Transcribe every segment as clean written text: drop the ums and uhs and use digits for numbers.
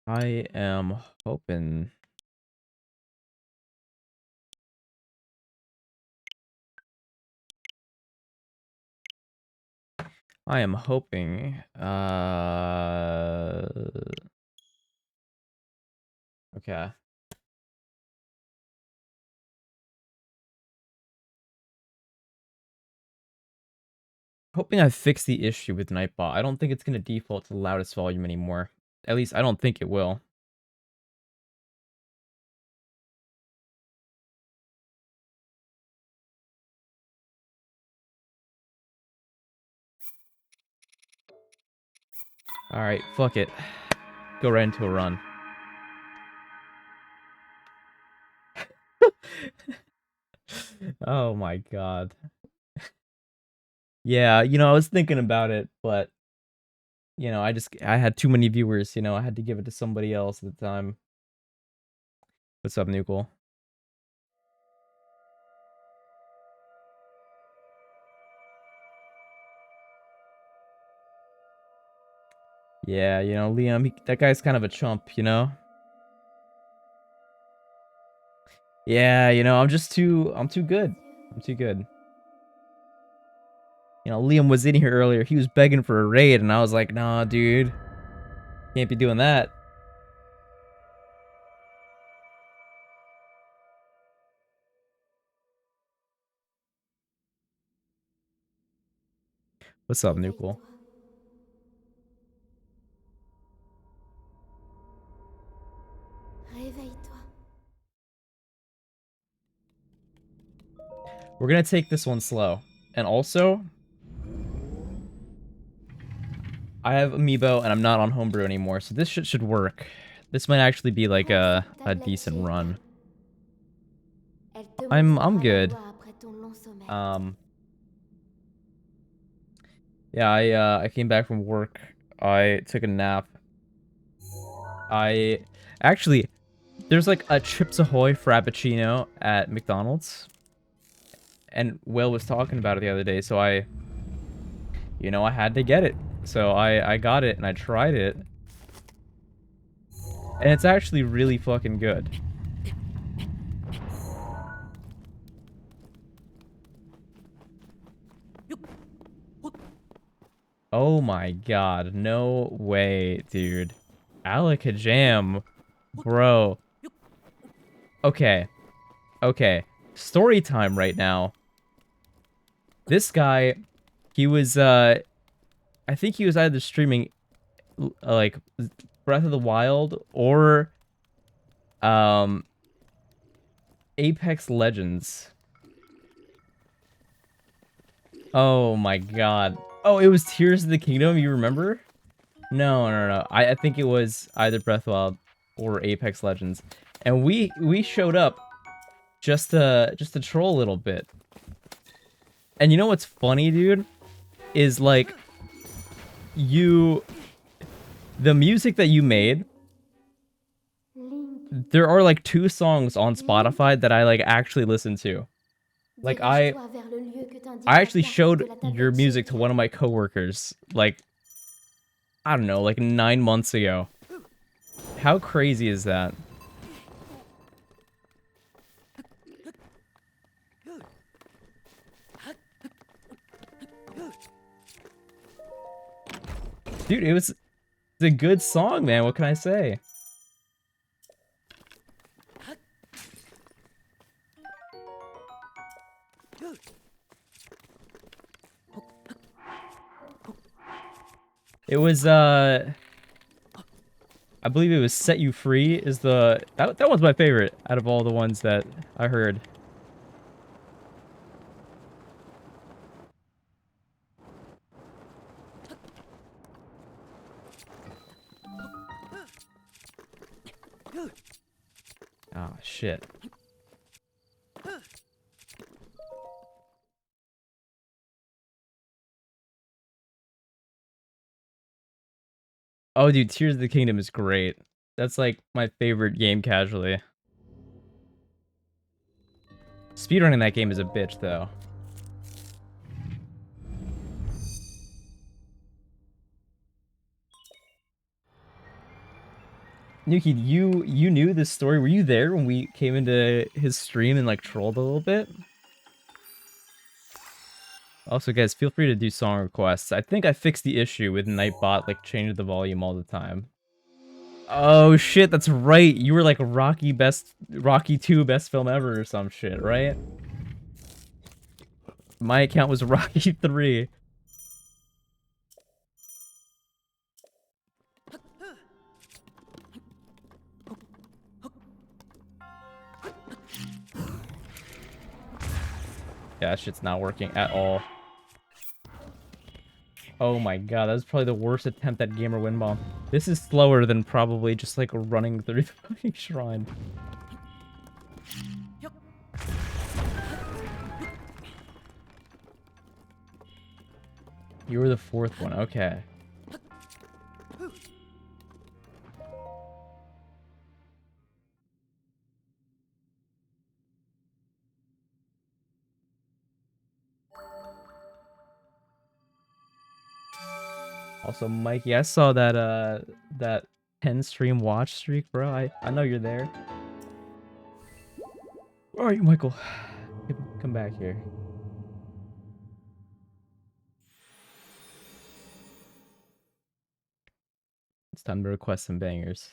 I am hoping. I am hoping. Okay. Hoping I fixed the issue with Nightbot. I don't think it's gonna default to the loudest volume anymore. At least I don't think it will. Alright, fuck it. Go right into a run. Oh my god. Yeah, I was thinking about it, but I had too many viewers, I had to give it to somebody else at the time. What's up, Nukel? Yeah, Liam, that guy's kind of a chump. Yeah, I'm too good. I'm too good. Liam was in here earlier. He was begging for a raid, and I was like, nah, dude. Can't be doing that. What's up, Nukel? Réveille-toi. We're gonna take this one slow. And also, I have Amiibo, and I'm not on Homebrew anymore, so this shit should work. This might actually be like Prends cette a tablette decent chez Elka. run. Elle te I'm montrera la good. voie après ton long sommeil. Um, yeah, I came back from work. I took a nap. I actually there's like a Chips Ahoy Frappuccino at McDonald's, and Will was talking about it the other day, so I had to get it. So I got it and I tried it, and it's actually really fucking good. Oh my god, no way, dude. Alakazam, bro. Okay, okay. Story time right now. This guy, he was I think he was either streaming like Breath of the Wild or um Apex Legends. Oh my god. Oh, it was Tears of the Kingdom, you remember? No, no, no. I think it was either Breath of the Wild or Apex Legends. And we showed up just to troll a little bit. And you know what's funny, dude? Is like the music that you made, Link, there are like 2 songs on Spotify that I like actually listen to. Like dirige-toi vers le lieu que I t'indique la actually carte de showed la your tablette chez music to Elka. one of my coworkers, like, I don't know, like 9 months ago. How crazy is that? Dude, it's a good song, man. What can I say? It was I believe it was Set You Free is that one's my favorite out of all the ones that I heard. Oh shit. Oh dude, Tears of the Kingdom is great. That's like my favorite game casually. Speedrunning that game is a bitch though. Nuki, you knew this story. Were you there when we came into his stream and like trolled a little bit? Also, guys, feel free to do song requests. I think I fixed the issue with Nightbot like changing the volume all the time. Oh shit, that's right. You were like Rocky 2 best film ever or some shit, right? My account was Rocky 3. Yeah, that shit's not working at all. Oh my god, that was probably the worst attempt at Gamer Win Bomb. This is slower than probably just like running through the fucking shrine. You were the fourth one, okay. Also, Mikey, I saw that 10 stream watch streak, bro. I know you're there. Where are you, Michael? Come back here. It's time to request some bangers.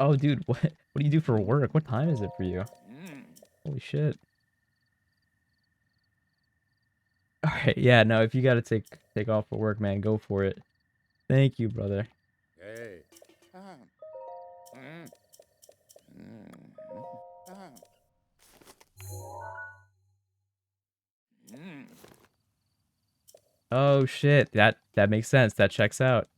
Oh, dude, what do you do for work? What time is it for you? Holy shit. All right, yeah, no, if you gotta take off for work, man, go for it. Thank you, brother. Hey. Oh shit, that makes sense. That checks out.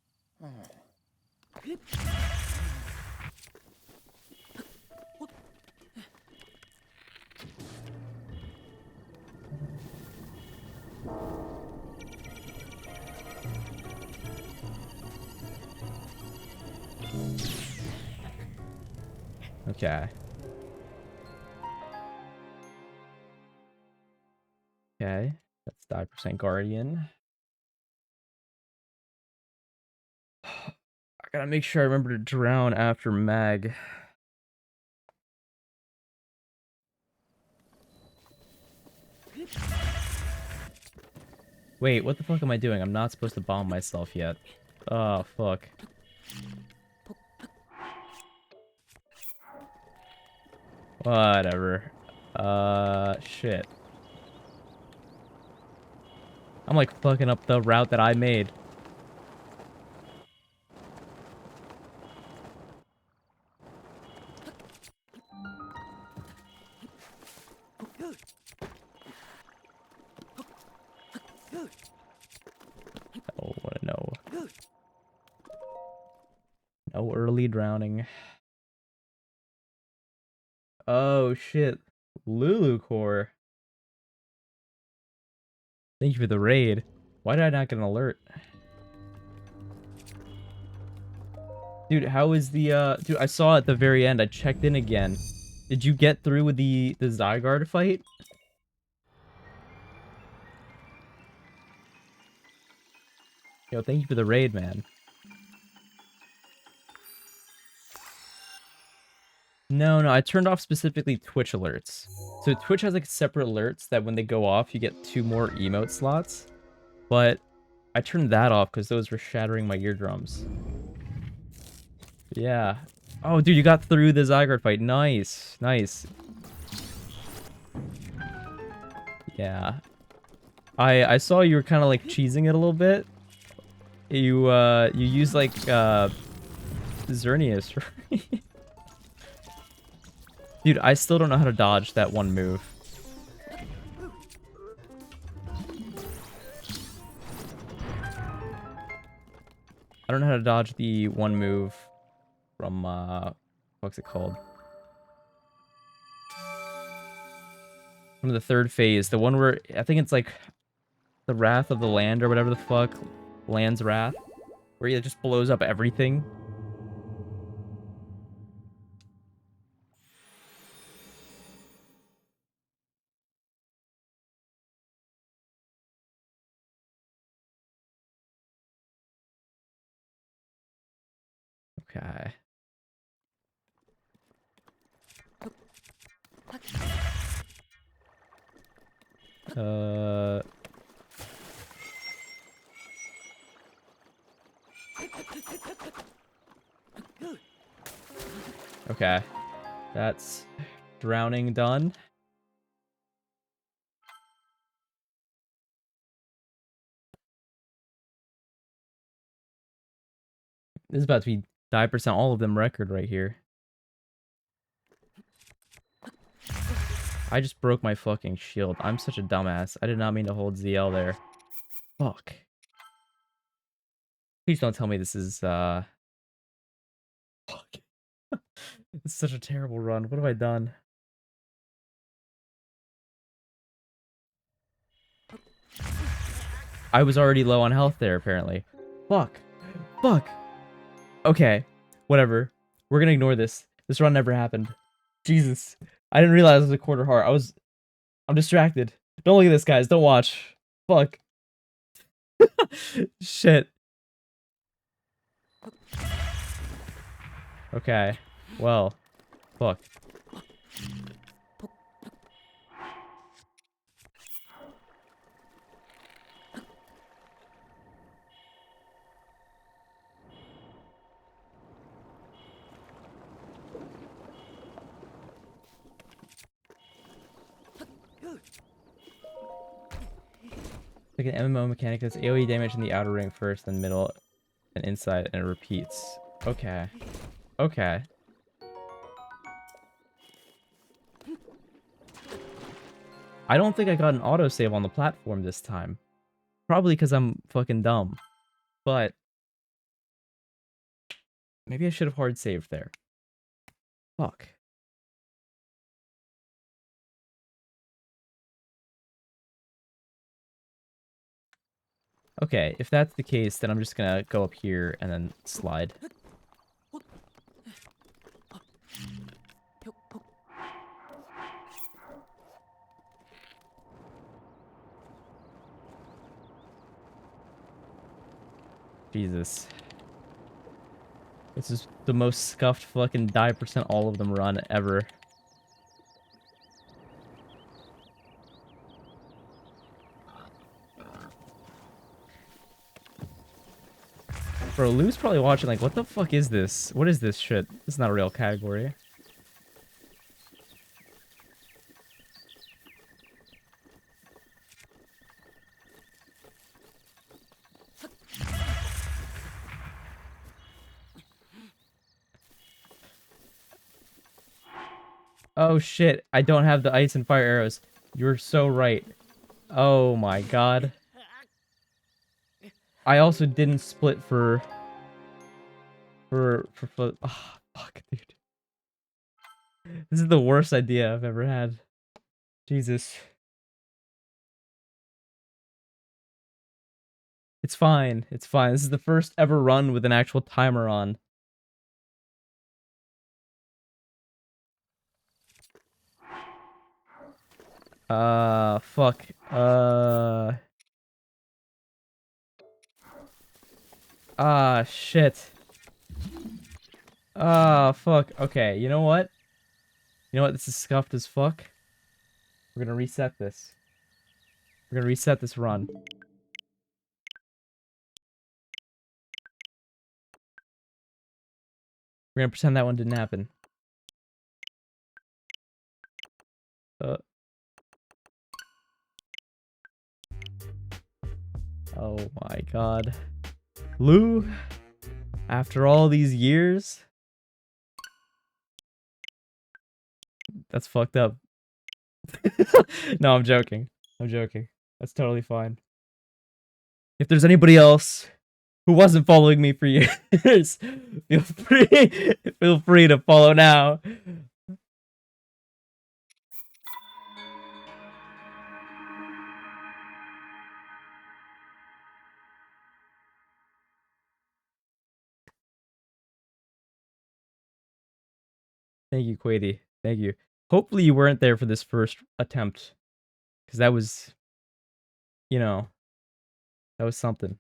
Okay. Okay, that's 5% Guardian. I gotta make sure I remember to drown after Mag. Wait, what the fuck am I doing? I'm not supposed to bomb myself yet. Oh, fuck. Whatever. Shit. I'm like fucking up the route that I made. Oh, no. No early drowning. Oh, shit. Lulu Core. Thank you for the raid. Why did I not get an alert? Dude, how is the, Dude, I saw at the very end, I checked in again. Did you get through with the Zygarde fight? Yo, thank you for the raid, man. No, I turned off specifically Twitch alerts. So Twitch has like separate alerts that when they go off, you get 2 more emote slots. But I turned that off because those were shattering my eardrums. Yeah. Oh, dude, you got through the Zygarde fight. Nice. Nice. Yeah. I saw you were kind of like cheesing it a little bit. You use like Xerneas, right? Dude, I still don't know how to dodge that one move. I don't know how to dodge the one move from what's it called? From the third phase, the one where I think it's like the Wrath of the Land or whatever the fuck, Land's Wrath. where he just blows up everything. Okay. Uh. Okay. That's drowning done. This is about to be 5% all of them record right here. I just broke my fucking shield. I'm such a dumbass. I did not mean to hold ZL there. Fuck. Please don't tell me this is, Fuck. It's such a terrible run. What have I done? I was already low on health there, apparently. Fuck. Fuck. Okay. Whatever. We're gonna ignore this. This run never happened. Jesus. I didn't realize it was a quarter heart. I'm distracted. Don't look at this, guys. Don't watch. Fuck. Shit. Okay. Well. Fuck. Like an MMO mechanic that's AoE damage in the outer ring first, then middle, and inside, and it repeats. Okay. Okay. I don't think I got an autosave on the platform this time. Probably because I'm fucking dumb. But maybe I should have hard saved there. Fuck. Okay, if that's the case, then I'm just gonna go up here and then slide. Jesus. This is the most scuffed fucking die percent all of them run ever. Bro, Lou's probably watching like, what the fuck is this? What is this shit? This is not a real category. Oh shit, I don't have the ice and fire arrows. You're so right. Oh my god. I also didn't split for... Oh, fuck, dude. This is the worst idea I've ever had. Jesus. It's fine. It's fine. This is the first ever run with an actual timer on. Fuck. Shit. Fuck. Okay, you know what? You know what? This is scuffed as fuck. We're gonna reset this. We're gonna reset this run. We're gonna pretend that one didn't happen. Oh my god. Lou, after all these years? That's fucked up. No, I'm joking. I'm joking. That's totally fine. If there's anybody else who wasn't following me for years, feel free to follow now. Thank you, Quady. Thank you. Hopefully you weren't there for this first attempt, because that was, you know, that was something.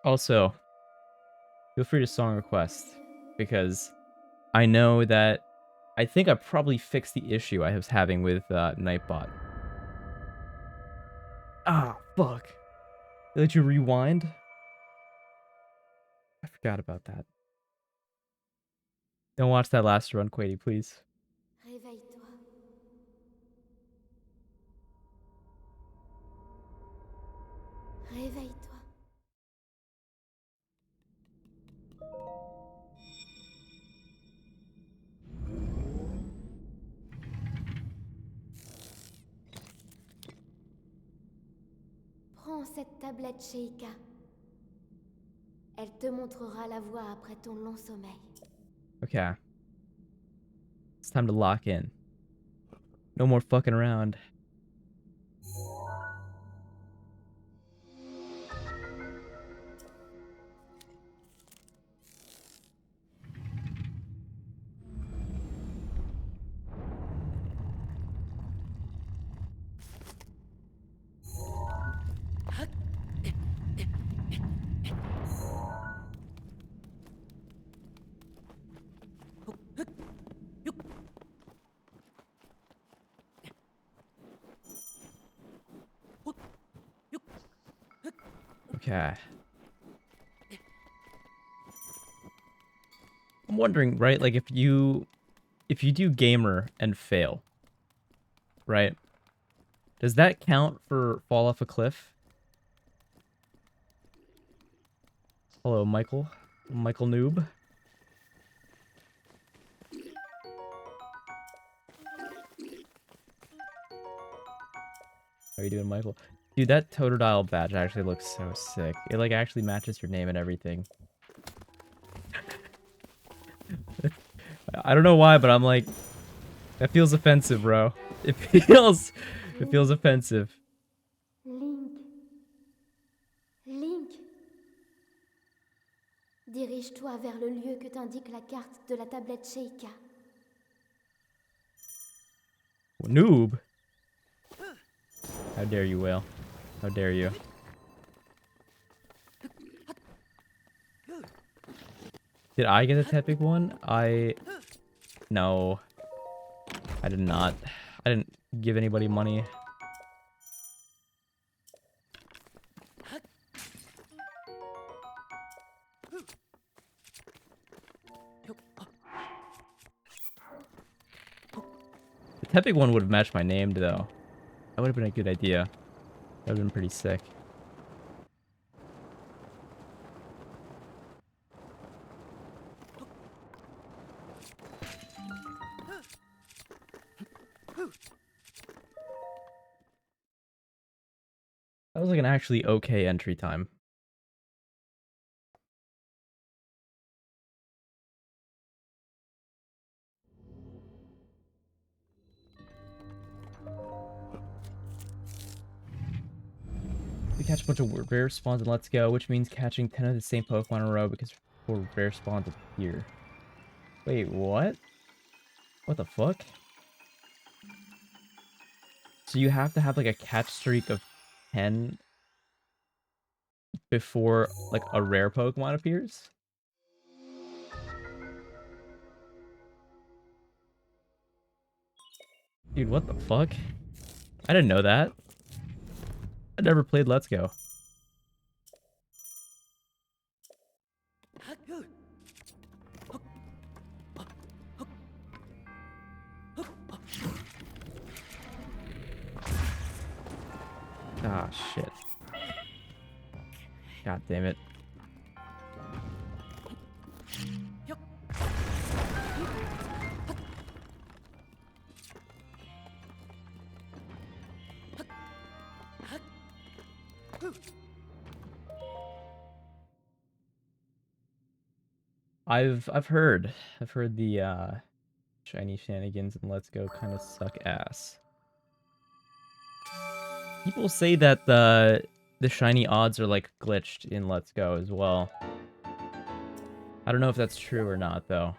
Also, feel free to song request, because I know that I think I probably fixed the issue I was having with Nightbot. Ah, fuck. They let you rewind? I forgot about that. Don't watch that last run, Quady, please. Réveille-toi. Réveille-toi. Prends cette tablette Sheikah. Elle te montrera la voie après ton long sommeil. Okay. It's time to lock in. No more fucking around. Okay. I'm wondering, right? Like if you do gamer and fail, right? Does that count for fall off a cliff? Hello, Michael. Michael Noob. How are you doing, Michael? Dude, that Totodile badge actually looks so sick. It like actually matches your name and everything. I don't know why, but I'm like, that feels offensive, bro. It feels offensive. Link. Link. Dirige-toi vers le lieu que t'indique la carte de la tablette Sheikah. Noob. How dare you, Whale? How dare you? Did I get a Tepic one? No. I did not. I didn't give anybody money. The Tepic one would have matched my name, though. That would have been a good idea. That would have been pretty sick. That was like an actually okay entry time. We catch a bunch of rare spawns and let's go, which means catching 10 of the same Pokemon in a row because 4 rare spawns appear. Wait, what? What the fuck? So you have to have like a catch streak of 10 before like a rare Pokemon appears? Dude, what the fuck? I didn't know that. I never played Let's Go. Ah, shit. God damn it. I've heard the Shiny shenanigans and Let's Go kind of suck ass. People say that the shiny odds are like glitched in Let's Go as well. I don't know if that's true or not though.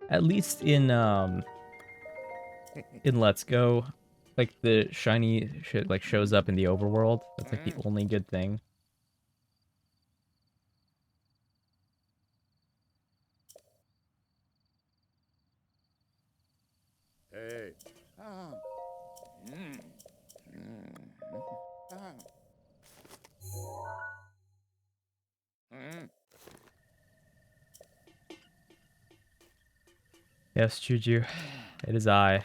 At least in Let's Go, like the shiny shit like shows up in the overworld. That's like the only good thing. Hey. Yes, Juju. It is I.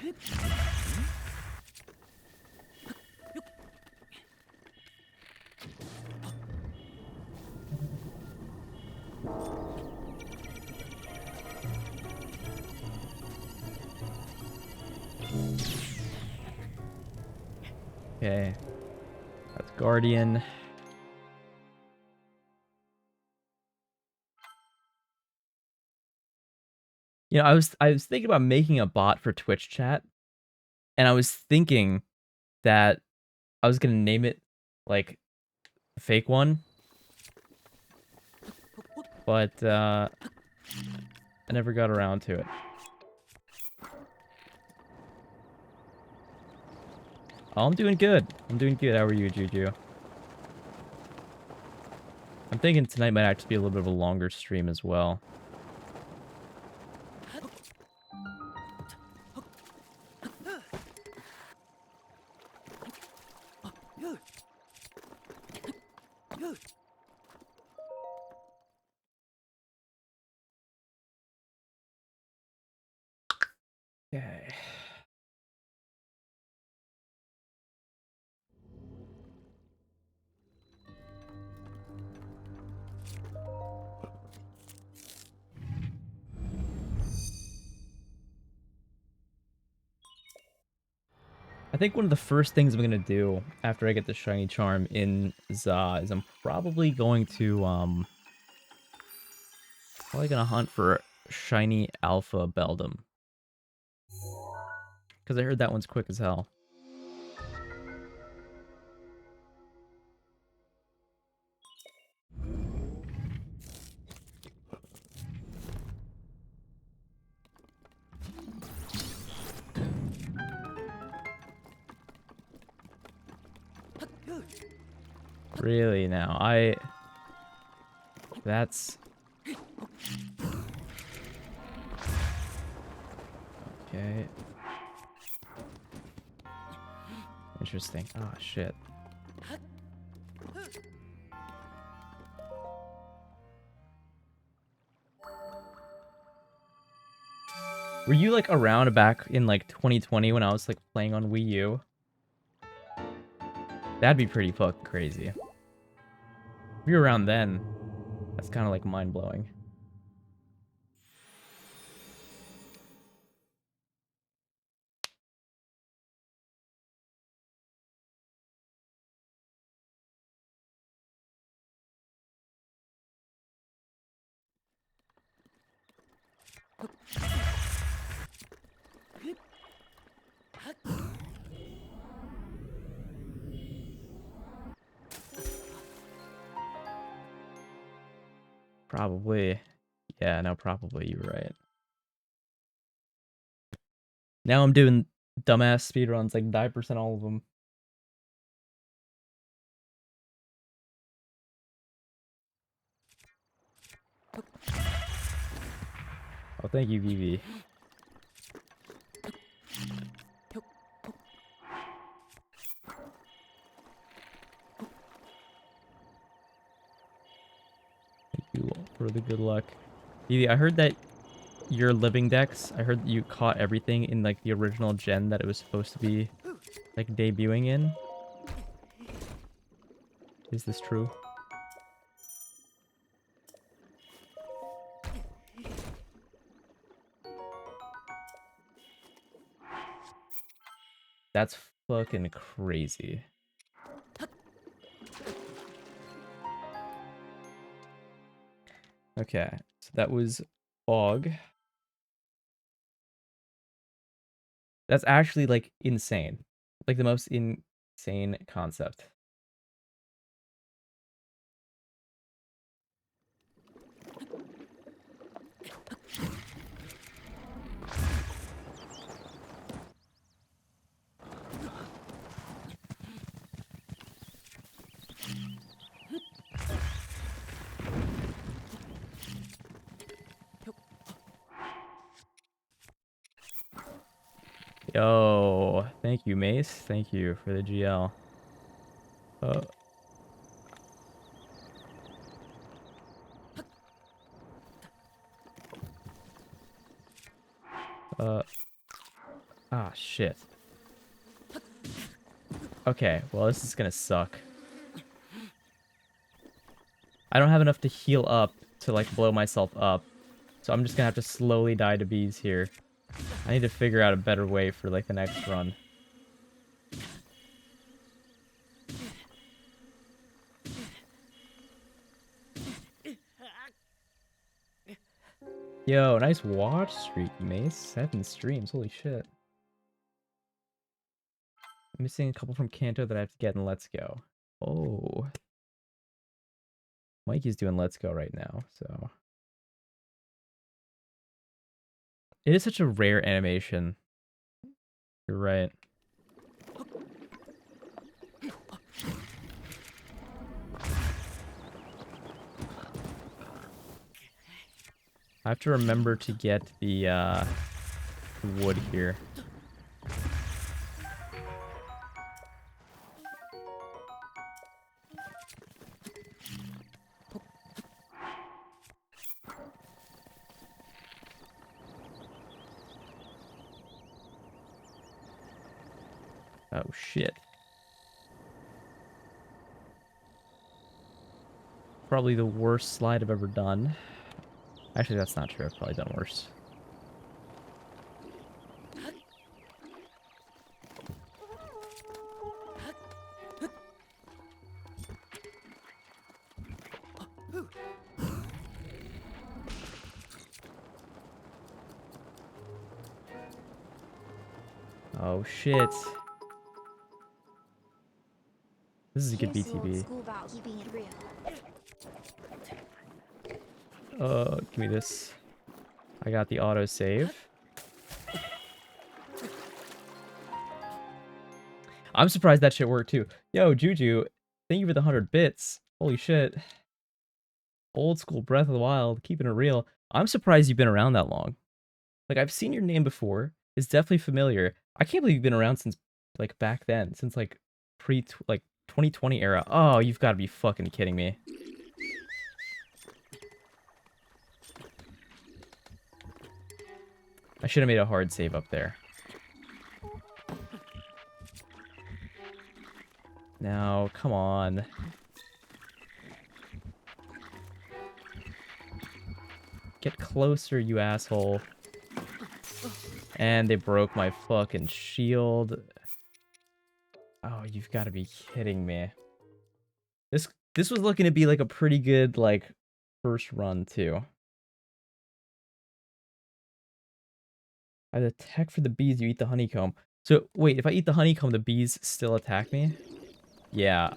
Okay. That's Guardian. You know, I was thinking about making a bot for Twitch chat, and I was thinking that I was gonna name it like a fake one, but I never got around to it. Oh, I'm doing good. I'm doing good. How are you, Juju? I'm thinking tonight might actually be a little bit of a longer stream as well. Okay. I think one of the first things I'm gonna do after I get the shiny charm in Za is I'm probably going to probably gonna hunt for shiny alpha Beldum. Because I heard that one's quick as hell. Really now, that's... Okay. Interesting. Oh, shit. Were you, like, around back in, like, 2020 when I was, like, playing on Wii U? That'd be pretty fucking crazy. If you were around then, that's kind of, like, mind-blowing. Probably. Yeah, no, probably. You were right. Now I'm doing dumbass speedruns, like 9% all of them. Oh, thank you, Vivi. Thank you for the good luck. Vivi, I heard that your living decks, I heard that you caught everything in like the original gen that it was supposed to be like debuting in. Is this true? That's fucking crazy. Okay, so that was fog. That's actually like insane. Like the most insane concept. Yo, thank you, Mace. Thank you for the GL. Uh, shit. Okay, well, this is gonna suck. I don't have enough to heal up to, like, blow myself up. So I'm just gonna have to slowly die to bees here. I need to figure out a better way for, like, the next run. Yo, nice watch streak, Mace. 7 streams, holy shit. I'm missing a couple from Kanto that I have to get in Let's Go. Oh. Mikey's doing Let's Go right now, so. It is such a rare animation. You're right. I have to remember to get the wood here. Oh shit. Probably the worst slide I've ever done. Actually, that's not true. I've probably done worse. Oh shit. This is a good BTB. Give me this. I got the auto save. I'm surprised that shit worked too. Yo, Juju, thank you for the 100 bits. Holy shit. Old school Breath of the Wild, keeping it real. I'm surprised you've been around that long. Like, I've seen your name before. It's definitely familiar. I can't believe you've been around since, like, back then. Since, like, like, 2020 era. Oh, you've got to be fucking kidding me. I should have made a hard save up there. Now, come on. Get closer, you asshole. And they broke my fucking shield. Oh, you've got to be kidding me. This was looking to be like a pretty good, like, first run, too. I have the tech for the bees, you eat the honeycomb. So, wait, if I eat the honeycomb, the bees still attack me? Yeah,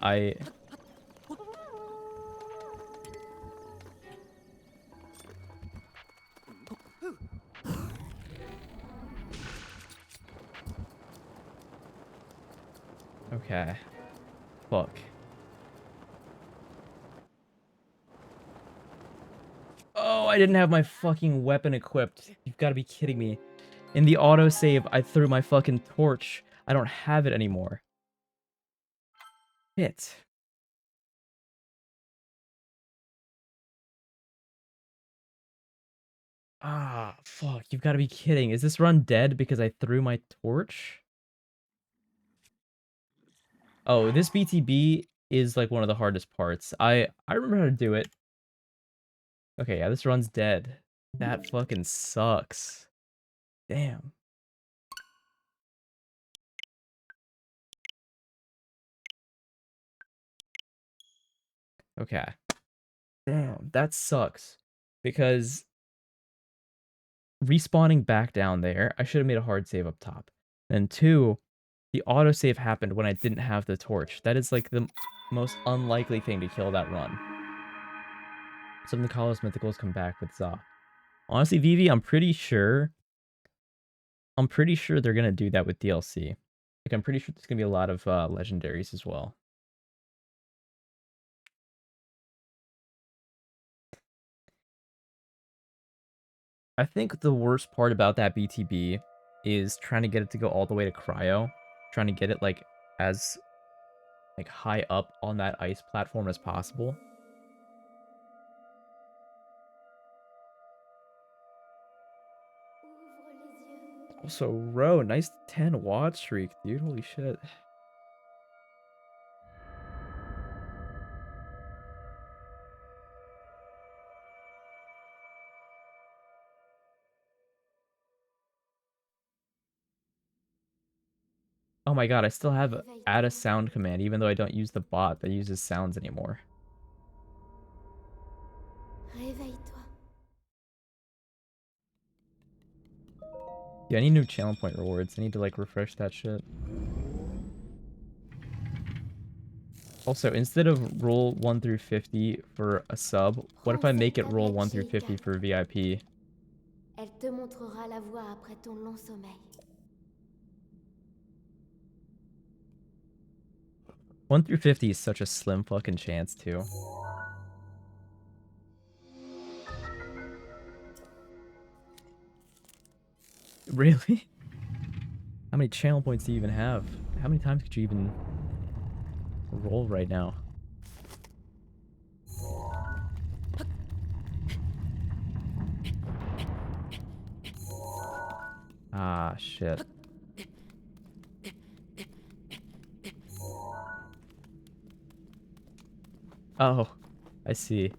Okay. Fuck. Oh, I didn't have my fucking weapon equipped. You've got to be kidding me. In the autosave, I threw my fucking torch. I don't have it anymore. Shit. Ah, fuck. You've got to be kidding. Is this run dead because I threw my torch? Oh, this BTB is like one of the hardest parts. I remember how to do it. Okay, yeah, this run's dead. That fucking sucks. Damn. Okay. Damn, that sucks. Because respawning back down there, I should have made a hard save up top. And two, the autosave happened when I didn't have the torch. That is like the most unlikely thing to kill that run. Some of the Kalos Mythicals come back with Za. Honestly, Vivi, I'm pretty sure they're gonna do that with DLC. Like, I'm pretty sure there's gonna be a lot of legendaries as well. I think the worst part about that BTB is trying to get it to go all the way to Cryo. Trying to get it, like, as, like, high up on that ice platform as possible. Ouvre les yeux. Also, Ro, nice 10 watch streak, dude. Holy shit. Oh my god, I still have add a sound command, even though I don't use the bot that uses sounds anymore. Réveille-toi. Yeah, I need new channel point rewards. I need to, like, refresh that shit. Also, instead of roll 1 through 50 for a sub, what if I make it roll 1 through 50 for VIP? Elle te montrera la voie après ton long sommeil. 1 through 50 is such a slim fucking chance, too. Really? How many channel points do you even have? How many times could you even roll right now? Ah, shit. Oh, I see.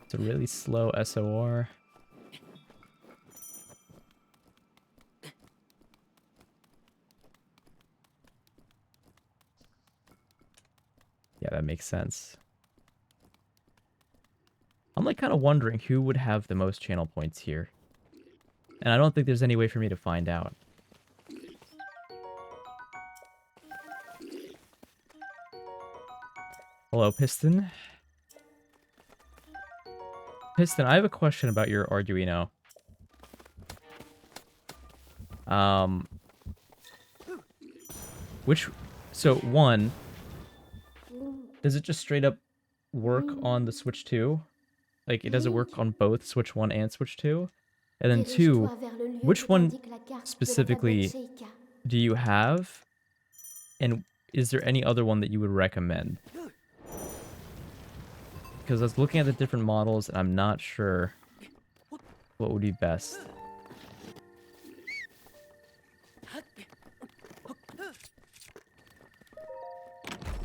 It's a really slow SOR. Yeah, that makes sense. I'm like kind of wondering who would have the most channel points here. And I don't think there's any way for me to find out. Hello, Piston. Piston, I have a question about your Arduino. So one, does it just straight up work on the Switch 2? Like, it doesn't work on both Switch 1 and Switch 2? And then two, which one specifically do you have? And is there any other one that you would recommend? Because I was looking at the different models and I'm not sure what would be best.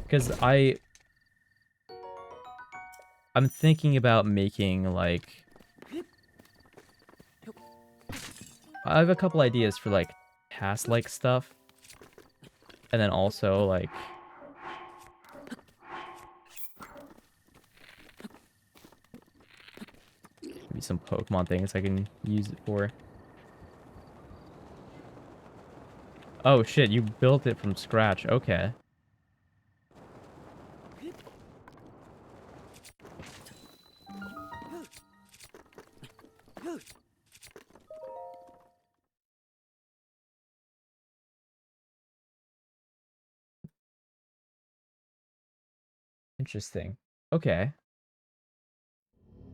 Because I'm thinking about making, like... I have a couple ideas for, like, task-like stuff. And then also, like... maybe some Pokemon things I can use it for. Oh shit, you built it from scratch. Okay. Interesting. Okay.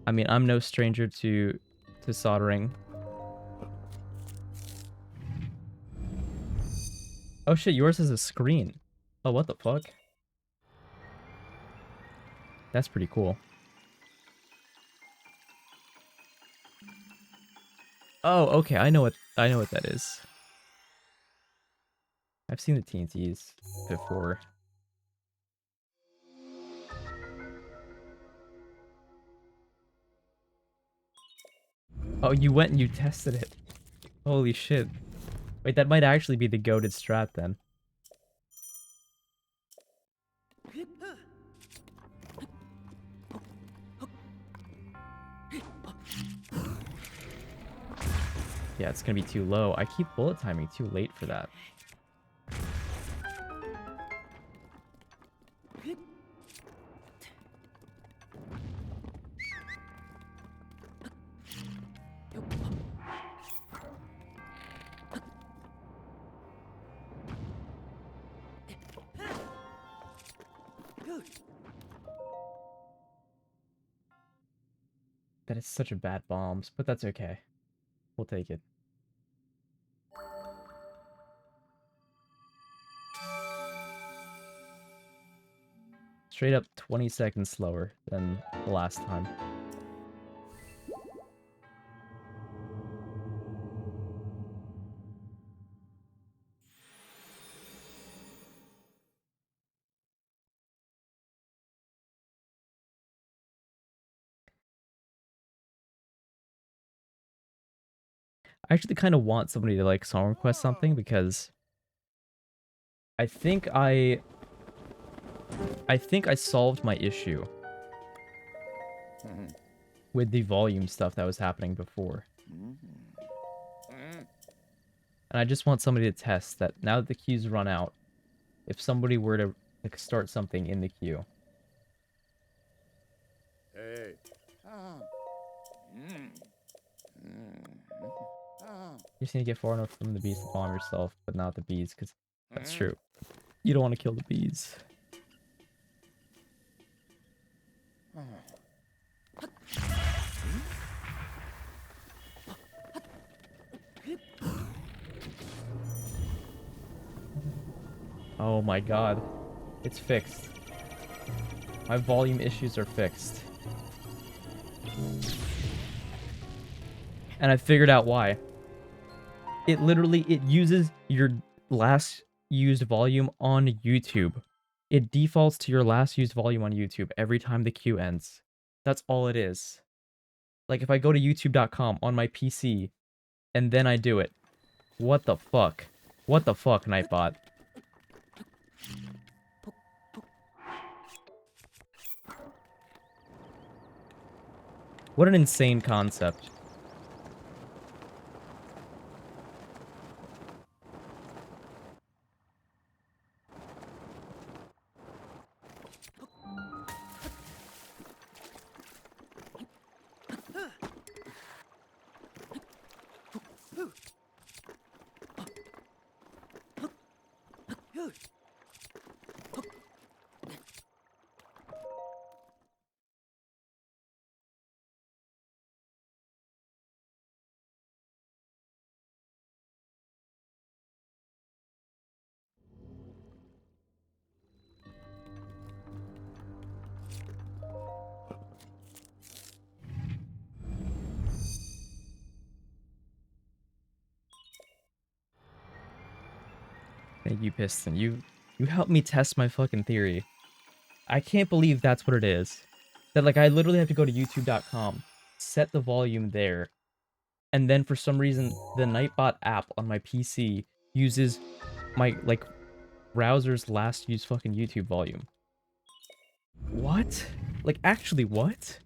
I mean, I'm no stranger to soldering. Oh shit, yours is a screen. Oh, what the fuck? That's pretty cool. Oh, okay. I know what that is. I've seen the TNTs before. Oh, you went and you tested it. Holy shit. Wait, that might actually be the goated strat then. Yeah, it's gonna be too low. I keep bullet timing too late for that. That is such a bad bombs, but that's okay. We'll take it. Straight up 20 seconds slower than the last time. I actually kind of want somebody to like song request something because I think I solved my issue with the volume stuff that was happening before. And I just want somebody to test that now that the queues run out, if somebody were to like start something in the queue. Hey. You just need to get far enough from the bees to bomb yourself, but not the bees, because that's true. You don't want to kill the bees. Oh my god. It's fixed. My volume issues are fixed. And I figured out why. It uses your last used volume on YouTube. It defaults to your last used volume on YouTube every time the queue ends. That's all it is. Like if I go to youtube.com on my PC and then I do it. What the fuck? What the fuck, Nightbot? What an insane concept. Thank you, Piston. You helped me test my fucking theory. I can't believe that's what it is. That like I literally have to go to youtube.com, set the volume there, and then for some reason the Nightbot app on my PC uses my like browser's last used fucking YouTube volume. What? Like actually what?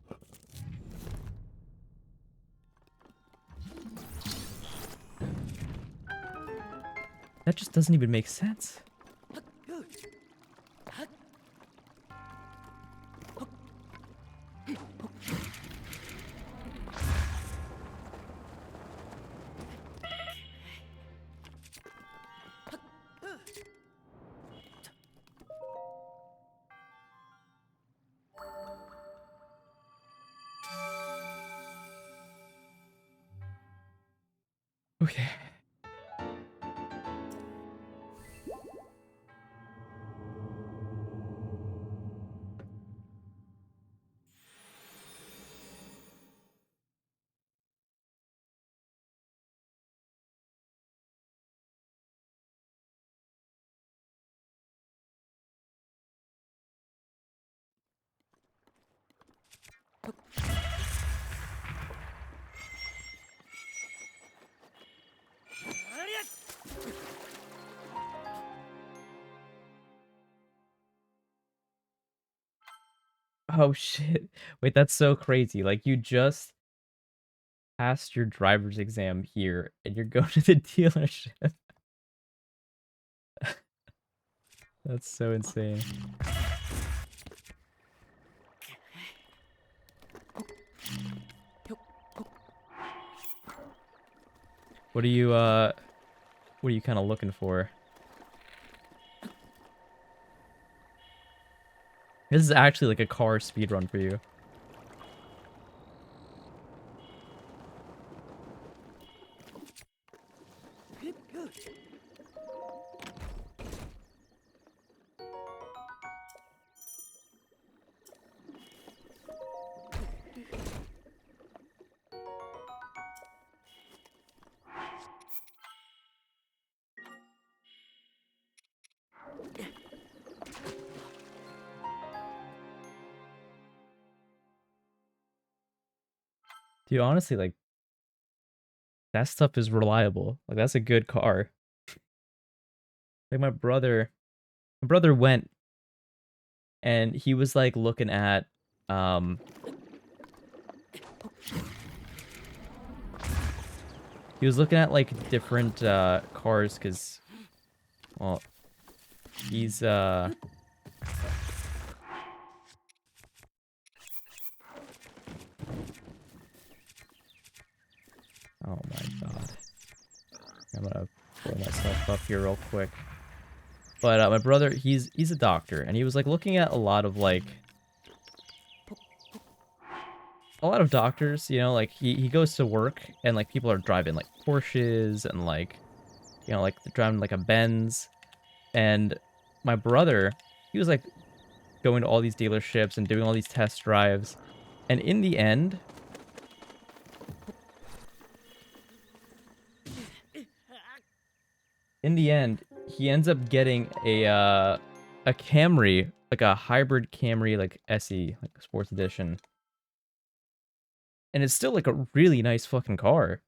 That just doesn't even make sense. Okay. Oh shit. Wait, that's so crazy. Like you just passed your driver's exam here and you're going to the dealership. That's so insane. What are you kind of looking for? This is actually like a car speed run for you. Dude, honestly, like that stuff is reliable. Like that's a good car. Like my brother went and he was like looking at um he was looking at like different cars cuz well, he's oh my god. I'm gonna pull myself up here real quick. But my brother, he's a doctor, and he was like looking at a lot of like a lot of doctors, you know, like he goes to work and like people are driving like Porsches and like you know like driving like a Benz, and my brother, he was like going to all these dealerships and doing all these test drives, and in the end, he ends up getting a Camry, like a hybrid Camry, like SE, like sports edition, and it's still like a really nice fucking car,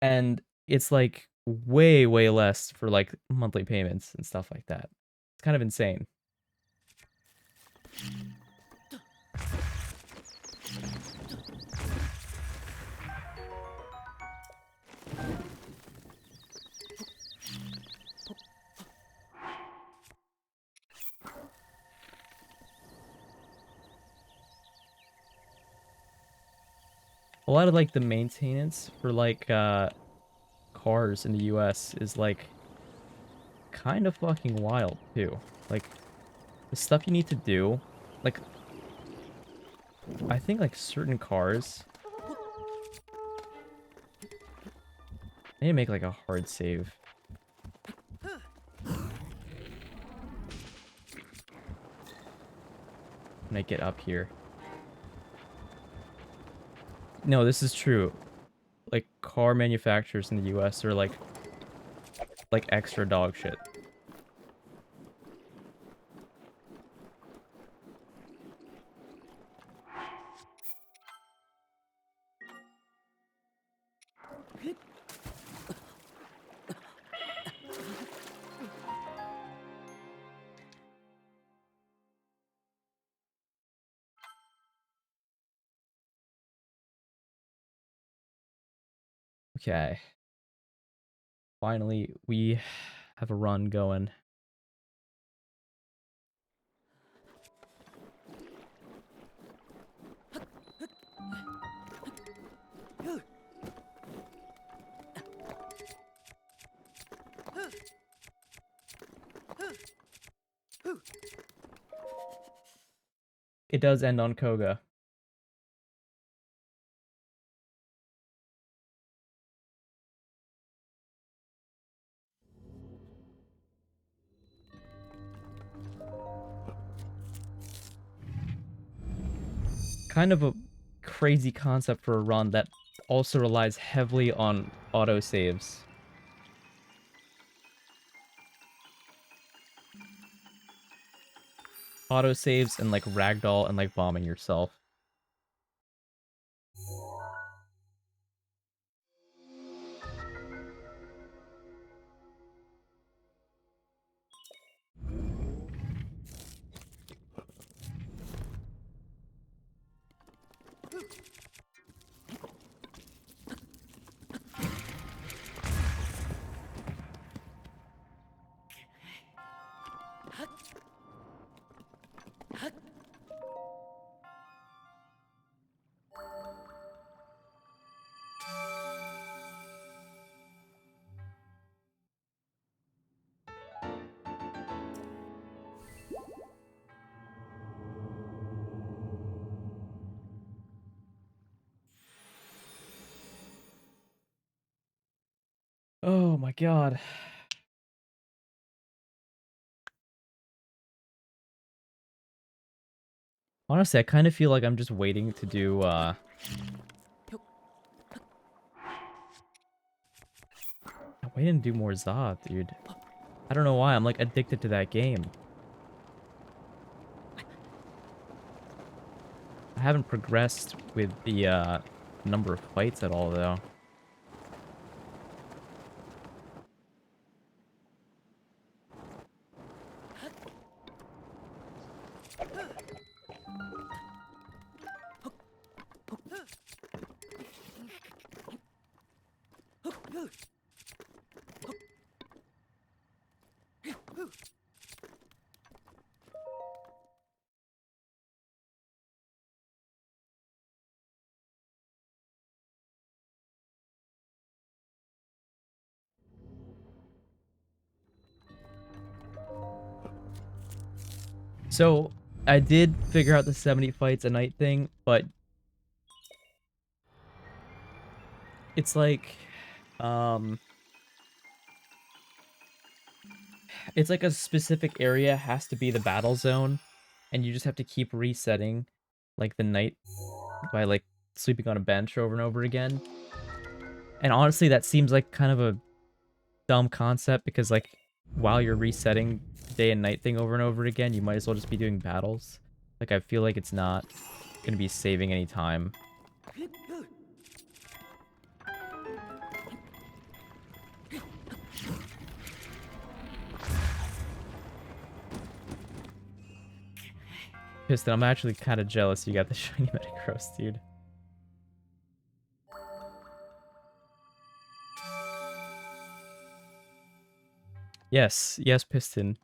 and it's like way less for like monthly payments and stuff like that. It's kind of insane. A lot of like the maintenance for like cars in the US is like kind of fucking wild too. Like the stuff you need to do, like I think like certain cars, I need to make like a hard save when I get up here. No, this is true. Like car manufacturers in the US are like extra dog shit. Okay. Finally, we have a run going. It does end on Koga. Kind of a crazy concept for a run that also relies heavily on autosaves. Autosaves and like ragdoll and like bombing yourself. Oh my god. Honestly, I kind of feel like I'm just waiting to do, I'm waiting to do more Zoth, dude. I don't know why, I'm like addicted to that game. I haven't progressed with the, number of fights at all, though. So, I did figure out the 70 fights a night thing, but it's like, um, it's like a specific area has to be the battle zone, and you just have to keep resetting, like, the night by, like, sleeping on a bench over and over again. And honestly, that seems like kind of a dumb concept because, like, while you're resetting day and night thing over and over again, you might as well just be doing battles. Like, I feel like it's not gonna be saving any time. Piston, I'm actually kind of jealous you got the shiny Metagross, dude. Yes, yes, Piston.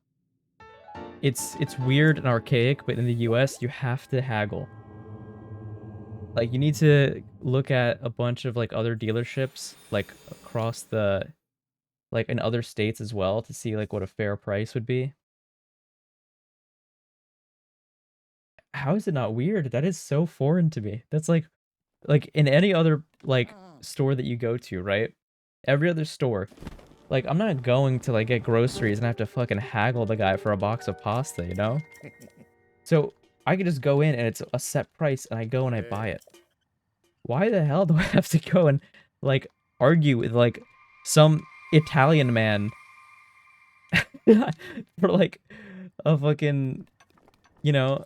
It's weird and archaic, but in the US, you have to haggle. Like, you need to look at a bunch of, like, other dealerships, like, across the like, in other states as well to see, like, what a fair price would be. How is it not weird? That is so foreign to me. That's like, in any other, like, store that you go to, right? Every other store. Like, I'm not going to, like, get groceries and have to fucking haggle the guy for a box of pasta, you know? So, I can just go in and it's a set price and I go and I buy it. Why the hell do I have to go and, like, argue with, like, some Italian man for, like, a fucking, you know...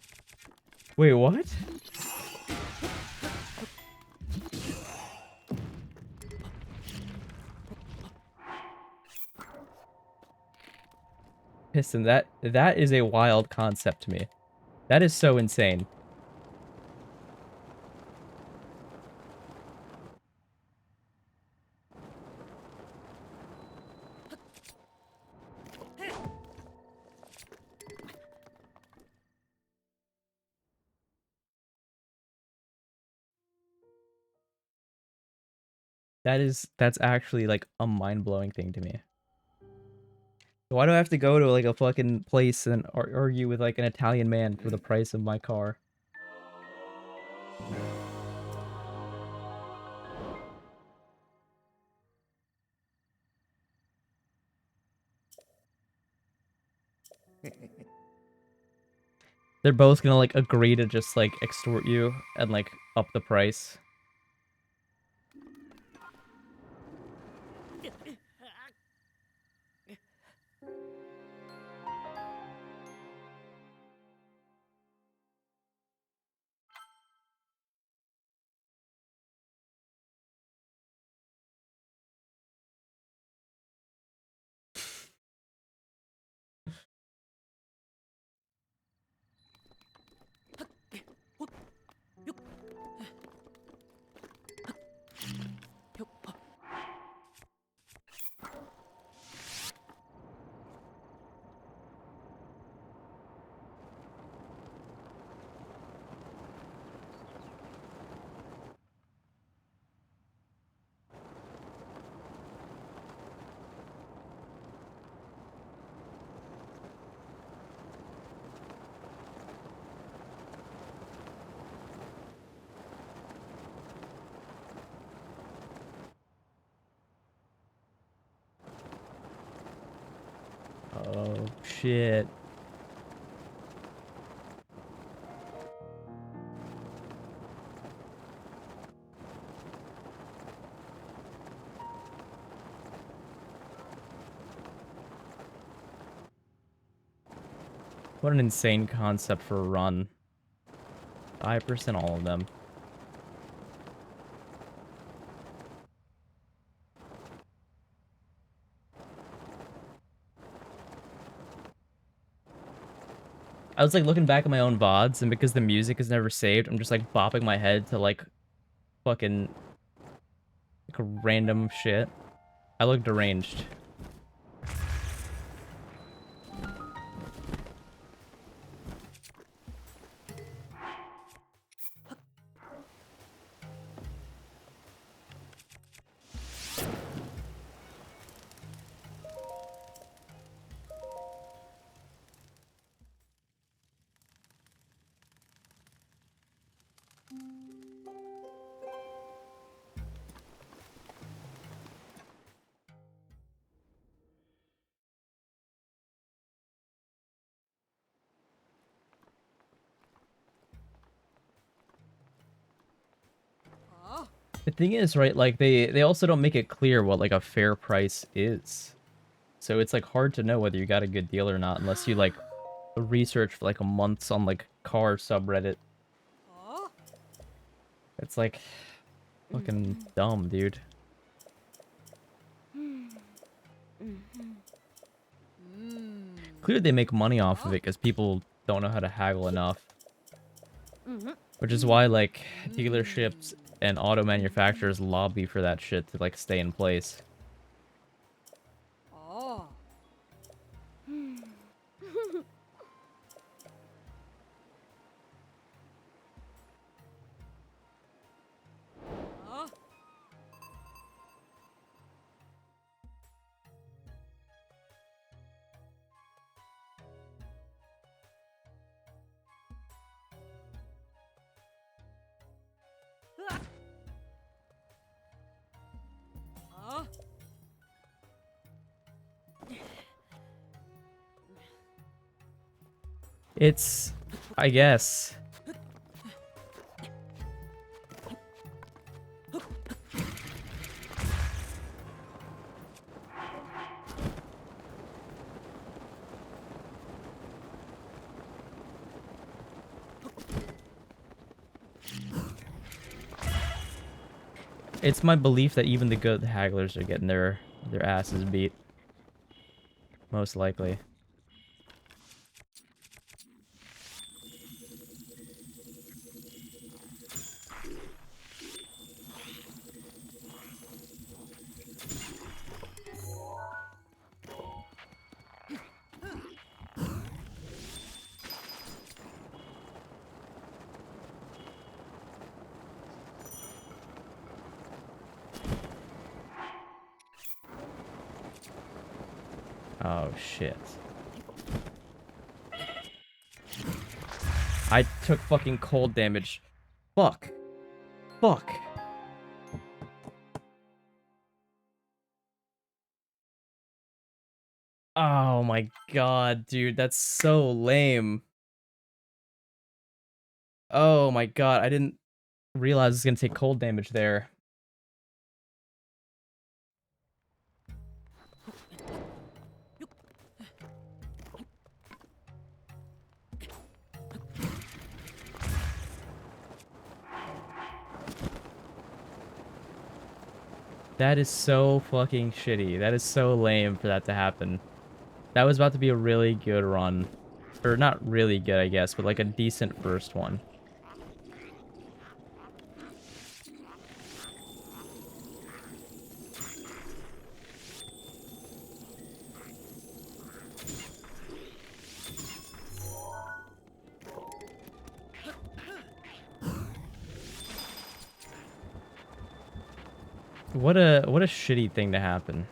Wait, what? Piston, that is a wild concept to me. That is so insane. That's actually, like, a mind-blowing thing to me. Why do I have to go to, like, a fucking place and argue with, like, an Italian man for the price of my car? They're both gonna, like, agree to just, like, extort you and, like, up the price. shit. What an insane concept for a run. 5% all of them. I was like looking back at my own VODs, and because the music is never saved, I'm just like bopping my head to like fucking like random shit. I look deranged. The thing is, right, like they also don't make it clear what like a fair price is. So it's like hard to know whether you got a good deal or not unless you like research for like a month on like car subreddit. It's like fucking dumb, dude. Clearly they make money off of it because people don't know how to haggle enough. Which is why like dealerships and auto manufacturers lobby for that shit to like stay in place. It's, I guess. It's my belief that even the good hagglers are getting their asses beat. Most likely. Oh, shit. I took fucking cold damage. Fuck. Fuck. Oh my god, dude. That's so lame. Oh my god. I didn't realize I was gonna take cold damage there. That is so fucking shitty. That is so lame for that to happen. That was about to be a really good run. Or not really good, I guess, but like a decent first one. What a shitty thing to happen.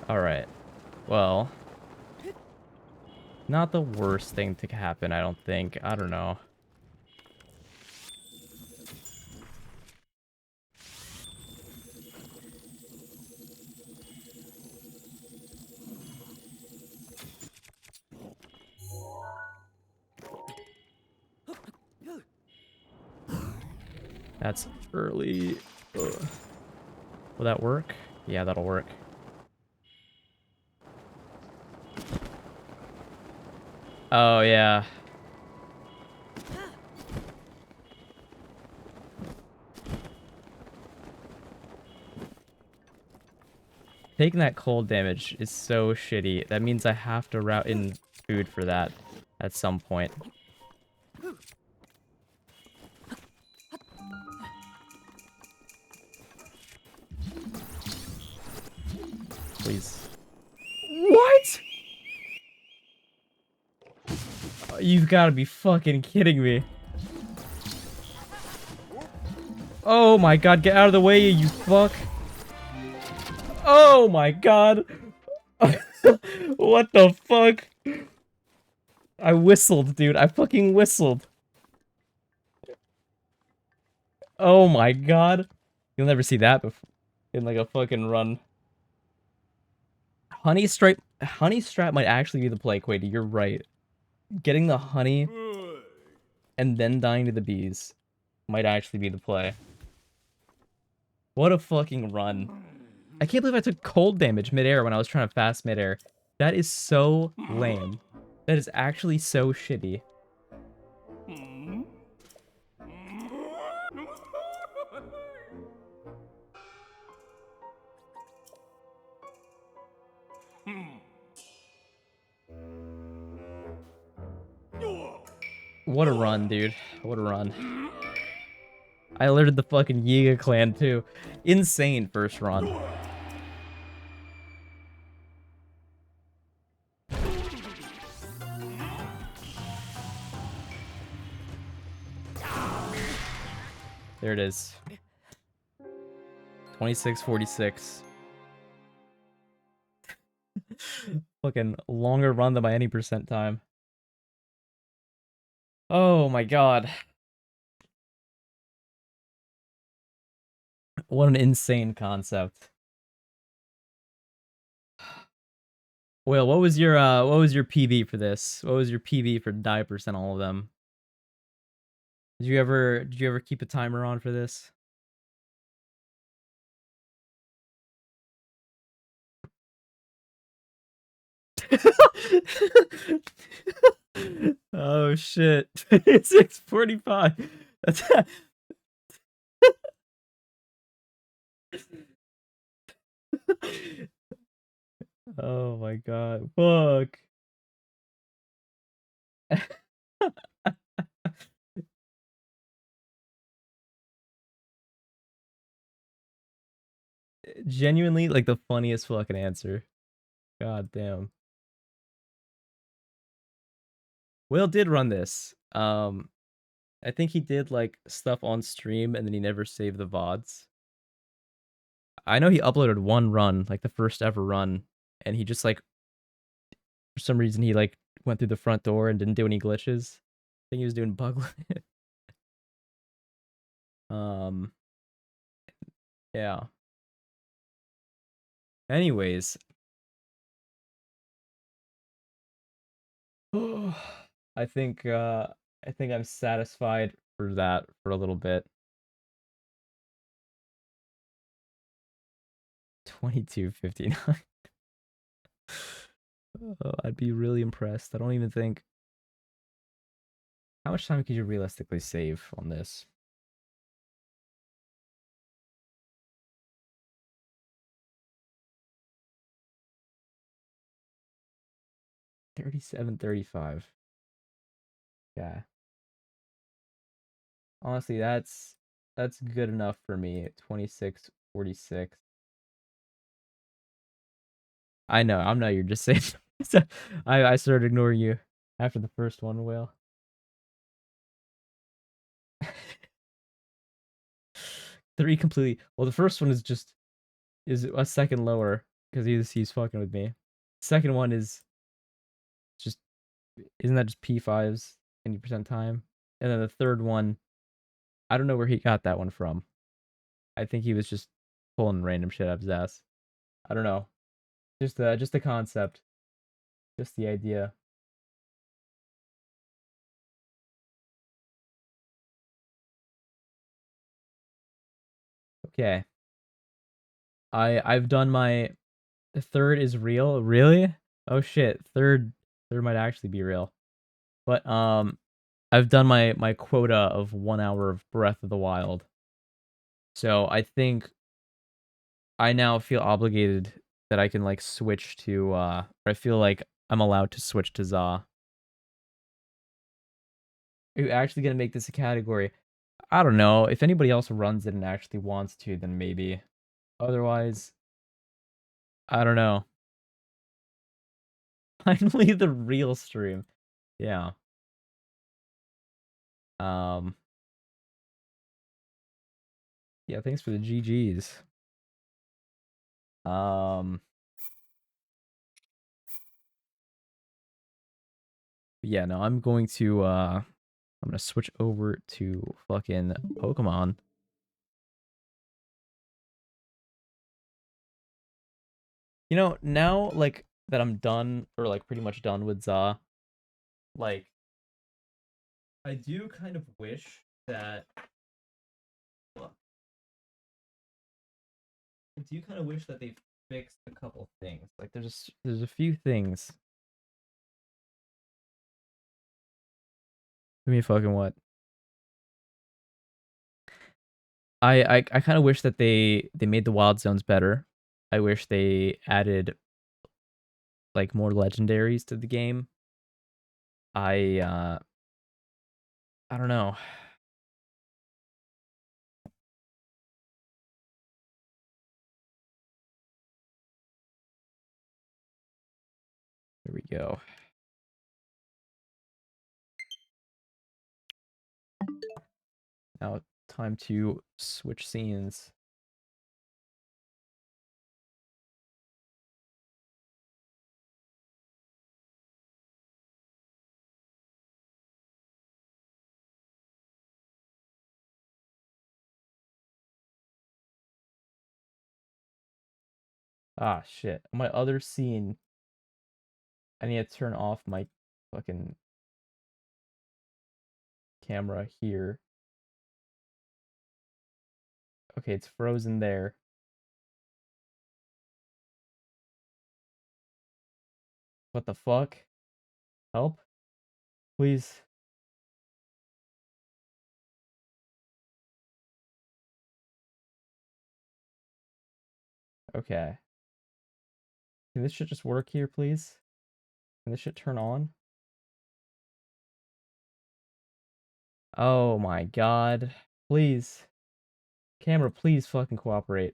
All right. Well, Not the worst thing to happen, I don't think. I don't know. That's early. Ugh. Will that work? Yeah, that'll work. Oh, yeah. Taking that cold damage is so shitty. That means I have to route in food for that at some point. Please. What? Oh, you've got to be fucking kidding me. Oh my god, get out of the way, you fuck. Oh my god. What the fuck? I whistled, dude. I fucking whistled. Oh my god. You'll never see that before in like a fucking run. Honey Strap might actually be the play, Quady. You're right. Getting the honey and then dying to the bees might actually be the play. What a fucking run. I can't believe I took cold damage midair when I was trying to fast midair. That is so lame. That is actually so shitty. What a run, dude. What a run. I alerted the fucking Yiga clan too. Insane first run. There it is. 2646. Fucking longer run than by any percent time. Oh my god. What an insane concept. Well, what was your PB for this? What was your PB for diapers and all of them? Did you ever keep a timer on for this? Oh shit. 6:45. That's Oh my god. Fuck. Genuinely like the funniest fucking answer. God damn. Will did run this. I think he did like stuff on stream and then he never saved the VODs. I know he uploaded one run, like the first ever run, and he just like for some reason he like went through the front door and didn't do any glitches. I think he was doing bug yeah. Anyways, I think I'm satisfied for that for a little bit. 22:59. I'd be really impressed. I don't even think. How much time could you realistically save on this? 37:35. Yeah. Honestly, that's good enough for me. 26:46. I know you're just saying. I started ignoring you after the first one, Will. 3 completely. Well, the first one is a second lower because he's fucking with me. Second one is just Isn't that just P5s 90% time? And then the third one, I don't know where he got that one from. I think he was just pulling random shit out of his ass. I don't know. Just the concept. Just the idea. Okay. I've done my third is real. Really? Oh shit. Third might actually be real. But I've done my quota of 1 hour of Breath of the Wild. So I think I now feel obligated that I can like switch to or I feel like I'm allowed to switch to Za. Are you actually gonna make this a category? I don't know. If anybody else runs it and actually wants to, then maybe. Otherwise, I don't know. Finally the real stream. Yeah. Um yeah, thanks for the GGs. Um yeah, no, I'm gonna switch over to fucking Pokemon. You know, now like that I'm done or like pretty much done with Za, like I do kind of wish that I do kind of wish that they fixed a couple things. Like there's a few things. I mean fucking what? I kind of wish that they made the wild zones better. I wish they added like more legendaries to the game. I uh I don't know. Here we go. Now time to switch scenes. Ah shit. On my other scene, I need to turn off my fucking camera here. Okay, it's frozen there. What the fuck? Help? Please. Okay. Can this shit just work here, please? Can this shit turn on? Oh my god. Please. Camera, please fucking cooperate.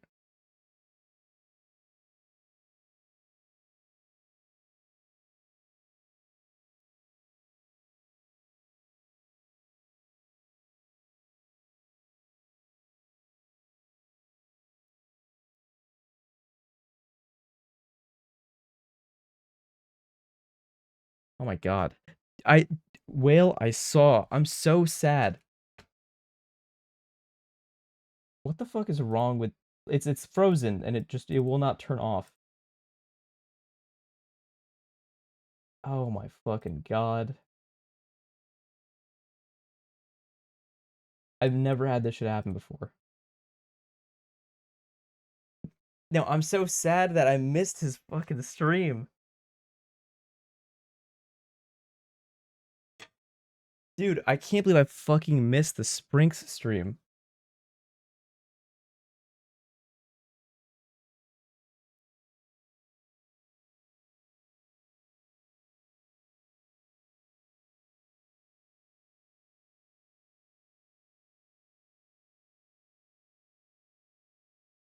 Oh my god. I Whale, I saw. I'm so sad. What the fuck is wrong with it's frozen and it will not turn off. Oh my fucking god. I've never had this shit happen before. No, I'm so sad that I missed his fucking stream. Dude, I can't believe I fucking missed the Sprinks stream.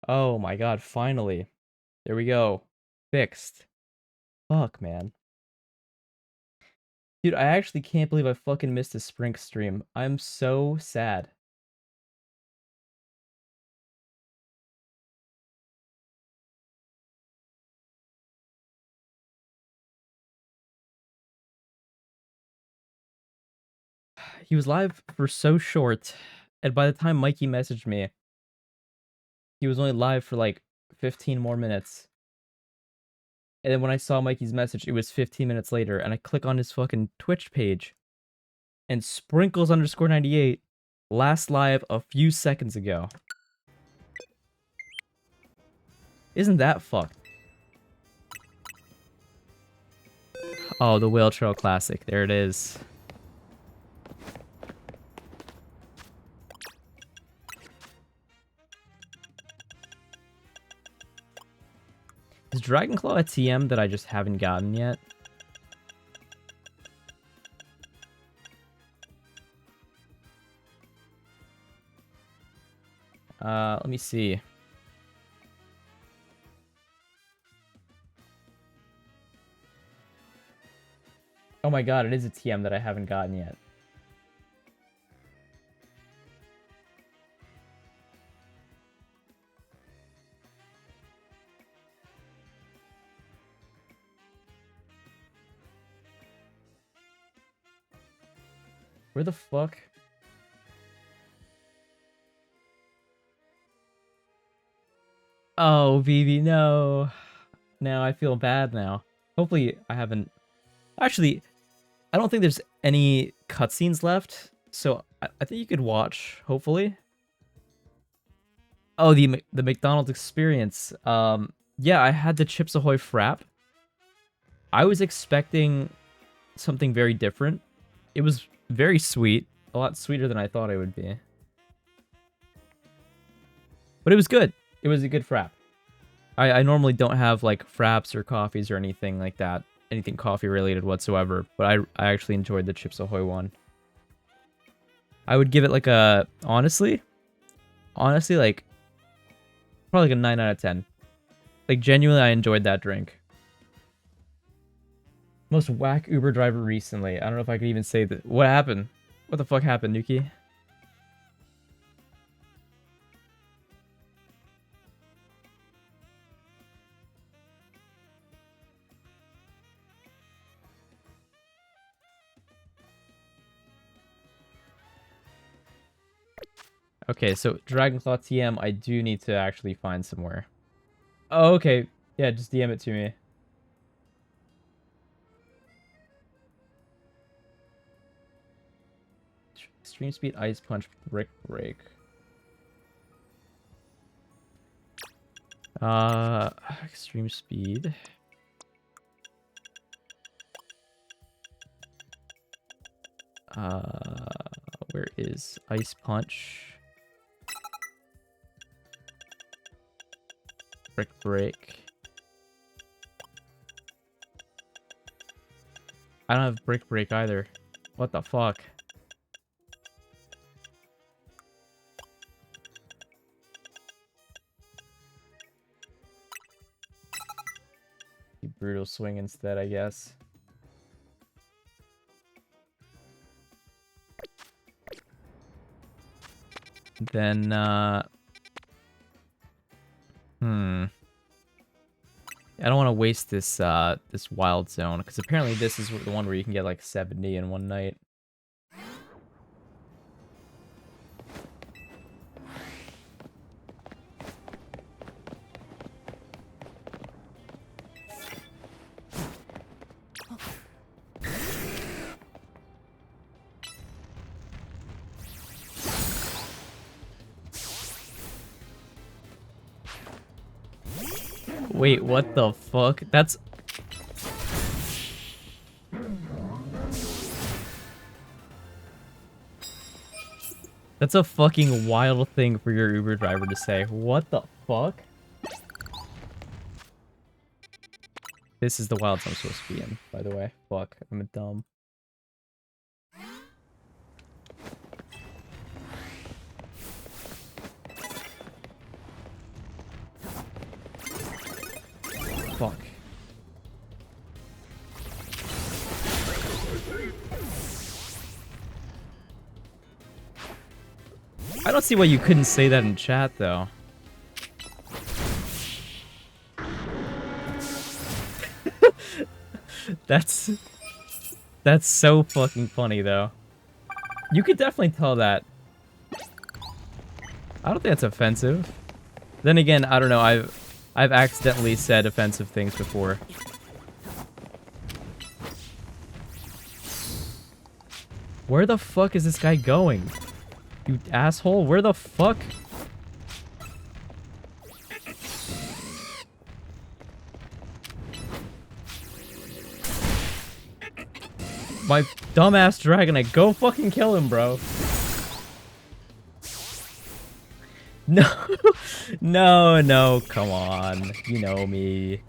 Oh my god, finally. There we go. Fixed. Fuck, man. Dude, I actually can't believe I fucking missed the Sprinks stream. I'm so sad. he was live for so short, and by the time Mikey messaged me, he was only live for like 15 more minutes. And then when I saw Mikey's message, it was 15 minutes later, and I click on his fucking Twitch page, and Sprinkles underscore 98 last live a few seconds ago. Isn't that fucked? Oh, the Whale Trail Classic. There it is. Is Dragonclaw a TM that I just haven't gotten yet? Let me see. Oh my god, it is a TM that I haven't gotten yet. Where the fuck? Oh, Vivi, no. Now I feel bad now. Hopefully I haven't... Actually, I don't think there's any cutscenes left, so I think you could watch, hopefully. Oh, the McDonald's experience. Yeah, I had the Chips Ahoy Frap. I was expecting something very different. It was very sweet. A lot sweeter than I thought it would be. But it was good. It was a good frap. I normally don't have like fraps or coffees or anything like that. Anything coffee related whatsoever. But I actually enjoyed the Chips Ahoy one. I would give it like a... Honestly, like... Probably like a 9 out of 10. Like, genuinely, I enjoyed that drink. Most whack Uber driver recently. I don't know if I could even say that. What happened? What the fuck happened, Nuki? Okay, so Dragonclaw TM, I do need to actually find somewhere. Oh, okay. Yeah, just DM it to me. Extreme Speed, Ice Punch, Brick Break. Extreme Speed. Where is Ice Punch? Brick Break. I don't have Brick Break either. What the fuck? Brutal Swing instead, I guess. Then, I don't want to waste this, this wild zone, because apparently this is the one where you can get, like, 70 in one night. Wait, what the fuck? That's... That's a fucking wild thing for your Uber driver to say. What the fuck? This is the wild zone I'm supposed to be in, by the way. Fuck, I'm a dumb. Fuck. I don't see why you couldn't say that in chat, though. That's so fucking funny, though. You could definitely tell that. I don't think that's offensive. Then again, I don't know. I've accidentally said offensive things before. Where the fuck is this guy going? You asshole, where the fuck? My dumbass Dragonite, go fucking kill him, bro. No, no, come on. You know me.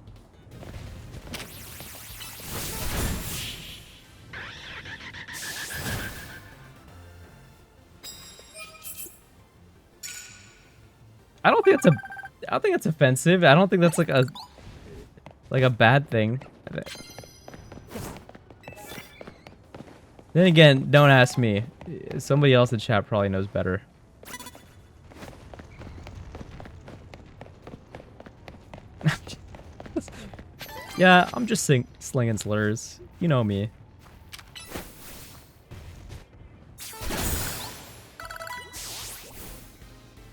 I don't think that's offensive. I don't think that's like a bad thing. Then again, don't ask me. Somebody else in chat probably knows better. Yeah, I'm just slinging slurs. You know me.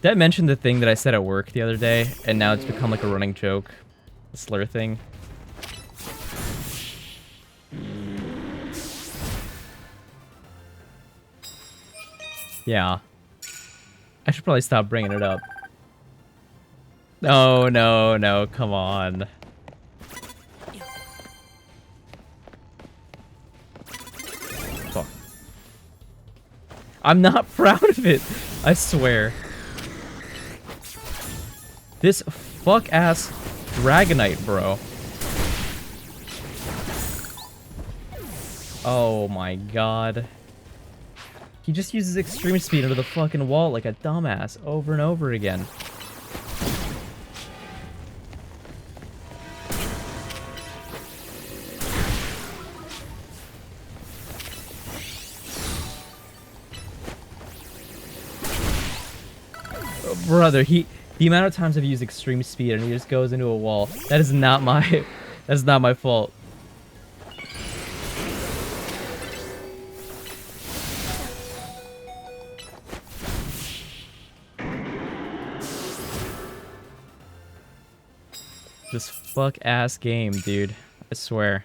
Did I mention the thing that I said at work the other day, and now it's become like a running joke? The slur thing. Yeah. I should probably stop bringing it up. No, no, no, come on. Fuck. I'm not proud of it, I swear. This fuck-ass Dragonite, bro. Oh my god. He just uses extreme speed under the fucking wall like a dumbass over and over again. Brother, the amount of times I've used extreme speed and he just goes into a wall, that is not my fault. This fuck ass game, dude. I swear.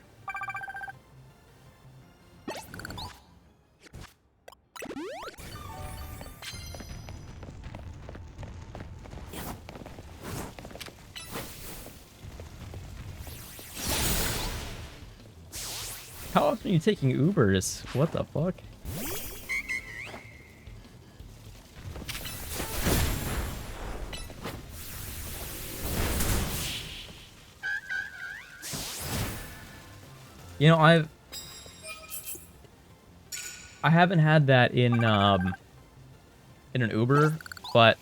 How often are you taking Ubers? What the fuck? You know, I haven't had that in an Uber, but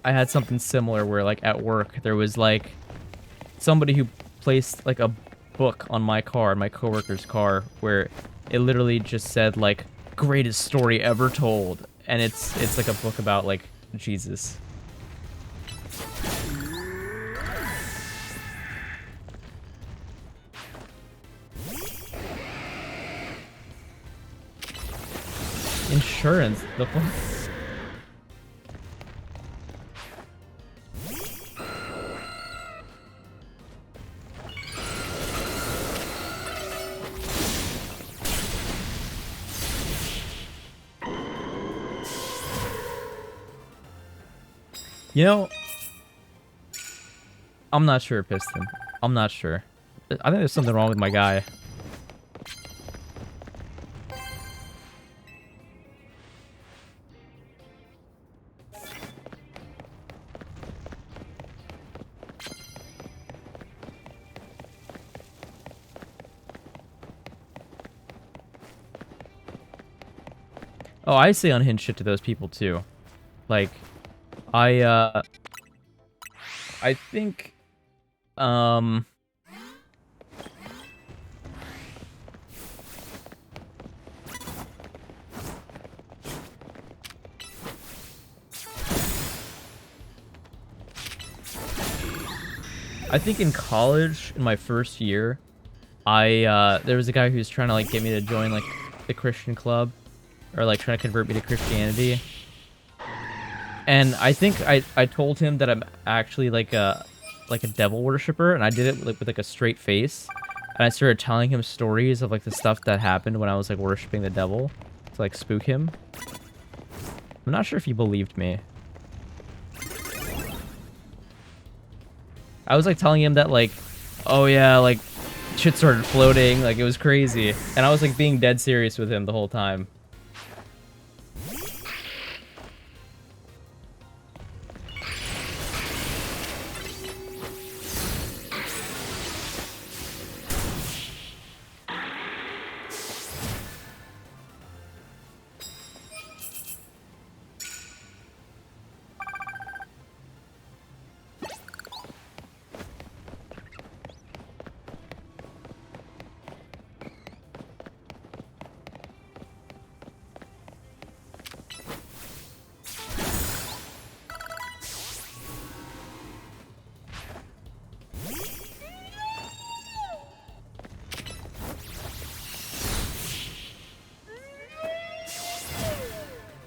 I had something similar where, like, at work there was like somebody who placed like a book on my car, my coworker's car, where it literally just said like greatest story ever told, and it's like a book about like Jesus. Insurance, the fuck? You know, I'm not sure, Piston. I'm not sure. I think there's something wrong with my guy. Oh, I say unhinged shit to those people too. Like, I think, I think in college, in my first year, there was a guy who was trying to like get me to join like the Christian club, or like trying to convert me to Christianity. And I think I told him that I'm actually like a devil worshiper, and I did it with like a straight face. And I started telling him stories of like the stuff that happened when I was like worshiping the devil to like spook him. I'm not sure if he believed me. I was like telling him that like, oh yeah, like shit started floating, like it was crazy. And I was like being dead serious with him the whole time.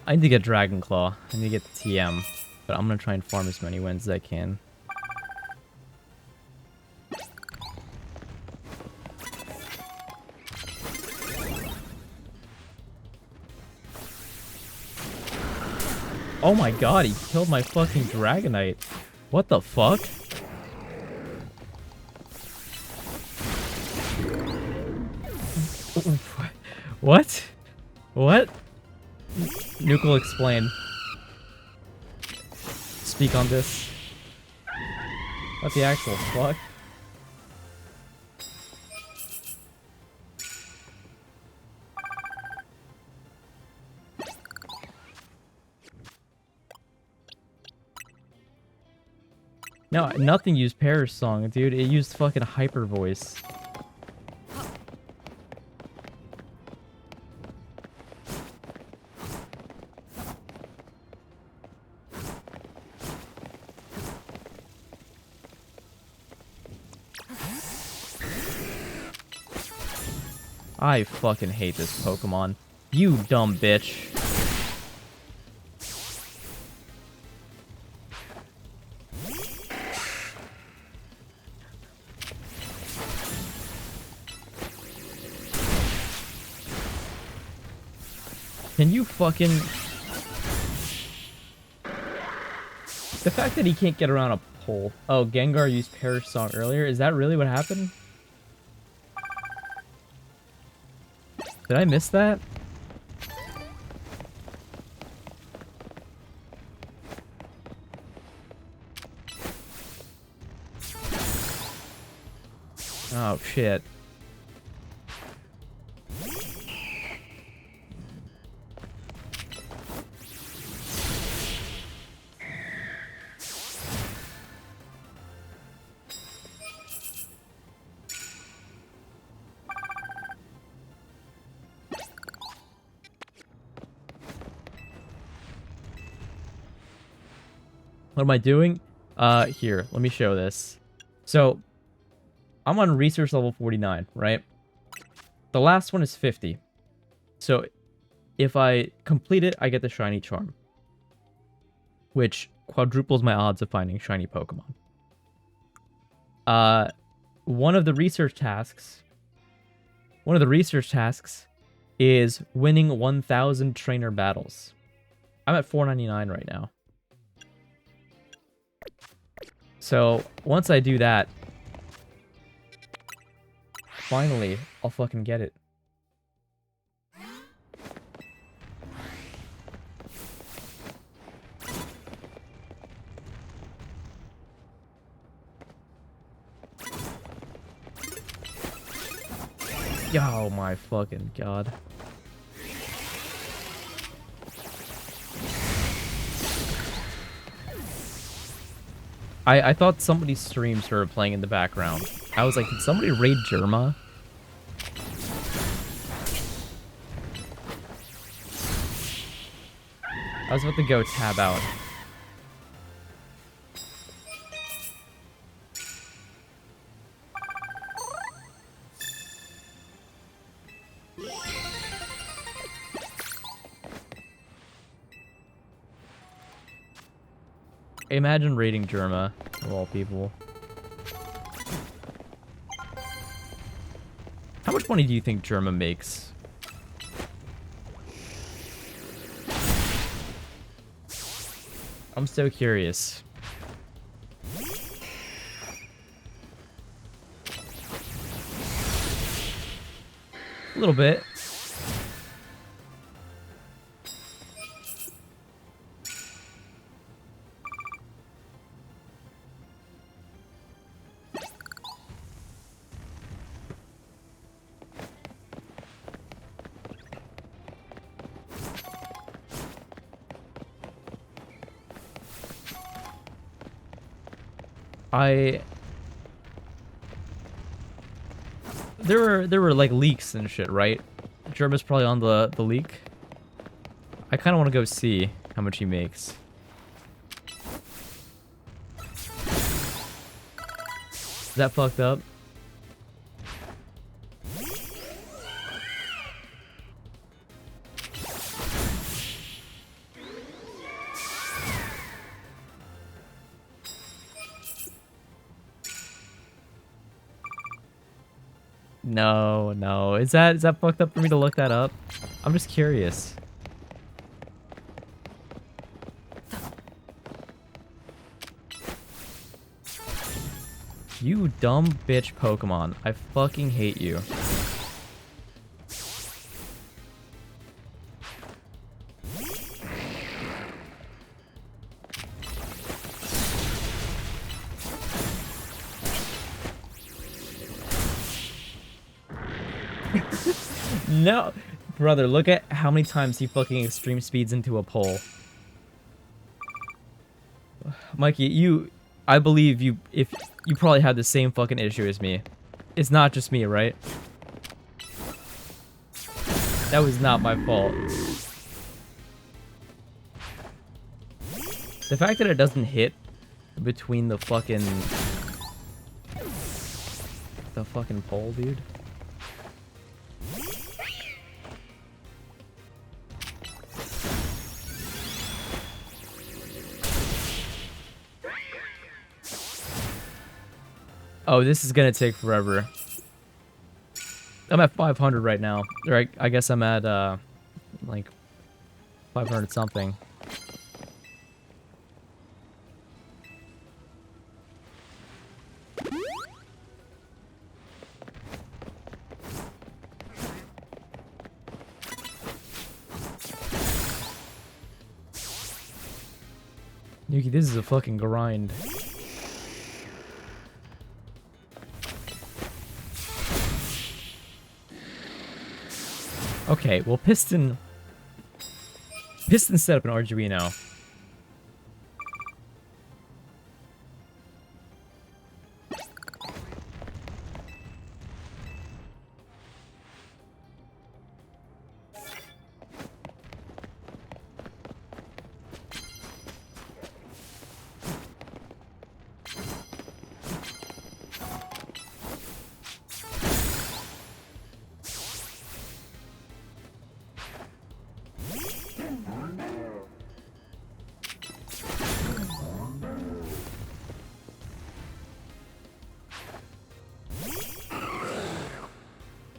I need to get Dragon Claw. I need to get the TM. But I'm gonna try and farm as many wins as I can. Oh my god, he killed my fucking Dragonite. What the fuck? What? What? Nuke will explain. Speak on this. What the actual fuck? No, nothing used Perish Song, dude. It used fucking Hyper Voice. I fucking hate this Pokemon. You dumb bitch. Can you fucking... The fact that he can't get around a pole. Oh, Gengar used Perish Song earlier. Is that really what happened? Did I miss that? Oh, shit. What am I doing? Here, let me show this. So, I'm on research level 49, right? The last one is 50. So, if I complete it, I get the shiny charm, which quadruples my odds of finding shiny Pokemon. One of the research tasks is winning 1,000 trainer battles. I'm at 499 right now. So, once I do that, finally, I'll fucking get it. Oh my fucking god. I thought somebody's stream started playing in the background. I was like, did somebody raid Jerma? I was about to go tab out. Imagine raiding Germa, of all people. How much money do you think Germa makes? I'm so curious. A little bit. There were like leaks and shit, right? Germa's probably on the leak. I kind of want to go see how much he makes. Is that fucked up? No, no. Is that fucked up for me to look that up? I'm just curious. You dumb bitch Pokemon. I fucking hate you. No, brother, look at how many times he fucking extreme speeds into a pole. Mikey, I believe you, if you probably had the same fucking issue as me. It's not just me, right? That was not my fault. The fact that it doesn't hit between the fucking pole, dude. Oh, this is gonna take forever. I'm at 500 right now. Or I guess I'm at, like, 500 something. Yuki, this is a fucking grind. Okay, well, Piston set up an Arduino.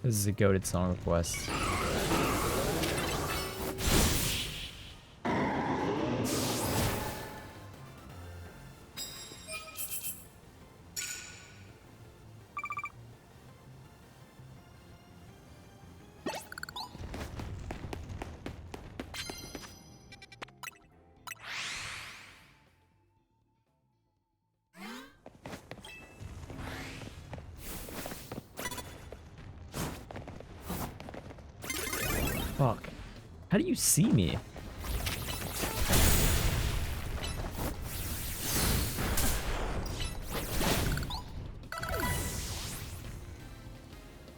This is a goated song request. Fuck. How do you see me?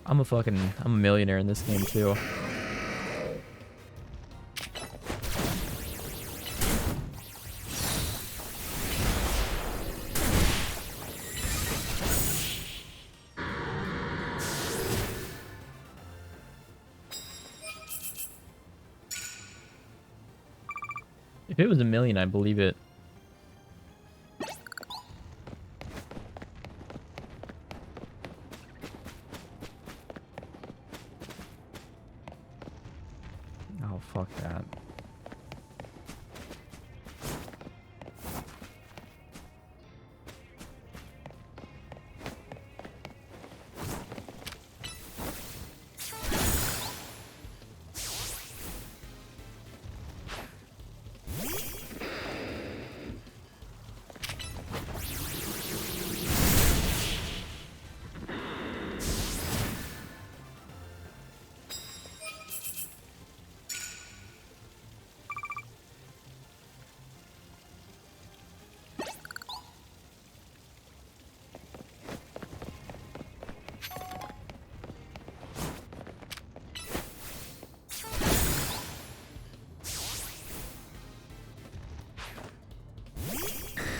I'm a millionaire in this game too. If it was a million, I'd believe it.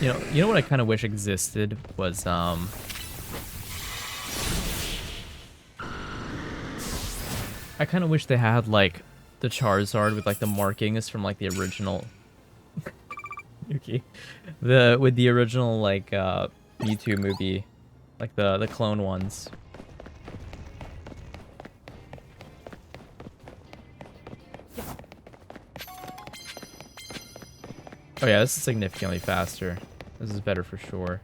You know what I kind of wish existed was I kind of wish they had like the Charizard with like the markings from like the original Yuki. With the original like Mewtwo movie, like the clone ones. Oh yeah, this is significantly faster. This is better for sure.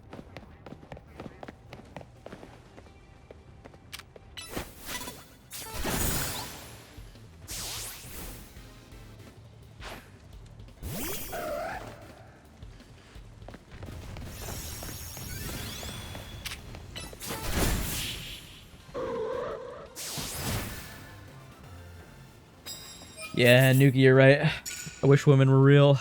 Yeah, Nuki, you're right. I wish women were real.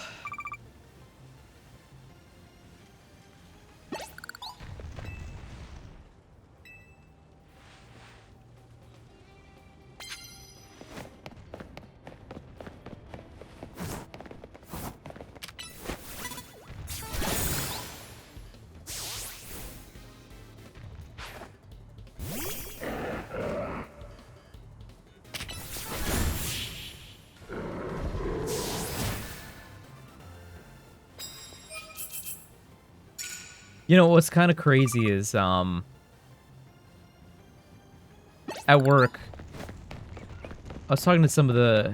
You know, what's kind of crazy is, at work, I was talking to some of the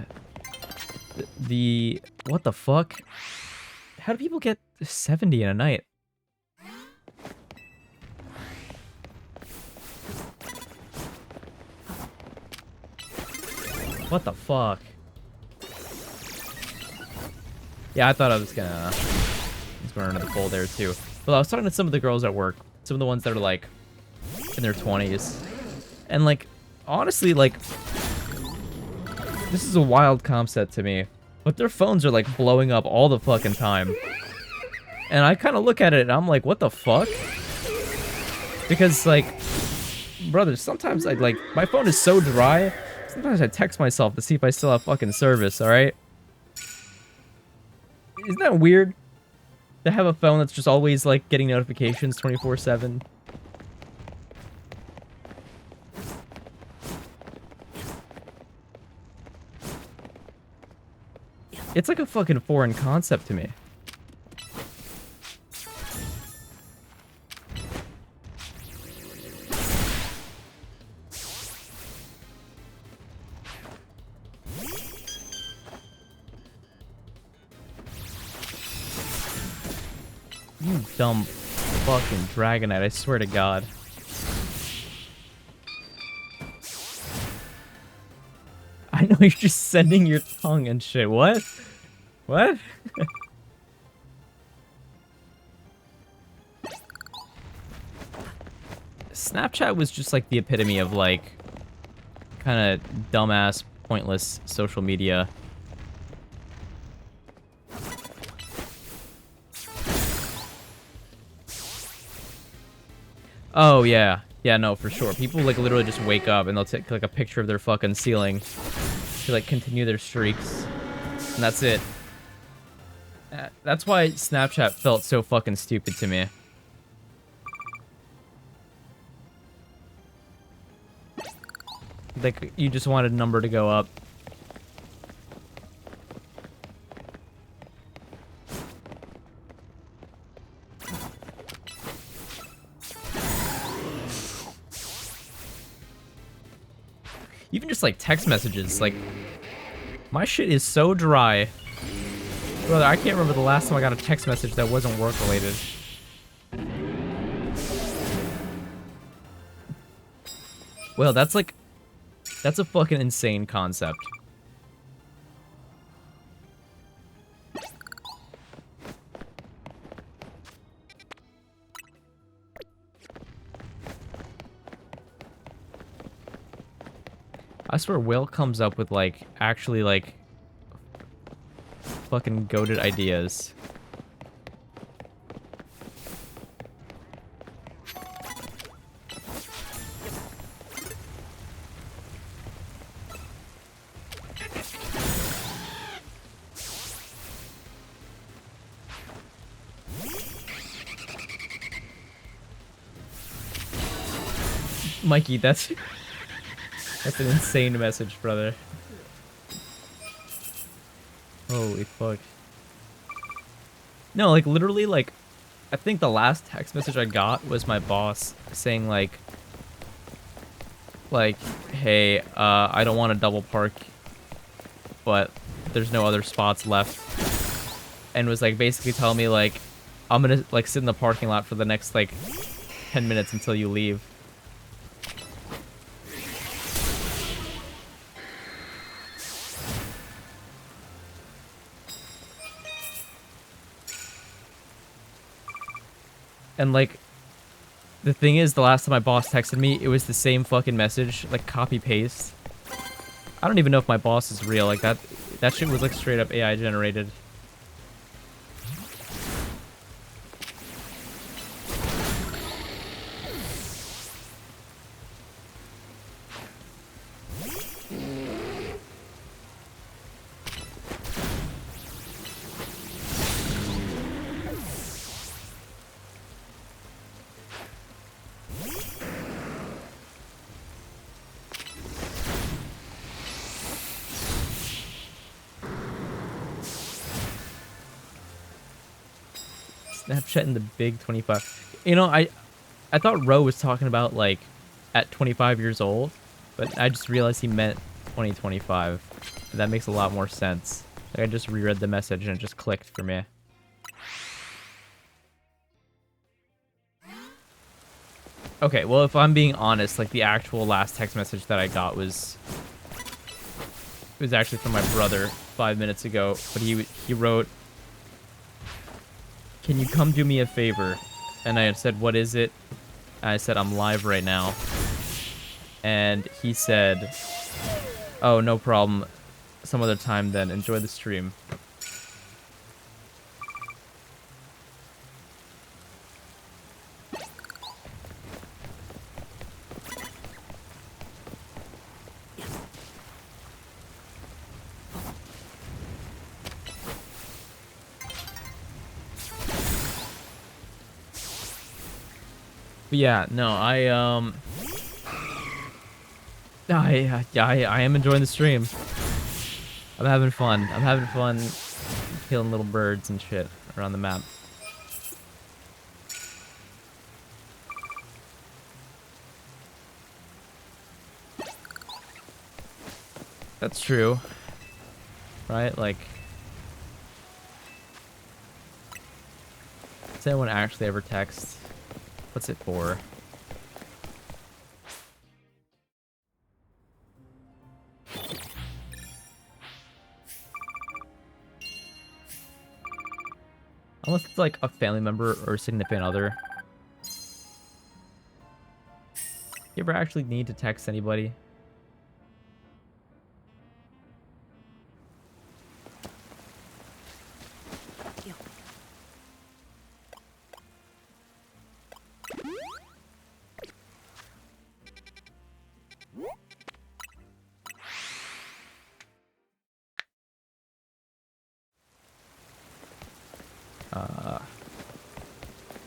what the fuck? How do people get 70 in a night? What the fuck? Yeah, I thought I was gonna run into the pole there too. But I was talking to some of the girls at work, some of the ones that are like in their 20s. And like, honestly, like, this is a wild concept to me. But their phones are like blowing up all the fucking time. And I kind of look at it and I'm like, what the fuck? Because like, brother, sometimes I like, my phone is so dry. Sometimes I text myself to see if I still have fucking service, alright? Isn't that weird? To have a phone that's just always like getting notifications 24/7. It's like a fucking foreign concept to me. You dumb fucking Dragonite, I swear to God. I know you're just sending your tongue and shit. What? What? Snapchat was just like the epitome of like kind of dumbass, pointless social media. Oh yeah. Yeah, no, for sure. People like literally just wake up and they'll take like a picture of their fucking ceiling to like continue their streaks. And that's it. That's why Snapchat felt so fucking stupid to me. Like, you just wanted a number to go up. Even just like text messages, like, my shit is so dry. Brother, I can't remember the last time I got a text message that wasn't work related. Well, that's like, that's a fucking insane concept. I swear Will comes up with like, actually like, fucking goated ideas. Mikey, that's an insane message, brother. Holy fuck. No, like literally, like I think the last text message I got was my boss saying like, hey, I don't want to double park, but there's no other spots left, and was like basically telling me like I'm gonna like sit in the parking lot for the next like 10 minutes until you leave. And like the thing is, the last time my boss texted me, it was the same fucking message, like copy paste. I don't even know if my boss is real. Like that shit was like straight up AI generated. Snapchat in the big 25. You know, I thought Ro was talking about like at 25 years old, but I just realized he meant 2025. That makes a lot more sense. Like, I just reread the message and it just clicked for me. Okay, well, if I'm being honest, like the actual last text message that I got was actually from my brother 5 minutes ago, but he wrote, "Can you come do me a favor?" And I said, "What is it?" And I said, "I'm live right now." And he said, "Oh, no problem. Some other time then. Enjoy the stream." But yeah, no, I am enjoying the stream. I'm having fun. I'm having fun killing little birds and shit around the map. That's true. Right? Like, does anyone actually ever text? What's it for? Unless it's like a family member or a significant other. You ever actually need to text anybody?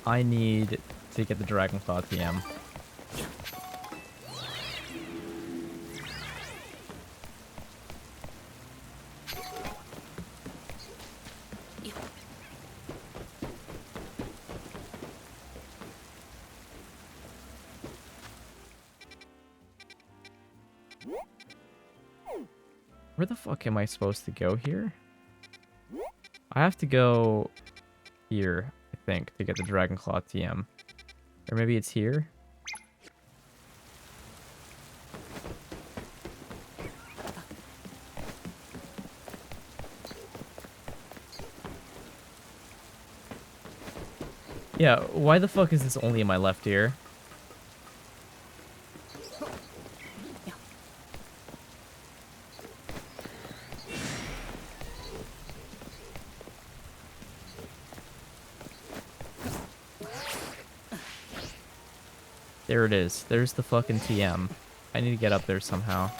I need to get the Dragonclaw TM. Where the fuck am I supposed to go here? I have to go here, I think, to get the Dragonclaw TM. Or maybe it's here? Yeah, why the fuck is this only in my left ear? There it is. There's the fucking TM. I need to get up there somehow.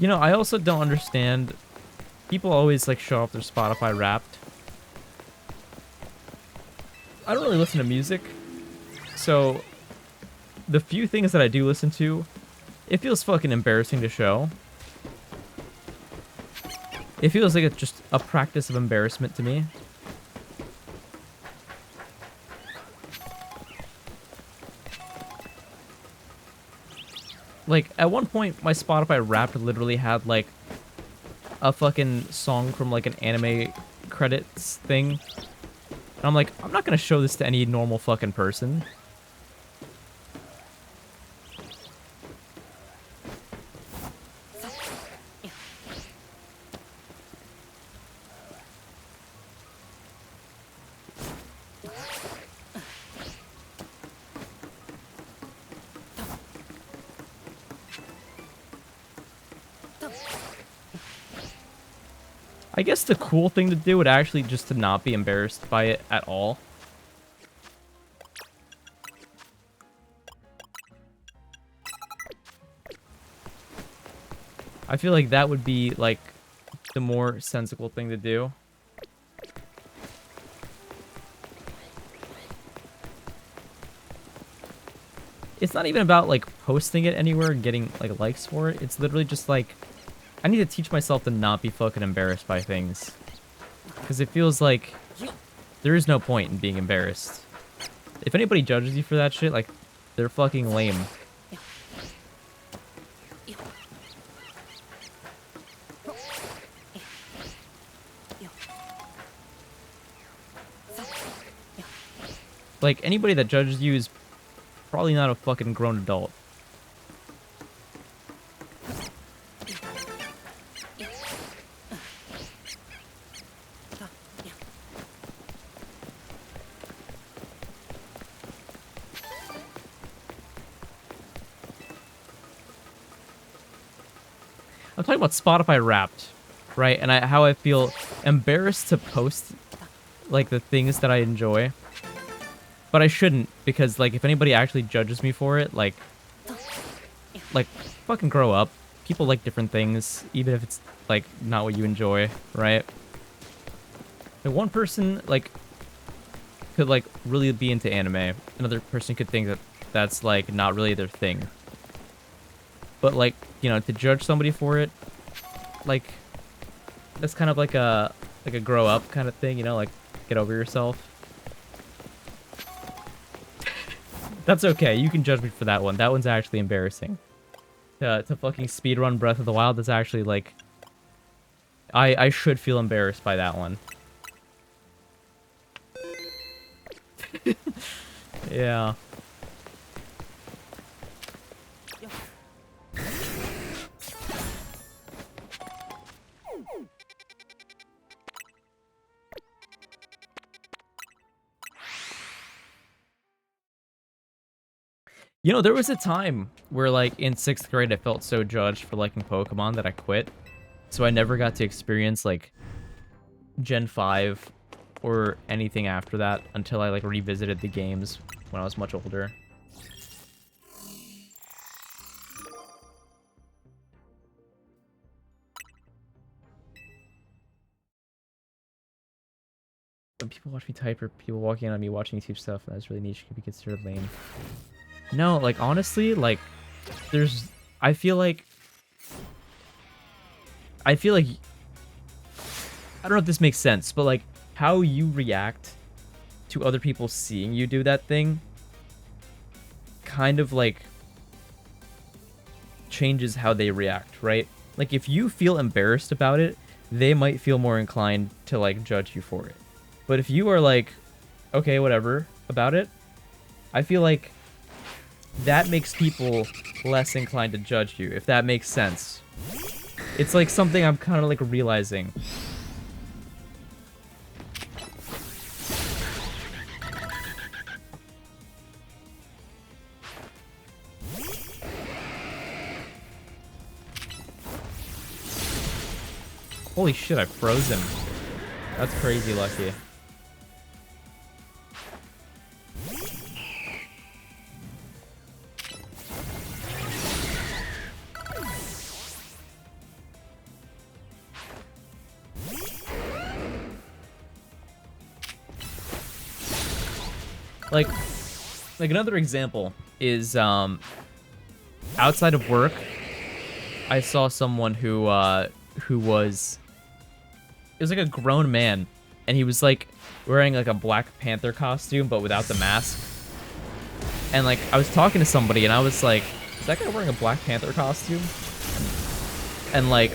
You know, I also don't understand. People always like show off their Spotify Wrapped. I don't really listen to music, so the few things that I do listen to, it feels fucking embarrassing to show. It feels like it's just a practice of embarrassment to me. Like, at one point, my Spotify Wrapped literally had, like, a fucking song from, like, an anime credits thing. And I'm like, I'm not gonna show this to any normal fucking person. I guess the cool thing to do would actually just to not be embarrassed by it at all. I feel like that would be, like, the more sensible thing to do. It's not even about, like, posting it anywhere and getting, like, likes for it. It's literally just, like, I need to teach myself to not be fucking embarrassed by things. Because it feels like there is no point in being embarrassed. If anybody judges you for that shit, like, they're fucking lame. Like, anybody that judges you is probably not a fucking grown adult. I'm talking about Spotify Wrapped, right? And how I feel embarrassed to post, like, the things that I enjoy. But I shouldn't, because, like, if anybody actually judges me for it, like, fucking grow up. People like different things, even if it's, like, not what you enjoy, right? Like, one person, like, could, like, really be into anime. Another person could think that that's, like, not really their thing. But, like, you know, to judge somebody for it, like, that's kind of like a grow up kind of thing, you know, like, get over yourself. That's okay. You can judge me for that one. That one's actually embarrassing. To fucking speedrun Breath of the Wild is actually, like, I should feel embarrassed by that one. Yeah. You know, there was a time where, like, in 6th grade, I felt so judged for liking Pokemon that I quit. So I never got to experience, like, Gen 5 or anything after that until I, like, revisited the games when I was much older. When people watch me type or people walking in on me watching YouTube stuff, that's really niche, could be considered lame. No, like, honestly, like, I feel like, I don't know if this makes sense, but, like, how you react to other people seeing you do that thing kind of, like, changes how they react, right? Like, if you feel embarrassed about it, they might feel more inclined to, like, judge you for it. But if you are like, okay, whatever, about it, I feel like that makes people less inclined to judge you, if that makes sense. It's like something I'm kind of like realizing. Holy shit, I froze him. That's crazy lucky. Like another example is outside of work, I saw someone who was, it was like a grown man, and he was like wearing like a Black Panther costume but without the mask. And like I was talking to somebody and I was like, is that guy wearing a Black Panther costume? And like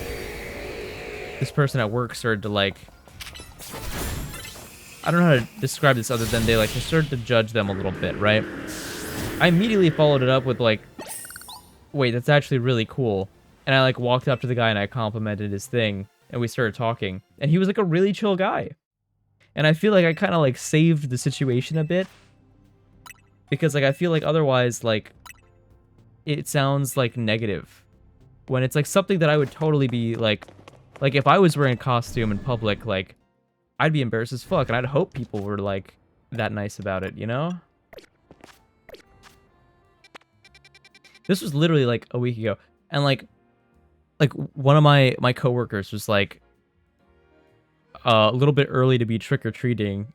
this person at work started to like, I don't know how to describe this other than they started to judge them a little bit, right? I immediately followed it up with like, wait, that's actually really cool. And I like walked up to the guy and I complimented his thing and we started talking. And he was like a really chill guy. And I feel like I kind of like saved the situation a bit. Because like I feel like otherwise like it sounds like negative. When it's like something that I would totally be like if I was wearing a costume in public, like I'd be embarrassed as fuck and I'd hope people were like that nice about it, you know? This was literally like a week ago. And like one of my coworkers was like a little bit early to be trick-or-treating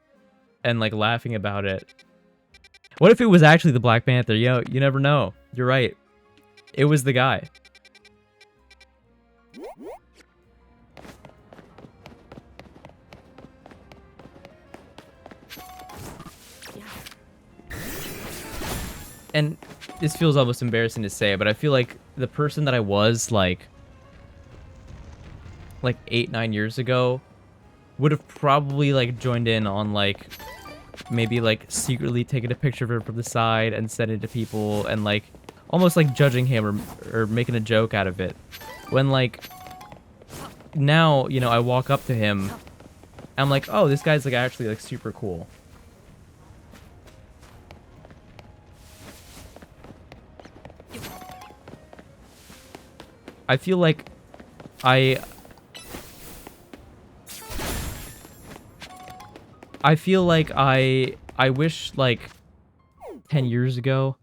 and like laughing about it. What if it was actually the Black Panther? You know, you never know. You're right. It was the guy. And this feels almost embarrassing to say, but I feel like the person that I was like 8-9 years ago would have probably like joined in on like maybe like secretly taking a picture of him from the side and sending it to people and like almost like judging him or making a joke out of it. When like now, you know, I walk up to him, I'm like, oh, this guy's like actually like super cool. I feel like I feel like I wish like 10 years ago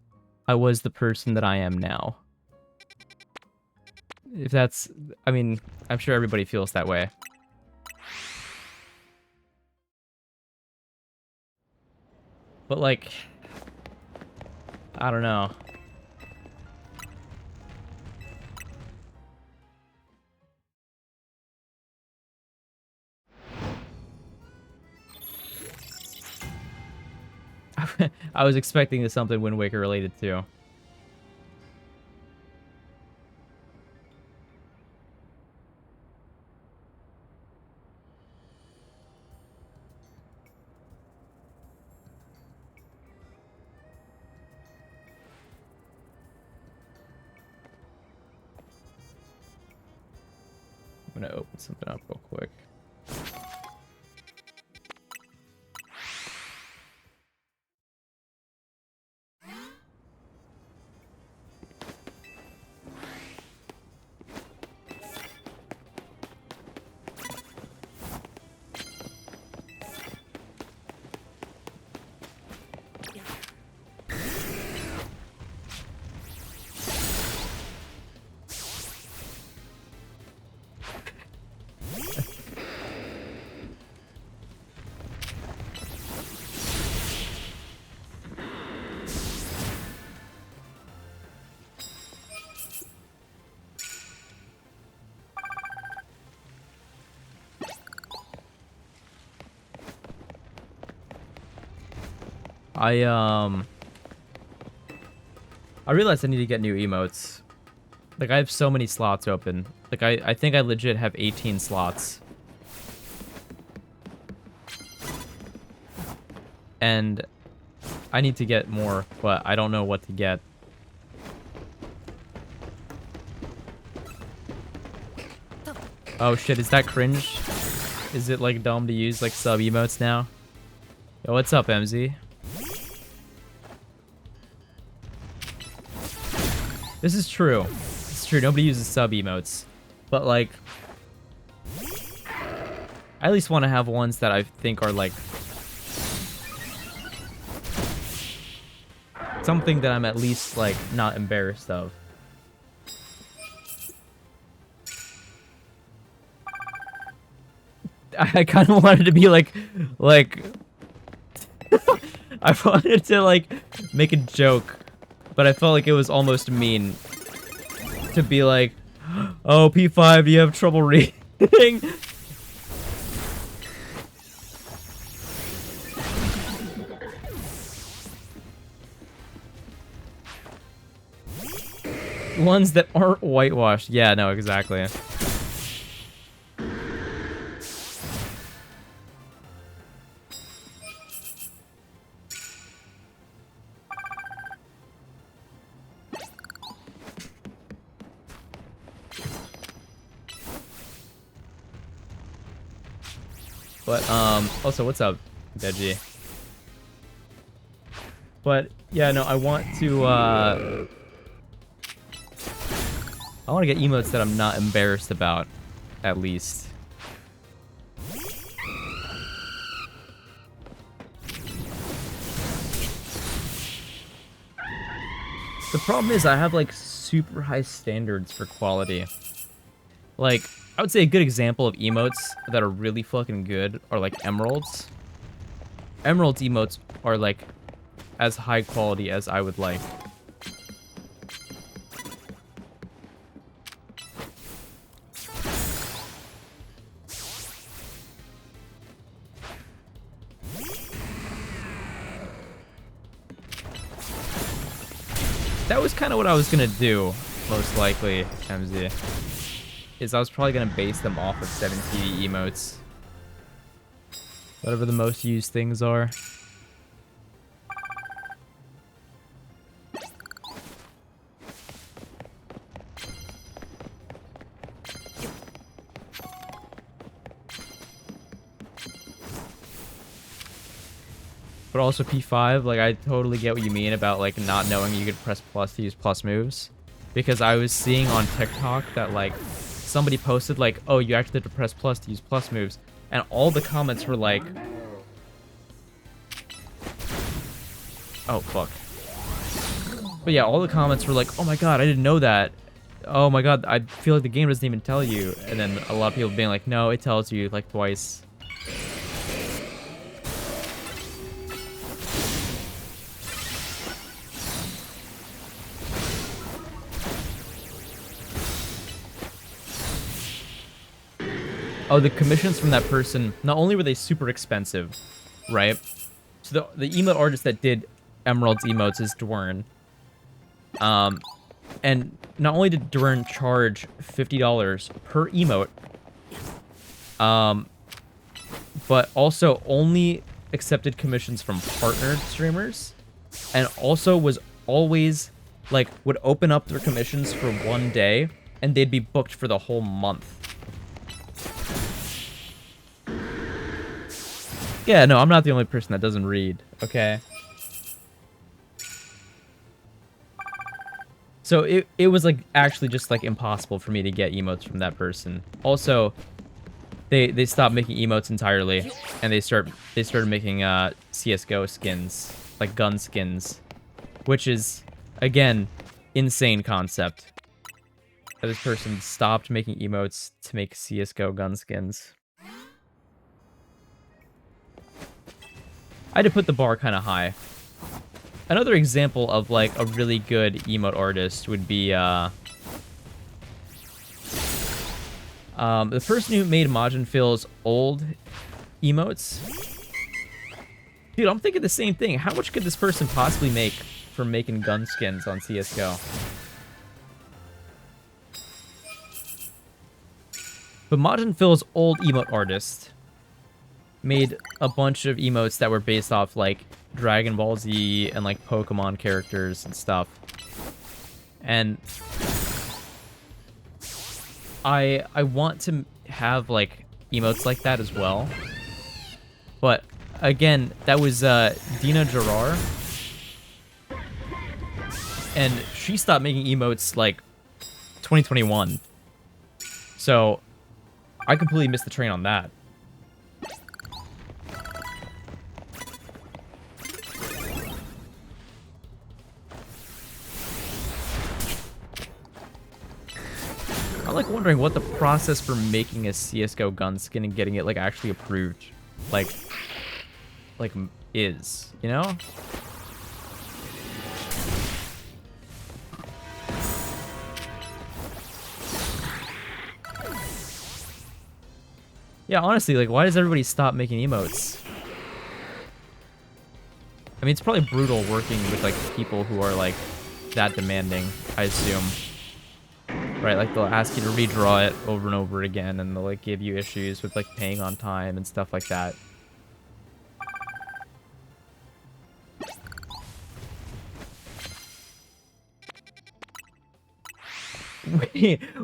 I was the person that I am now. If that's, I mean, I'm sure everybody feels that way. But like, I don't know. I was expecting something Wind Waker related too. I'm gonna open something up real quick. I realized I need to get new emotes. Like, I have so many slots open. Like, I think I legit have 18 slots. And I need to get more, but I don't know what to get. Oh shit, is that cringe? Is it like dumb to use like sub emotes now? Yo, what's up, MZ? This is true. It's true, nobody uses sub emotes. But like, I at least want to have ones that I think are like something that I'm at least like not embarrassed of. I kind of wanted to be like I wanted to like make a joke, but I felt like it was almost mean to be like, "Oh, P5, do you have trouble reading?" Ones that aren't whitewashed. Yeah, no, exactly. But, also, what's up, Deji? But, yeah, no, I want to get emotes that I'm not embarrassed about, at least. The problem is I have, like, super high standards for quality. Like, I would say a good example of emotes that are really fucking good are, like, emeralds. Emeralds emotes are, like, as high quality as I would like. That was kind of what I was gonna do, most likely, MZ. Is I was probably gonna base them off of 7TD emotes. Whatever the most used things are. But also P5, like, I totally get what you mean about, like, not knowing you could press plus to use plus moves. Because I was seeing on TikTok that, like, somebody posted, like, oh, you actually have to press plus to use plus moves. And all the comments were like... Oh, fuck. But yeah, all the comments were like, oh my god, I didn't know that. Oh my god, I feel like the game doesn't even tell you. And then a lot of people being like, no, it tells you, like, twice. Oh, the commissions from that person, not only were they super expensive, right? So the emote artist that did Emerald's emotes is Dwern. And not only did Dwern charge $50 per emote, but also only accepted commissions from partnered streamers, and also was always, like, would open up their commissions for one day, and they'd be booked for the whole month. Yeah, no, I'm not the only person that doesn't read, okay? So it was, like, actually just, like, impossible for me to get emotes from that person. Also, they stopped making emotes entirely, and they started making CS:GO skins, like gun skins, which is, again, insane concept. That this person stopped making emotes to make CS:GO gun skins. I had to put the bar kind of high. Another example of, like, a really good emote artist would be, the person who made Majin Phil's old emotes. Dude, I'm thinking the same thing. How much could this person possibly make from making gun skins on CSGO? But Majin Phil's old emote artist made a bunch of emotes that were based off, like, Dragon Ball Z and, like, Pokemon characters and stuff. And I want to have, like, emotes like that as well. But, again, that was Dina Gerard. And she stopped making emotes, like, 2021. So, I completely missed the train on that. I'm, like, wondering what the process for making a CSGO gun skin and getting it, like, actually approved. Like, like is, you know? Yeah, honestly, like, why does everybody stop making emotes? I mean, it's probably brutal working with, like, people who are, like, that demanding, I assume. Right, like, they'll ask you to redraw it over and over again, and they'll, like, give you issues with, like, paying on time and stuff like that.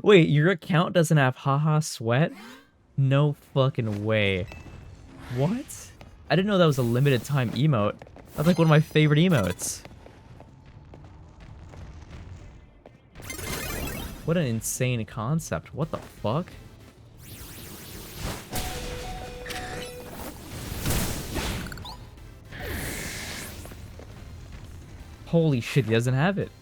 Wait, your account doesn't have haha sweat? No fucking way. What? I didn't know that was a limited time emote. That's like one of my favorite emotes. What an insane concept. What the fuck? Holy shit, he doesn't have it.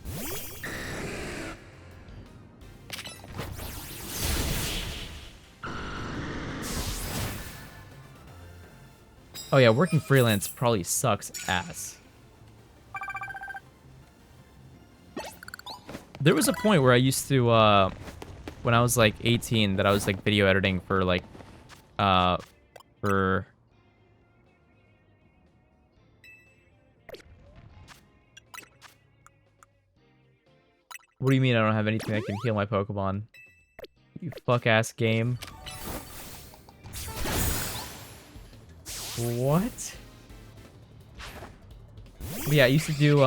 Oh yeah, working freelance probably sucks ass. There was a point where I used to, when I was like 18, that I was like video editing for like, for... What do you mean I don't have anything that can heal my Pokemon? You fuck-ass game. What? But yeah, I used to do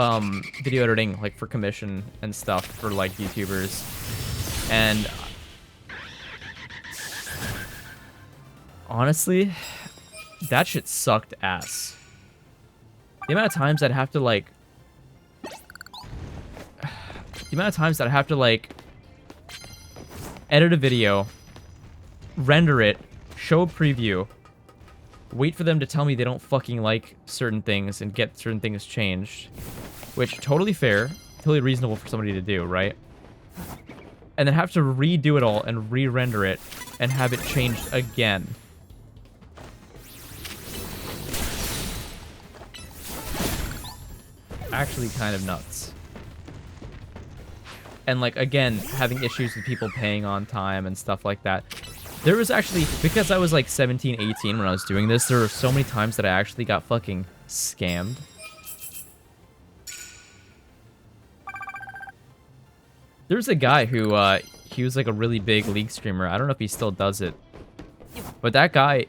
video editing like for commission and stuff for like YouTubers. And honestly, that shit sucked ass. The amount of times I'd have to like edit a video, render it, show a preview, wait for them to tell me they don't fucking like certain things and get certain things changed. Which, totally fair, totally reasonable for somebody to do, right? And then have to redo it all and re-render it and have it changed again. Actually kind of nuts. And like, again, having issues with people paying on time and stuff like that. There was actually, because I was like 17, 18 when I was doing this, there were so many times that I actually got fucking scammed. There's a guy who, he was like a really big League streamer. I don't know if he still does it. But that guy,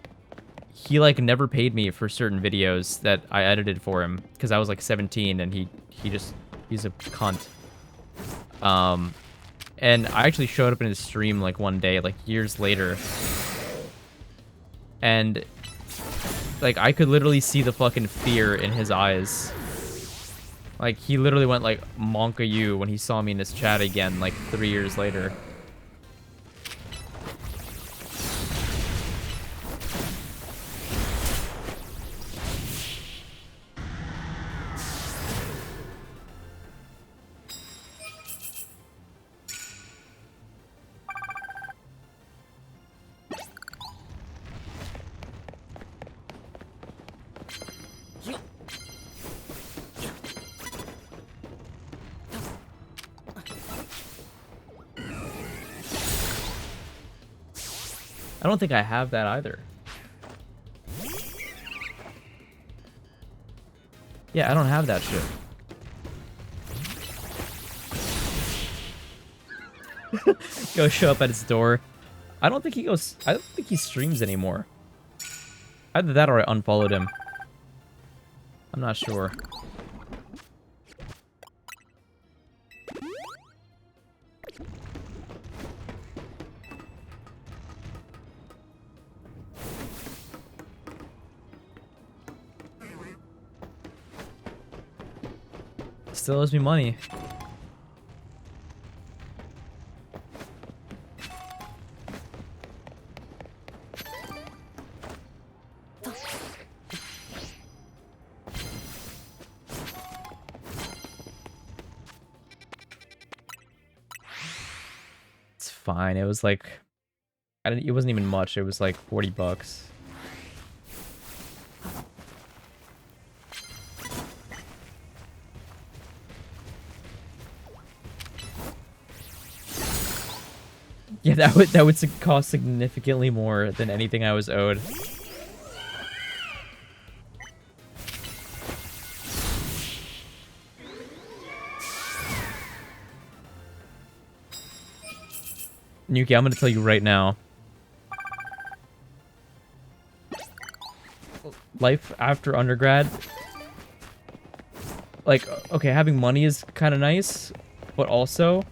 he like never paid me for certain videos that I edited for him. Because I was like 17 and he's a cunt. And I actually showed up in his stream like one day, like years later. And like I could literally see the fucking fear in his eyes. Like he literally went like Monka you when he saw me in his chat again like 3 years later. I don't think I have that either. Yeah, I don't have that shit. Go show up at his door. I don't think he streams anymore. Either that or I unfollowed him. I'm not sure. Still owes me money. It's fine. It was like, it wasn't even much. It was like 40 bucks. Yeah, that would cost significantly more than anything I was owed. Nuki, I'm gonna tell you right now. Life after undergrad, like, okay, having money is kind of nice, but also,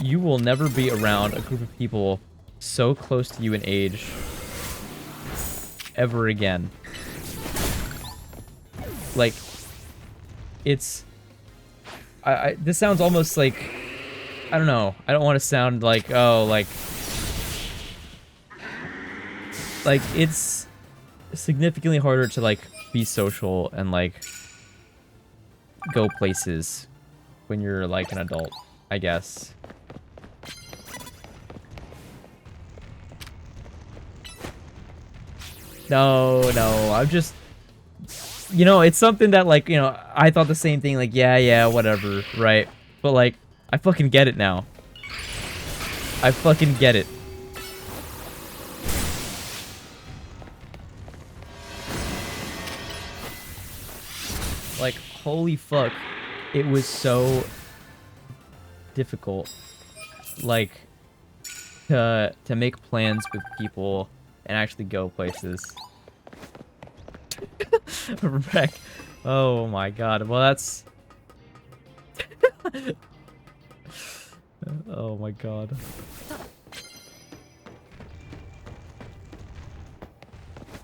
you will never be around a group of people so close to you in age ever again. Like, it's... this sounds almost like... I don't know. I don't want to sound like, oh, like... Like, it's significantly harder to, like, be social and, like, go places when you're, like, an adult, I guess. No, I'm just... You know, it's something that, like, you know, I thought the same thing, like, yeah, whatever, right? But, like, I fucking get it now. I fucking get it. Like, holy fuck. It was so difficult. Like, to make plans with people and actually go places. Wreck. Oh my god. Well, that's... Oh my god.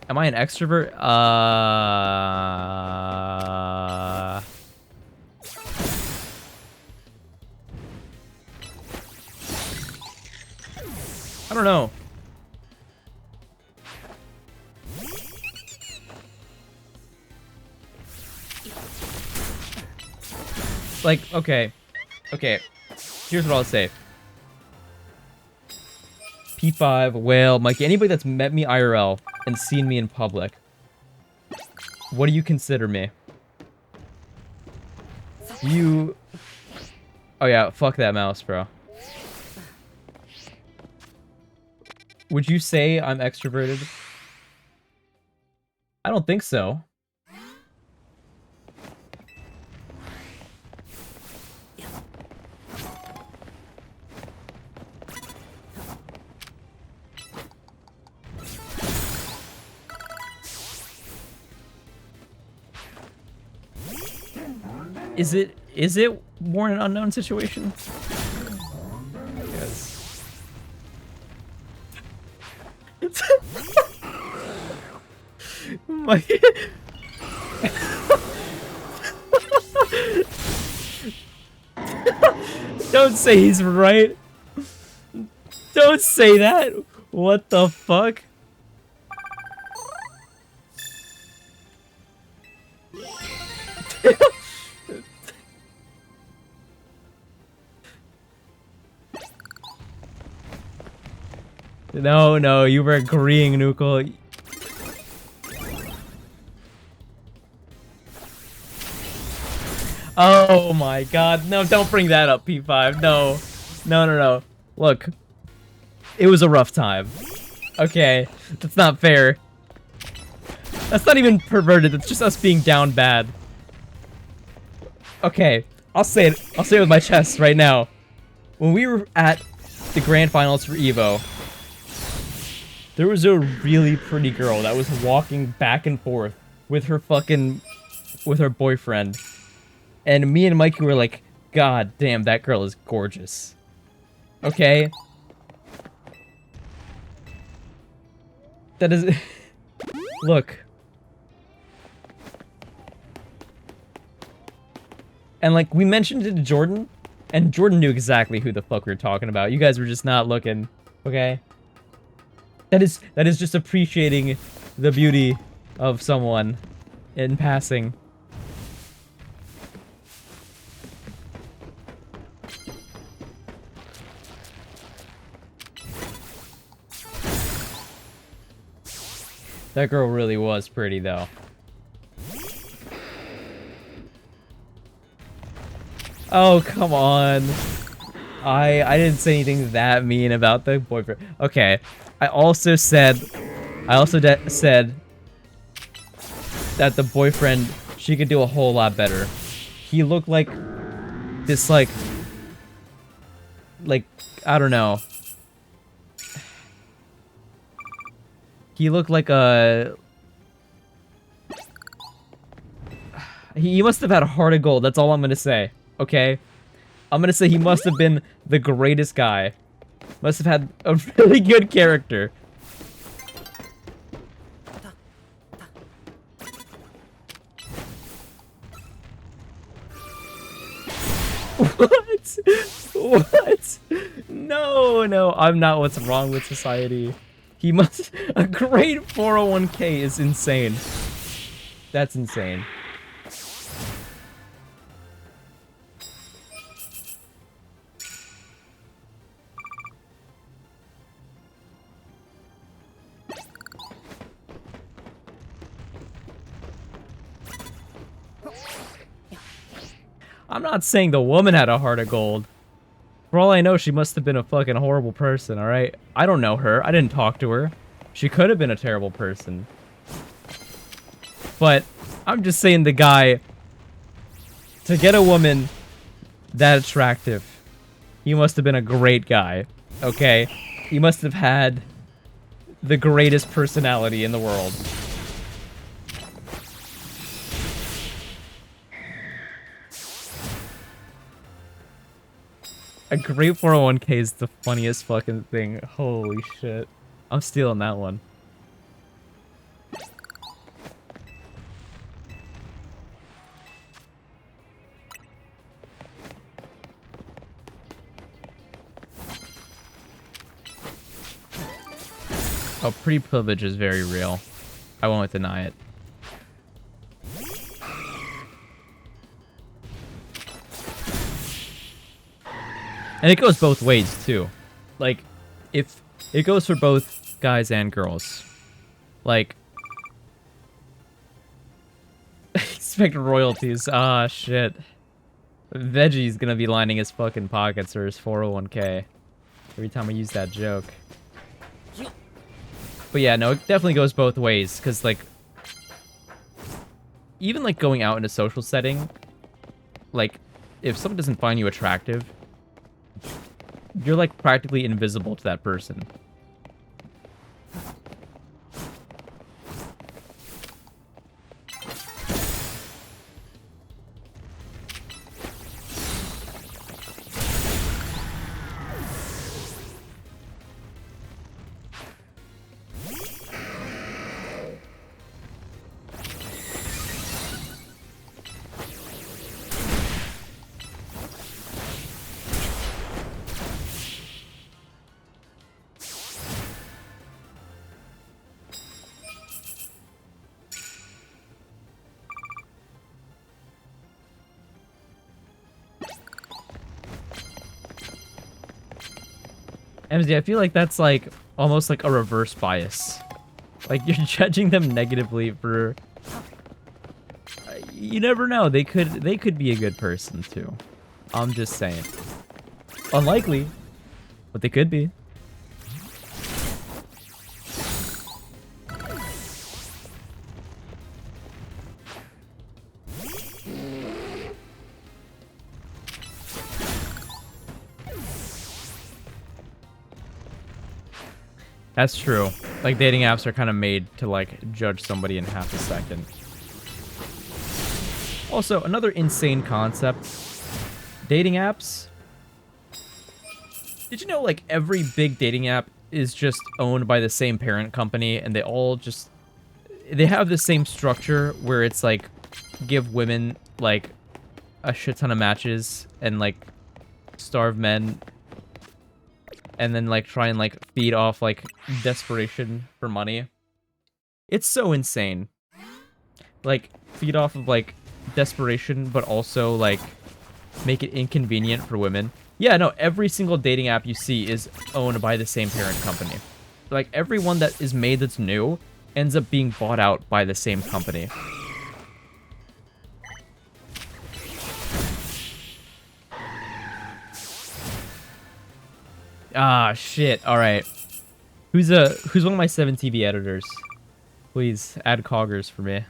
Am I an extrovert? I don't know. Like, okay. Here's what I'll say. P5, Whale, Mikey, anybody that's met me IRL and seen me in public, what do you consider me? You... Oh yeah, fuck that mouse, bro. Would you say I'm extroverted? I don't think so. Is it more an unknown situation? Yes. My Don't say he's right. Don't say that. What the fuck? No, you were agreeing, Nukel. Oh my god, no, don't bring that up, P5, no. Look, it was a rough time. Okay, that's not fair. That's not even perverted, that's just us being down bad. Okay, I'll say it with my chest right now. When we were at the grand finals for EVO, there was a really pretty girl that was walking back and forth with her boyfriend. And me and Mikey were like, God damn, that girl is gorgeous. Okay? That is... Look. And, like, we mentioned it to Jordan, and Jordan knew exactly who the fuck we were talking about. You guys were just not looking, okay? That is just appreciating the beauty of someone in passing. That girl really was pretty, though. Oh, come on. I didn't say anything that mean about the boyfriend. Okay. I also said said that the boyfriend, she could do a whole lot better. He looked like this like I don't know. He looked like a he must have had a heart of gold. That's all I'm going to say. Okay? I'm going to say he must have been the greatest guy. Must have had a really good character. What? What? No, no, I'm not what's wrong with society. He must... A great 401k is insane. That's insane. I'm not saying the woman had a heart of gold. For all I know, she must have been a fucking horrible person, alright? I don't know her. I didn't talk to her. She could have been a terrible person. But I'm just saying the guy, to get a woman that attractive, he must have been a great guy, okay? He must have had the greatest personality in the world. A great 401k is the funniest fucking thing. Holy shit. I'm stealing that one. Oh, pretty privilege is very real. I won't deny it. And it goes both ways, too. Like, if it goes for both guys and girls. Like, expect royalties. Ah, shit. Veggie's gonna be lining his fucking pockets or his 401k every time I use that joke. But yeah, no, it definitely goes both ways, because, like, even, like, going out in a social setting, like, if someone doesn't find you attractive, you're, like, practically invisible to that person. MZ, I feel like that's like almost like a reverse bias. Like you're judging them negatively for you never know. They could be a good person too. I'm just saying. Unlikely, but they could be. That's true. Like, dating apps are kind of made to, like, judge somebody in half a second. Also, another insane concept. Dating apps. Did you know, like, every big dating app is just owned by the same parent company, and they all just... They have the same structure where it's, like, give women, like, a shit ton of matches, and, like, starve men... And then, like, try and, like, feed off, like, desperation for money. It's so insane. Like, feed off of, like, desperation, but also, like, make it inconvenient for women. Yeah, no, every single dating app you see is owned by the same parent company. Like, every one that is made that's new ends up being bought out by the same company. Ah, shit. All right. Who's one of my 7TV editors? Please add coggers for me.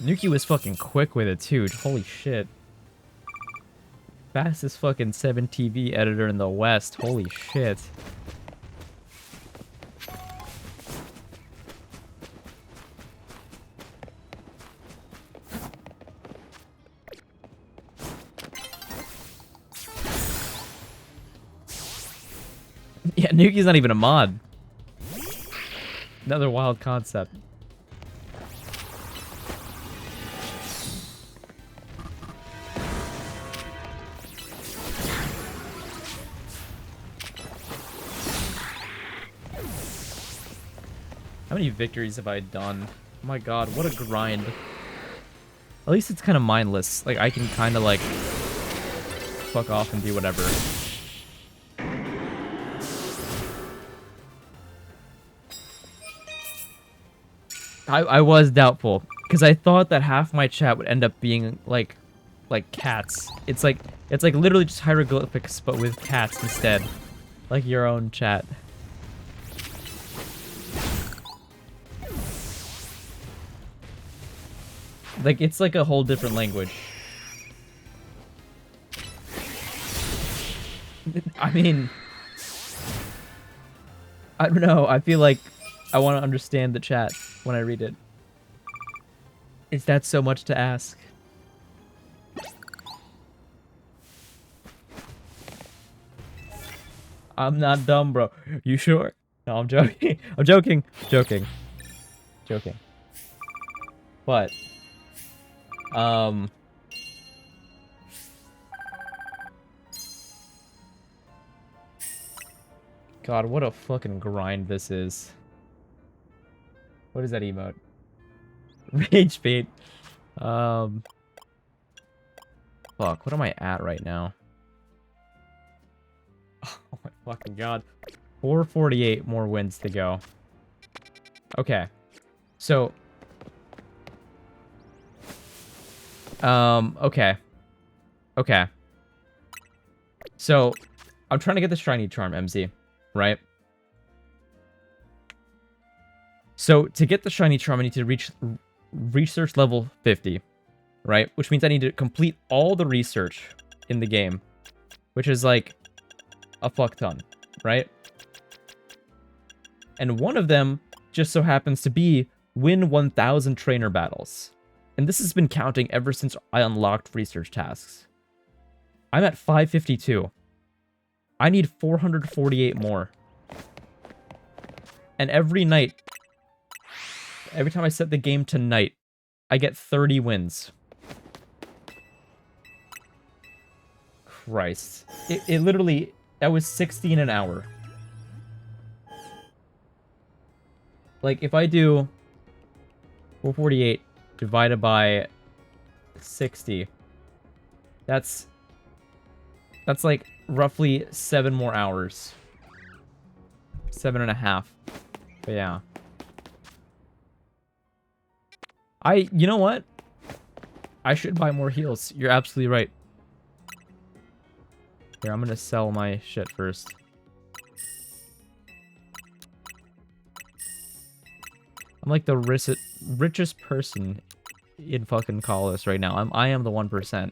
Nuki was fucking quick with it too. Holy shit. Fastest fucking 7TV editor in the West. Holy shit. Yeah, Nuki's not even a mod. Another wild concept. How many victories have I done? Oh my god, what a grind. At least it's kind of mindless. Like, I can kind of, like, fuck off and do whatever. I was doubtful, because I thought that half my chat would end up being, like cats. It's like literally just hieroglyphics, but with cats instead. Like your own chat. Like, it's like a whole different language. I mean, I don't know. I feel like I want to understand the chat when I read it. Is that so much to ask? I'm not dumb, bro. You sure? No, I'm joking. I'm joking. Joking. Joking. But, God, what a fucking grind this is. What is that emote? Rage bait. Fuck, what am I at right now? Oh my fucking god. 448 more wins to go. Okay. So. Okay. Okay. So, I'm trying to get the shiny charm, MZ, right? So, to get the shiny charm, I need to reach research level 50, right? Which means I need to complete all the research in the game, which is like a fuck ton, right? And one of them just so happens to be win 1,000 trainer battles. And this has been counting ever since I unlocked research tasks. I'm at 552. I need 448 more. And every night, every time I set the game to night, I get 30 wins. Christ. It literally, that was 60 in an hour. Like, if I do 448 divided by 60, that's like roughly 7 more hours. 7.5. But yeah. You know what? I should buy more heals. You're absolutely right. Here, I'm gonna sell my shit first. I'm like the richest person in fucking Colossus right now. I am the 1%.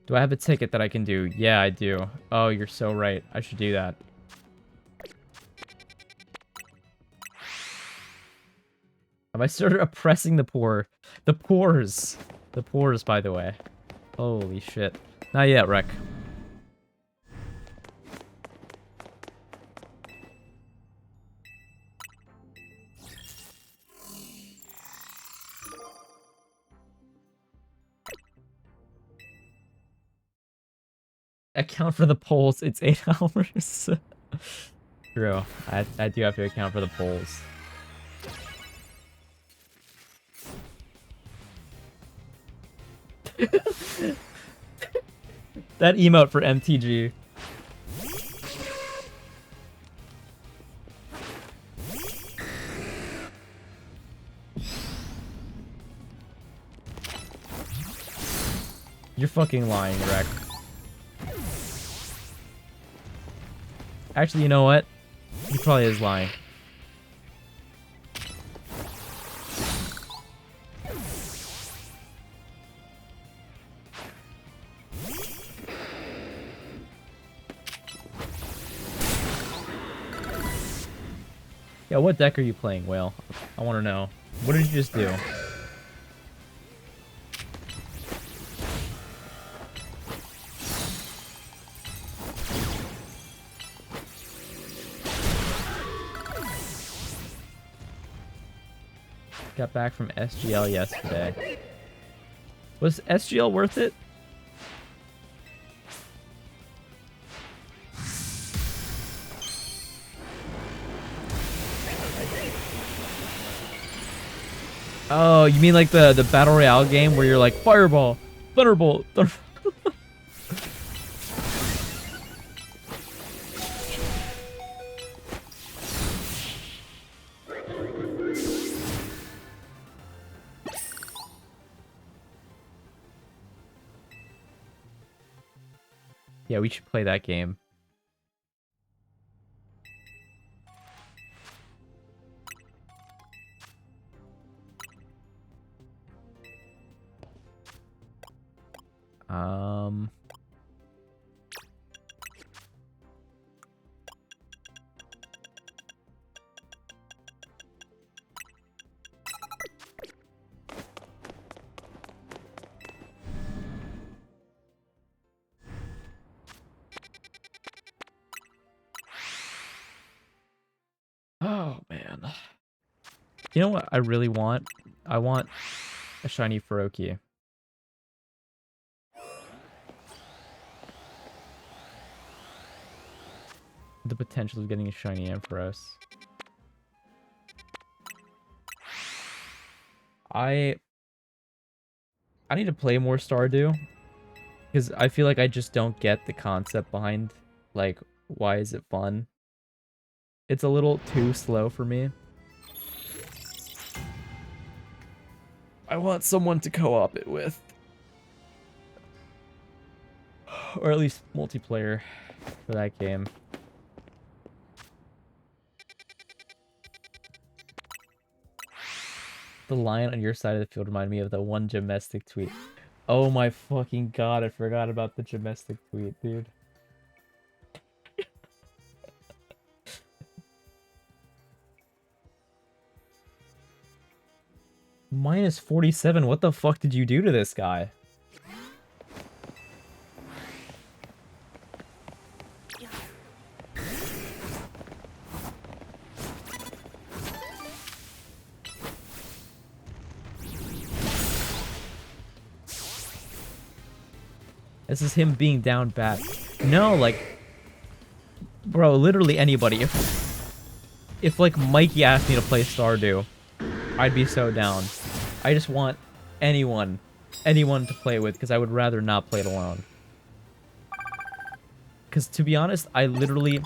Do I have a ticket that I can do? Yeah, I do. Oh, you're so right. I should do that. Have I started oppressing the poor? The poors. The poors, by the way. Holy shit. Not yet, Wreck. account for the polls. It's 8 hours. True. I do have to account for the polls. That emote for MTG. You're fucking lying, Rek. Actually, you know what? He probably is lying. Yeah, what deck are you playing, Whale? I want to know. What did you just do? Got back from SGL yesterday. Was SGL worth it? Oh, you mean like the Battle Royale game where you're like, Fireball, Thunderbolt, Thunderbolt. Yeah, we should play that game. Oh, man. You know what I really want? I want a shiny Feroki. The potential of getting a shiny Ampharos. I need to play more Stardew. Because I feel like I just don't get the concept behind, like, why is it fun? It's a little too slow for me. I want someone to co-op it with. Or at least multiplayer for that game. The lion on your side of the field reminded me of the one Gemestic tweet. Oh my fucking god, I forgot about the Gemestic tweet, dude. Minus 47, what the fuck did you do to this guy? This is him being down bad. No, like, bro, literally anybody. If like Mikey asked me to play Stardew, I'd be so down. I just want anyone to play with, because I would rather not play it alone. Because to be honest, I literally,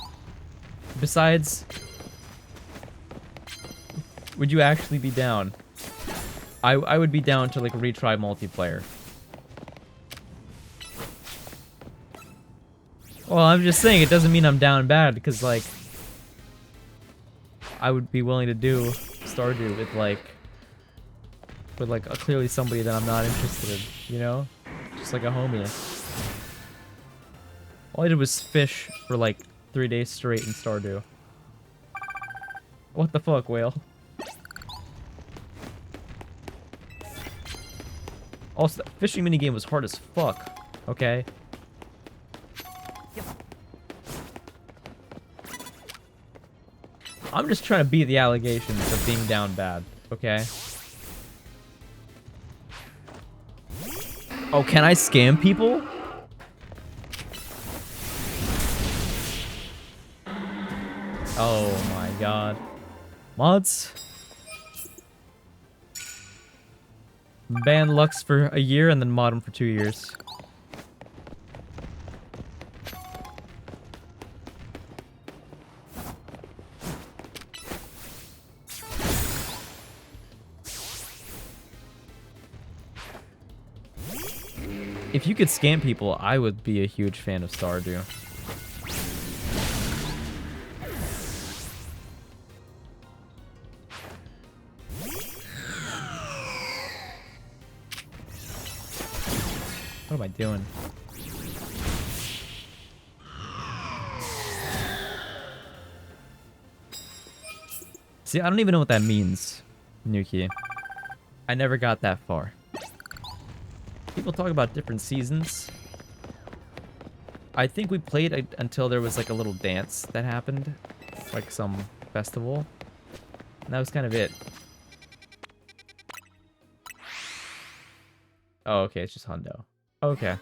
besides, would you actually be down? I would be down to like retry multiplayer. Well, I'm just saying, it doesn't mean I'm down bad, because, like, I would be willing to do Stardew with clearly somebody that I'm not interested in, you know? Just like a homie. All I did was fish for, like, 3 days straight in Stardew. What the fuck, Whale? Also, that fishing minigame was hard as fuck, okay? I'm just trying to beat the allegations of being down bad, okay? Oh, can I scam people? Oh my god. Mods. Ban Lux for a year and then mod him for 2 years. If you could scam people, I would be a huge fan of Stardew. What am I doing? See, I don't even know what that means, Nuki. I never got that far. People talk about different seasons. I think we played until there was like a little dance that happened. Like some festival. And that was kind of it. Oh, okay, it's just Hundo. Okay.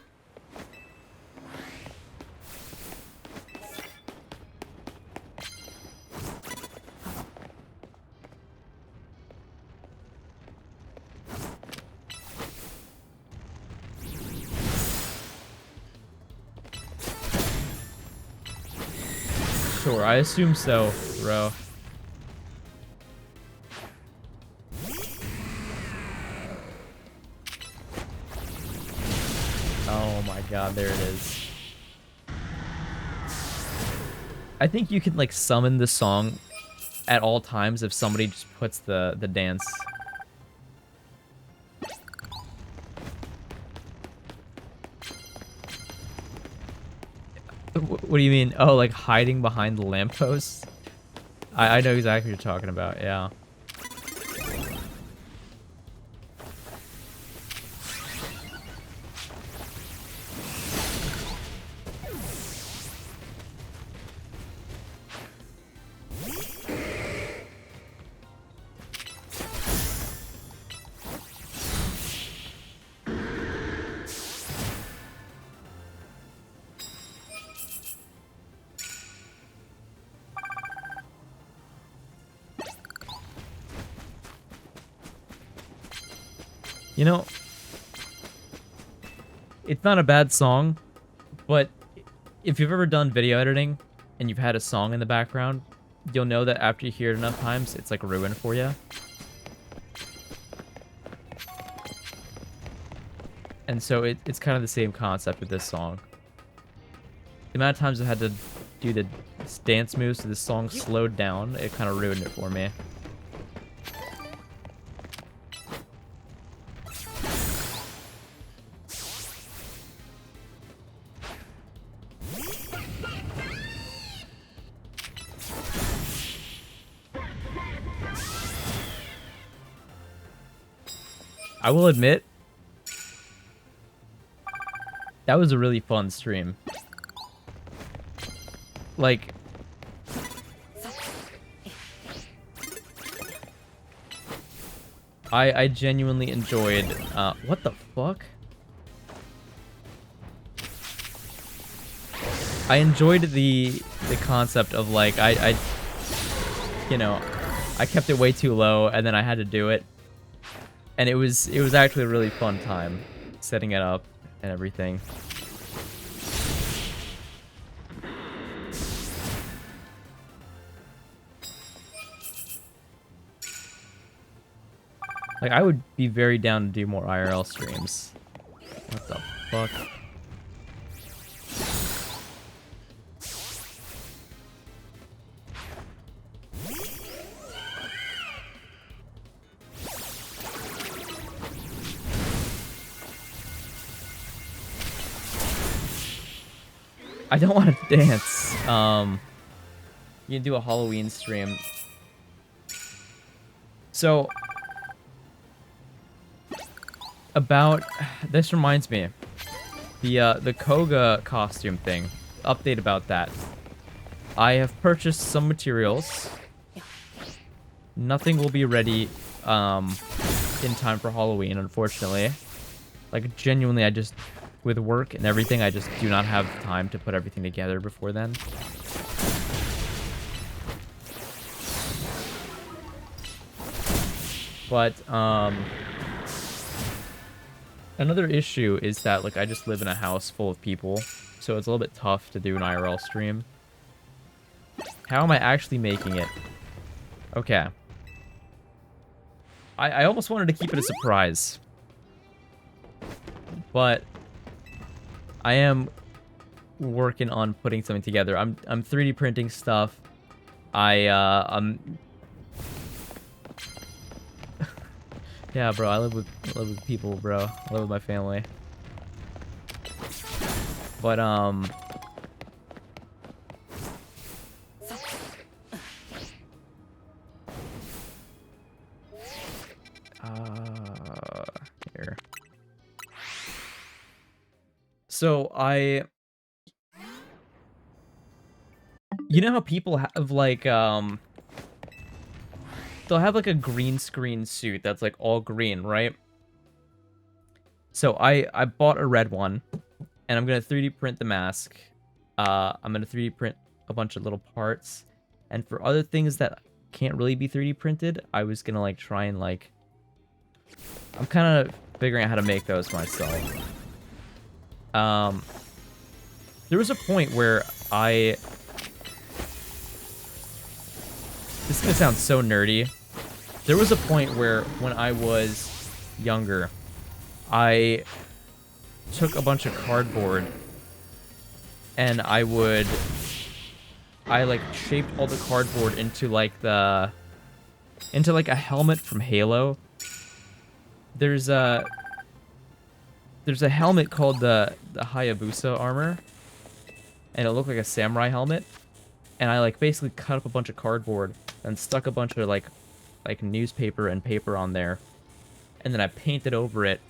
Sure, I assume so, bro. Oh my god, there it is. I think you can like summon the song at all times if somebody just puts the dance. What do you mean? Oh, like hiding behind the lamppost? I know exactly what you're talking about, yeah. You know, it's not a bad song, but if you've ever done video editing and you've had a song in the background, you'll know that after you hear it enough times, it's like ruined for you. And so it's kind of the same concept with this song. The amount of times I had to do the dance moves so the song slowed down, it kind of ruined it for me. I will admit, that was a really fun stream. Like, I genuinely enjoyed, what the fuck? I enjoyed the concept of like, you know, I kept it way too low and then I had to do it. And it was actually a really fun time setting it up and everything. Like, I would be very down to do more IRL streams. What the fuck? I don't want to dance. You can do a Halloween stream. So, about this reminds me, the Koga costume thing. Update about that. I have purchased some materials. Nothing will be ready in time for Halloween, unfortunately. Like, genuinely, I just, with work and everything, I just do not have time to put everything together before then. But another issue is that like I just live in a house full of people, so it's a little bit tough to do an IRL stream. How am I actually making it? Okay. I almost wanted to keep it a surprise. But I am working on putting something together. I'm 3D printing stuff. I'm yeah, bro, I live with people, bro. I live with my family. But here. So you know how people have like they'll have like a green screen suit that's like all green, right? So I bought a red one, and I'm gonna 3D print the mask. I'm gonna 3D print a bunch of little parts, and for other things that can't really be 3D printed, I was gonna like try and like I'm kind of figuring out how to make those myself. There was a point where this is gonna sound so nerdy. There was a point where when I was younger, I took a bunch of cardboard and I like shaped all the cardboard into like a helmet from Halo. There's a helmet called the Hayabusa armor, and it looked like a samurai helmet. And I like basically cut up a bunch of cardboard and stuck a bunch of like newspaper and paper on there, and then I painted over it,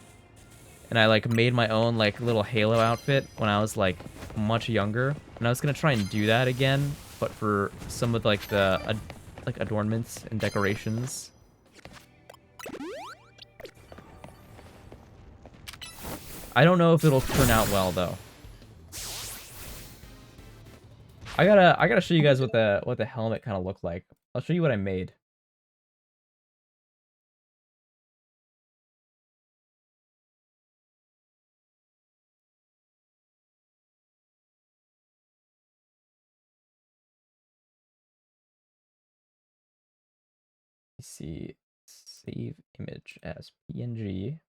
and I like made my own like little Halo outfit when I was like much younger. And I was gonna try and do that again, but for some of like the adornments and decorations. I don't know if it'll turn out well though. I gotta show you guys what the helmet kind of looked like. I'll show you what I made. Let's see, save image as PNG.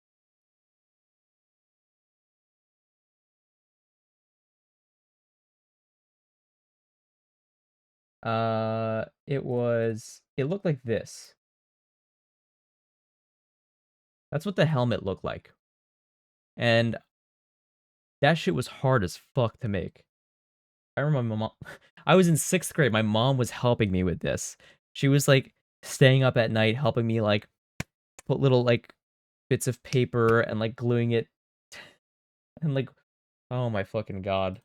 It looked like this. That's what the helmet looked like. And that shit was hard as fuck to make. I remember my mom, I was in 6th grade, my mom was helping me with this. She was like staying up at night helping me like put little like bits of paper and like gluing it and like, oh my fucking god.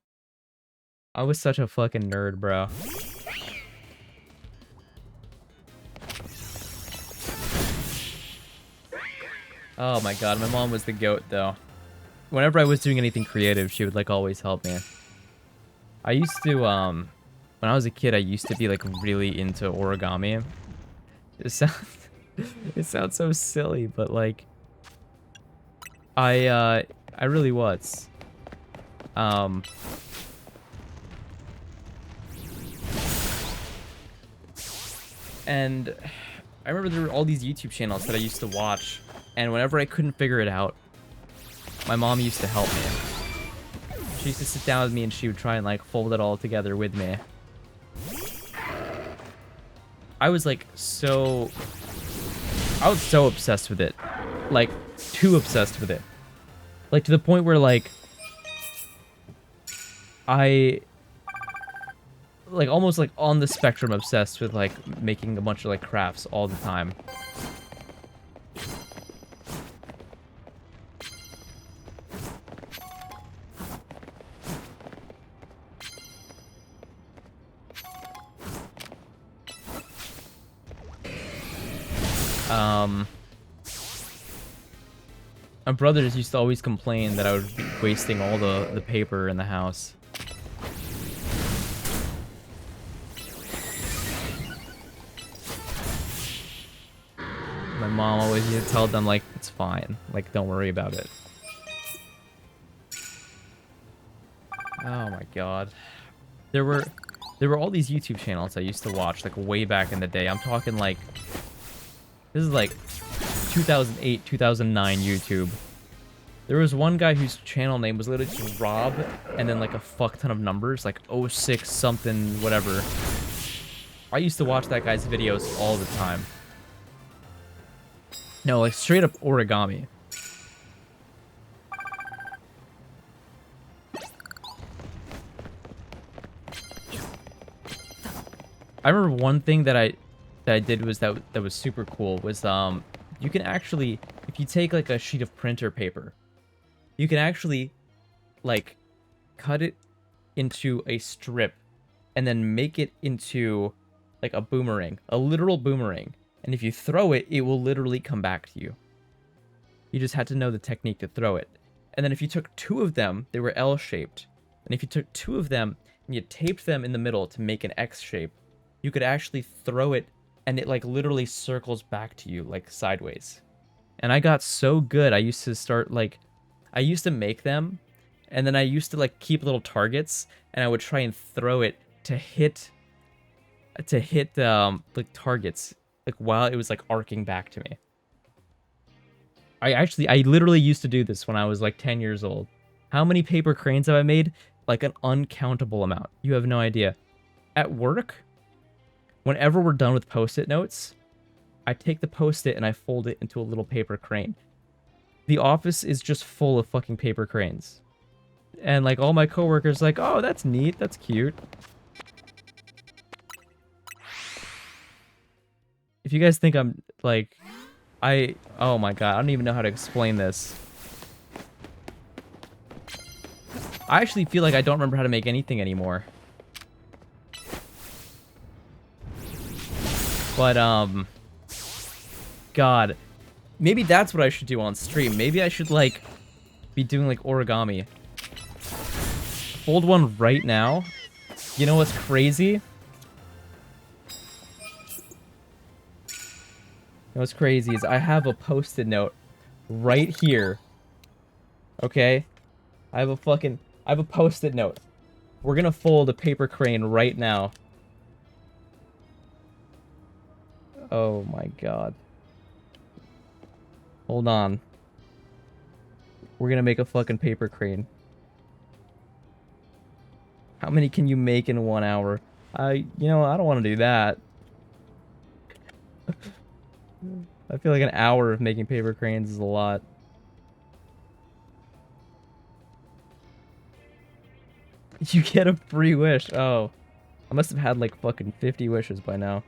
I was such a fucking nerd, bro. Oh my god, my mom was the goat though. Whenever I was doing anything creative, she would like always help me. I used to when I was a kid, I used to be like really into origami. It sounds so silly, but like I really was. And I remember there were all these YouTube channels that I used to watch, and whenever I couldn't figure it out, my mom used to help me. She used to sit down with me and she would try and like fold it all together with me. I was so obsessed with it. Like, too obsessed with it. Like, to the point where, like, I, like, almost, like, on the spectrum obsessed with, like, making a bunch of, like, crafts all the time. My brothers used to always complain that I was wasting all the paper in the house. My mom always used to tell them, like, it's fine. Like, don't worry about it. Oh my god. There were all these YouTube channels I used to watch, like, way back in the day. I'm talking, like... This is, like, 2008, 2009 YouTube. There was one guy whose channel name was literally just Rob, and then, like, a fuck ton of numbers, like, 06 something, whatever. I used to watch that guy's videos all the time. No, like, straight up origami. I remember one thing that I did was that was super cool was you can actually, if you take like a sheet of printer paper, you can actually like cut it into a strip and then make it into like a boomerang, a literal boomerang. And if you throw it, it will literally come back to you. You just had to know the technique to throw it. And then if you took two of them, they were L-shaped. And if you took two of them and you taped them in the middle to make an X shape, you could actually throw it and it like literally circles back to you like sideways. And I got so good. I used to start like, I used to make them and then I used to like keep little targets and I would try and throw it to hit like targets like while it was like arcing back to me. I literally used to do this when I was like 10 years old. How many paper cranes have I made? Like an uncountable amount. You have no idea. At work, whenever we're done with Post-it notes, I take the Post-it and I fold it into a little paper crane. The office is just full of fucking paper cranes. And like all my coworkers like, oh, that's neat, that's cute. If you guys think I'm like, oh my god, I don't even know how to explain this. I actually feel like I don't remember how to make anything anymore. But, God. Maybe that's what I should do on stream. Maybe I should, like, be doing, like, origami. Fold one right now. You know what's crazy? You know what's crazy is I have a Post-it note right here. Okay? I have a Post-it note. We're gonna fold a paper crane right now. Oh my god. Hold on. We're gonna make a fucking paper crane. How many can you make in 1 hour? You know, I don't want to do that. I feel like an hour of making paper cranes is a lot. You get a free wish. Oh. I must have had like fucking 50 wishes by now.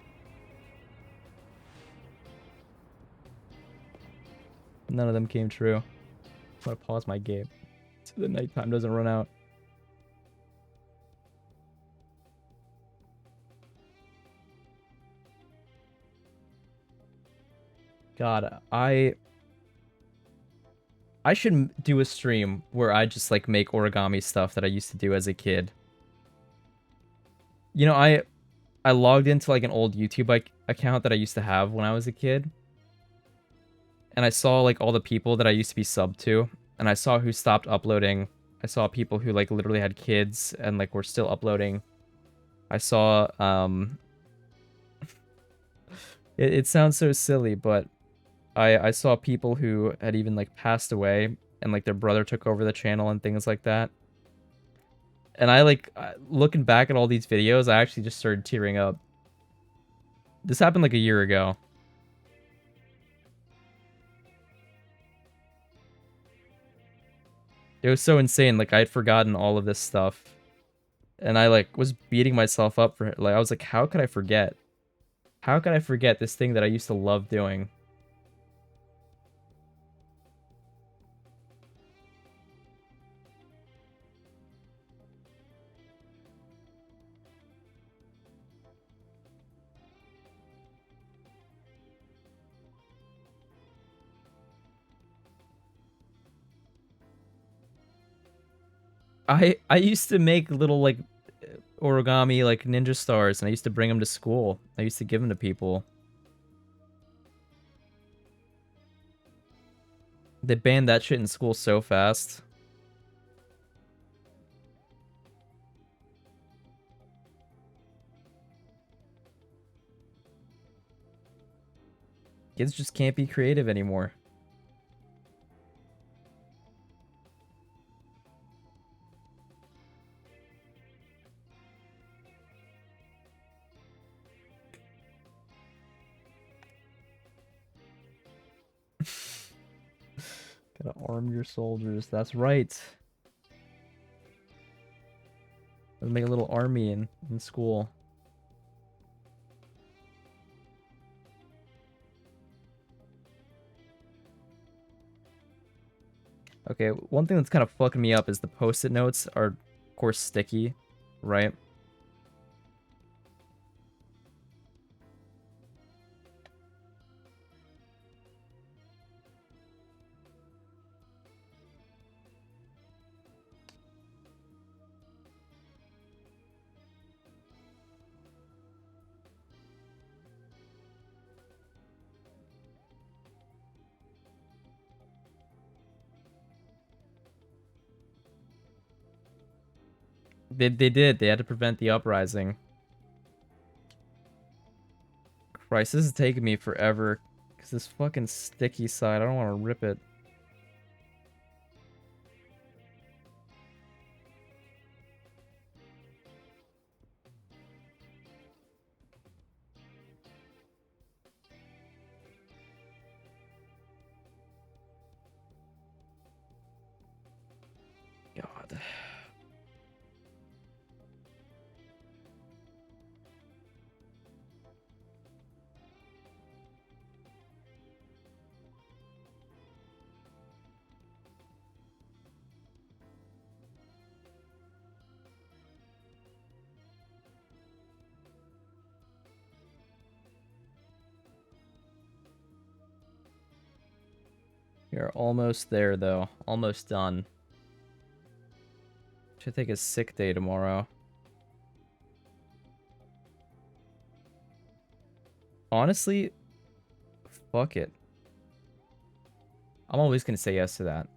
None of them came true. I'm gonna pause my game so the nighttime doesn't run out. God, I should do a stream where I just like make origami stuff that I used to do as a kid. You know, I logged into like an old YouTube account that I used to have when I was a kid. And I saw like all the people that I used to be subbed to, and I saw who stopped uploading. I saw people who like literally had kids and like were still uploading. I saw it sounds so silly, but I saw people who had even like passed away and like their brother took over the channel and things like that. And I like looking back at all these videos, I actually just started tearing up. This happened like a year ago. It was so insane, like, I had forgotten all of this stuff. And I, like, was beating myself up for it. Like, I was like, how could I forget? How could I forget this thing that I used to love doing? I used to make little like origami like ninja stars and I used to bring them to school. I used to give them to people. They banned that shit in school so fast. Kids just can't be creative anymore. Gotta arm your soldiers. That's right. Let's make a little army in school. Okay, one thing that's kind of fucking me up is the post-it notes are, of course, sticky, right? They did. They had to prevent the uprising. Christ, this is taking me forever. Because this fucking sticky side, I don't want to rip it. God. You're almost there, though. Almost done. Should take a sick day tomorrow. Honestly, fuck it. I'm always gonna say yes to that.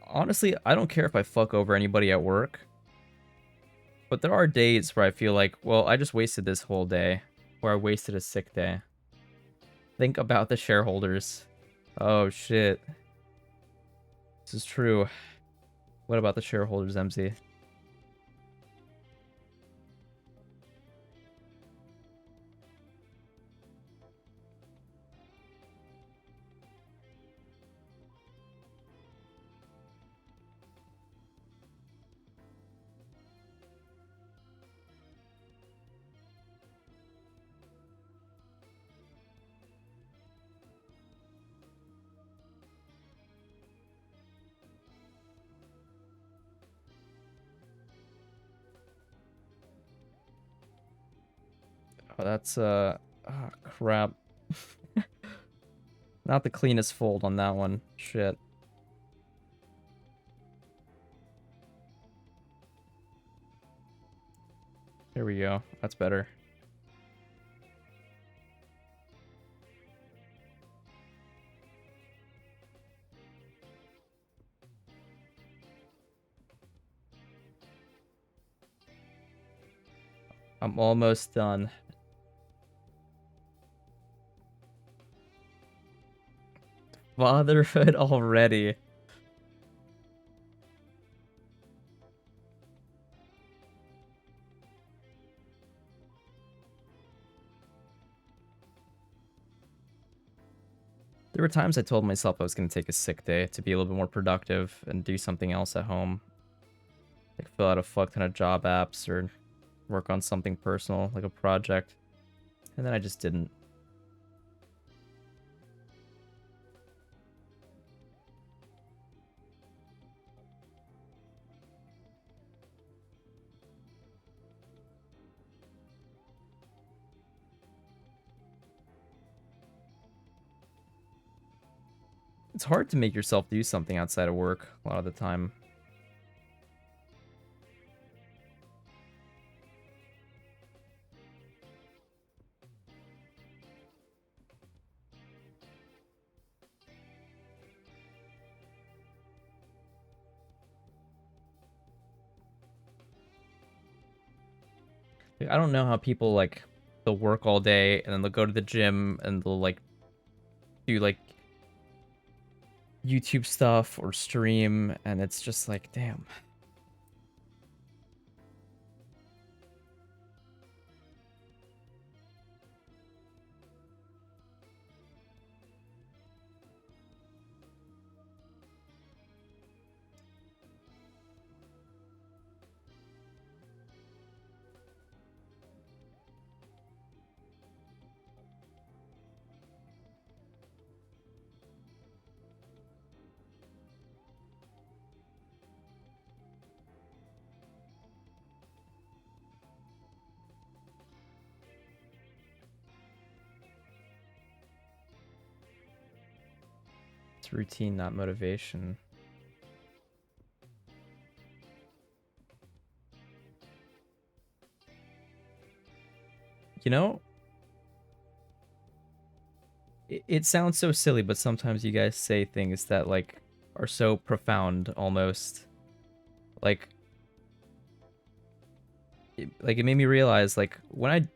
Honestly, I don't care if I fuck over anybody at work. But there are days where I feel like, well, I just wasted this whole day. Or I wasted a sick day. Think about the shareholders. Oh, shit. This is true. What about the shareholders, MZ? Oh, that's, oh, crap. Not the cleanest fold on that one. Shit. Here we go. That's better. I'm almost done. Fatherhood already. There were times I told myself I was going to take a sick day to be a little bit more productive and do something else at home. Like fill out a fuck ton of job apps or work on something personal, like a project. And then I just didn't. It's hard to make yourself do something outside of work a lot of the time. I don't know how people like they'll work all day and then they'll go to the gym and they'll like do like YouTube stuff or stream, and it's just like, damn. It's routine, not motivation. You know, it sounds so silly, but sometimes you guys say things that like are so profound almost. Like it made me realize like when I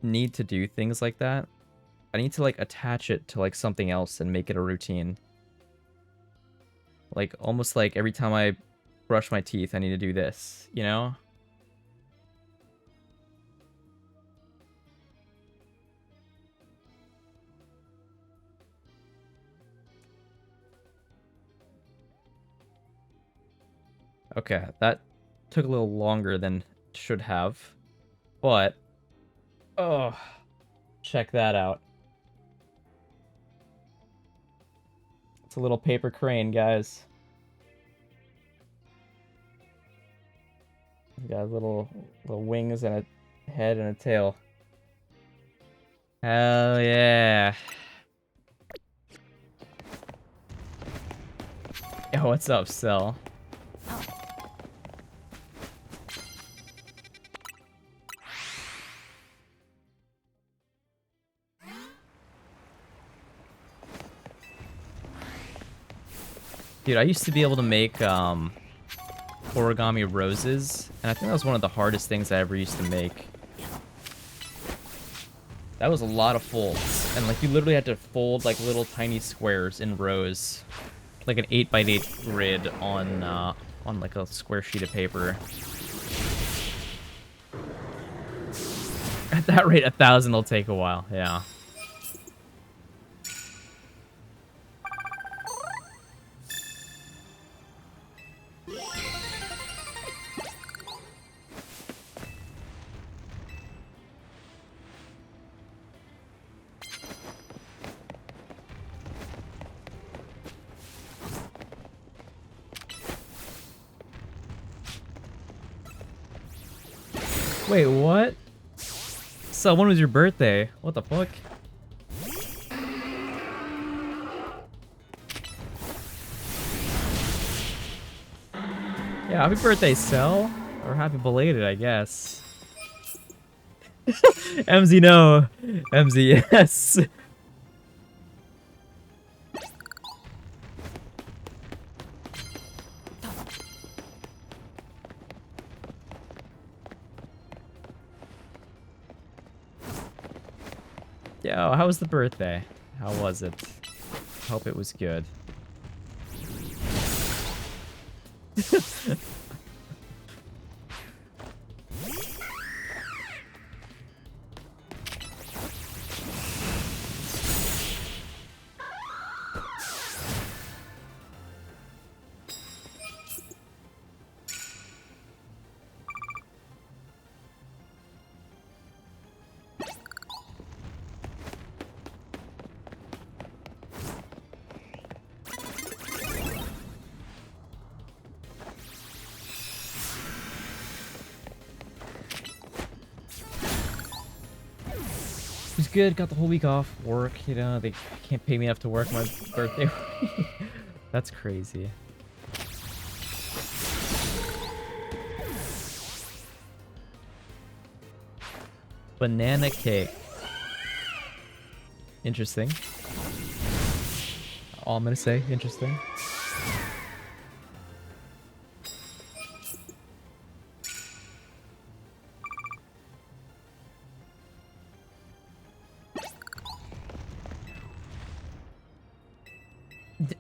need to do things like that, I need to like attach it to like something else and make it a routine. Like almost like every time I brush my teeth, I need to do this, you know? Okay, that took a little longer than it should have. But oh, check that out. It's a little paper crane, guys. Got little wings and a head and a tail. Hell yeah. Yo, what's up, Cell? Dude, I used to be able to make origami roses, and I think that was one of the hardest things I ever used to make. That was a lot of folds, and like you literally had to fold like little tiny squares in rows, like an 8x8 grid on like a square sheet of paper. At that rate, 1,000 will take a while. Yeah. Wait, what? So when was your birthday? What the fuck? Yeah, happy birthday, Cell. Or happy belated, I guess. MZ, no. MZ, yes. Yo, how was the birthday? How was it? Hope it was good. It was good, got the whole week off work, you know, they can't pay me enough to work my birthday. That's crazy. Banana cake. Interesting. All I'm gonna say, interesting.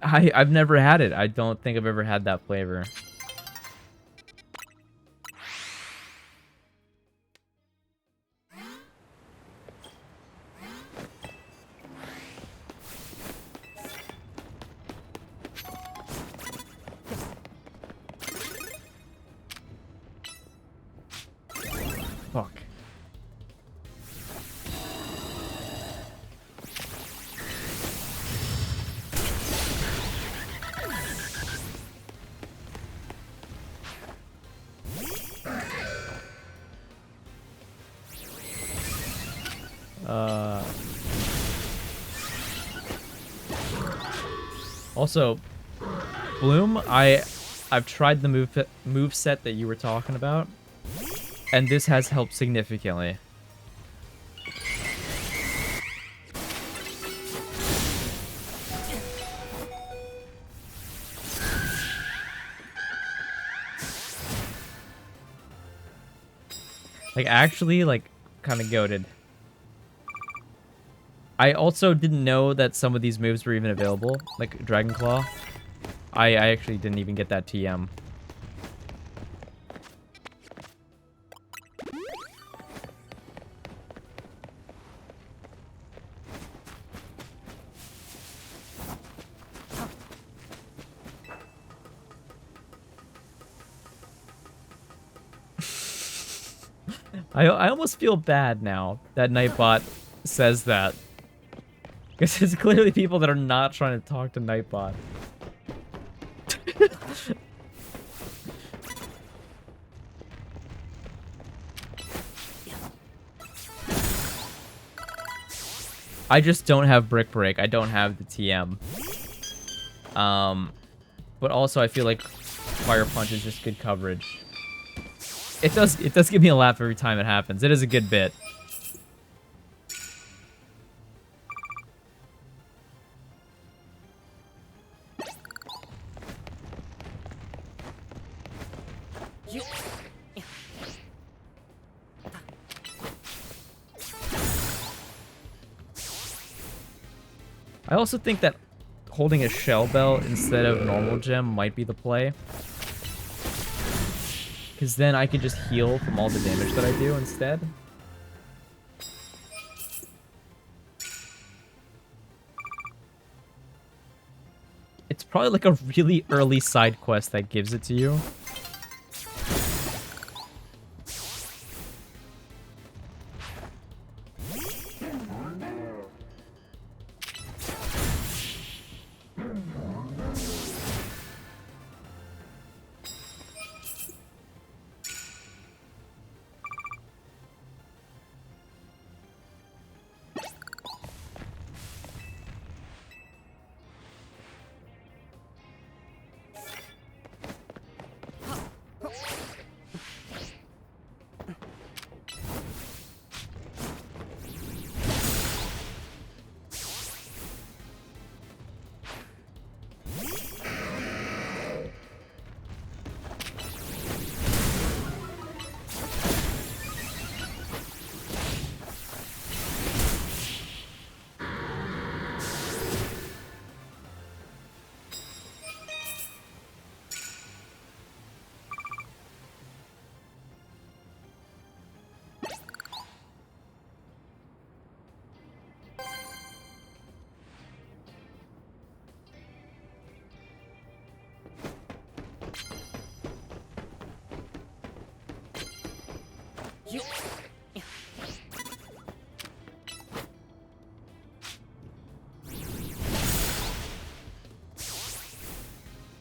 I've never had it. I don't think I've ever had that flavor. Fuck. Also, Bloom, I've tried the move set that you were talking about, and this has helped significantly. Like, actually, like, kind of goated. I also didn't know that some of these moves were even available, like Dragon Claw. I actually didn't even get that TM. I almost feel bad now that Nightbot says that. Because it's clearly people that are not trying to talk to Nightbot. I just don't have Brick Break. I don't have the TM. But also I feel like Fire Punch is just good coverage. It does give me a laugh every time it happens. It is a good bit. I also think that holding a Shell Bell instead of normal gem might be the play. Because then I can just heal from all the damage that I do instead. It's probably like a really early side quest that gives it to you.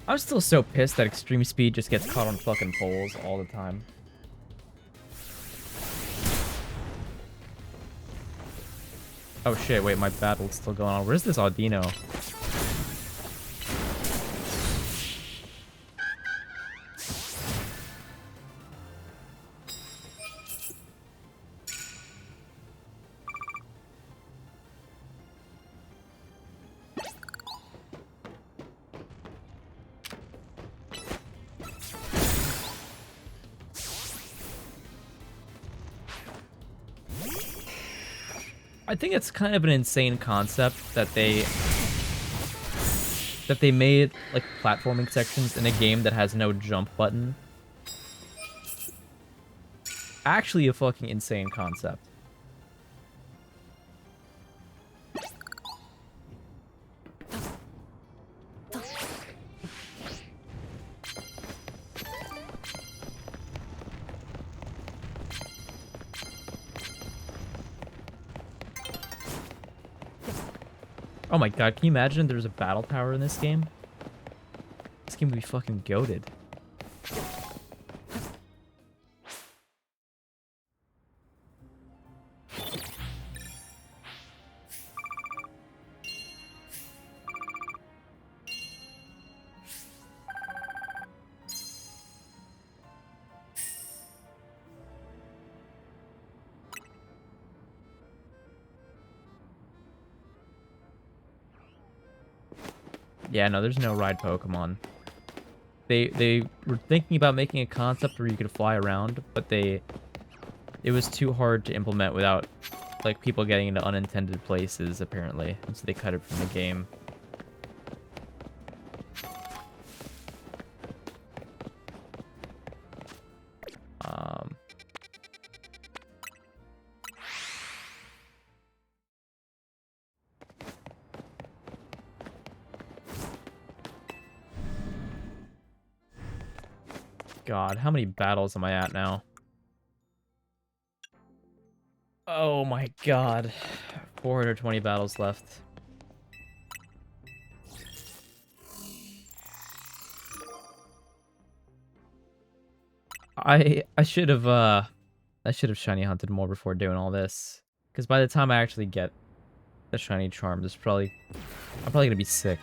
I'm still so pissed that Extreme Speed just gets caught on fucking poles all the time. Oh shit, wait, my battle's still going on. Where's this Audino? I think it's kind of an insane concept that they that they made like platforming sections in a game that has no jump button. Actually a fucking insane concept. Oh my god, can you imagine there's a battle tower in this game? This game would be fucking goated. Yeah, no, there's no ride Pokemon. They were thinking about making a concept where you could fly around, but it was too hard to implement without like people getting into unintended places apparently, and so they cut it from the game. God, how many battles am I at now? Oh my god. 420 battles left. I should have shiny hunted more before doing all this. Because by the time I actually get the shiny charm, I'm probably gonna be sick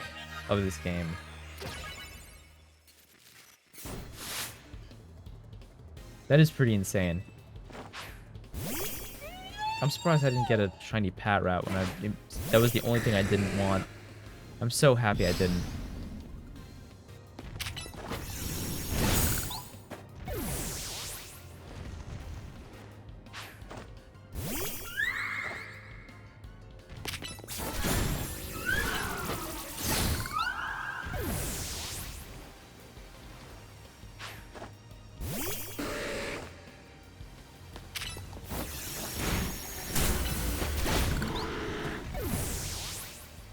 of this game. That is pretty insane. I'm surprised I didn't get a shiny Patrat when that was the only thing I didn't want. I'm so happy I didn't.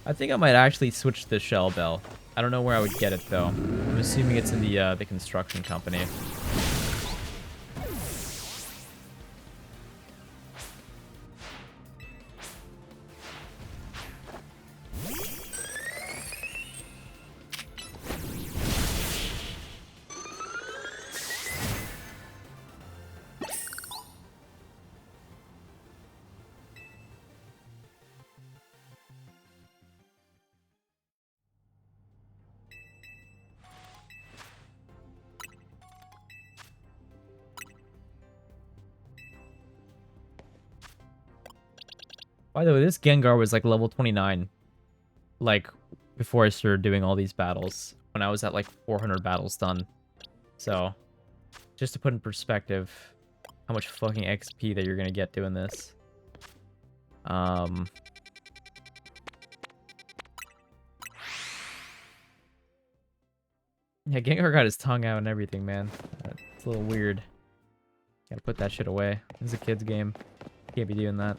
I think I might actually switch to Shell Bell. I don't know where I would get it though. I'm assuming it's in the construction company. By the way, this Gengar was like level 29, like before I started doing all these battles, when I was at like 400 battles done. So, just to put in perspective how much fucking XP that you're gonna get doing this. Yeah, Gengar got his tongue out and everything, man. It's a little weird. Gotta put that shit away. This is a kid's game. Can't be doing that.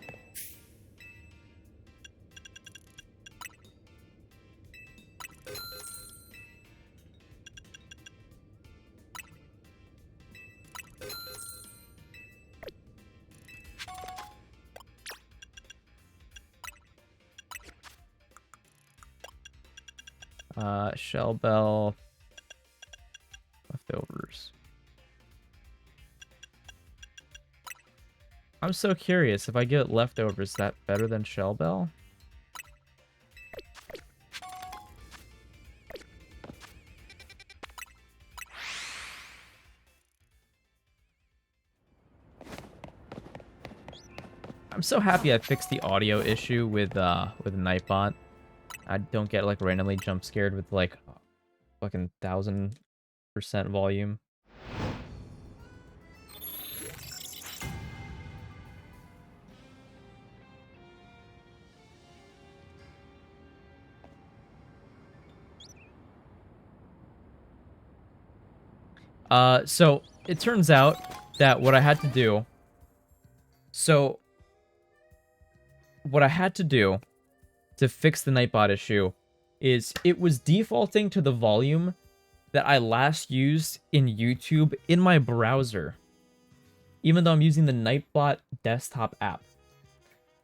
Shell Bell. Leftovers. I'm so curious. If I get leftovers, is that better than Shell Bell? I'm so happy I fixed the audio issue with Nightbot. I don't get like randomly jump scared with like fucking 1000% volume. So it turns out that what I had to do. So what I had to do to fix the Nightbot issue is it was defaulting to the volume that I last used in YouTube in my browser, even though I'm using the Nightbot desktop app.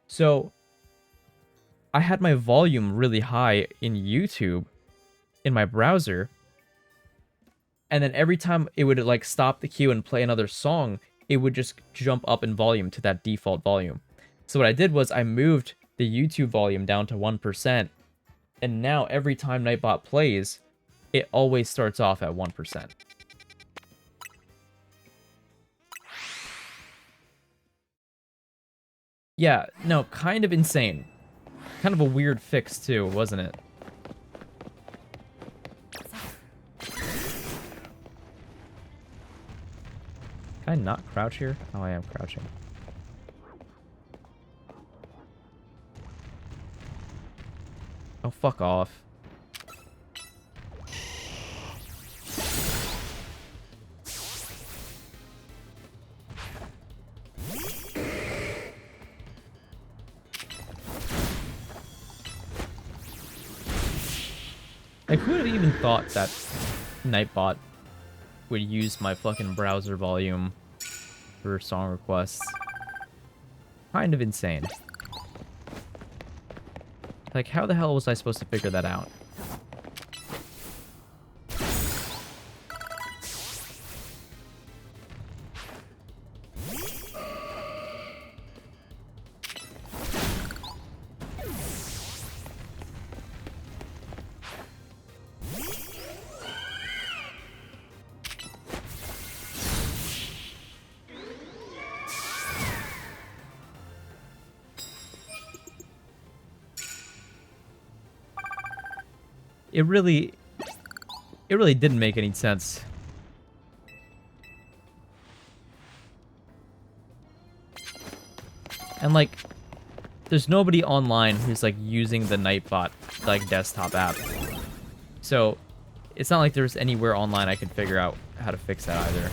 So I had my volume really high in YouTube in my browser, and then every time it would like stop the queue and play another song, it would just jump up in volume to that default volume. So what I did was I moved the YouTube volume down to 1%, and now every time Nightbot plays, it always starts off at 1%. Yeah, no, kind of insane. Kind of a weird fix too, wasn't it? Can I not crouch here? Oh, I am crouching. Oh, fuck off. Like, who would have even thought that Nightbot would use my fucking browser volume for song requests? Kind of insane. Like, how the hell was I supposed to figure that out? It really didn't make any sense. And like, there's nobody online who's like using the Nightbot like desktop app. So it's not like there's anywhere online I could figure out how to fix that either.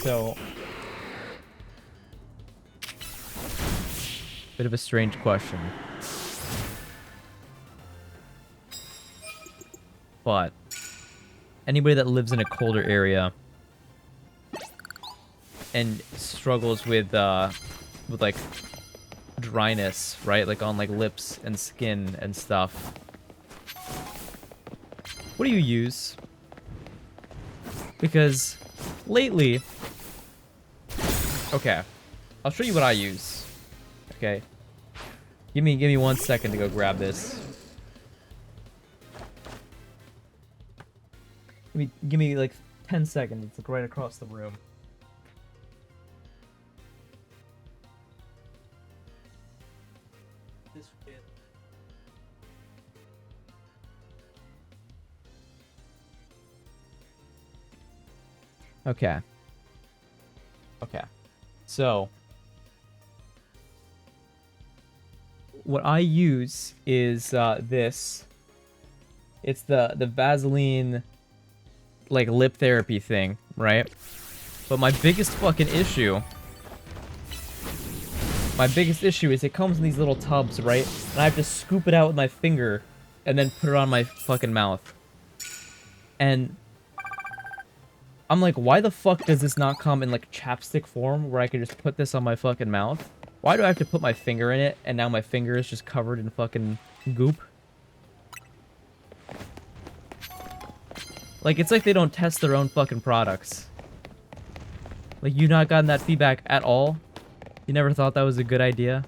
So, bit of a strange question. But anybody that lives in a colder area and struggles with like dryness, right? Like on like lips and skin and stuff. What do you use? Because lately, okay, I'll show you what I use. Okay, give me 1 second to go grab this. Give me like 10 seconds. It's like right across the room. This shit. Okay. Okay. So, what I use is this. It's the Vaseline like lip therapy thing, right? But my biggest issue is it comes in these little tubs, right? And I have to scoop it out with my finger and then put it on my fucking mouth. And I'm like, why the fuck does this not come in like chapstick form where I can just put this on my fucking mouth? Why do I have to put my finger in it and now my finger is just covered in fucking goop? Like, it's like they don't test their own fucking products. Like, you not gotten that feedback at all? You never thought that was a good idea?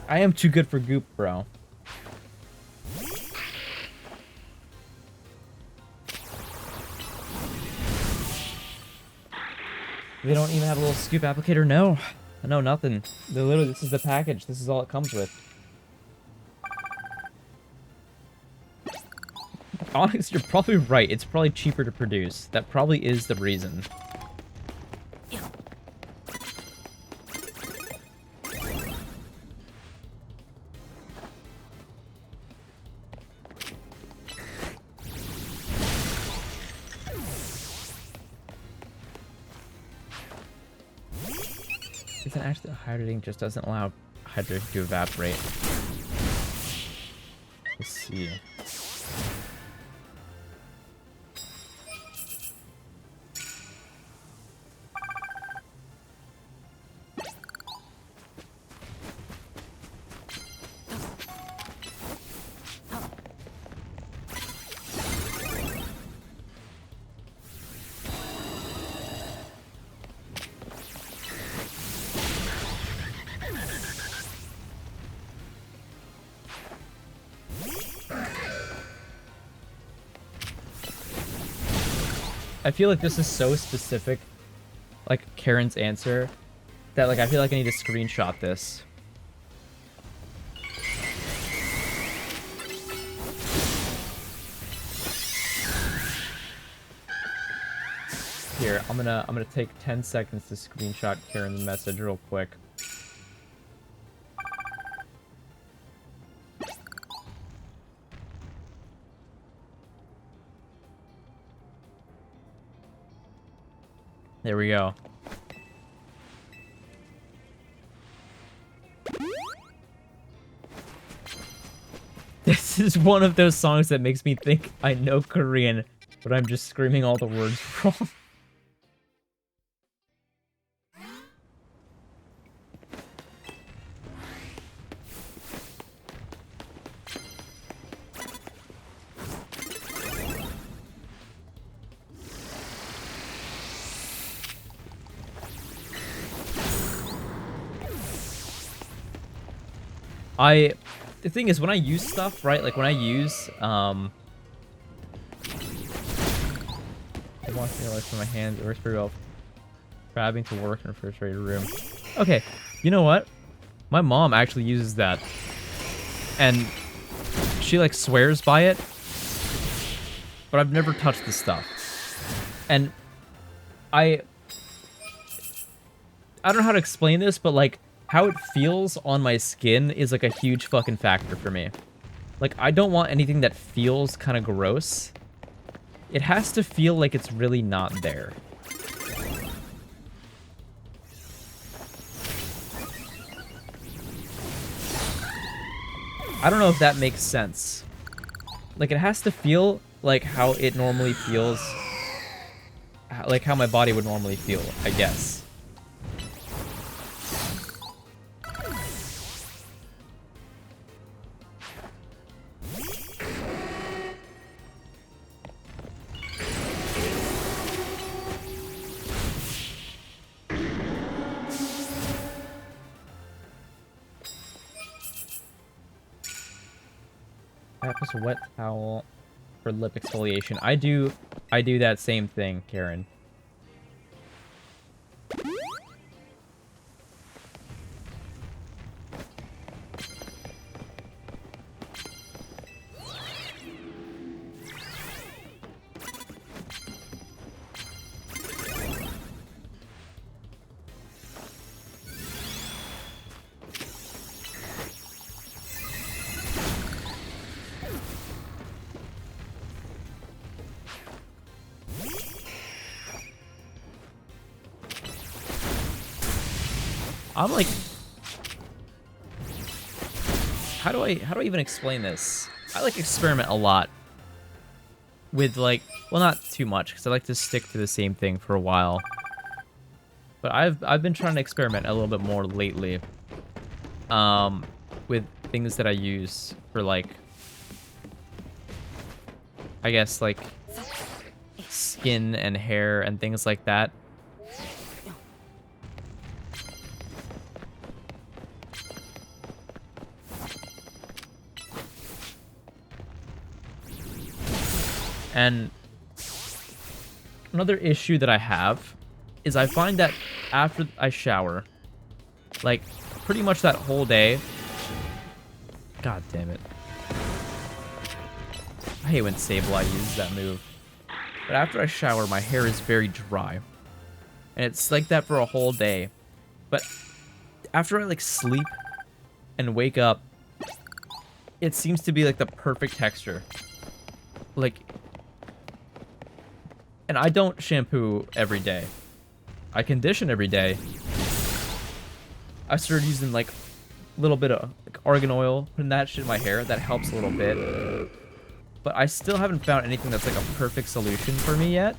I am too good for goop, bro. They don't even have a little scoop applicator? No. No, nothing. They're literally, this is the package. This is all it comes with. Honestly, you're probably right. It's probably cheaper to produce. That probably is the reason. Isn't actually hydrating just doesn't allow hydration to evaporate. Let's see. I feel like this is so specific, like Karen's answer, that like I feel like I need to screenshot this. Here, I'm gonna take 10 seconds to screenshot Karen's message real quick. There we go. This is one of those songs that makes me think I know Korean, but I'm just screaming all the words wrong. The thing is, when I use stuff, right, like when I use, I want to realize from my hands, it works pretty well. Grabbing to work in a refrigerated room. Okay, you know what? My mom actually uses that. And she, like, swears by it. But I've never touched the stuff. And I don't know how to explain this, but, like, how it feels on my skin is like a huge fucking factor for me. Like, I don't want anything that feels kind of gross. It has to feel like it's really not there. I don't know if that makes sense. Like, it has to feel like how it normally feels. Like how my body would normally feel, I guess. Just a wet towel for lip exfoliation. I do that same thing, Karen. I'm like, how do I even explain this? I like experiment a lot with, like, well, not too much because I like to stick to the same thing for a while. But I've been trying to experiment a little bit more lately. With things that I use for like, I guess like skin and hair and things like that. And another issue that I have is I find that after I shower, like pretty much that whole day. God damn it. I hate when Sableye uses that move. But after I shower, my hair is very dry. And it's like that for a whole day. But after I like sleep and wake up, it seems to be like the perfect texture. Like, and I don't shampoo every day. I condition every day. I started using like a little bit of like argan oil, putting that shit in my hair. That helps a little bit. But I still haven't found anything that's like a perfect solution for me yet.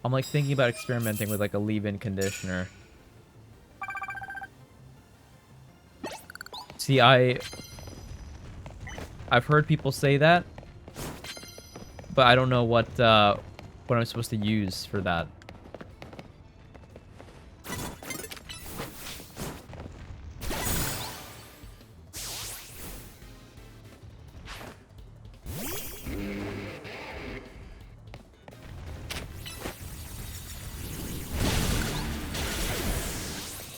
I'm like thinking about experimenting with like a leave-in conditioner. See, I've heard people say that, but I don't know what I'm supposed to use for that.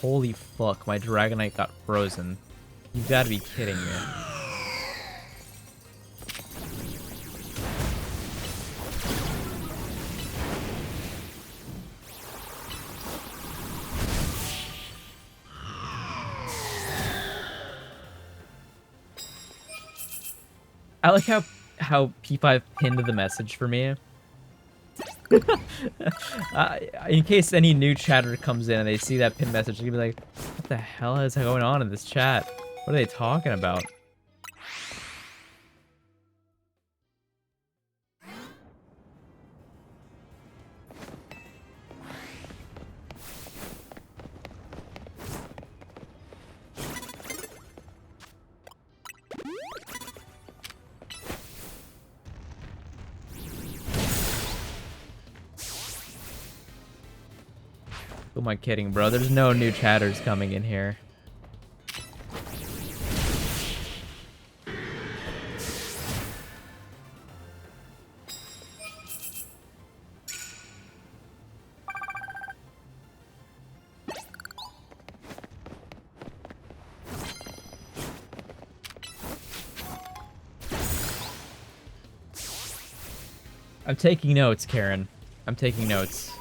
Holy fuck, my Dragonite got frozen. You gotta be kidding me. I like how P5 pinned the message for me. In case any new chatter comes in and they see that pinned message, they're gonna be like, what the hell is going on in this chat? What are they talking about? Who am I kidding, bro? There's no new chatters coming in here. I'm taking notes, Karen. I'm taking notes.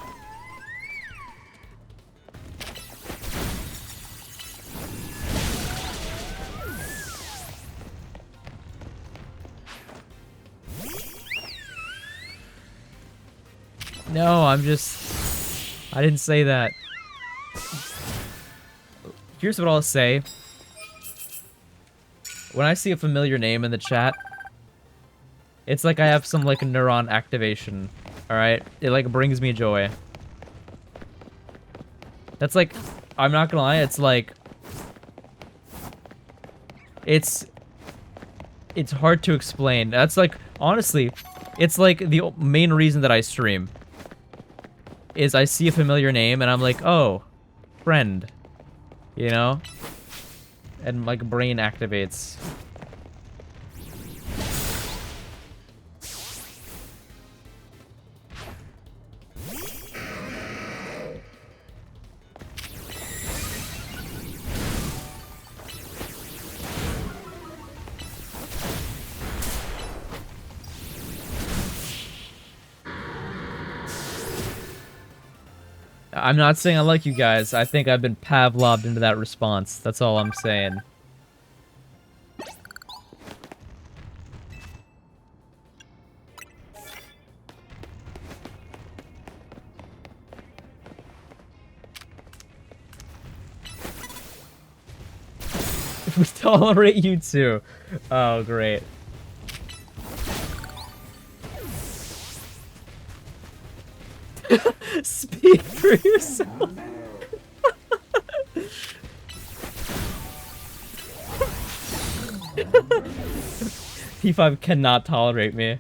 No, I didn't say that. Here's what I'll say. When I see a familiar name in the chat, it's like I have some, like, neuron activation. Alright? It, like, brings me joy. That's like, I'm not gonna lie, it's like... It's hard to explain. That's like, honestly, it's like the main reason that I stream. Is I see a familiar name and I'm like, oh, friend. You know? And like brain activates. I'm not saying I like you guys. I think I've been Pavloved into that response. That's all I'm saying. We tolerate you too. Oh, great. Speak for yourself. P5 cannot tolerate me.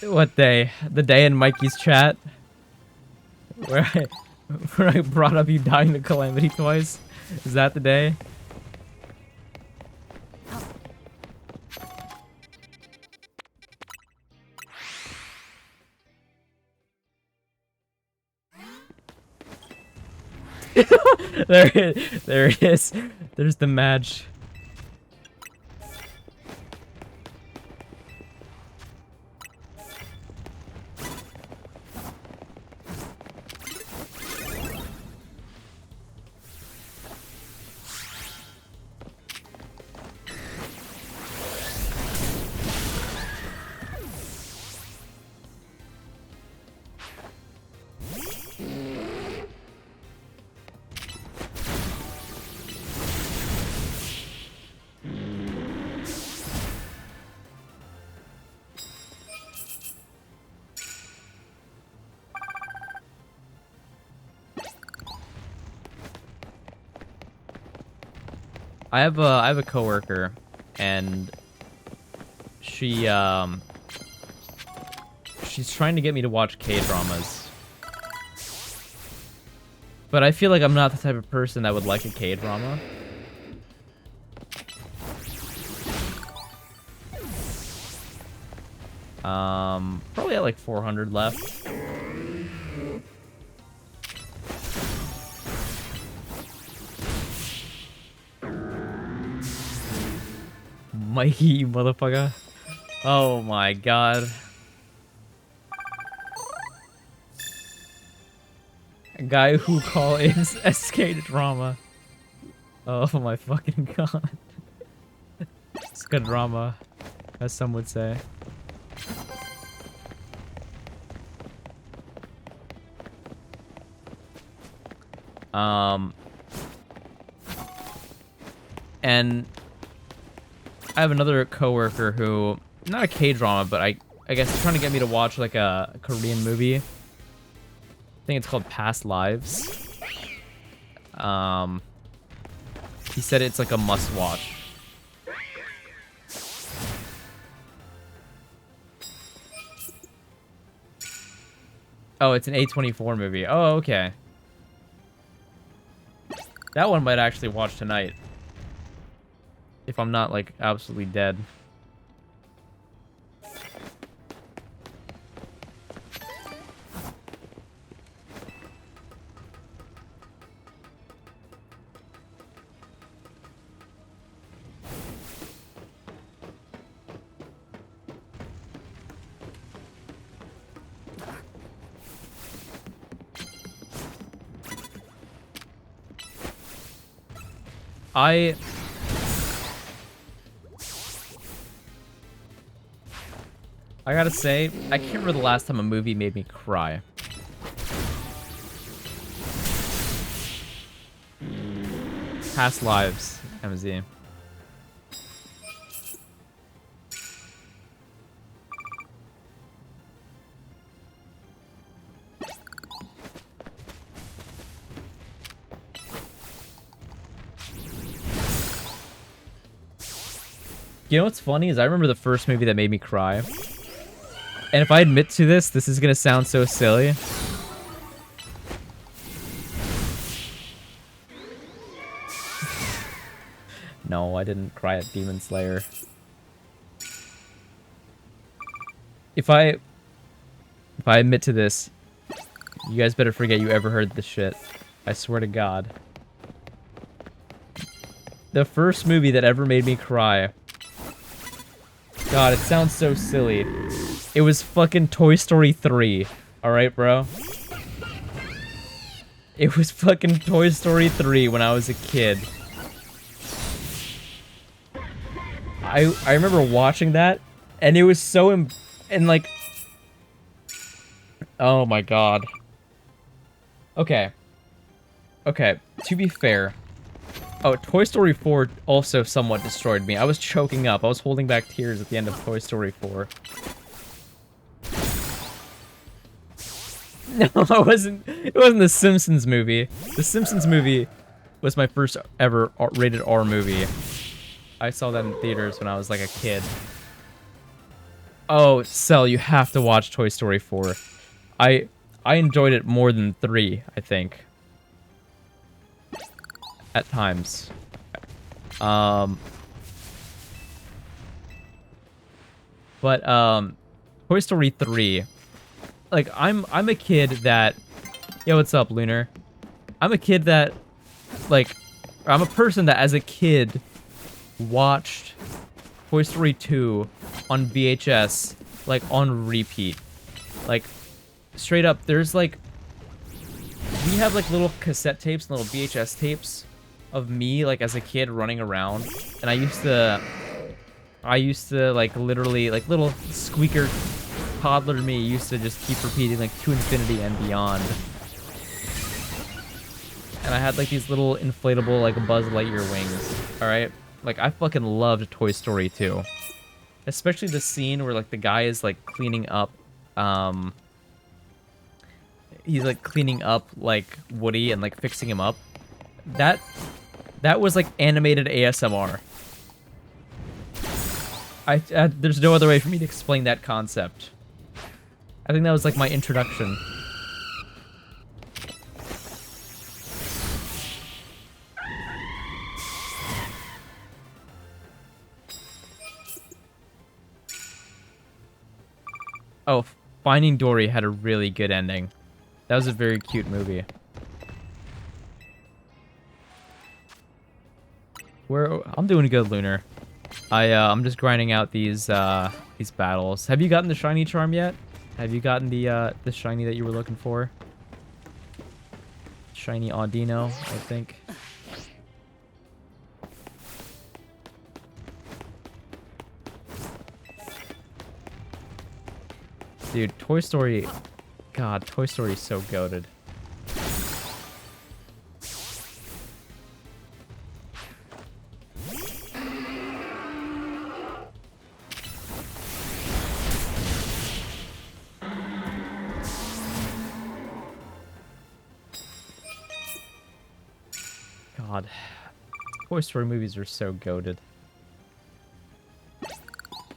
What day? The day in Mikey's chat? Where I brought up you dying to Calamity twice? Is that the day? There it is. There's the match. I have a coworker, and she's trying to get me to watch K-dramas. But I feel like I'm not the type of person that would like a K-drama. Probably at like 400 left. Mikey, you motherfucker. Oh my god. A guy who calls SK drama. Oh my fucking god. SK drama, as some would say. And I have another coworker who, not a K-drama, but I guess he's trying to get me to watch like a Korean movie. I think it's called Past Lives. He said it's like a must-watch. Oh, it's an A24 movie. Oh, okay. That one might actually watch tonight. If I'm not, like, absolutely dead. I gotta say, I can't remember the last time a movie made me cry. Past Lives, MZ. You know what's funny is I remember the first movie that made me cry. And if I admit to this, this is gonna sound so silly. No, I didn't cry at Demon Slayer. If I admit to this, you guys better forget you ever heard this shit. I swear to God. The first movie that ever made me cry. God, it sounds so silly. It was fucking Toy Story 3. Alright, bro? It was fucking Toy Story 3 when I was a kid. I remember watching that, and it was so and like, oh my god. Okay. Okay, to be fair. Oh, Toy Story 4 also somewhat destroyed me. I was choking up. I was holding back tears at the end of Toy Story 4. No, it wasn't the Simpsons movie. The Simpsons movie was my first ever rated R movie. I saw that in theaters when I was like a kid. Oh, Cell, you have to watch Toy Story 4. I enjoyed it more than 3, I think. At times. But Toy Story 3, like I'm a kid that, yo, what's up, Lunar? I'm a kid that, like, I'm a person that as a kid watched Toy Story 2 on VHS, like on repeat. Like, straight up, there's like, we have like little cassette tapes, little VHS tapes of me like as a kid running around, and I used to like literally like little squeaker toddler me used to just keep repeating like to infinity and beyond. And I had like these little inflatable like Buzz Lightyear wings. All right, like I fucking loved Toy Story 2, especially the scene where like the guy is like cleaning up, he's like cleaning up like Woody and like fixing him up. That was like animated ASMR. There's no other way for me to explain that concept. I think that was like my introduction. Oh, Finding Dory had a really good ending. That was a very cute movie. I'm doing good, Lunar. I'm just grinding out these battles. Have you gotten the shiny charm yet? Have you gotten the shiny that you were looking for? Shiny Audino, I think. Dude, Toy Story... God, Toy Story is so goated. God. Toy Story movies are so goated.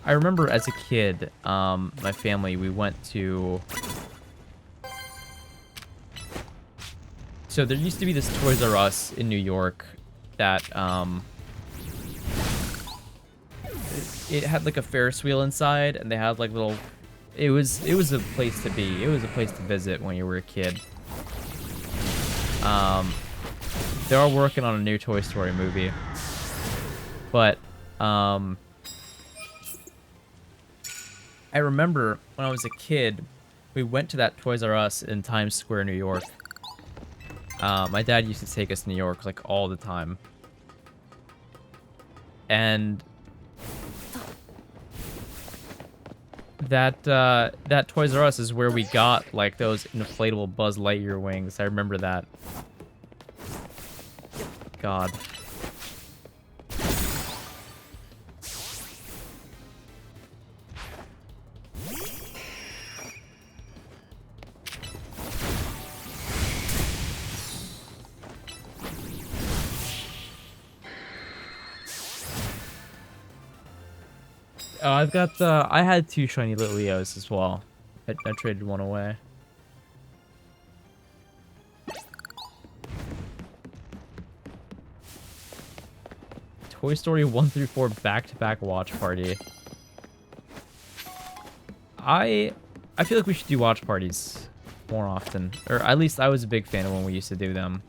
I remember as a kid, my family, we went to... So there used to be this Toys R Us in New York that, it had like a Ferris wheel inside, and they had like little... It was a place to be. It was a place to visit when you were a kid. They are working on a new Toy Story movie. But, I remember when I was a kid, we went to that Toys R Us in Times Square, New York. My dad used to take us to New York, like, all the time. And that Toys R Us is where we got, like, those inflatable Buzz Lightyear wings. I remember that. God. Oh, I've got I had 2 shiny little Leos as well. I traded one away. Toy Story 1 through 4 back-to-back watch party. I feel like we should do watch parties more often. Or at least I was a big fan of when we used to do them.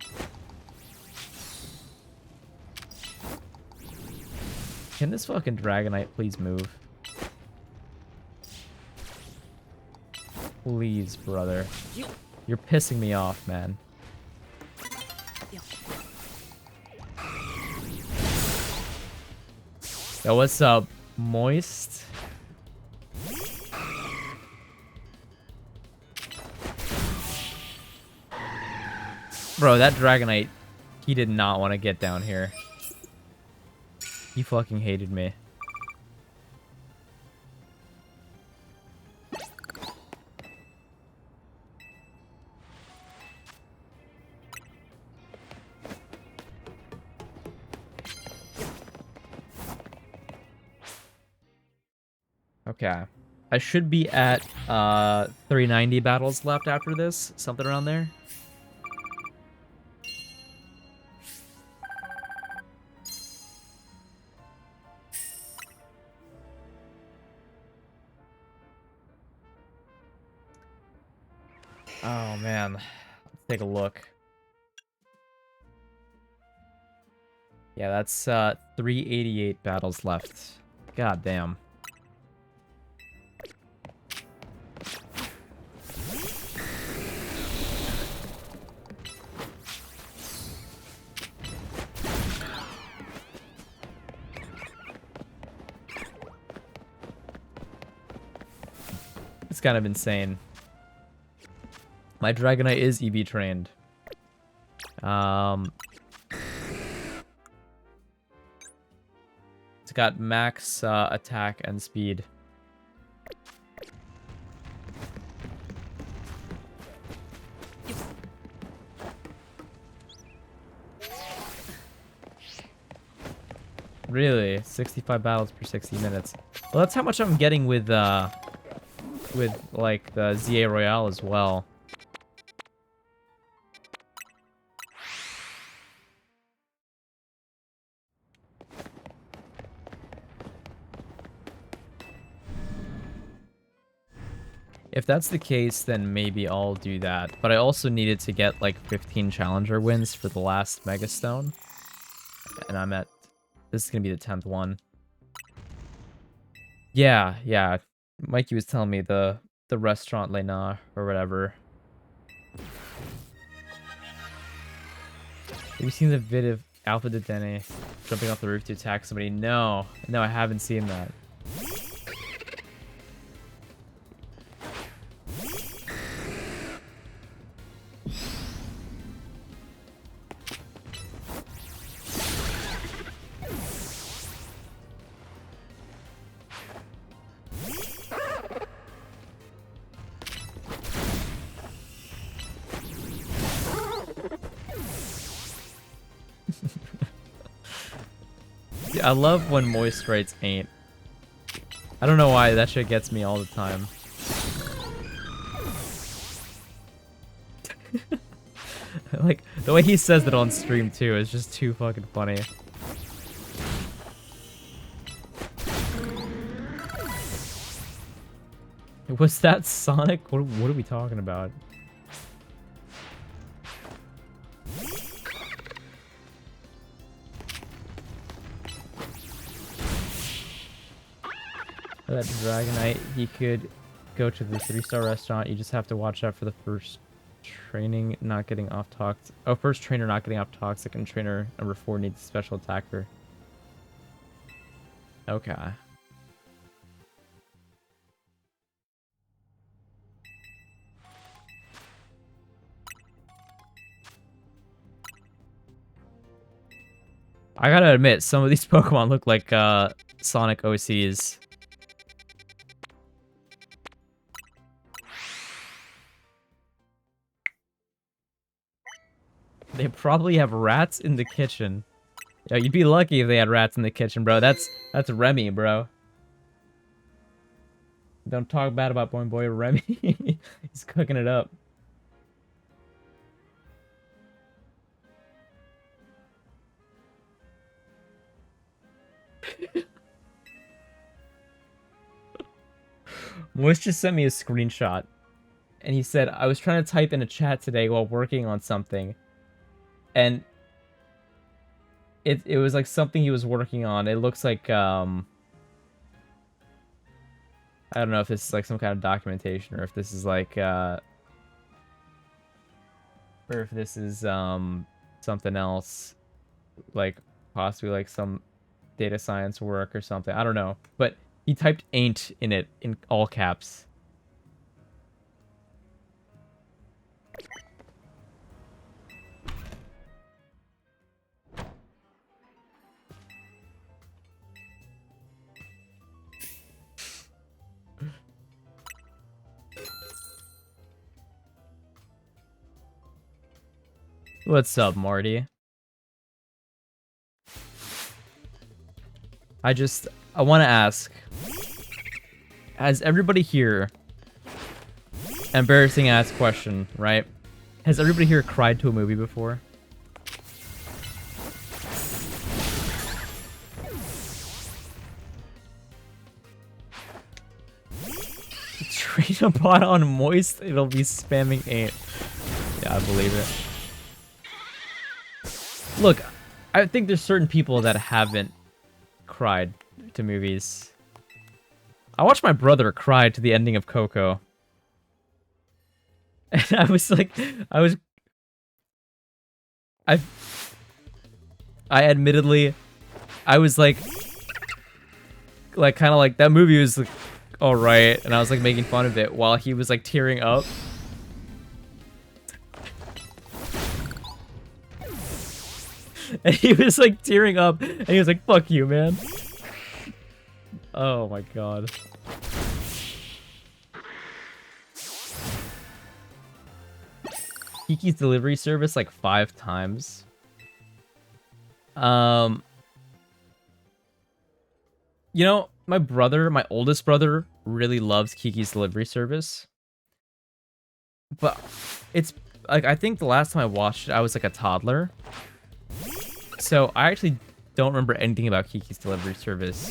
Can this fucking Dragonite please move? Please, brother. You're pissing me off, man. Yo, what's up? Moist. Bro, that Dragonite, he did not want to get down here. He fucking hated me. Okay. I should be at 390 battles left after this. Something around there. Oh, man. Let's take a look. Yeah, that's 388 battles left. God damn. It's kind of insane. My Dragonite is EV trained. It's got max attack and speed. Really? 65 battles per 60 minutes. Well, that's how much I'm getting with like the ZA Royale as well. If that's the case, then maybe I'll do that. But I also needed to get like 15 Challenger wins for the last Mega Stone. And I'm at... This is going to be the 10th one. Yeah, yeah. Mikey was telling me the restaurant Lena or whatever. Have you seen the vid of Alpha Dedenne jumping off the roof to attack somebody? No. No, I haven't seen that. I love when moist rates ain't. I don't know why, that shit gets me all the time. Like, the way he says it on stream too is just too fucking funny. Was that Sonic? What are we talking about? That Dragonite, he could go to the 3-star restaurant. You just have to watch out for the first training not getting off toxic. Oh, first trainer not getting off toxic, and trainer number 4 needs a special attacker. Okay. I gotta admit, some of these Pokemon look like Sonic OCs. They probably have rats in the kitchen. Yo, you'd be lucky if they had rats in the kitchen, bro. That's Remy, bro. Don't talk bad about Boy Remy. He's cooking it up. Moist just sent me a screenshot. And he said, I was trying to type in a chat today while working on something. And it was like something he was working on. It looks like, I don't know if this is like some kind of documentation or if this is like, or if this is, something else. Like, possibly like some data science work or something. I don't know. But he typed ain't in it in all caps. What's up, Marty? I want to ask, has everybody here, embarrassing ass question, right? Has everybody here cried to a movie before? Trade a bot on moist, it'll be spamming ain't. Yeah, I believe it. Look, I think there's certain people that haven't cried to movies. I watched my brother cry to the ending of Coco. And I was like, I admittedly, I was like kind of like, that movie was like, all right, and I was like making fun of it while he was like tearing up. And he was like tearing up, and he was like, fuck you, man. Oh my god. Kiki's Delivery Service like 5 times. You know, my brother, my oldest brother, really loves Kiki's Delivery Service. But it's like, I think the last time I watched it, I was like a toddler. So I actually don't remember anything about Kiki's Delivery Service.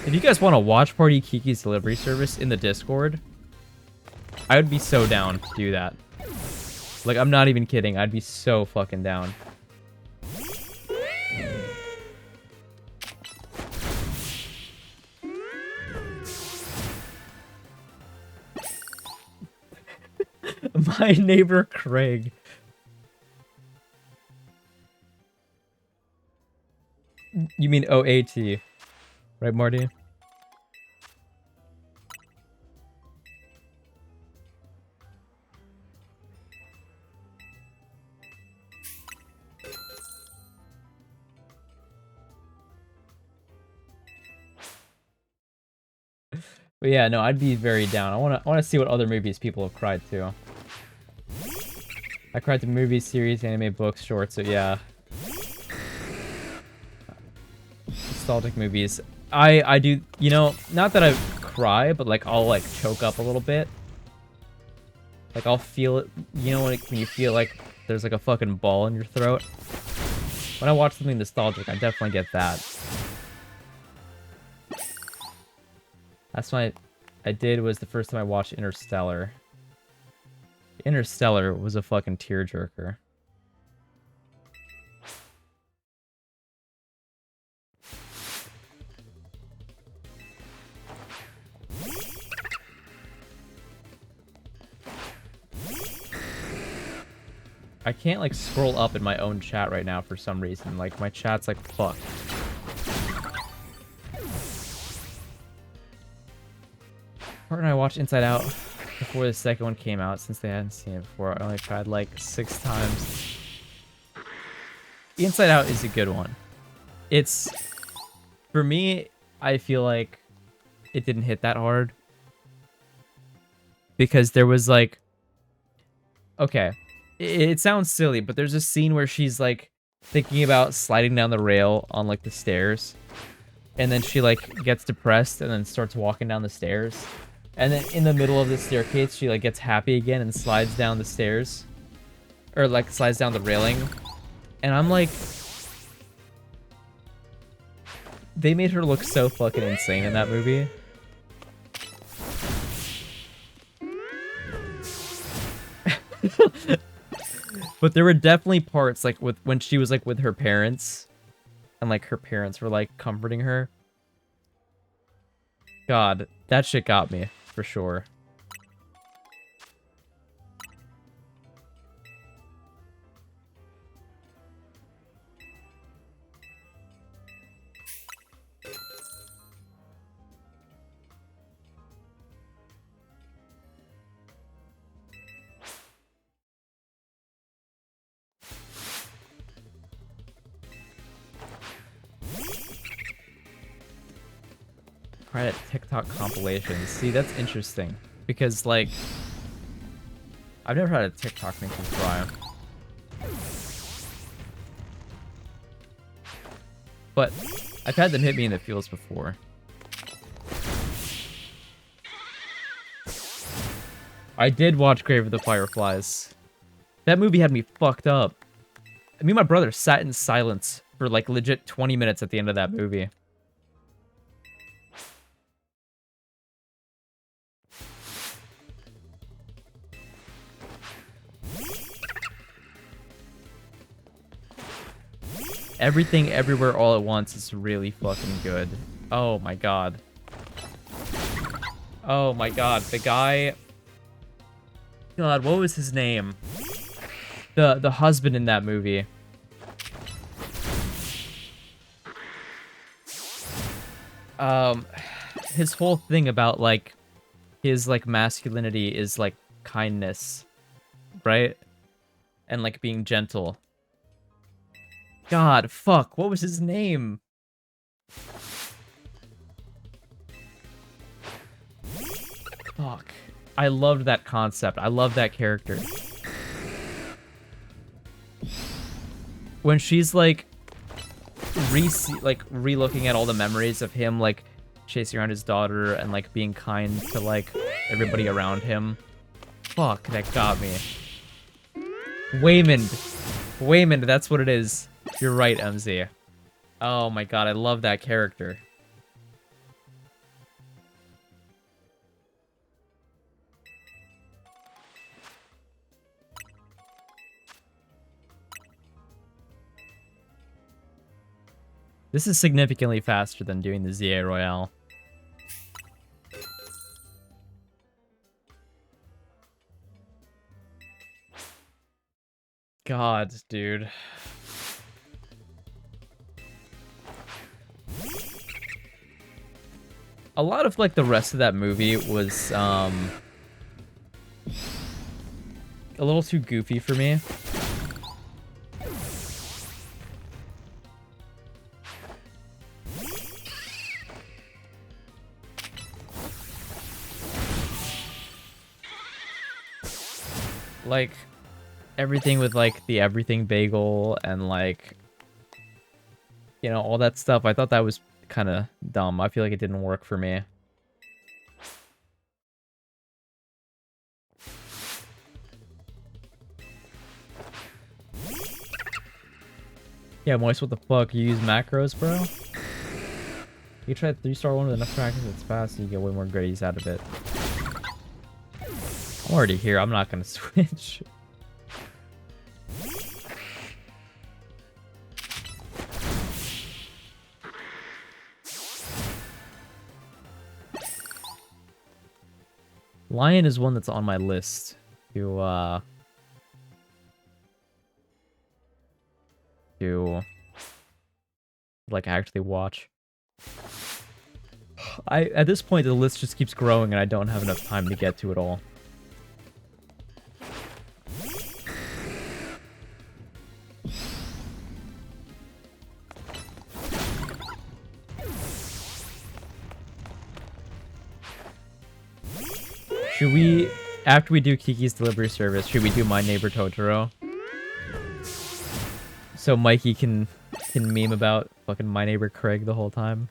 If you guys want to watch party Kiki's Delivery Service in the Discord, I would be so down to do that. Like, I'm not even kidding. I'd be so fucking down. My neighbor Craig. You mean OAT, right, Marty? But yeah, no, I'd be very down. I wanna see what other movies people have cried to. I cried to movies, series, anime, books, shorts, so yeah. Nostalgic movies. I do, you know, not that I cry, but like I'll like choke up a little bit. Like I'll feel it, you know, when you feel like there's like a fucking ball in your throat. When I watch something nostalgic, I definitely get that. That's what I did was the first time I watched Interstellar. Interstellar was a fucking tearjerker. I can't like scroll up in my own chat right now for some reason. Like my chat's like fucked. Part and I watched Inside Out before the second one came out since they hadn't seen it before. I only tried like 6 times. Inside Out is a good one. It's, for me, I feel like it didn't hit that hard. Because there was like, okay, it sounds silly, but there's a scene where she's like thinking about sliding down the rail on like the stairs. And then she like gets depressed and then starts walking down the stairs. And then in the middle of the staircase, she like gets happy again and slides down the stairs. Or like slides down the railing. And I'm like, they made her look so fucking insane in that movie. But there were definitely parts like with when she was like with her parents and like her parents were like comforting her. God, that shit got me for sure. tried at TikTok compilations. See, that's interesting because like I've never had a TikTok make me cry. But I've had them hit me in the feels before. I did watch Grave of the Fireflies. That movie had me fucked up. Me and my brother sat in silence for like legit 20 minutes at the end of that movie. Everything Everywhere All at Once is really fucking good. Oh my god. Oh my god. The guy... God, what was his name? The husband in that movie. His whole thing about like his like masculinity is like kindness, right? And like being gentle. God, fuck, what was his name? Fuck. I loved that concept. I love that character. When she's like re-looking at all the memories of him like chasing around his daughter and like being kind to like everybody around him. Fuck, that got me. Waymond. Waymond, that's what it is. You're right, MZ. Oh my god, I love that character. This is significantly faster than doing the ZA Royale. God, dude. A lot of, like, the rest of that movie was, a little too goofy for me. Like, everything with, like, the everything bagel and, like, you know, all that stuff. I thought that was kind of dumb. I feel like it didn't work for me. Yeah, Moist, what the fuck? You use macros, bro? You try 3-star one with enough practice, it's fast, and you get way more goodies out of it. I'm already here. I'm not gonna switch. Lion is one that's on my list to like actually watch. At this point the list just keeps growing and I don't have enough time to get to it all. Should we, after we do Kiki's Delivery Service, should we do My Neighbor Totoro? So Mikey can meme about fucking My Neighbor Craig the whole time.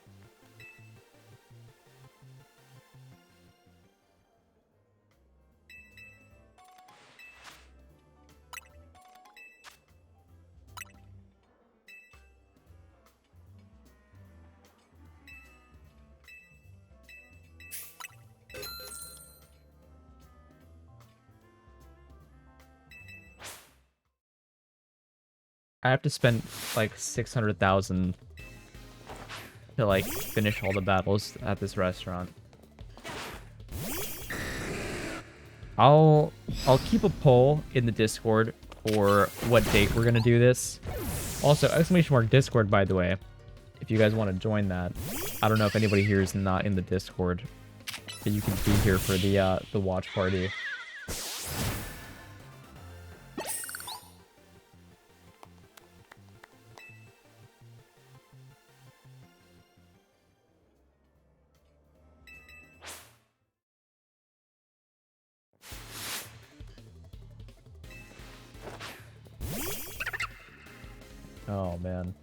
I have to spend like 600,000 to like finish all the battles at this restaurant. I'll keep a poll in the Discord for what date we're gonna do this. Also, !Discord, by the way, if you guys want to join that. I don't know if anybody here is not in the Discord, but you can be here for the watch party. Oh, man.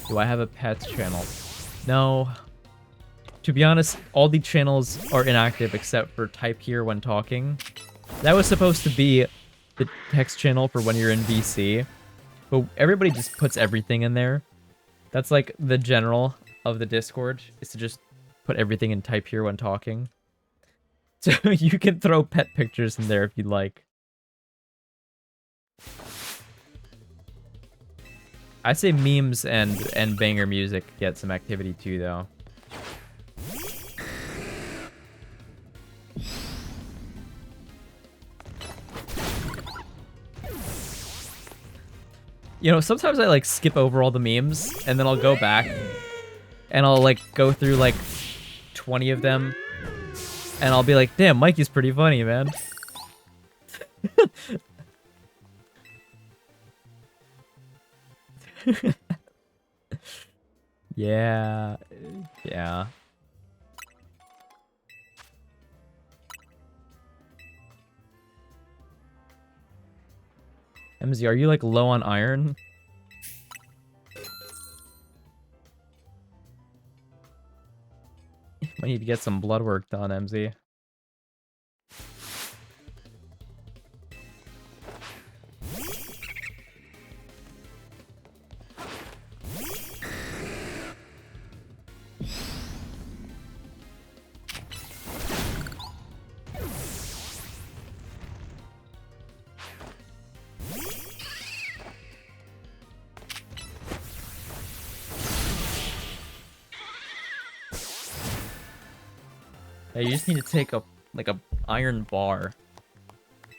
Do I have a pets channel? No. To be honest, all the channels are inactive except for type here when talking. That was supposed to be the text channel for when you're in VC, but everybody just puts everything in there. That's like the general of the Discord, is to just put everything in type here when talking. So you can throw pet pictures in there if you'd like. I say memes and banger music get some activity too, though. You know, sometimes I like skip over all the memes and then I'll go back and I'll like go through like 20 of them and I'll be like, damn, Mikey's pretty funny, man. Yeah. Yeah. MZ, are you like low on iron? Might need to get some blood work done, MZ. Yeah, you just need to take a iron bar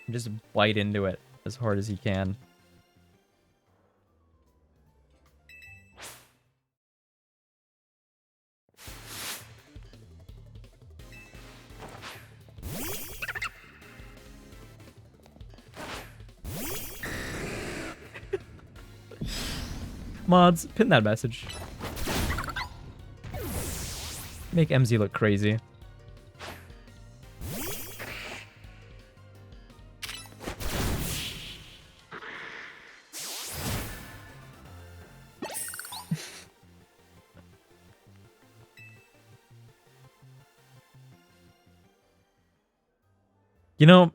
and just bite into it as hard as you can. Mods, pin that message. Make MZ look crazy. You know,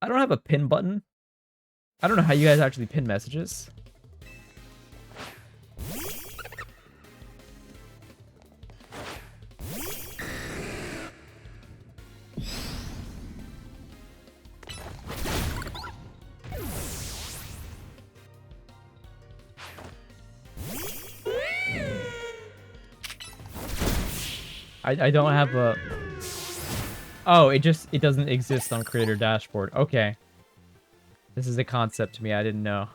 I don't have a pin button. I don't know how you guys actually pin messages. I don't have a... Oh, it doesn't exist on creator dashboard. Okay. This is a concept to me I didn't know.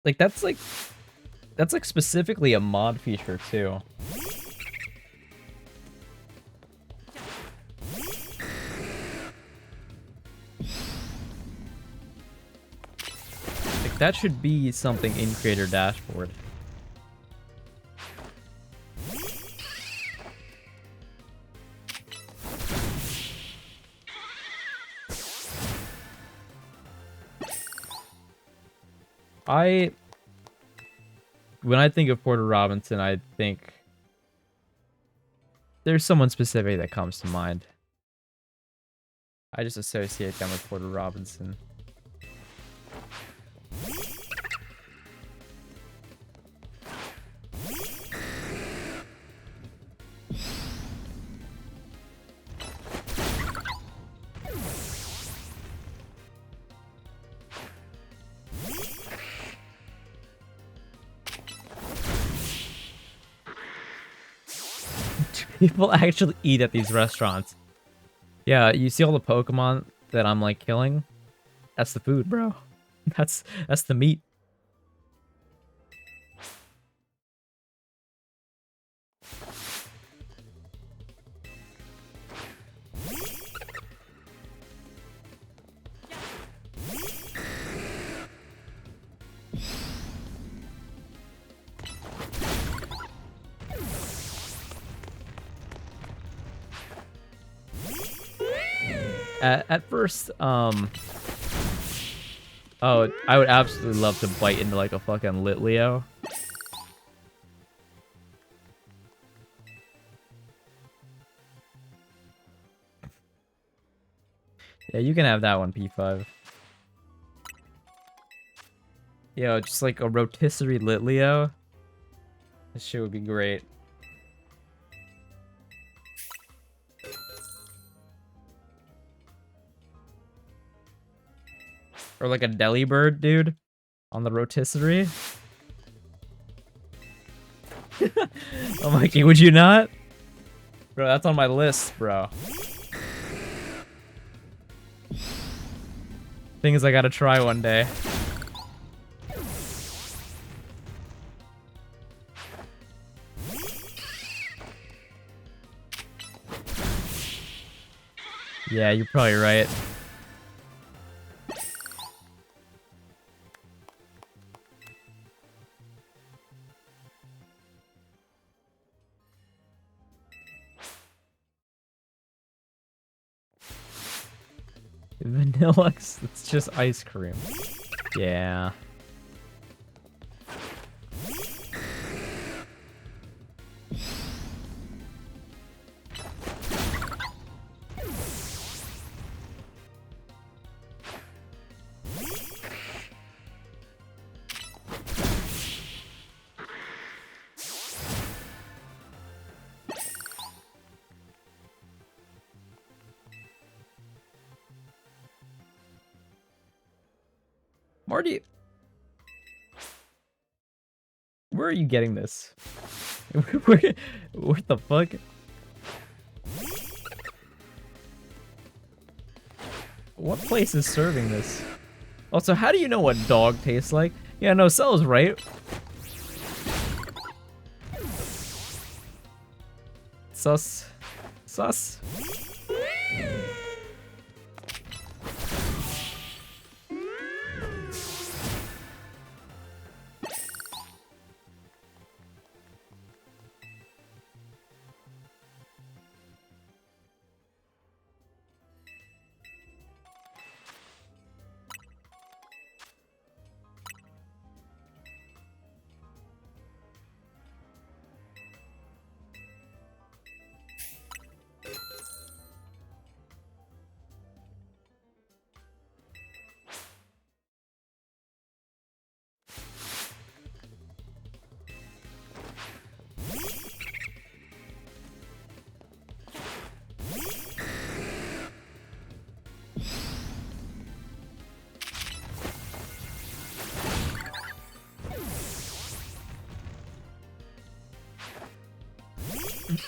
Like that's like specifically a mod feature too. Like that should be something in creator dashboard. When I think of Porter Robinson, I think there's someone specific that comes to mind. I just associate them with Porter Robinson. People actually eat at these restaurants. Yeah, you see all the Pokemon that I'm like killing? That's the food, bro. That's the meat. At first, oh, I would absolutely love to bite into like a fucking Litleo. Yeah, you can have that one, P5. Yo, just like a rotisserie Litleo. This shit would be great. Or like a deli bird, dude, on the rotisserie. Oh, Mikey, would you not? Bro, that's on my list, bro. Things I gotta try one day. Yeah, you're probably right. Vanilla, it's just ice cream. Yeah. Marty, where are you getting this? What the fuck? What place is serving this? Also, how do you know what dog tastes like? Yeah, no, Cell's right. Sus. Sus.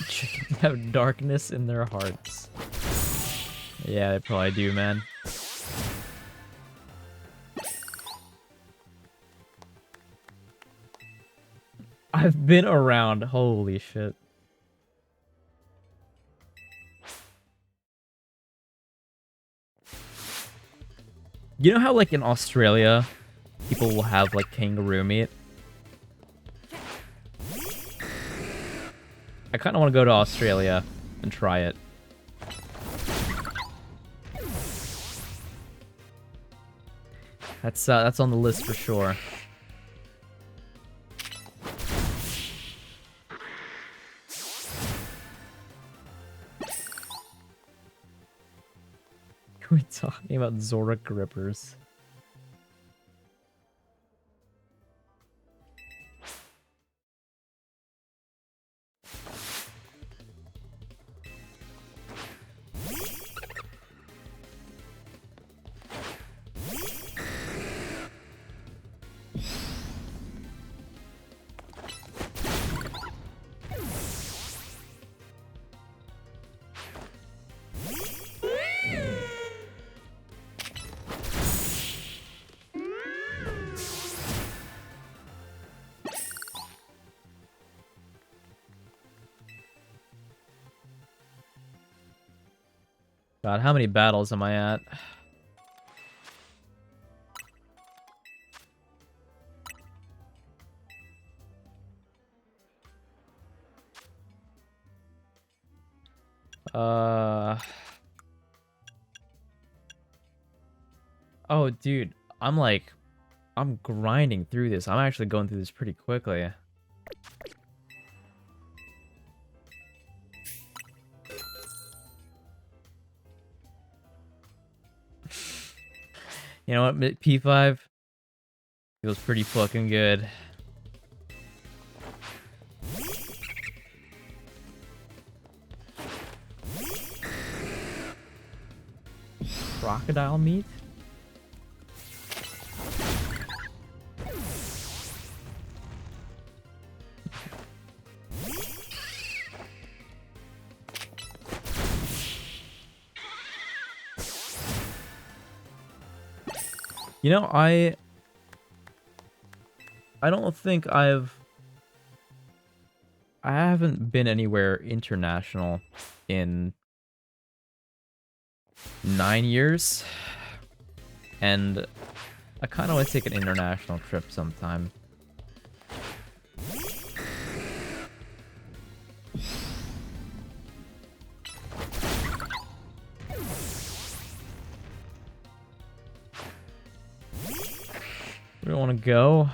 Chickens have darkness in their hearts. Yeah, they probably do, man. I've been around. Holy shit. You know how, like, in Australia, people will have, like, kangaroo meat? I kind of want to go to Australia and try it. That's on the list for sure. We're talking about Zorak grippers. God, how many battles am I at? Uh... Oh, dude, I'm grinding through this. I'm actually going through this pretty quickly. You know what, P5? Feels pretty fucking good. Crocodile meat? You know, I don't think I haven't been anywhere international in 9 years, and I kind of want to take an international trip sometime. Where do I want to go?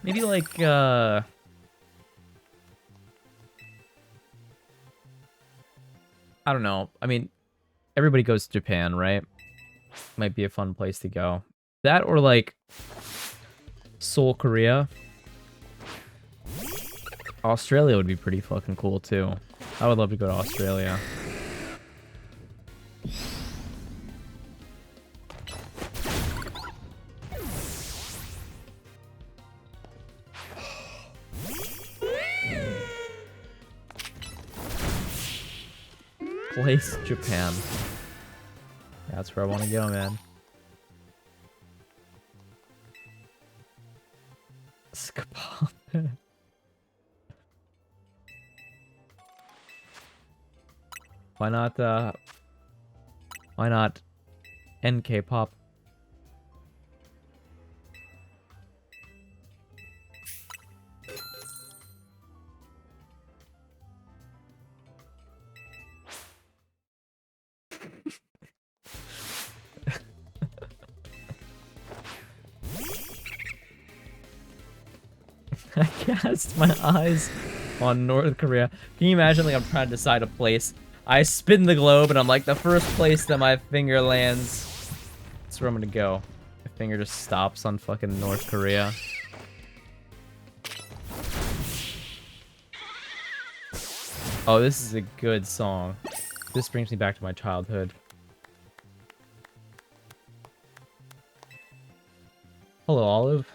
Maybe like, I don't know. I mean, everybody goes to Japan, right? Might be a fun place to go. That or like Seoul, Korea. Australia would be pretty fucking cool too. I would love to go to Australia. Place Japan. That's where I want to go, man. Skapop. Why not NK pop? I cast my eyes on North Korea. Can you imagine, like, I'm trying to decide a place. I spin the globe, and I'm like, the first place that my finger lands, that's where I'm gonna go. My finger just stops on fucking North Korea. Oh, this is a good song. This brings me back to my childhood. Hello, Olive.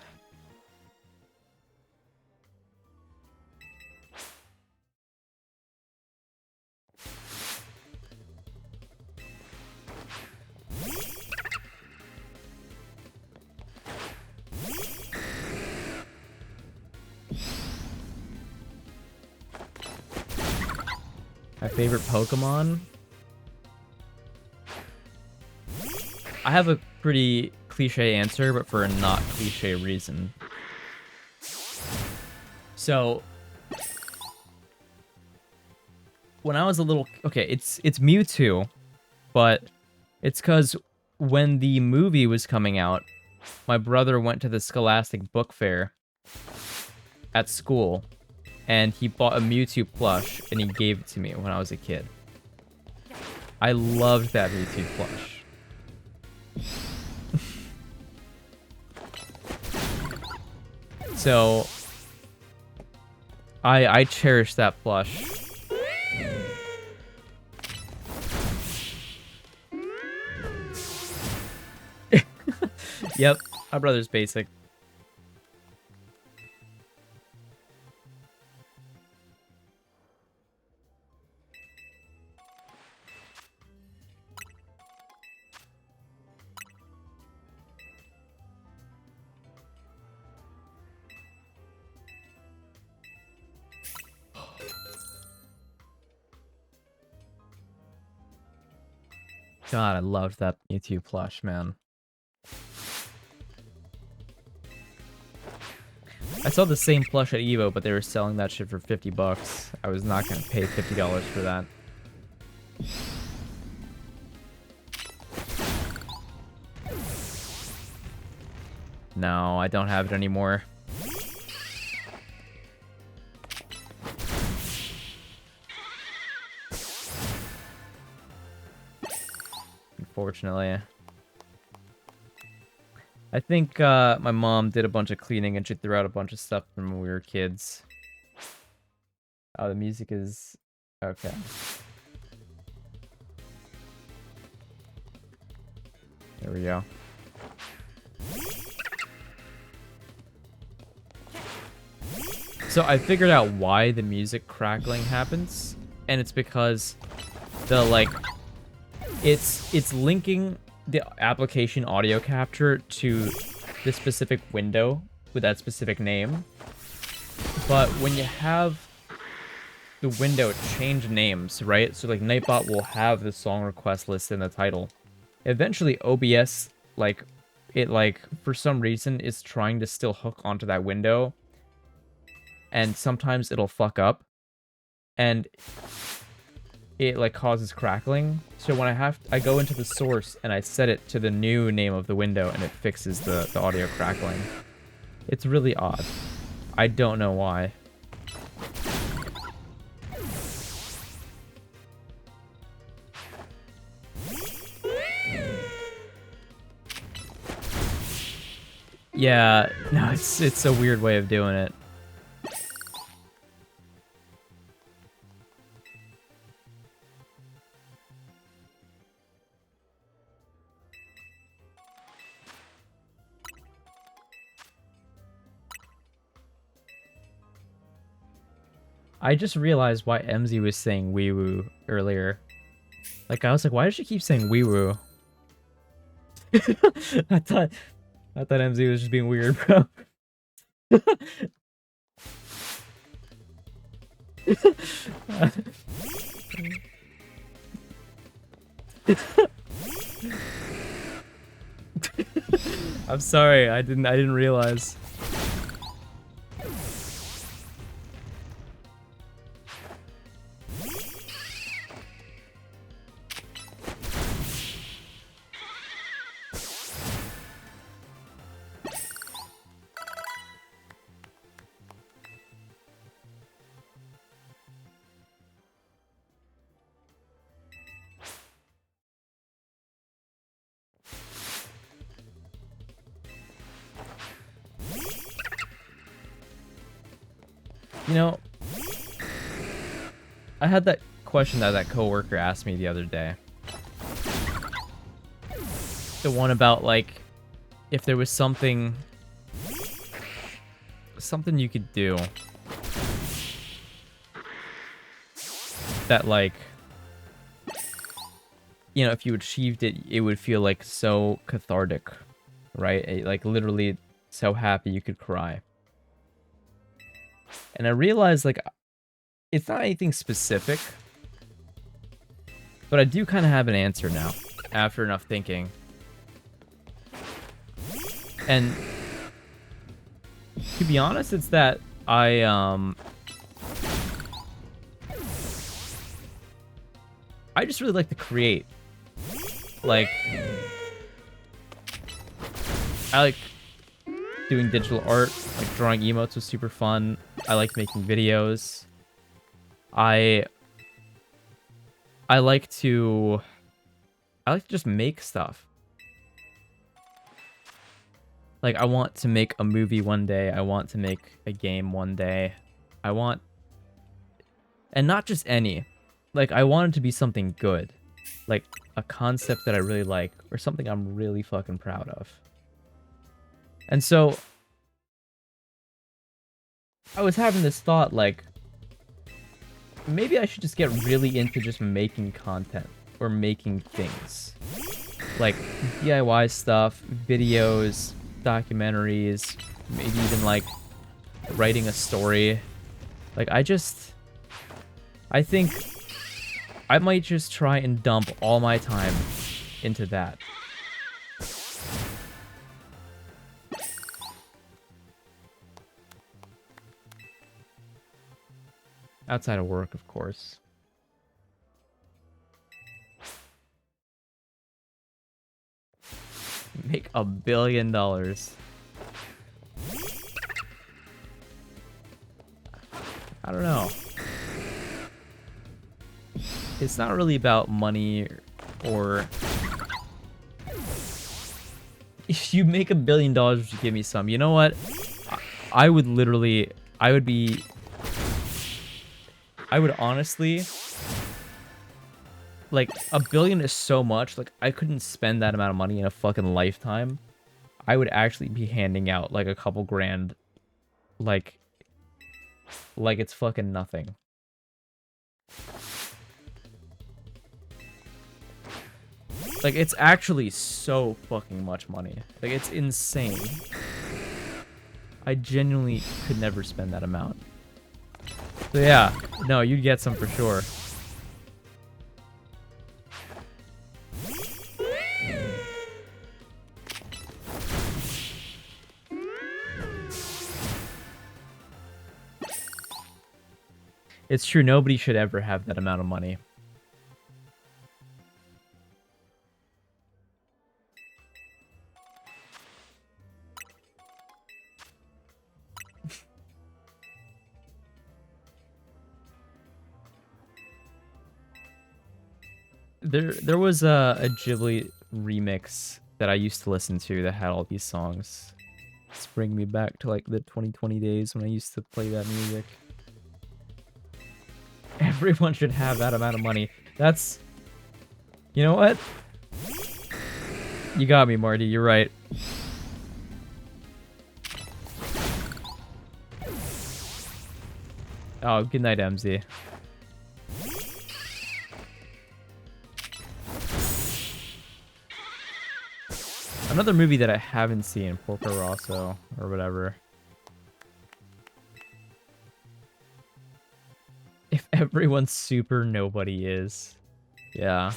My favorite Pokemon? I have a pretty cliche answer, but for a not cliche reason. So, when I was a little... Okay, it's Mewtwo, but it's because when the movie was coming out, my brother went to the Scholastic Book Fair at school, and he bought a Mewtwo plush, and he gave it to me when I was a kid. I loved that Mewtwo plush. So, I cherish that plush. Yep, my brother's basic. God, I loved that Mewtwo plush, man. I saw the same plush at Evo, but they were selling that shit for $50. I was not gonna pay $50 for that. No, I don't have it anymore. Unfortunately. I think my mom did a bunch of cleaning and she threw out a bunch of stuff from when we were kids. Oh, the music is... okay. There we go. So I figured out why the music crackling happens, and it's because the, like, it's linking the application audio capture to the specific window with that specific name. But when you have the window change names, right? So like Nightbot will have the song request list in the title. Eventually OBS, like, it, like, for some reason is trying to still hook onto that window. And sometimes it'll fuck up. And it, like, causes crackling. So when I go into the source and I set it to the new name of the window and it fixes the audio crackling. It's really odd. I don't know why. Yeah, no, it's a weird way of doing it. I just realized why MZ was saying wee woo earlier. Like, I was like, why does she keep saying wee woo? I thought MZ was just being weird, bro. I'm sorry, I didn't realize. You know, I had that question that coworker asked me the other day. The one about, like, if there was something you could do that, like, you know, if you achieved it, it would feel, like, so cathartic, right? Like, literally so happy you could cry. And I realized, like, it's not anything specific, but I do kind of have an answer now, after enough thinking. And to be honest, it's that I just really like to create. Like, I like doing digital art, like drawing emotes was super fun. I like making videos. I like to just make stuff. Like, I want to make a movie one day. I want to make a game one day. And not just any. Like, I want it to be something good. Like, a concept that I really like, or something I'm really fucking proud of. And so, I was having this thought, like, maybe I should just get really into just making content, or making things. Like, DIY stuff, videos, documentaries, maybe even, like, writing a story. Like, I think I might just try and dump all my time into that. Outside of work, of course. Make $1 billion. I don't know. It's not really about money or... If you make $1 billion, would you give me some? You know what? I would literally... I would honestly... Like, $1 billion is so much. Like, I couldn't spend that amount of money in a fucking lifetime. I would actually be handing out, like, a couple grand. Like it's fucking nothing. Like, it's actually so fucking much money. Like, it's insane. I genuinely could never spend that amount. So yeah, no, you'd get some for sure. It's true, nobody should ever have that amount of money. There was a Ghibli remix that I used to listen to that had all these songs. It's bringing me back to like the 2020 days when I used to play that music. Everyone should have that amount of money. That's... You know what? You got me, Marty. You're right. Oh, good night, MZ. Another movie that I haven't seen, Porco Rosso, or whatever. If everyone's super, nobody is. Yeah.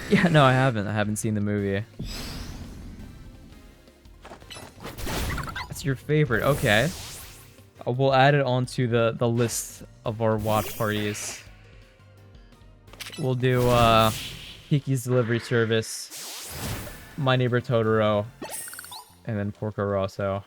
Yeah, no, I haven't. I haven't seen the movie. That's your favorite. Okay. We'll add it onto the list of our watch parties. We'll do Kiki's Delivery Service, My Neighbor Totoro, and then Porco Rosso.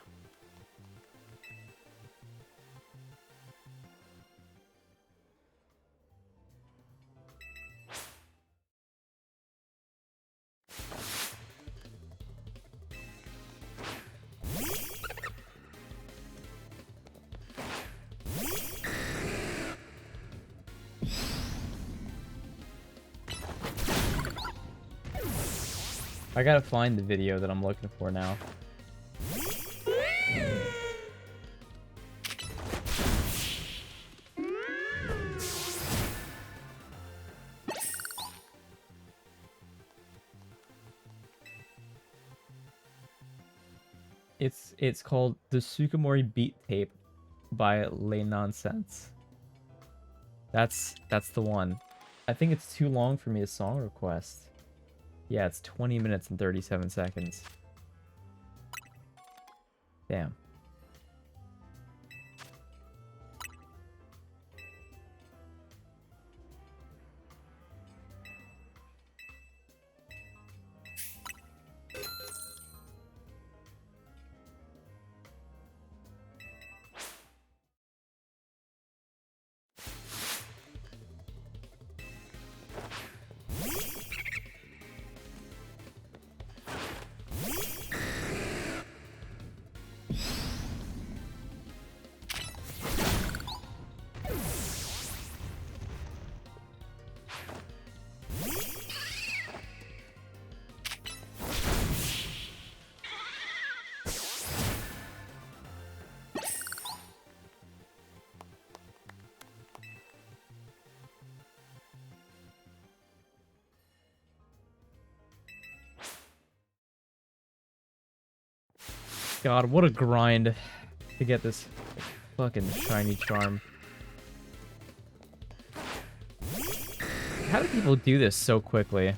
I gotta find the video that I'm looking for now. It's called The Sukamori Beat Tape by Le Nonsense. That's the one. I think it's too long for me a song request. Yeah, it's 20 minutes and 37 seconds. Damn. God, what a grind to get this fucking shiny charm. How do people do this so quickly?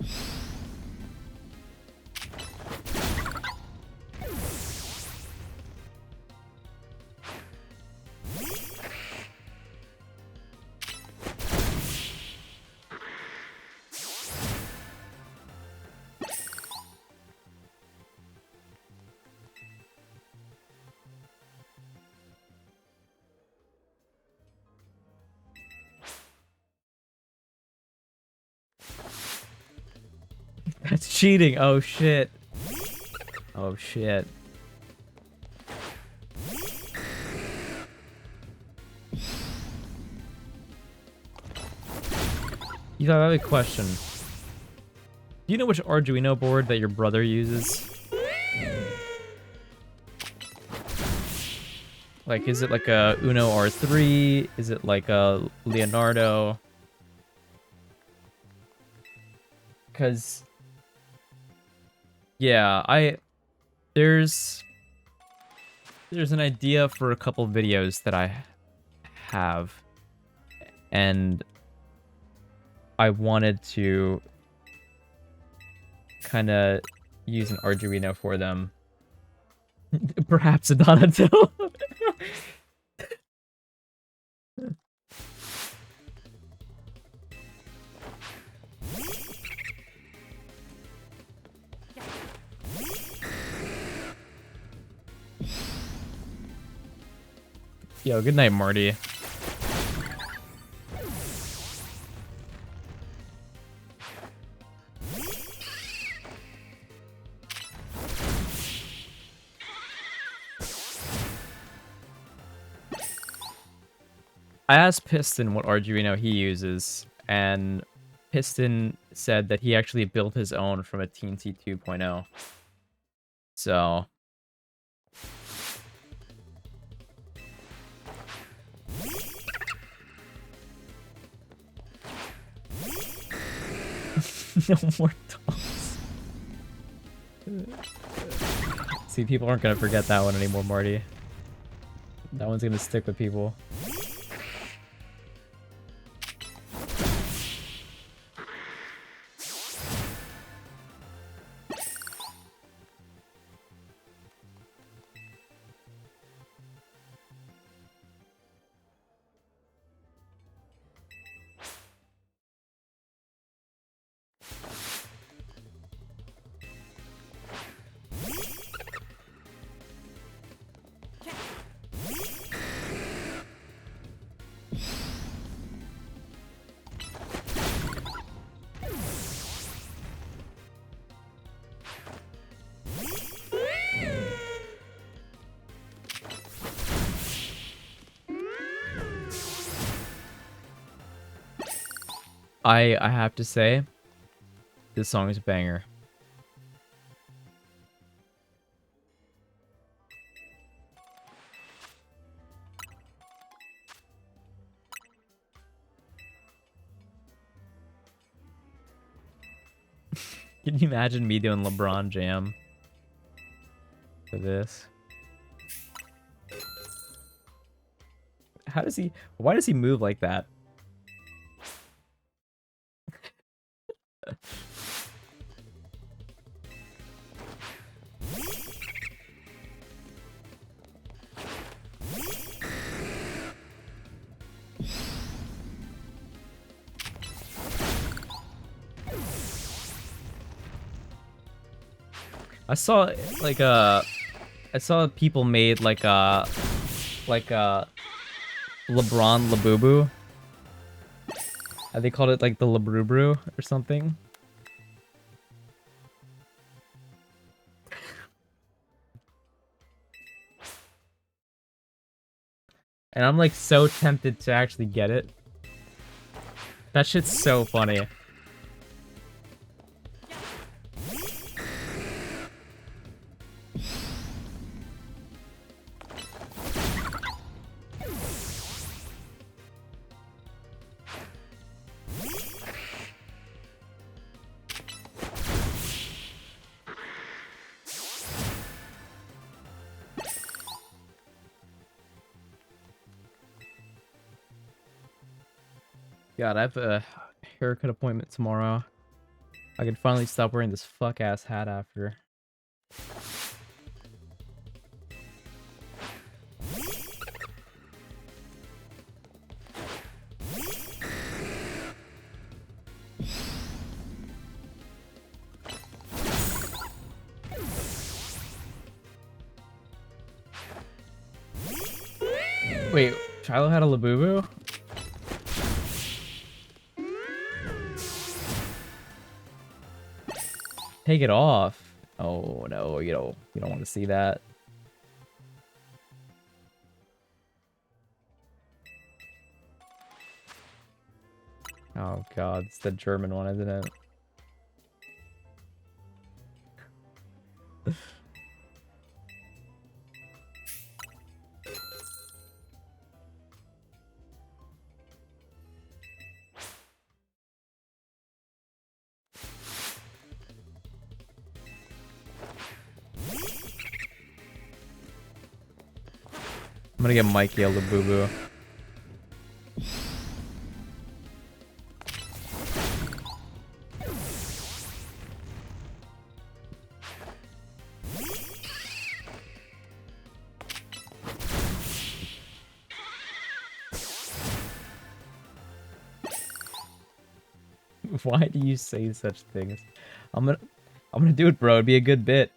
it's cheating. Oh shit. Oh shit. You know, I have a question. Do you know which Arduino board that your brother uses? Like, is it like a Uno R3? Is it like a Leonardo? Because, yeah, there's an idea for a couple videos that I have, and I wanted to kind of use an Arduino for them. Perhaps a Donatello. Yo, good night, Marty. I asked Piston what Arduino he uses, and Piston said that he actually built his own from a TNT 2.0. So... no more dogs. See, people aren't gonna forget that one anymore, Marty. That one's gonna stick with people. I have to say, this song is a banger. Can you imagine me doing LeBron Jam for this? Why does he move like that? I saw like I saw people made like a LeBron Labubu. They called it like the Labrubru or something. And I'm like so tempted to actually get it. That shit's so funny. God, I have a haircut appointment tomorrow. I can finally stop wearing this fuck-ass hat after. Wait, Shiloh had a Labubu? take it off. Oh no, you don't want to see that. Oh god, it's the German one, isn't it? I'm gonna get Mike Yell to Boo Boo. Why do you say such things? I'm gonna do it, bro. It'd be a good bit.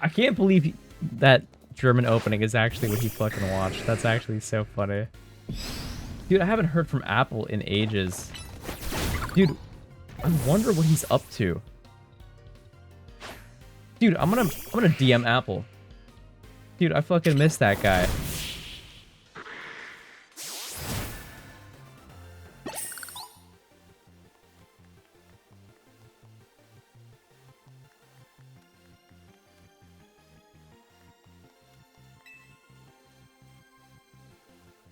I can't believe that German opening is actually what he fucking watched. That's actually so funny. Dude, I haven't heard from Apple in ages. Dude, I wonder what he's up to. Dude, I'm gonna DM Apple. Dude, I fucking miss that guy.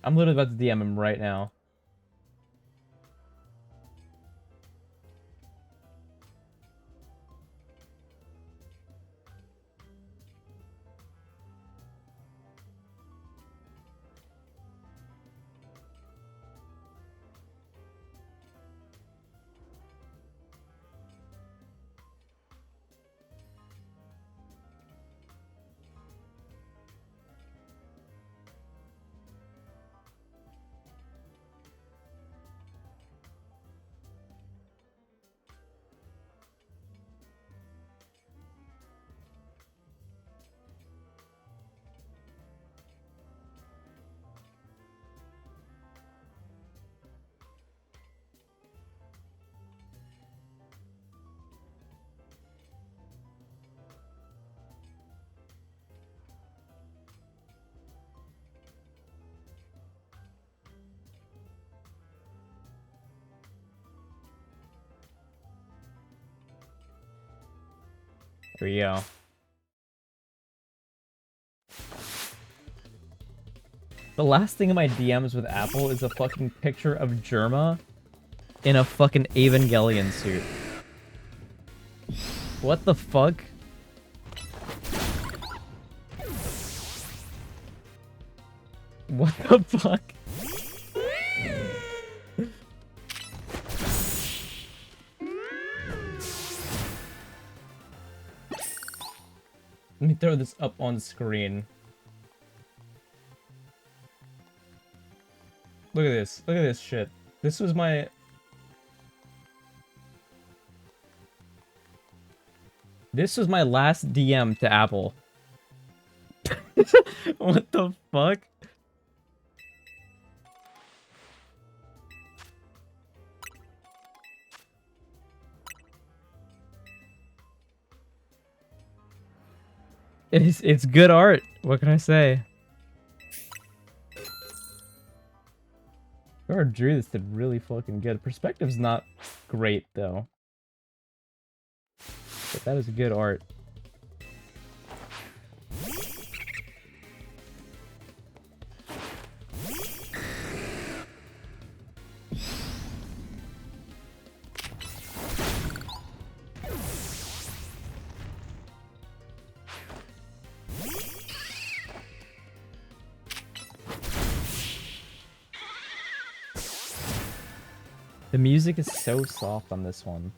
I'm literally about to DM him right now. There we go. The last thing in my DMs with Apple is a fucking picture of Germa in a fucking Evangelion suit. What the fuck? What the fuck? Let me throw this up on screen. Look at this. Look at this shit. This was my... This was my last DM to Apple. What the fuck? It's good art. What can I say? Whoever drew this did really fucking good. Perspective's not great though. But that is good art. The music is so soft on this one.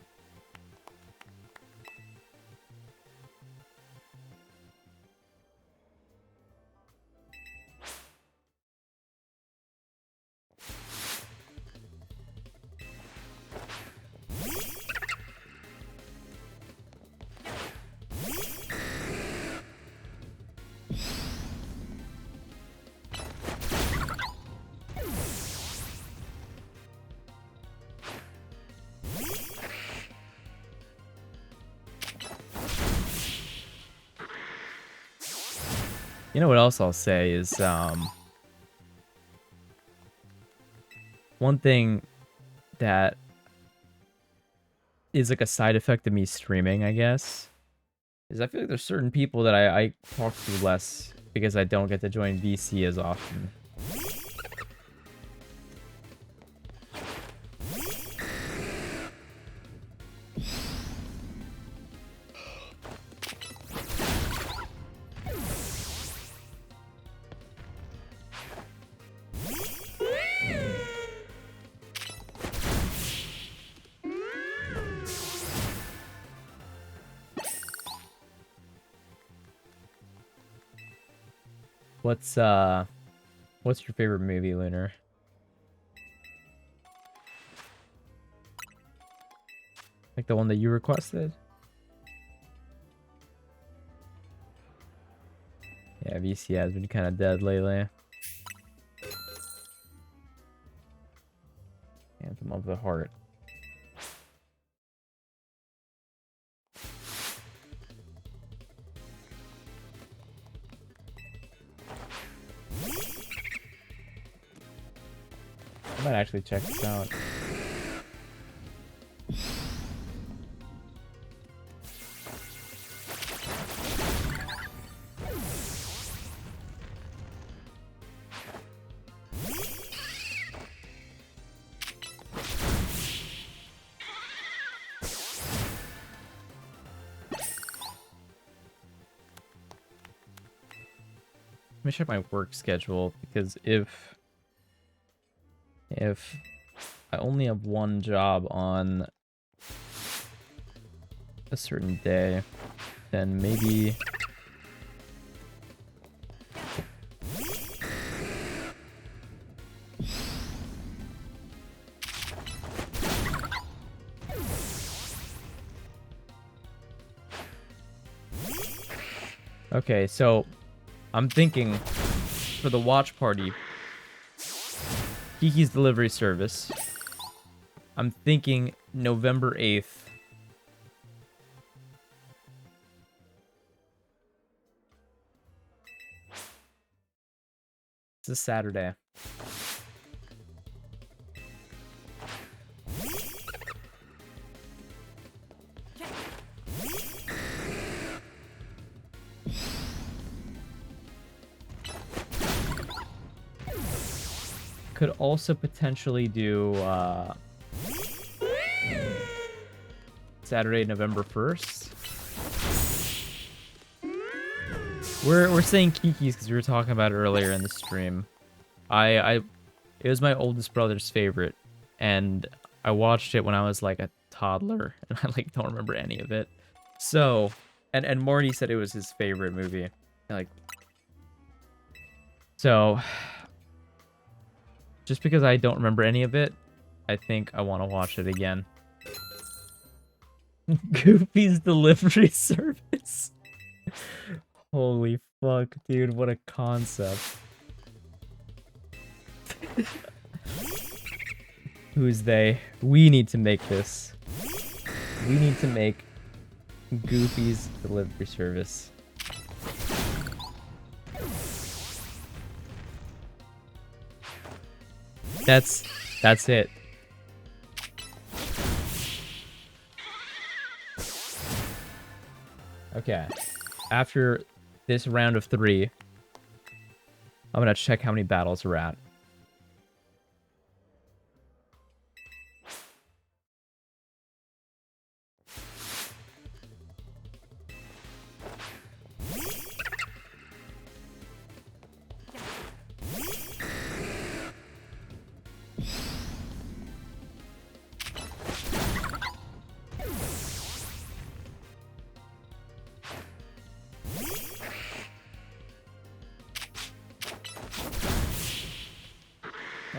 You know what else I'll say is, one thing that is like a side effect of me streaming, I guess, is I feel like there's certain people that I talk to less because I don't get to join VC as often. What's your favorite movie, Lunar? Like the one that you requested? Yeah, VC has been kind of dead lately. Anthem of the Heart. I might actually check this out. Let me check my work schedule, because if I only have one job on a certain day, then maybe okay, so I'm thinking for the watch party, Kiki's Delivery Service, I'm thinking November 8th. It's a Saturday. Could also potentially do Saturday, November 1st. We're saying Kiki's because we were talking about it earlier in the stream. It was my oldest brother's favorite, and I watched it when I was like a toddler, and I like don't remember any of it. So, and Morty said it was his favorite movie. Like, so just because I don't remember any of it, I think I want to watch it again. Goofy's Delivery Service. Holy fuck, dude, what a concept. Who's they? We need to make this. We need to make Goofy's Delivery Service. That's it. Okay. After this round of 3, I'm gonna check how many battles we're at.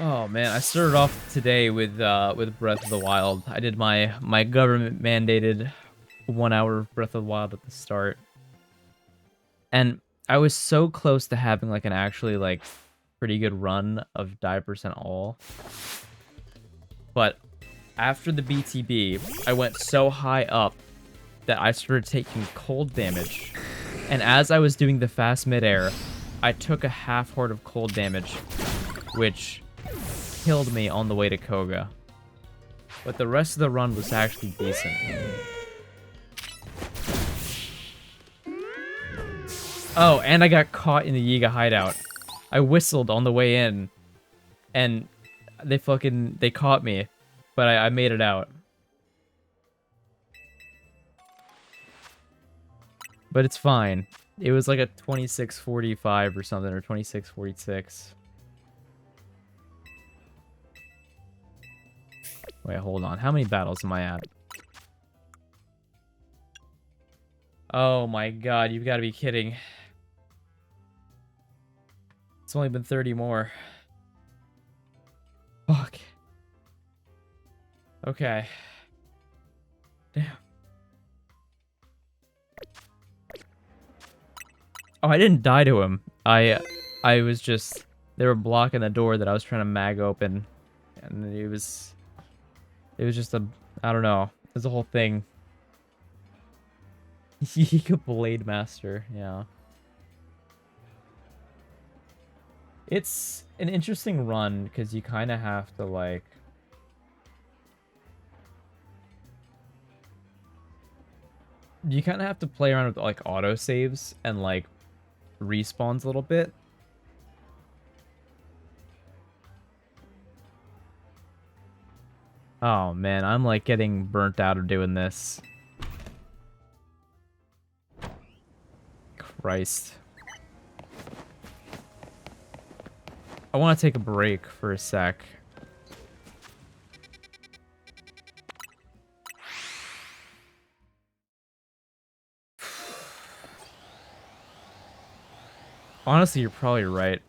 Oh man, I started off today with Breath of the Wild. I did my government mandated 1 hour of Breath of the Wild at the start, and I was so close to having like an actually like pretty good run of %, all. But after the BTB, I went so high up that I started taking cold damage, and as I was doing the fast midair, I took a half horde of cold damage, which killed me on the way to Koga. But the rest of the run was actually decent. Oh, and I got caught in the Yiga hideout. I whistled on the way in, and they caught me, but I made it out. But it's fine. It was like a 26:45 or something, or 26:46. Wait, hold on. How many battles am I at? Oh my god, you've got to be kidding. It's only been 30 more. Fuck. Okay. Damn. Oh, I didn't die to him. I was just... They were blocking the door that I was trying to mag open. And it was just a... I don't know. It was a whole thing. Yiga Blade Master, yeah. It's an interesting run, because you kind of have to, like... You kind of have to play around with, like, autosaves and, like, respawns a little bit. Oh, man, I'm, like, getting burnt out of doing this. Christ. I want to take a break for a sec. Honestly, you're probably right.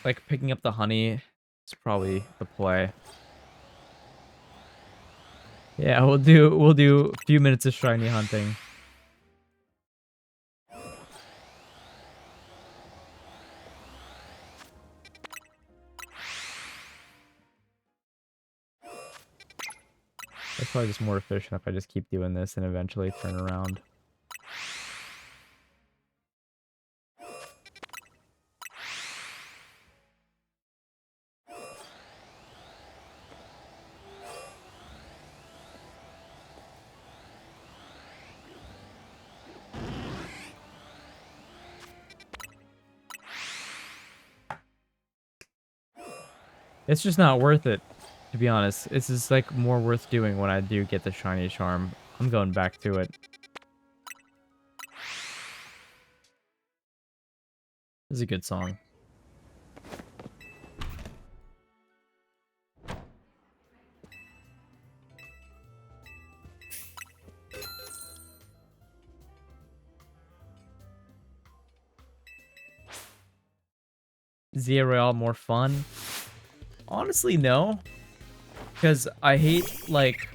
Like, picking up the honey is probably the play. Yeah, we'll do a few minutes of shiny hunting. It's probably just more efficient if I just keep doing this and eventually turn around. It's just not worth it, to be honest. It's just like more worth doing when I do get the shiny charm. I'm going back to it. This is a good song. Zia Royale more fun? Honestly, no. Because I hate, like...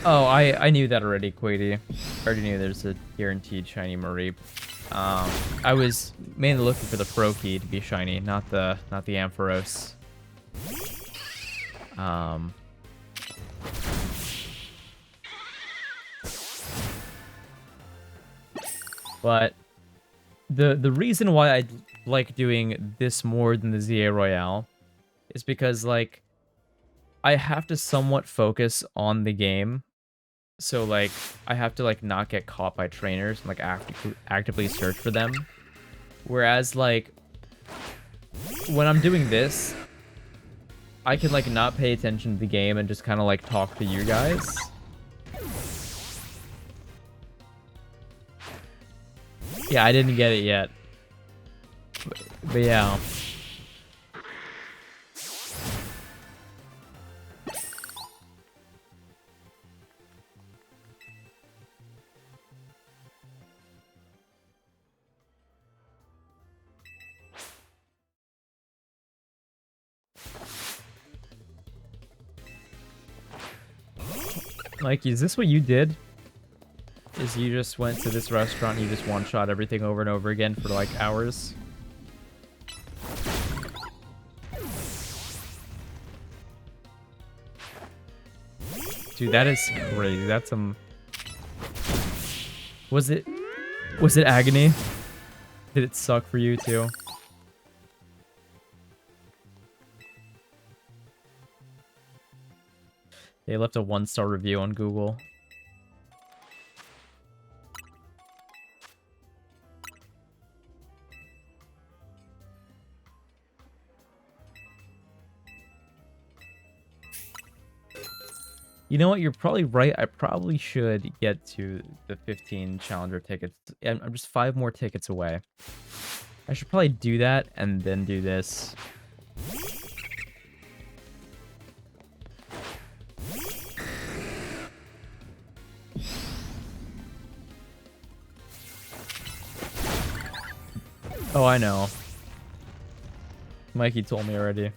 Oh, I knew that already, Quady. I already knew there's a guaranteed shiny Mareep. I was mainly looking for the Pro Key to be shiny, not the Ampharos. But the reason why I like doing this more than the ZA Royale is because, like, I have to somewhat focus on the game. So, like, I have to, like, not get caught by trainers and, like, actively search for them. Whereas, like, when I'm doing this, I can, like, not pay attention to the game and just kind of, like, talk to you guys. Yeah, I didn't get it yet. But yeah. Mikey, is this what you did? Is you just went to this restaurant and you just one-shot everything over and over again for, like, hours? Dude, that is crazy. That's some... Was it agony? Did it suck for you too? They left a 1-star review on Google. You know what? You're probably right. I probably should get to the 15 Challenger tickets. I'm just 5 more tickets away. I should probably do that and then do this. Oh, I know. Mikey told me already.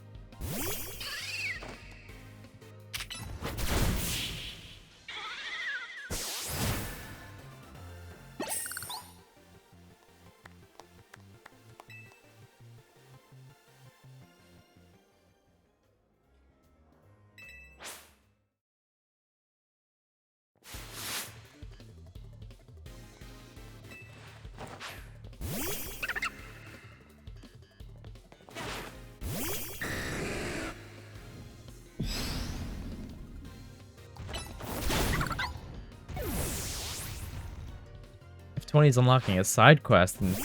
If 20 is unlocking a side quest, and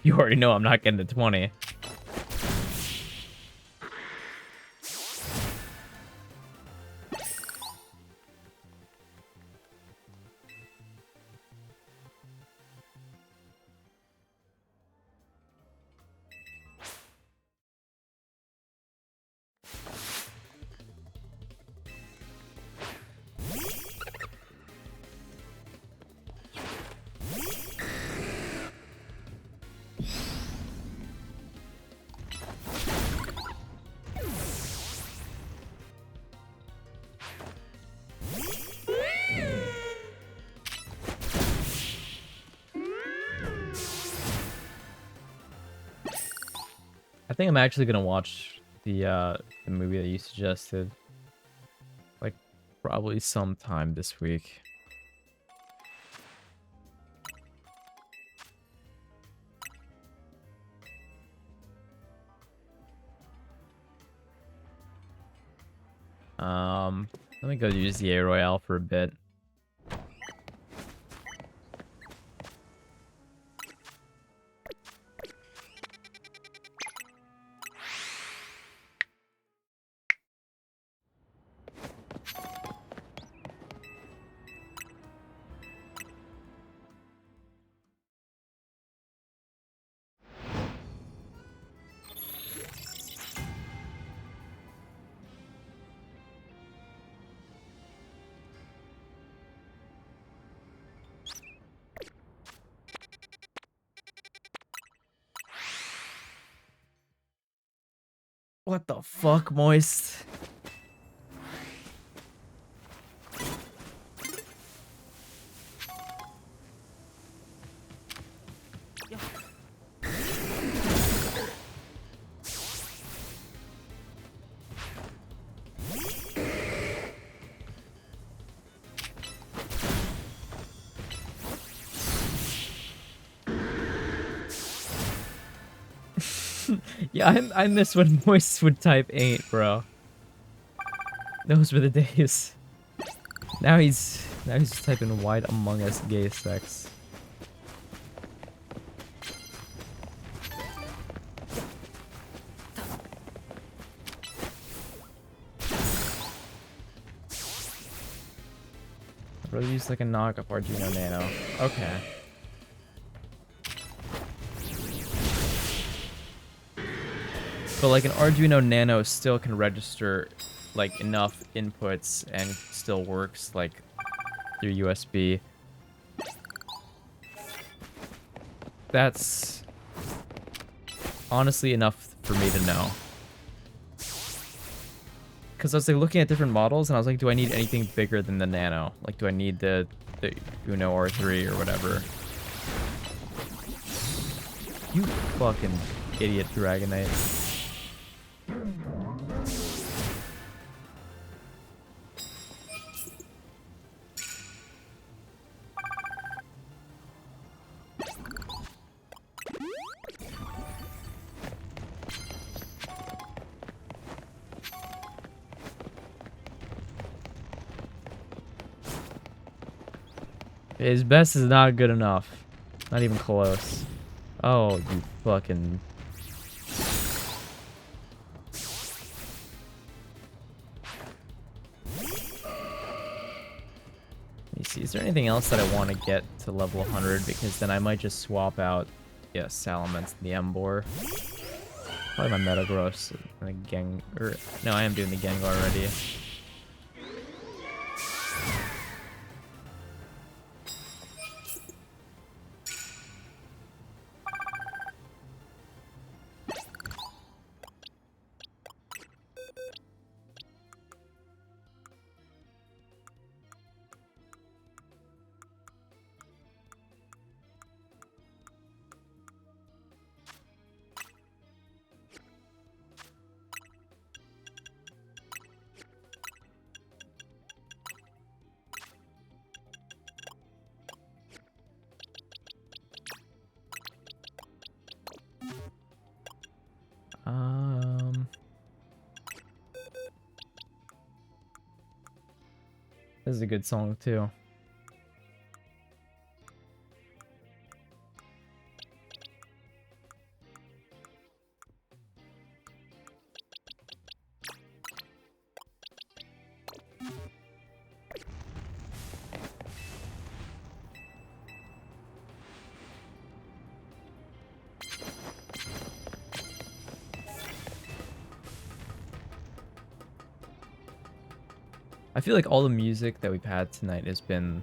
you already know I'm not getting to 20. I think I'm actually gonna watch the movie that you suggested. Like, probably sometime this week. Let me go use the A Royale for a bit. What the fuck, Moist? Yeah, I miss when Moist would type ain't, bro. Those were the days. Now he's just typing white Among Us gay sex. I'd rather use like a knockoff Arduino Nano. Okay. But like an Arduino Nano still can register like enough inputs and still works like through USB. That's honestly enough for me to know. Because I was like looking at different models and I was like, do I need anything bigger than the Nano? Like, do I need the Uno R3 or whatever? You fucking idiot, Dragonite. His best is not good enough. Not even close. Oh, you fucking... Let me see, is there anything else that I want to get to level 100? Because then I might just swap out, yeah, Salamence and the Emboar. Probably my Metagross and the Gang... Or, no, I am doing the Gengar already. This is a good song too. I feel like all the music that we've had tonight has been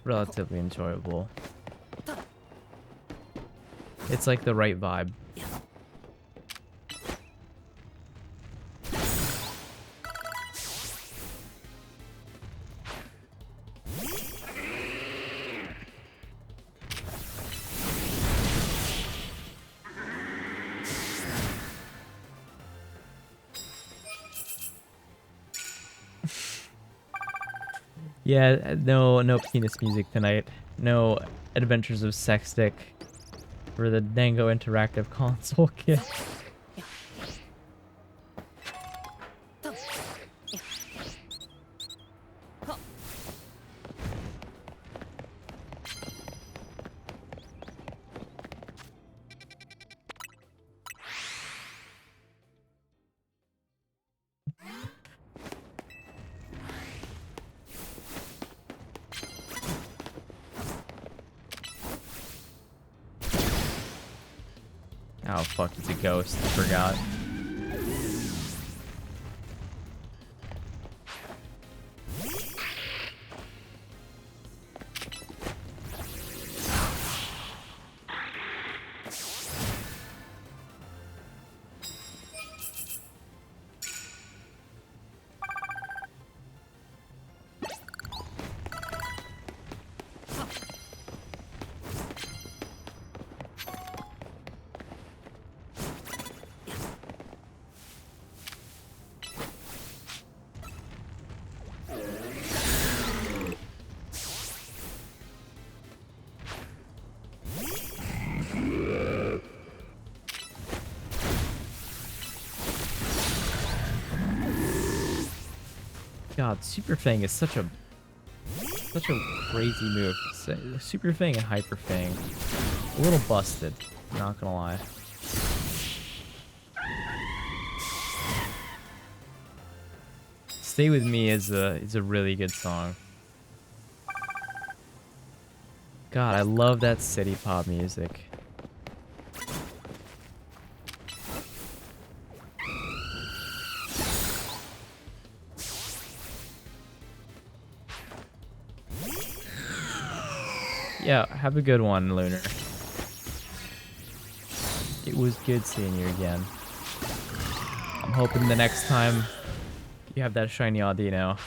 relatively enjoyable. It's like the right vibe. Yeah, no penis music tonight. No Adventures of Sextic for the Dango Interactive Console kit. Oh fuck, it's a ghost. I forgot. God, Super Fang is such a crazy move. Super Fang and Hyper Fang, a little busted. Not gonna lie. Stay With Me is a really good song. God, I love that city pop music. Yeah, have a good one, Lunar. It was good seeing you again. I'm hoping the next time you have that shiny Audino.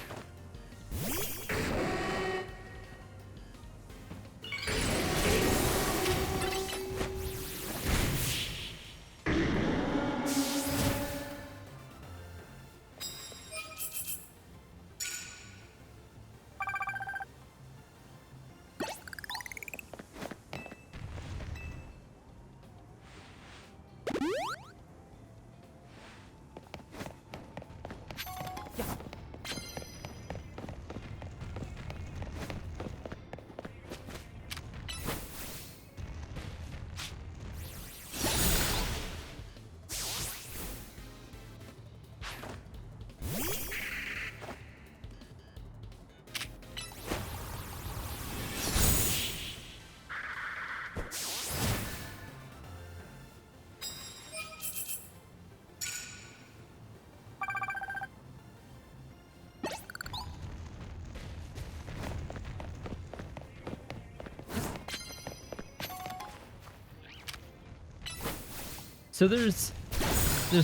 So there's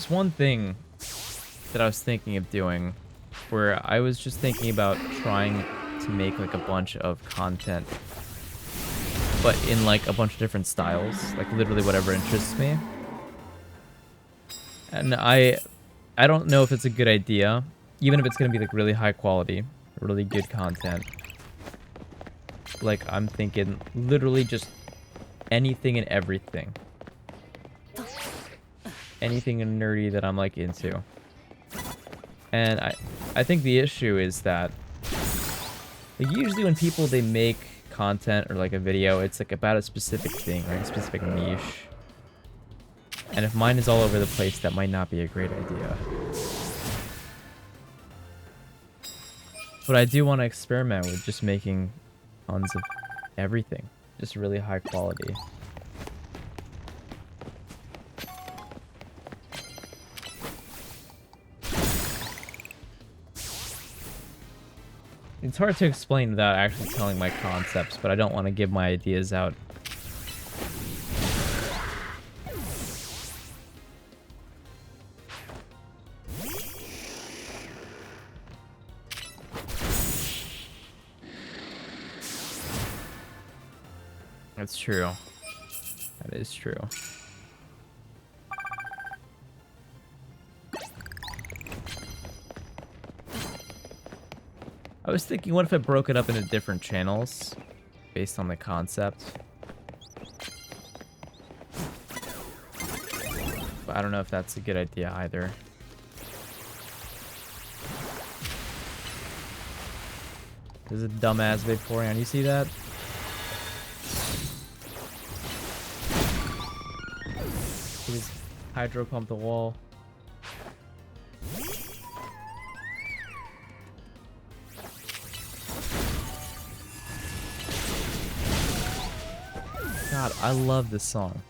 one thing that I was thinking of doing where I was just thinking about trying to make like a bunch of content, but in like a bunch of different styles, like literally whatever interests me. And I don't know if it's a good idea, even if it's gonna be like really high quality, really good content. Like I'm thinking literally just anything and everything. Anything nerdy that I'm like into. And I think the issue is that like, usually when people they make content or like a video, it's like about a specific thing, right? A specific niche. And if mine is all over the place, that might not be a great idea. But I do want to experiment with just making tons of everything. Just really high quality. It's hard to explain without actually telling my concepts, but I don't want to give my ideas out. That's true. That is true. I was thinking, what if I broke it up into different channels based on the concept? But I don't know if that's a good idea either. There's a dumbass Vaporeon. You see that? He just hydro pumped the wall. God, I love this song.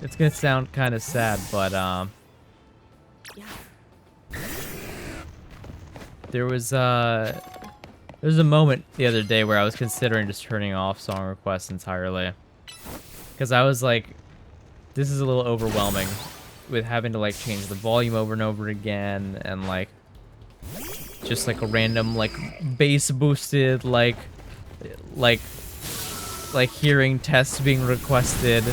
It's gonna sound kind of sad, but there was a moment the other day where I was considering just turning off song requests entirely, because I was like, this is a little overwhelming with having to like change the volume over and over again, and like just like a random like bass boosted like hearing tests being requested.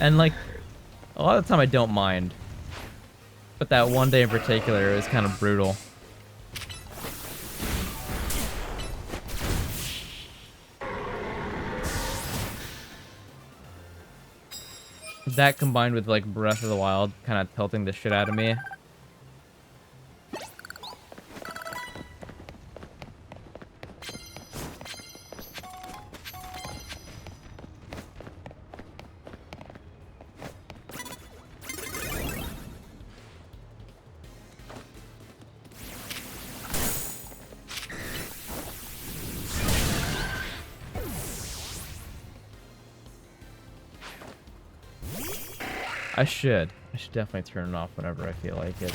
And like a lot of the time I don't mind, but that one day in particular it was kind of brutal. That combined with like Breath of the Wild kind of tilting the shit out of me. I should definitely turn it off whenever I feel like it.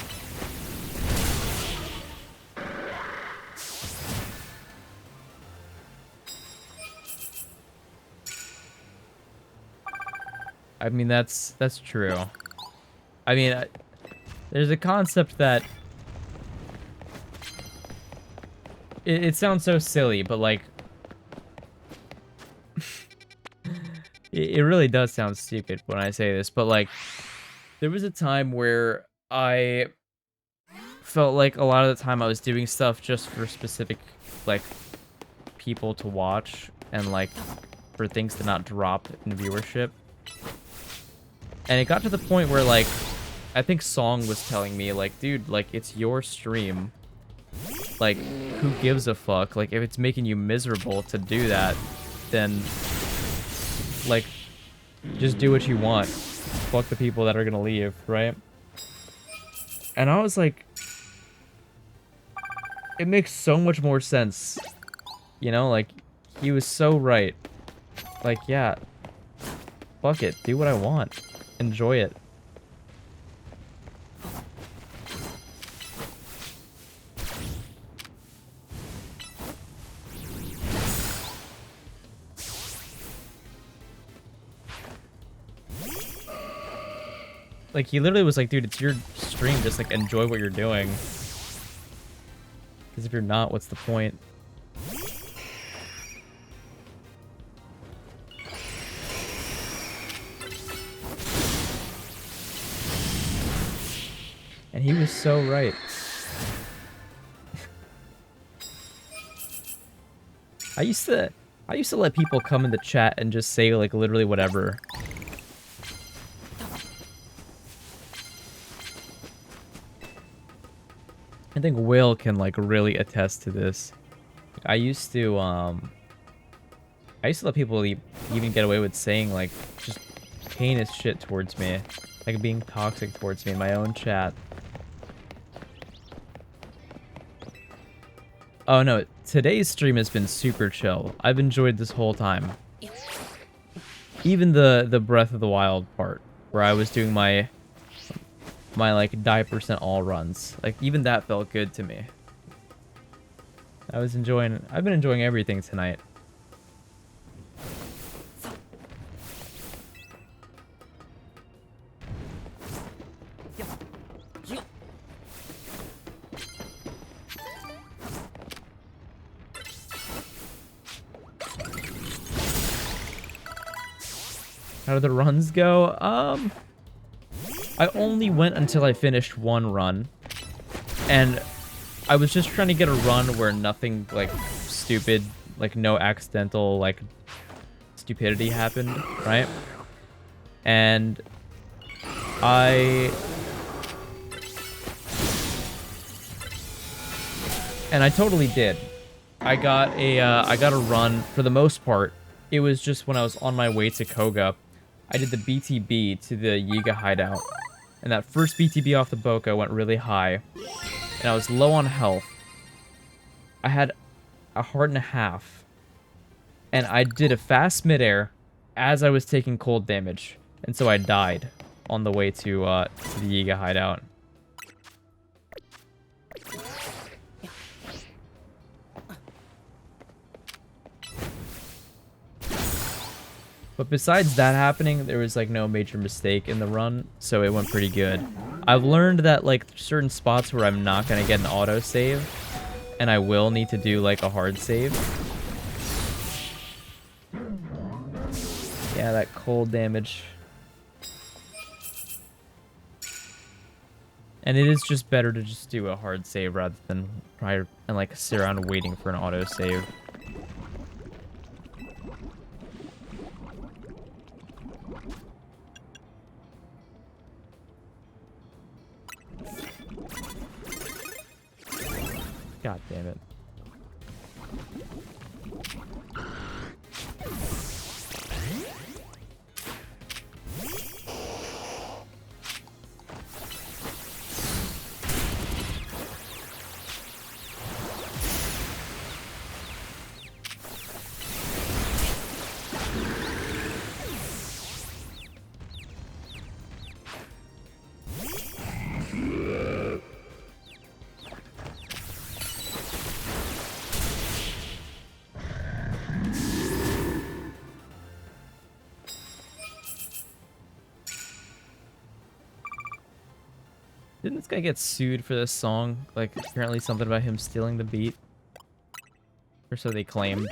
I mean, that's true. I mean, There's a concept that it sounds so silly, but like it really does sound stupid when I say this, but like there was a time where I felt like a lot of the time I was doing stuff just for specific like people to watch and like for things to not drop in viewership. And it got to the point where like I think Song was telling me like, dude, like it's your stream. Like who gives a fuck? Like if it's making you miserable to do that, then like just do what you want. Fuck the people that are gonna leave, right? And I was like, it makes so much more sense. You know, like he was so right. Like, yeah, fuck it, do what I want. Enjoy it. Like, he literally was like, dude, it's your stream, just like enjoy what you're doing. Because if you're not, what's the point? And he was so right. I used to let people come in the chat and just say like literally whatever. I think Will can like really attest to this. I used to let people even get away with saying like just heinous shit towards me, like being toxic towards me in my own chat. Oh no, today's stream has been super chill. I've enjoyed this whole time. Even the Breath of the Wild part, where I was doing my like die percent all runs. Like even that felt good to me. I've been enjoying everything tonight. How do the runs go? I only went until I finished one run. And I was just trying to get a run where nothing, like, stupid, like, no accidental, like, stupidity happened, right? And I totally did. I got a run, for the most part. It was just when I was on my way to Koga. I did the BTB to the Yiga hideout. And that first BTB off the Boca went really high. And I was low on health. I had a heart and a half. And I did a fast midair as I was taking cold damage. And so I died on the way to the Yiga hideout. But besides that happening, there was like no major mistake in the run, so it went pretty good. I've learned that like certain spots where I'm not gonna get an auto save, and I will need to do like a hard save. Yeah, that cold damage. And it is just better to just do a hard save rather than try and like sit around waiting for an auto save. God damn it. Didn't this guy get sued for this song? Like, apparently something about him stealing the beat? Or so they claimed.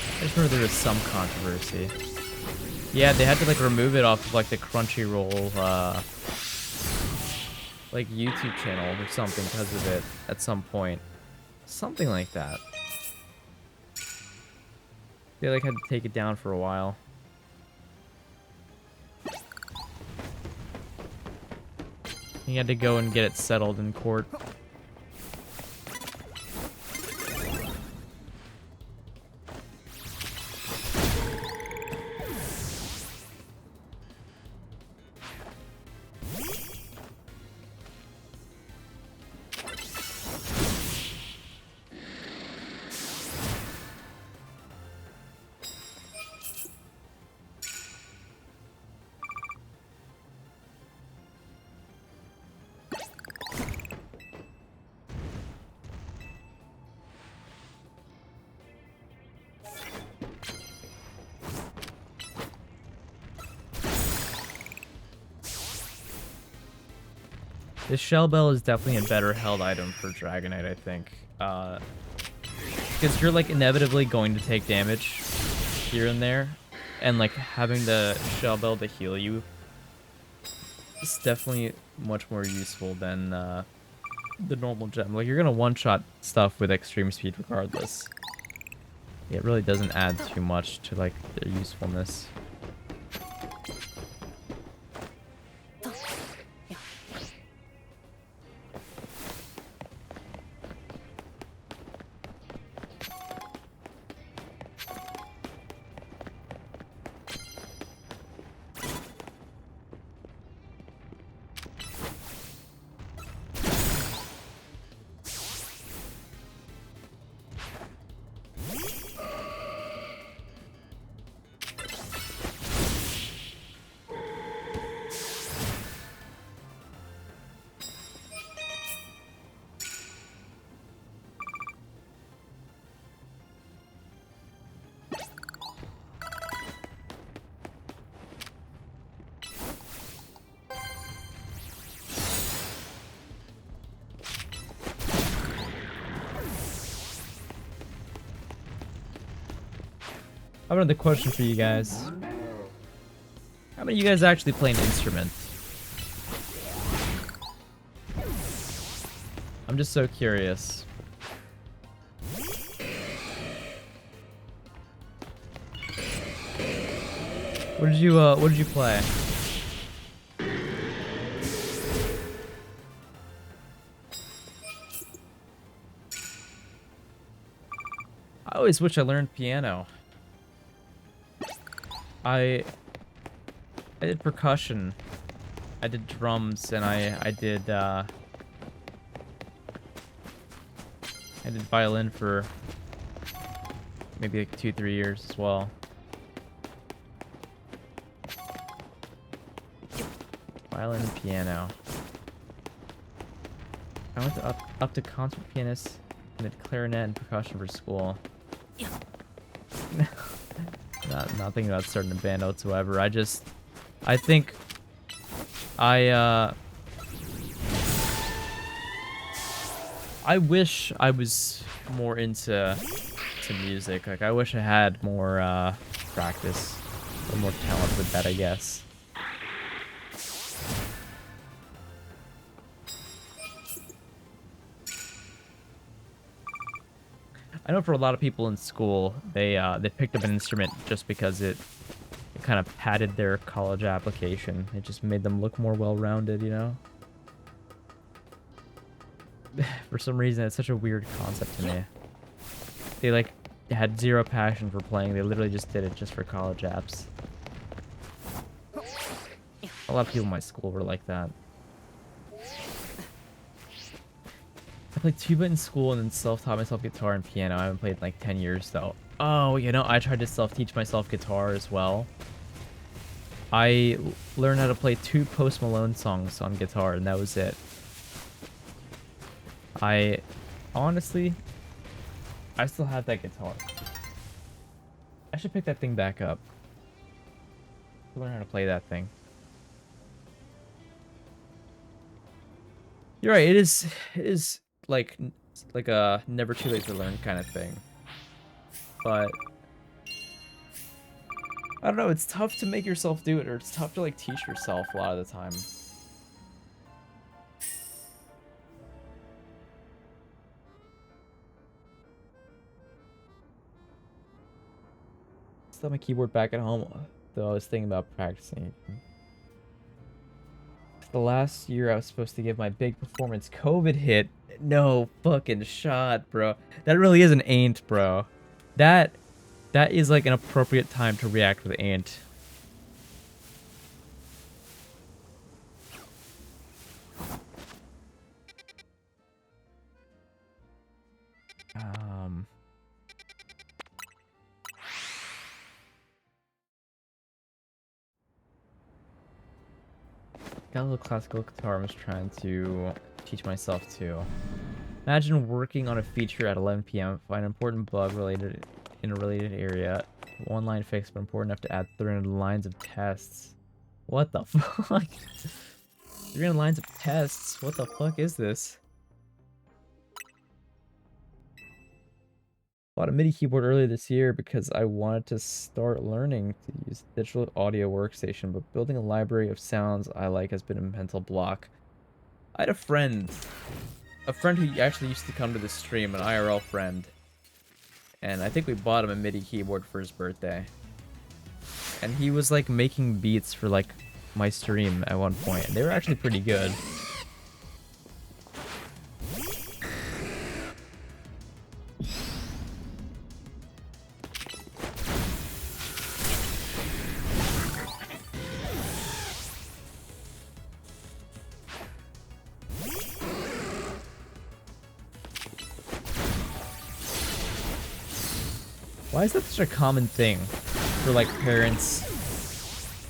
I just remember there was some controversy. Yeah, they had to like remove it off of like the Crunchyroll like YouTube channel or something because of it at some point. Something like that. They like had to take it down for a while. He had to go and get it settled in court. This shell bell is definitely a better held item for Dragonite, I think. Because you're like inevitably going to take damage here and there, and like having the shell bell to heal you is definitely much more useful than the normal gem. Like you're gonna one-shot stuff with extreme speed regardless. It really doesn't add too much to like their usefulness. I have another question for you guys. How many of you guys actually play an instrument? I'm just so curious. What did you play? I always wish I learned piano. I did percussion, I did drums, and I did violin for maybe like 2-3 years as well. Violin and piano. I went to up to concert pianist and did clarinet and percussion for school. Not thinking about starting a band whatsoever. I think I wish I was more into music. Like I wish I had more practice or more talent with that, I guess. I know for a lot of people in school, they picked up an instrument just because it kind of padded their college application. It just made them look more well-rounded, you know? For some reason, it's such a weird concept to me. They like had zero passion for playing. They literally just did it just for college apps. A lot of people in my school were like that. I played tuba in school and then self-taught myself guitar and piano. I haven't played in like 10 years though. Oh, you know, I tried to self-teach myself guitar as well. I learned how to play 2 Post Malone songs on guitar and that was it. I honestly, I still have that guitar. I should pick that thing back up. Learn how to play that thing. You're right. It is like a never too late to learn kind of thing. But I don't know. It's tough to make yourself do it, or it's tough to like teach yourself a lot of the time. Still have my keyboard back at home, though I was thinking about practicing. The last year I was supposed to give my big performance, COVID hit. No fucking shot, bro. That really is an ain't, bro. That is like an appropriate time to react with ain't. Got a little classical guitar I was trying to teach myself to. Imagine working on a feature at 11 p.m. Find an important bug related in a related area. One line fix, but important enough to add 300 lines of tests. What the fuck? 300 lines of tests? What the fuck is this? Bought a MIDI keyboard earlier this year because I wanted to start learning to use digital audio workstation, but building a library of sounds I like has been a mental block. I had a friend who actually used to come to the stream, an IRL friend, and I think we bought him a MIDI keyboard for his birthday. And he was like making beats for like my stream at one point, and they were actually pretty good. Why is that such a common thing for like parents?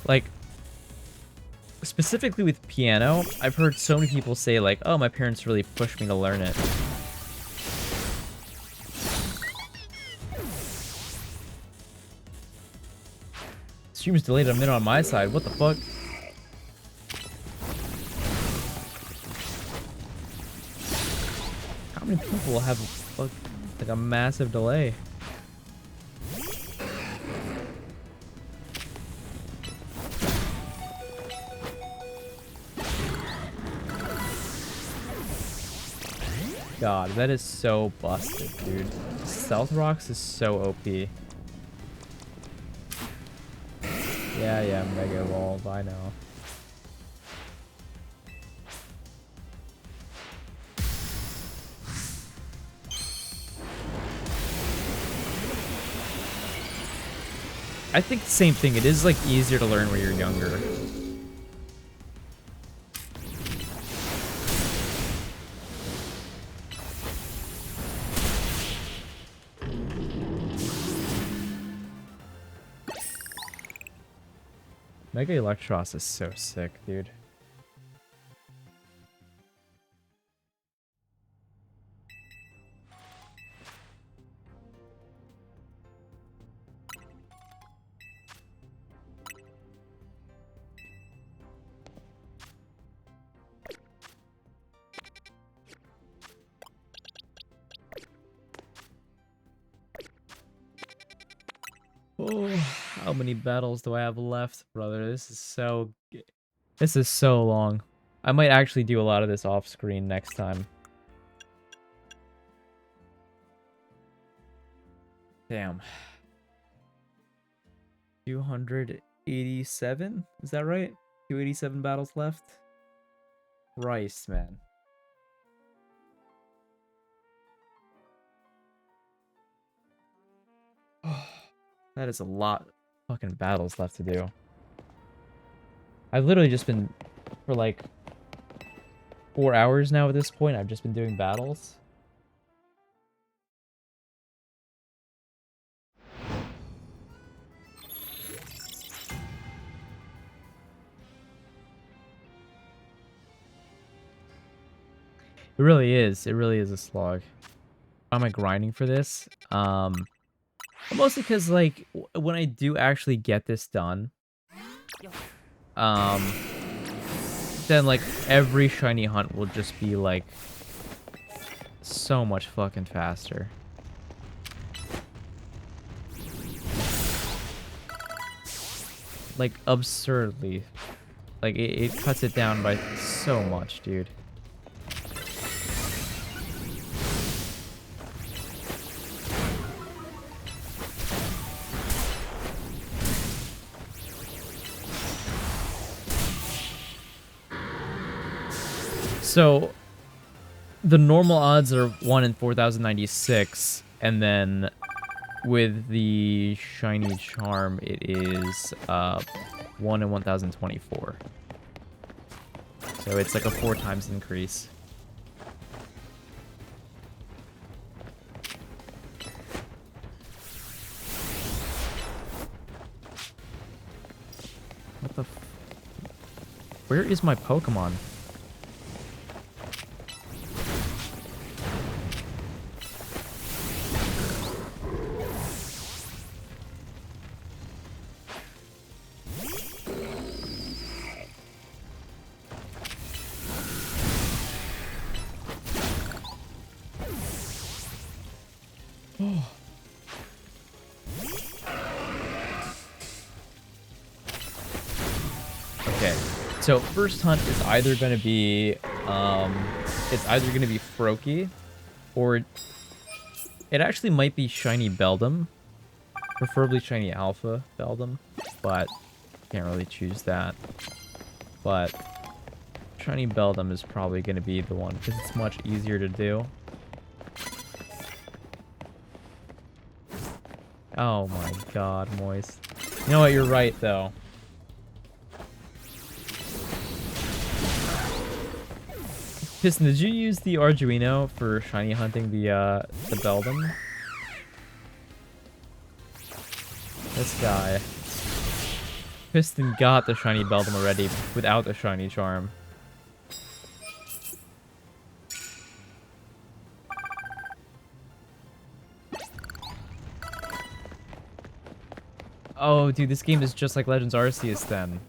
Like specifically with piano, I've heard so many people say like, "Oh, my parents really pushed me to learn it." Stream's delayed a minute on my side. What the fuck? How many people have like a massive delay? God, that is so busted, dude. Stealth Rocks is so OP. Yeah, Mega Evolve, I know. I think the same thing. It is like easier to learn when you're younger. Mega Electros is so sick, dude. Oh, how many battles do I have left, brother? This is so long. I might actually do a lot of this off screen next time. Damn. 287? Is that right? 287 battles left? Christ, man. That is a lot of fucking battles left to do. I've literally just been, for like 4 hours now at this point. I've just been doing battles. It really is. It really is a slog. Why am I grinding for this? Mostly because, like, when I do actually get this done, then, like, every shiny hunt will just be, like, so much fucking faster. Like, absurdly. Like, it cuts it down by so much, dude. So, the normal odds are 1 in 4,096, and then with the shiny charm, it is 1 in 1,024. So it's like a 4 times increase. What the f- Where is my Pokemon? Okay, so first hunt is either going to be, Froakie, or it actually might be Shiny Beldum, preferably Shiny Alpha Beldum, but can't really choose that. But Shiny Beldum is probably going to be the one, because it's much easier to do. Oh my god, Moist. You know what, you're right, though. Piston, did you use the Arduino for shiny hunting the Beldum? This guy. Piston got the shiny Beldum already without the shiny charm. Oh, dude, this game is just like Legends Arceus then.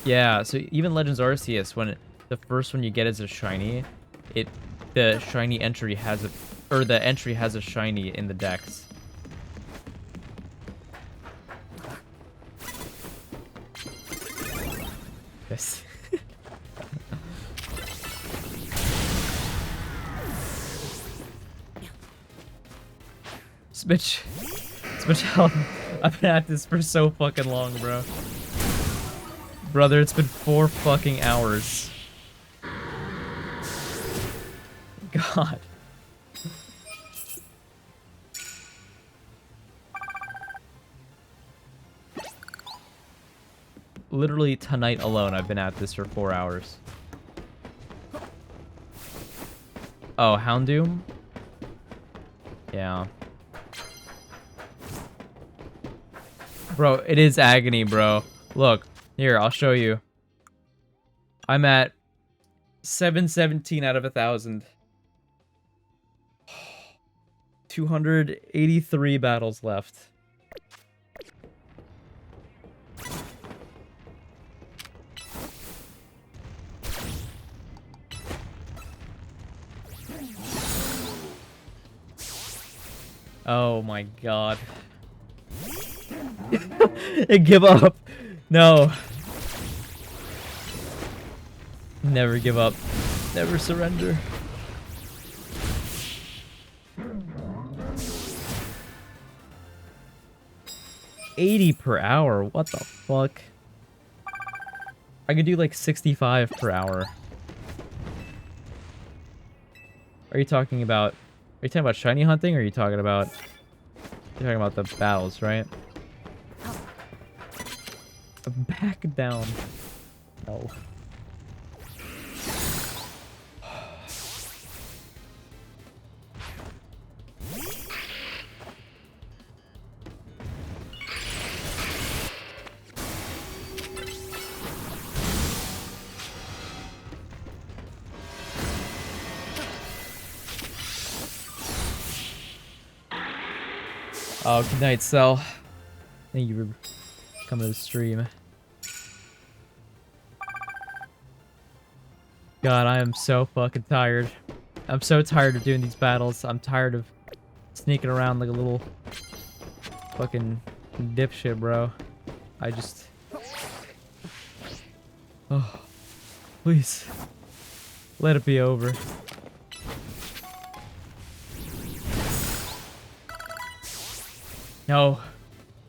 Yeah, so even Legends Arceus, when the first one you get is a shiny, the shiny entry has a, or the entry has a shiny in the dex. Yes. Switch health. I've been at this for so fucking long, bro. Brother, it's been 4 fucking hours. God. Literally tonight alone, I've been at this for 4 hours. Oh, Houndoom? Yeah. Bro, it is agony, bro. Look, here, I'll show you. I'm at 717 out of 1,000. 283 battles left. Oh my god. Give up. No. Never give up. Never surrender. $80 per hour. What the fuck? I could do like 65 per hour. Are you talking about shiny hunting, or are you talking about the battles, right? Back down. No. Oh, good night, Cell. Thank you for coming to the stream. God, I am so fucking tired. I'm so tired of doing these battles. I'm tired of sneaking around like a little fucking dipshit, bro. I just... Oh, please. Let it be over. No.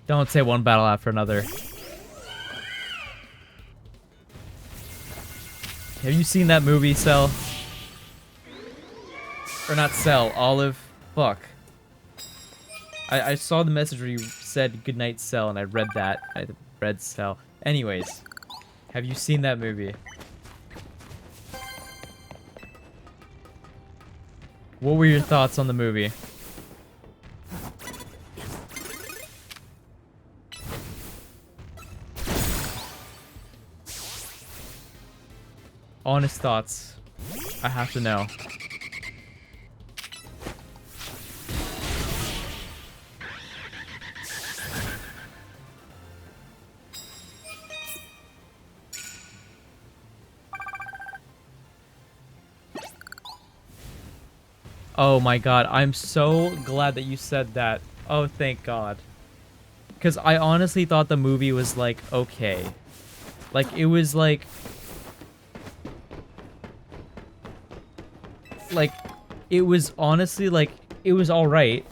Don't say one battle after another. Have you seen that movie, Cell? Or not Cell, Olive? Fuck. I saw the message where you said goodnight, Cell, and I read that. I read Cell. Anyways, have you seen that movie? What were your thoughts on the movie? Honest thoughts. I have to know. Oh my god, I'm so glad that you said that. Oh, thank god. Because I honestly thought the movie was, like, okay. Like, it was, like... Like, it was honestly, like, it was alright.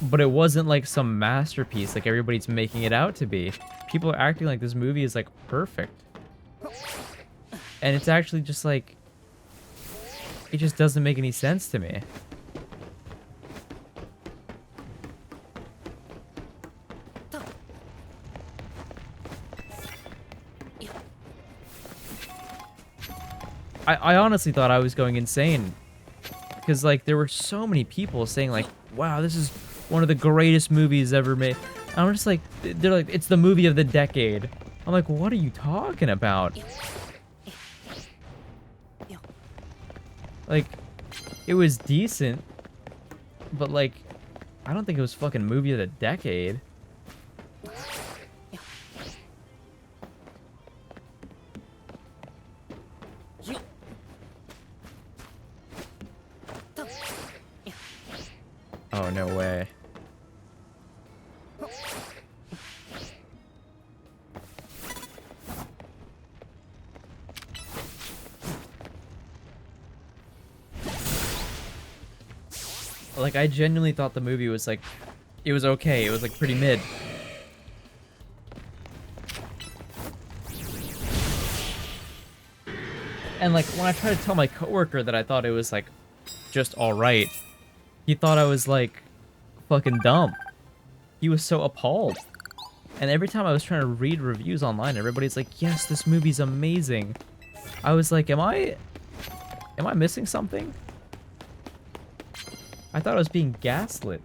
But it wasn't, like, some masterpiece like everybody's making it out to be. People are acting like this movie is, like, perfect. And it's actually just, like... It just doesn't make any sense to me. I honestly thought I was going insane. Because, like, there were so many people saying, like, wow, this is one of the greatest movies ever made. And I'm just like, they're like, it's the movie of the decade. I'm like, what are you talking about? Like, it was decent. But, like, I don't think it was fucking movie of the decade. Oh, no way. Like, I genuinely thought the movie was, like, it was okay. It was, like, pretty mid. And, like, when I tried to tell my coworker that I thought it was, like, just alright, he thought I was, like, fucking dumb. He was so appalled. And every time I was trying to read reviews online, everybody's like, yes, this movie's amazing. I was like, am I missing something? I thought I was being gaslit.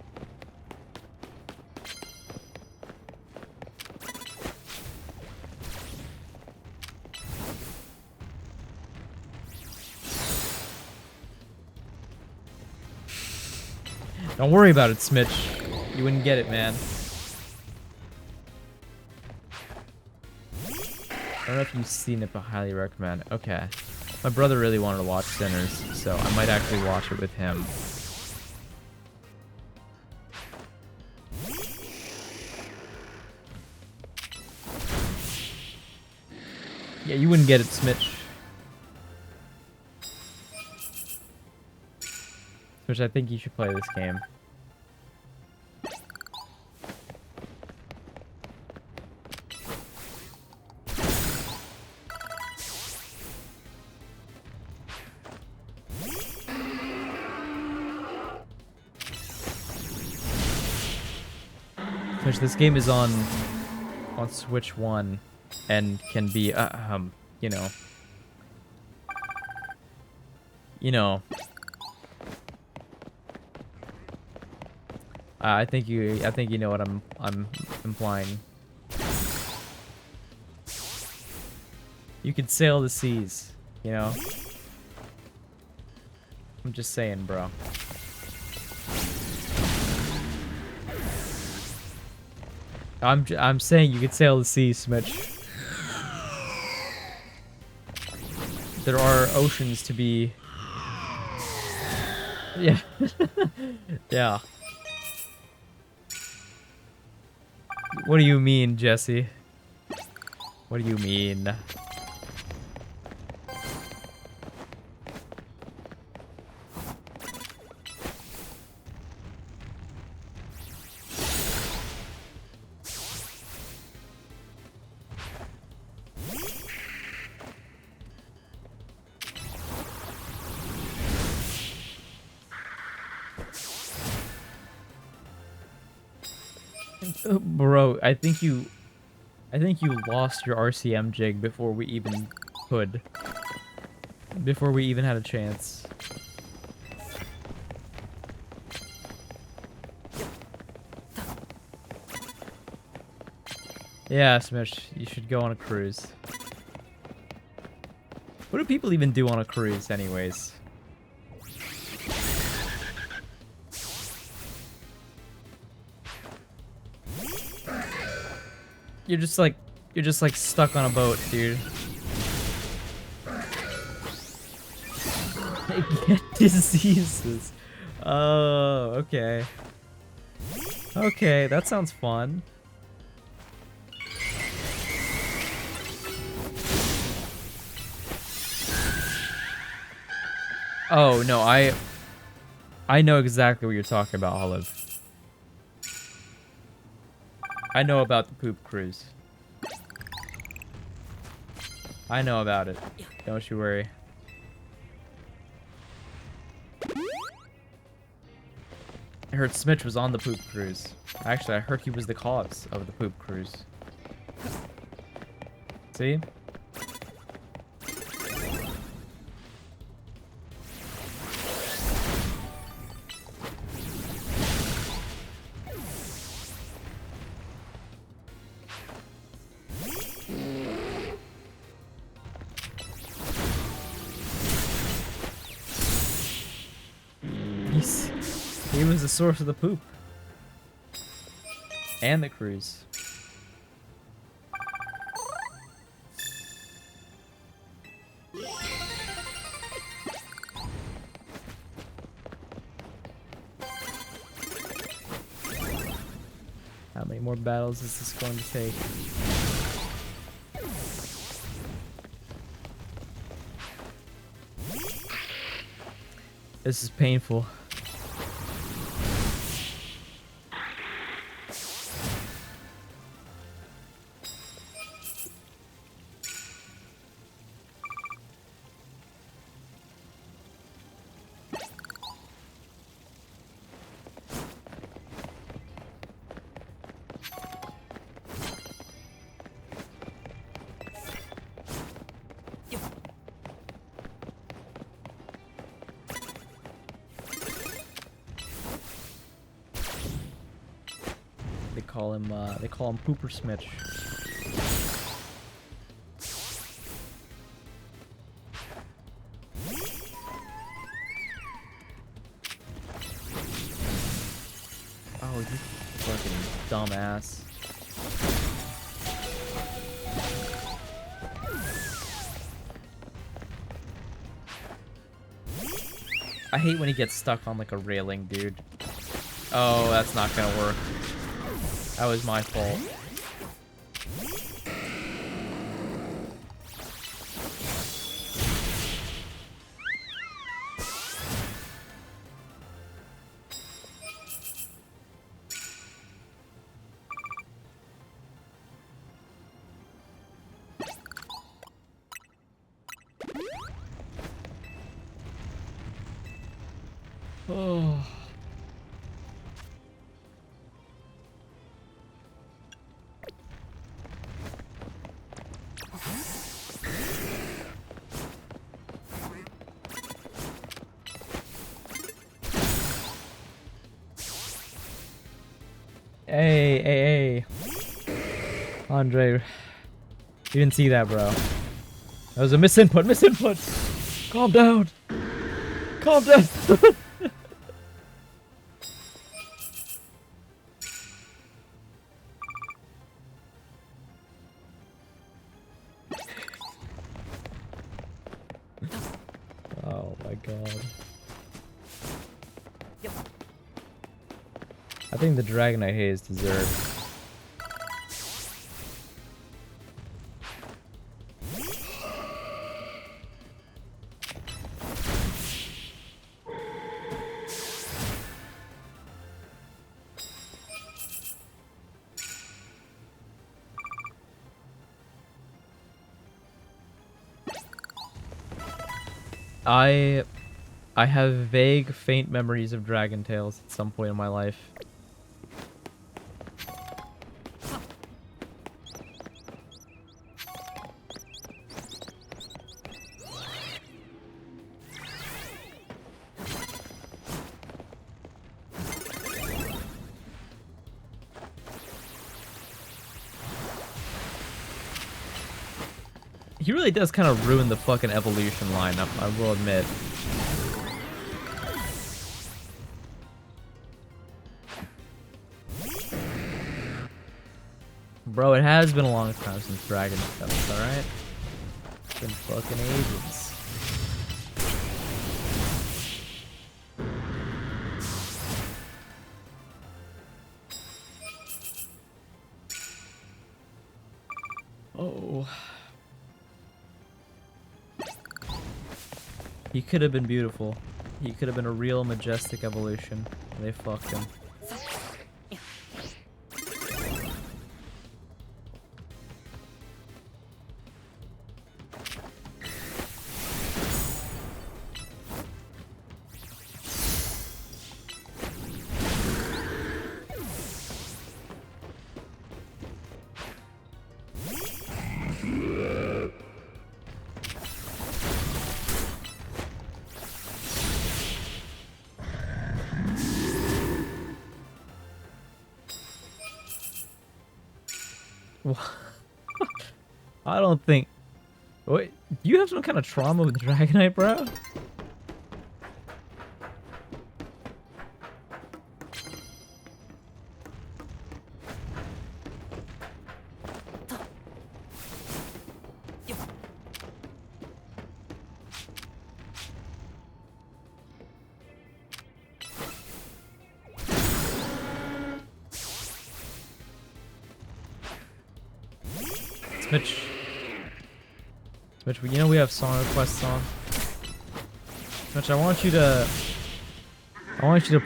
Don't worry about it, Smitch. You wouldn't get it, man. I don't know if you've seen it, but highly recommend. Okay. My brother really wanted to watch Sinners, so I might actually watch it with him. Yeah, you wouldn't get it, Smitch. Which I think you should play this game. Which this game is on Switch 1 and can be you know. I think you know what I'm implying. You could sail the seas, you know? I'm just saying, bro. I'm saying you could sail the sea, Smitch. There are oceans to be. Yeah. Yeah. What do you mean, Jesse? What do you mean? Bro, I think you lost your RCM jig before we even could. Before we even had a chance. Yeah, Smish, you should go on a cruise. What do people even do on a cruise anyways? You're just like stuck on a boat, dude. Get diseases. Oh, okay. Okay, that sounds fun. Oh, no, I know exactly what you're talking about, Olive. I know about the poop cruise. I know about it. Don't you worry. I heard Smitch was on the poop cruise. Actually, I heard he was the cause of the poop cruise. See? He was the source of the poop. And the cruise. How many more battles is this going to take? This is painful. They call him Pooper Smitch. Oh, you fucking dumbass. I hate when he gets stuck on like a railing, dude. Oh, that's not gonna work. That was my fault. Oh. Hey. Andre, you didn't see that, bro. That was a misinput. Calm down. Calm down. god. I think the Dragonite Haze deserved. I have vague, faint memories of Dragon Tales at some point in my life. He really does kind of ruin the fucking evolution lineup, I will admit. Bro, it has been a long time since Dragon Tales, alright? It's been fucking ages. Oh. He could have been beautiful. He could have been a real majestic evolution. They fucked him. I don't think... Wait, do you have some kind of trauma with Dragonite, bro? Mitch, you know we have song requests on. Mitch, I want you to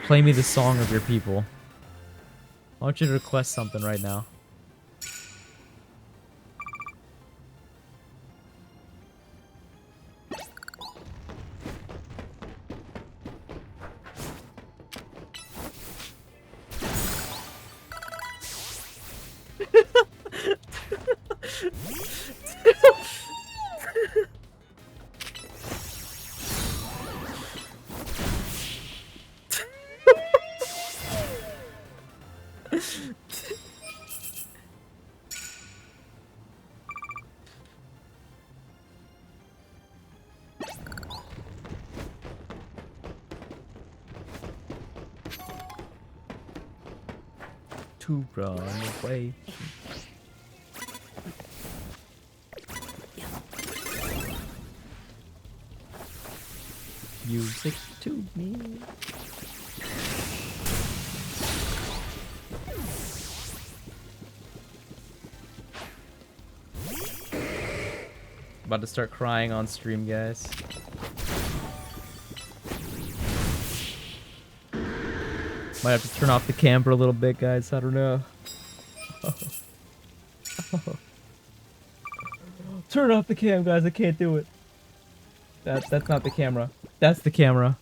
play me the song of your people. I want you to request something right now. To run away. Music to me. About to start crying on stream, guys. Might have to turn off the cam for a little bit, guys. I don't know. Oh. Oh. Turn off the cam, guys. I can't do it. That's not the camera. That's the camera.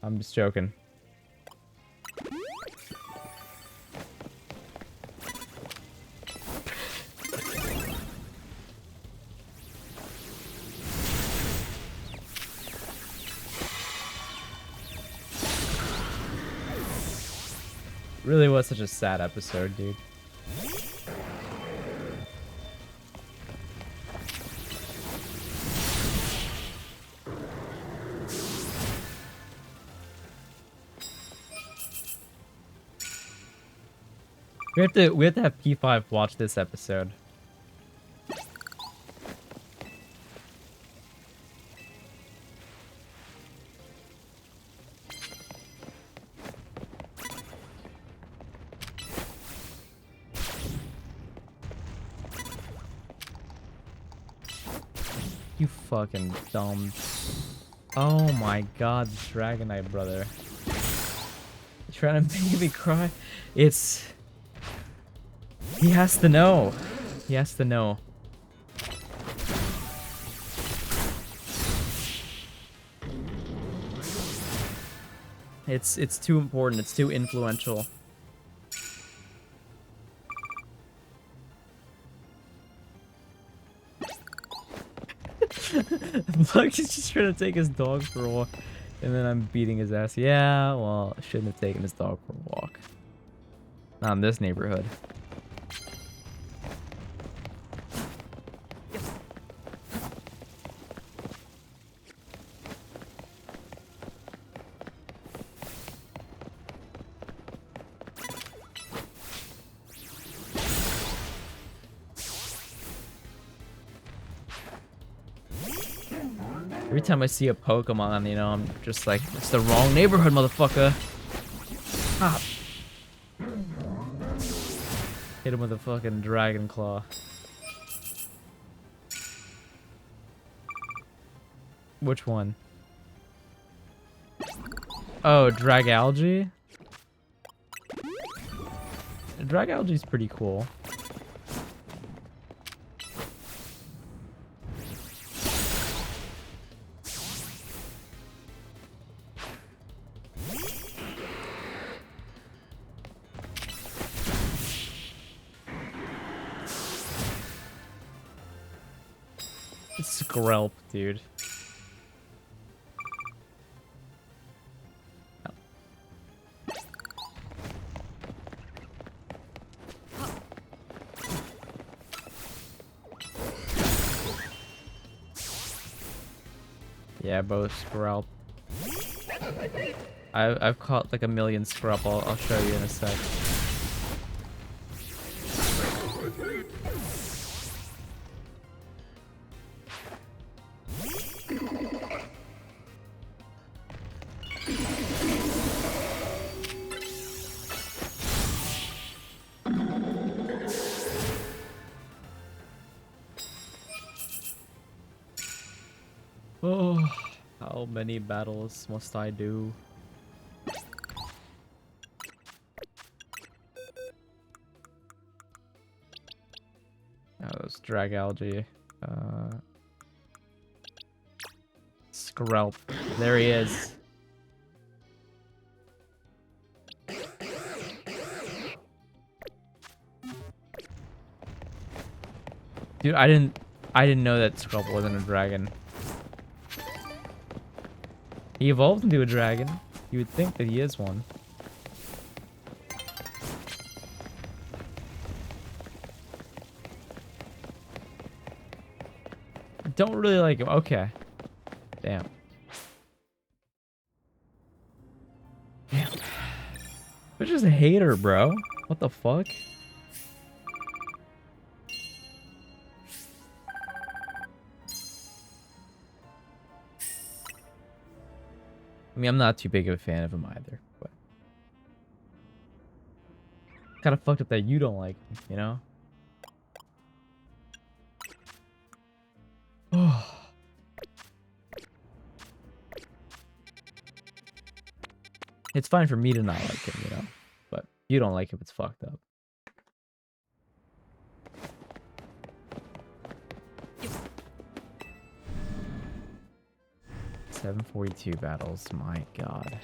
I'm just joking. Really was such a sad episode, dude. We have to have P5 watch this episode. You fucking dumb. Oh my god, Dragonite brother. You're trying to make me cry? It's... He has to know. He has to know. It's too important. It's too influential. Buck is just trying to take his dog for a walk, and then I'm beating his ass. Yeah, well, I shouldn't have taken his dog for a walk. Not in this neighborhood. Every time I see a Pokemon, you know, I'm just like, it's the wrong neighborhood, motherfucker. Ah. Hit him with a fucking Dragon Claw. Which one? Oh, Dragalge? Dragalge's pretty cool. Skrelp, dude. Oh. Yeah, both Skrelp. I've caught like a million Skrelp. I'll show you in a sec. Oh, how many battles must I do? Oh, it's Dragalge. Skrelp. There he is. Dude, I didn't know that Skrelp wasn't a dragon. He evolved into a dragon. You would think that he is one. I don't really like him. Okay. Damn. Damn. You're just a hater, bro. What the fuck? I mean, I'm not too big of a fan of him either, but kind of fucked up that you don't like him, you know? Oh. It's fine for me to not like him, you know? But you don't like him, it's fucked up. $742 battles, my god.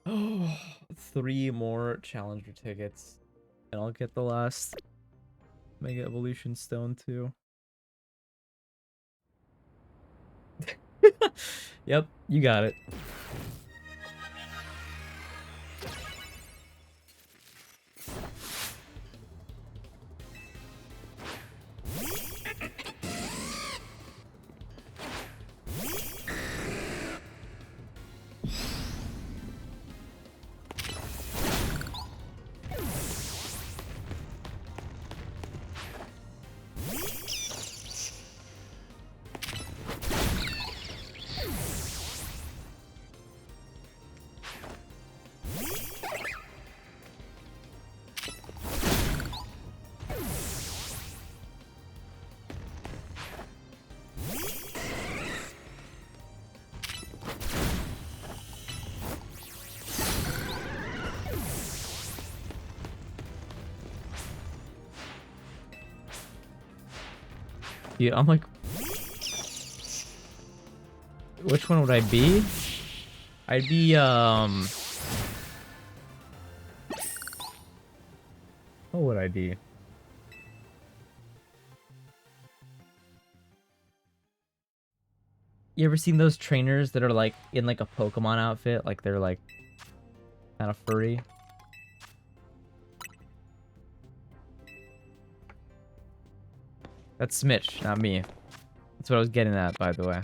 Oh, 3 more Challenger tickets. And I'll get the last Mega Evolution Stone too. Yep, you got it. confused. I'm like, which one would I be? I'd be, what would I be? You ever seen those trainers that are like in like a Pokemon outfit? Like they're like kind of furry? That's Smitch, not me. That's what I was getting at, by the way.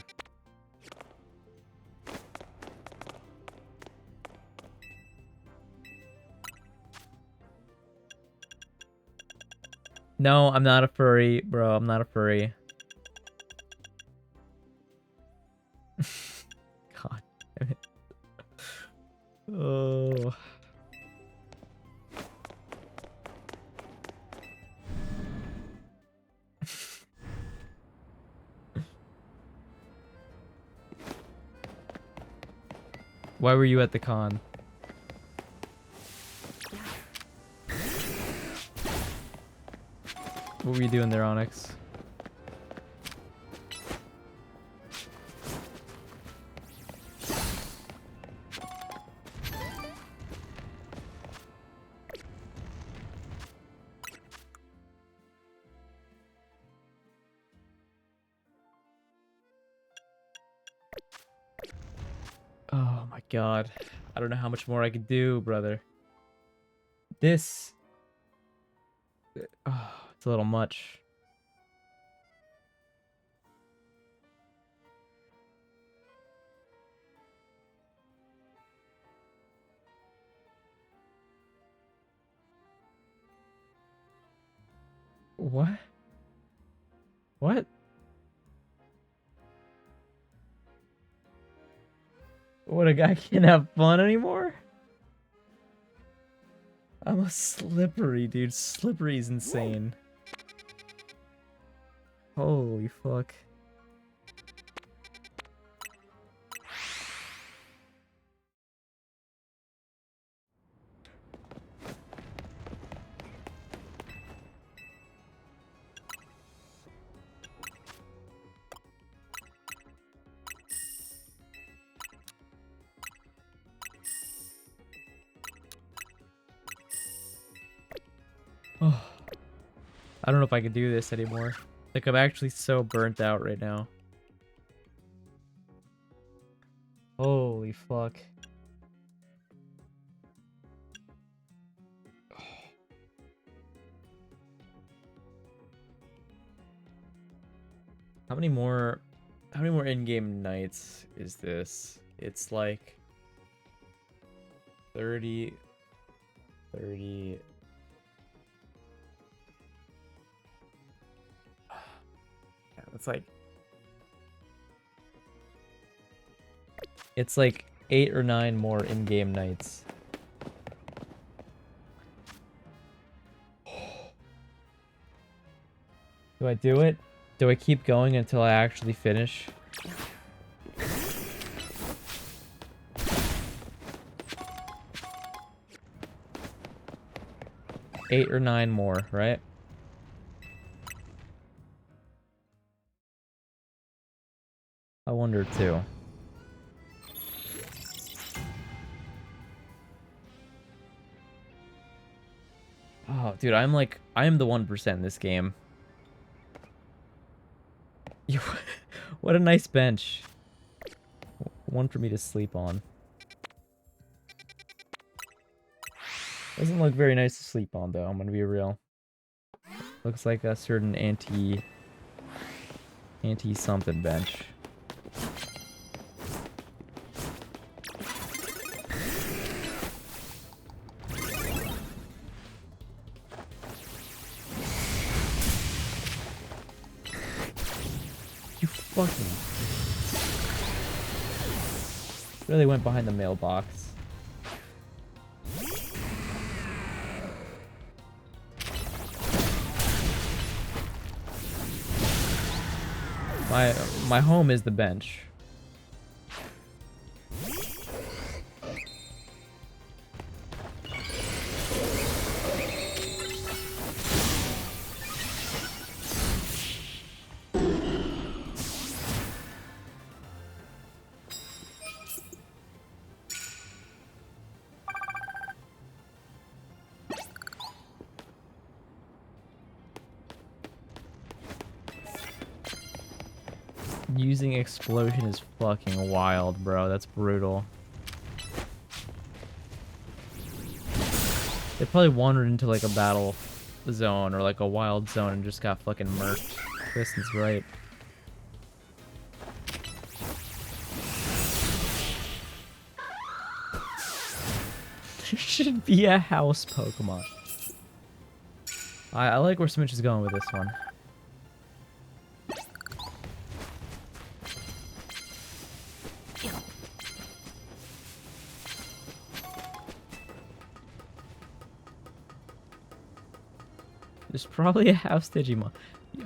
No, I'm not a furry, bro. I'm not a furry. God damn it. Oh. Why were you at the con? What were you doing there, Onyx? Oh my god. I don't know how much more I could do, brother. This... Oh, it's a little much. What? What? What, a guy can't have fun anymore? I'm a slippery, dude. Slippery is insane. Holy fuck. Oh, I don't know if I can do this anymore. Like, I'm actually so burnt out right now. Holy fuck. How many more in-game nights is this? It's like 30. It's like 8 or 9 more in-game nights. Do I do it? Do I keep going until I actually finish? Eight or 9 more, right? I wonder too. Oh, dude, I am the 1% in this game. What a nice bench. One for me to sleep on. Doesn't look very nice to sleep on, though, I'm gonna be real. Looks like a certain anti-something bench. You fucking... really went behind the mailbox. My home is the bench. using explosion is fucking wild, bro. That's brutal. They probably wandered into like a battle zone or like a wild zone and just got fucking murked. Kristen's right. There should be a house Pokemon. I like where Smitch is going with this one. There's probably a house Digimon.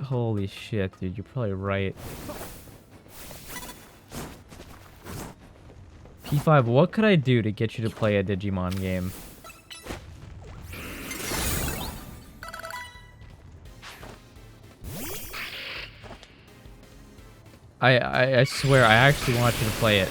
Holy shit, dude, you're probably right. P5, what could I do to get you to play a Digimon game? I swear, I actually want you to play it.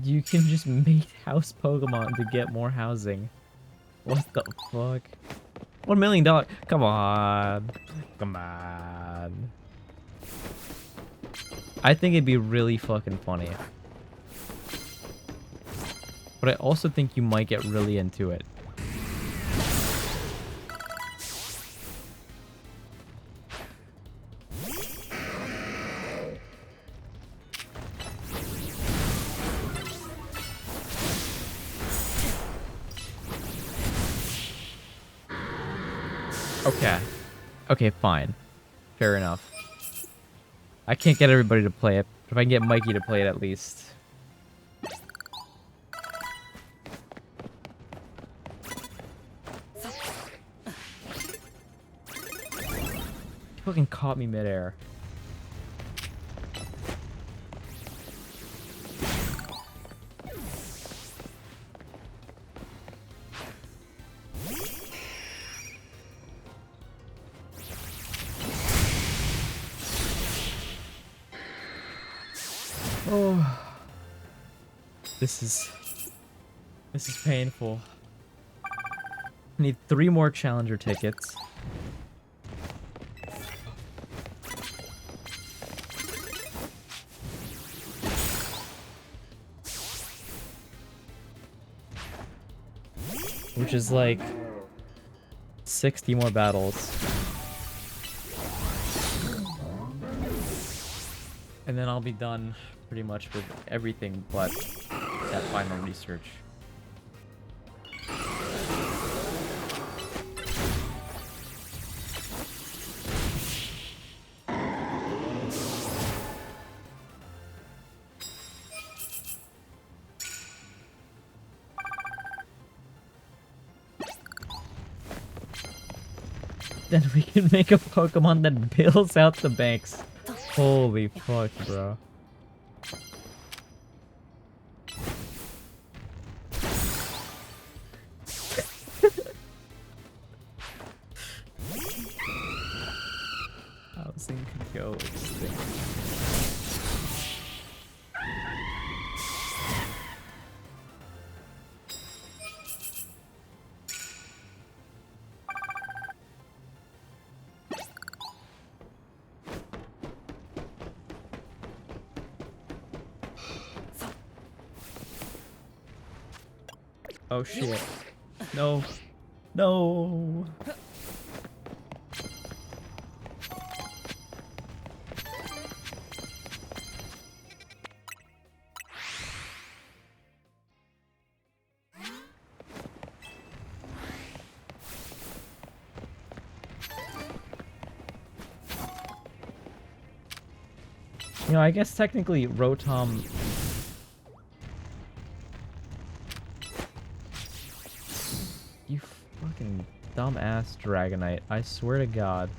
You can just make house Pokemon to get more housing. What the fuck? $1 million? Come on. Come on. I think it'd be really fucking funny. But I also think you might get really into it. Okay. Okay, fine. Fair enough. I can't get everybody to play it, but if I can get Mikey to play it at least. He fucking caught me midair. Oh, this is painful. I need 3 more challenger tickets. Which is like 60 more battles. And then I'll be done pretty much with everything but that final research. Then we can make a Pokemon that bails out the banks. Holy fuck, bro. Housing could go extinct. Oh shit. No. No. You know, I guess technically Rotom... You fucking dumbass Dragonite. I swear to God.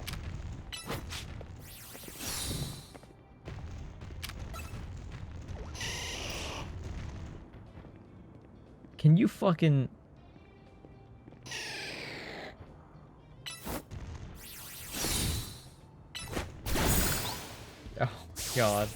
Can you fucking... Oh, God.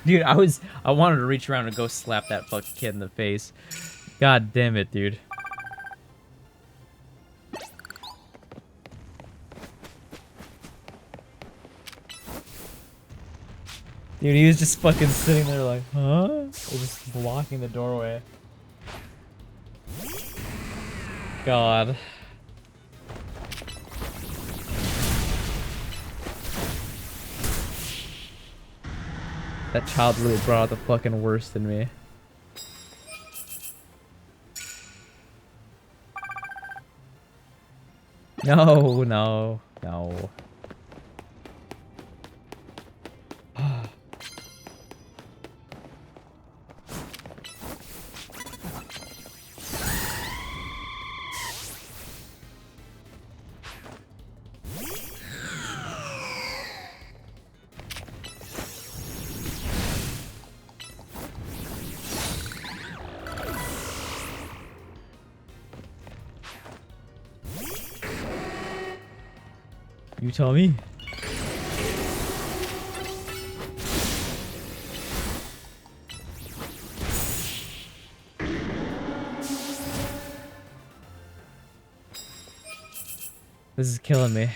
Dude, I wanted to reach around and go slap that fucking kid in the face. God damn it, dude. Dude, he was just fucking sitting there like, huh? Or just blocking the doorway. God. That child really brought out the fucking worst in me. No, no, no. You tell me. This is killing me.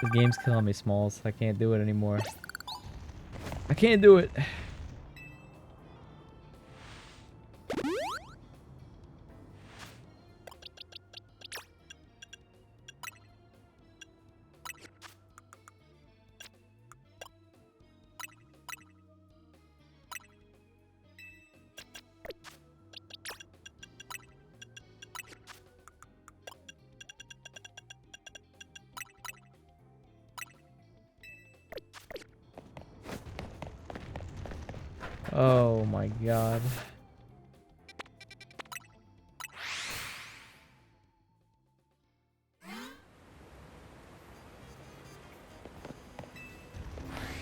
This game's killing me, Smalls. I can't do it anymore. I can't do it. Oh my god.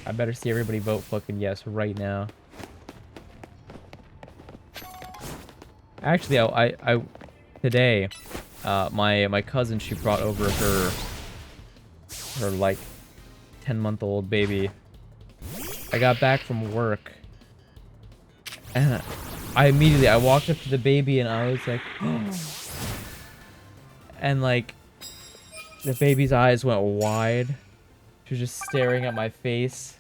I better see everybody vote fucking yes right now. Actually, I today, my cousin, she brought over her like 10-month-old baby. I got back from work. And I walked up to the baby and I was like, oh. And like, the baby's eyes went wide. She was just staring at my face.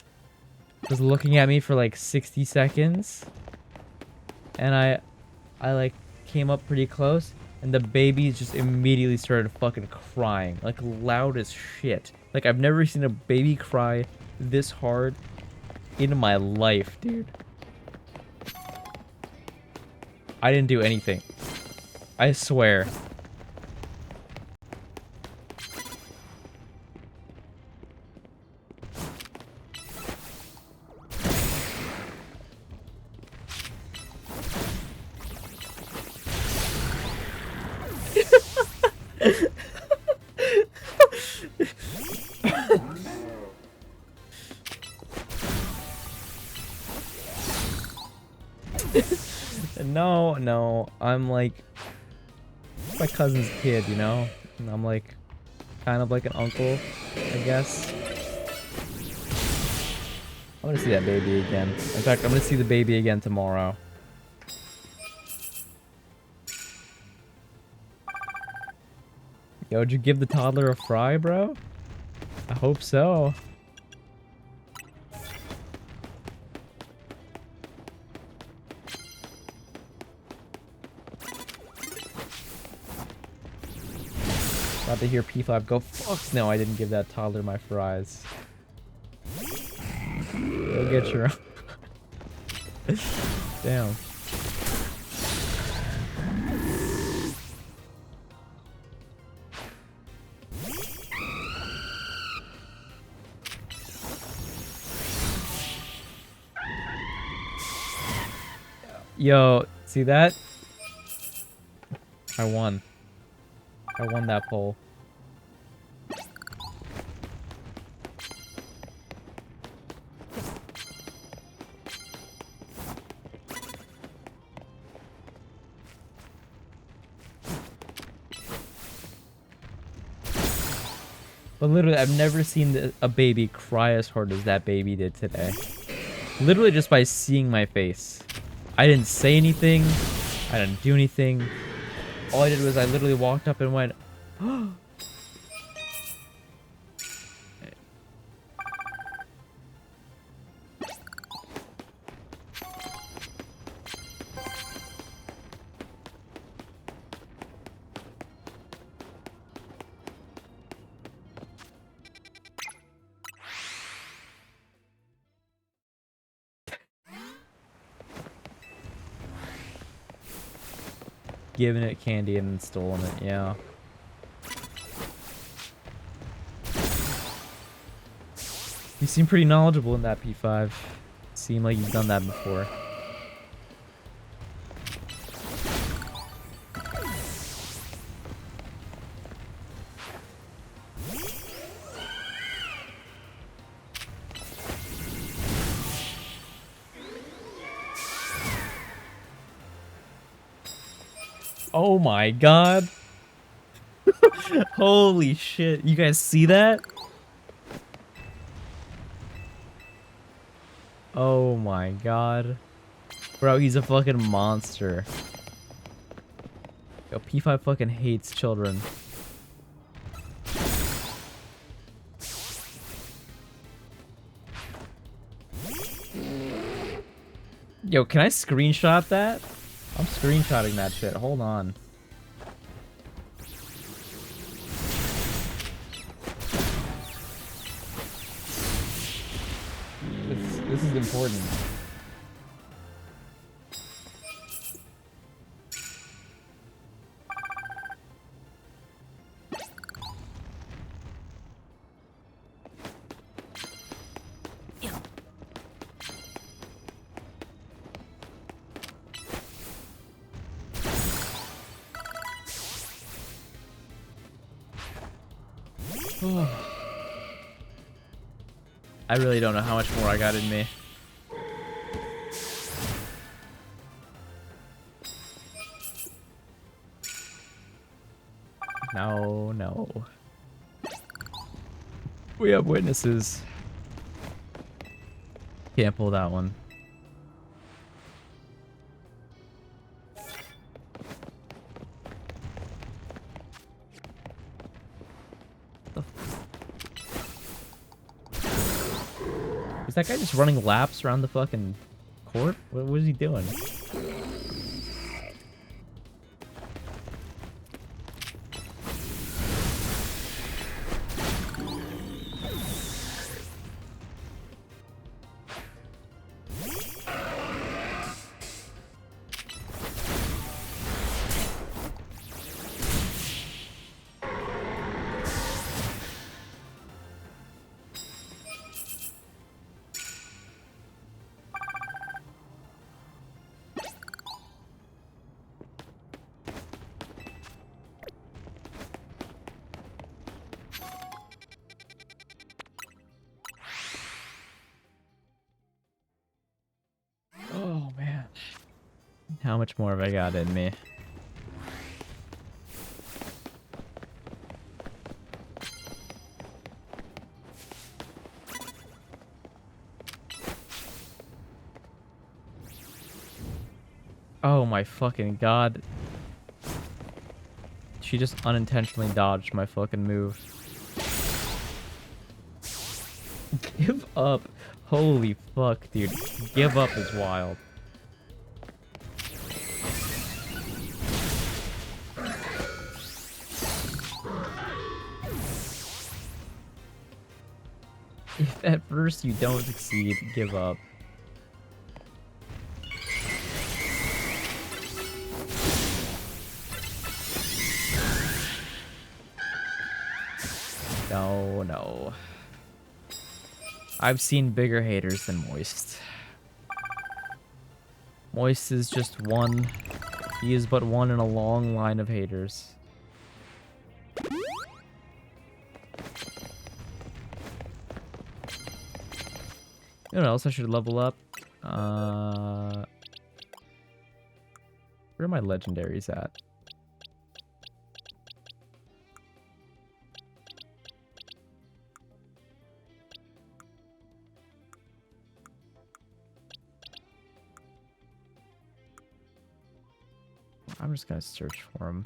Was looking at me for like 60 seconds. And I like came up pretty close and the baby just immediately started fucking crying. Like loud as shit. Like I've never seen a baby cry this hard in my life, dude. I didn't do anything. I swear. No, I'm like my cousin's kid, you know? And I'm like kind of like an uncle, I guess. I'm gonna see that baby again. In fact, I'm gonna see the baby again tomorrow. Yo, did you give the toddler a fry, bro? I hope so. About to hear P5 go, fuck no, I didn't give that toddler my fries. Go get your own. Damn. Yo, see that? I won. I won that poll. But literally, I've never seen a baby cry as hard as that baby did today. Literally just by seeing my face. I didn't say anything. I didn't do anything. All I did was I literally walked up and went, giving it candy and then stolen it. Yeah. You seem pretty knowledgeable in that P5. Seem like you've done that before. Oh my god. Holy shit. You guys see that? Oh my god. Bro, he's a fucking monster. Yo, P5 fucking hates children. Yo, can I screenshot that? I'm screenshotting that shit. Hold on. This is important. I really don't know how much more I got in me. No, no. We have witnesses. Can't pull that one. Is that guy just running laps around the fucking court? What is he doing? Oh man. How much more have I got in me? Oh my fucking god. She just unintentionally dodged my fucking move. Give up. Holy fuck, dude. Give up is wild. If at first you don't succeed, give up. No, no. I've seen bigger haters than Moist. Moist is just one. He is but one in a long line of haters. You know what else I should level up? Where are my legendaries at? I'm just gonna search for him.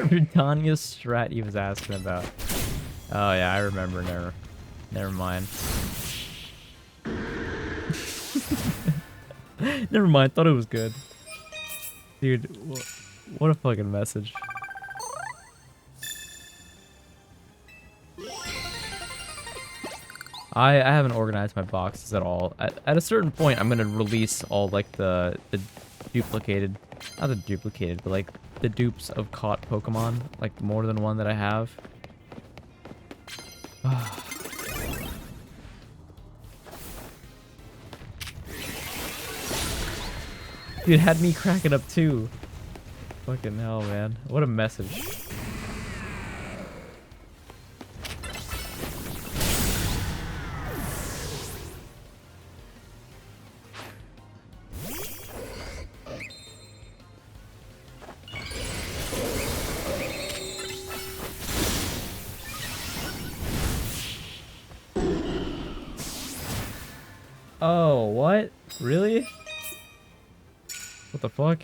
Britannia strat he was asking about. Oh yeah, I remember. Never mind. Never mind. Thought it was good. Dude, what a fucking message. I haven't organized my boxes at all. At a certain point, I'm gonna release all like the duplicated, not the duplicated, but like the dupes of caught Pokemon, like more than one that I have. Dude, it had me cracking up too. Fucking hell, man. What a message. Oh, what? Really? What the fuck?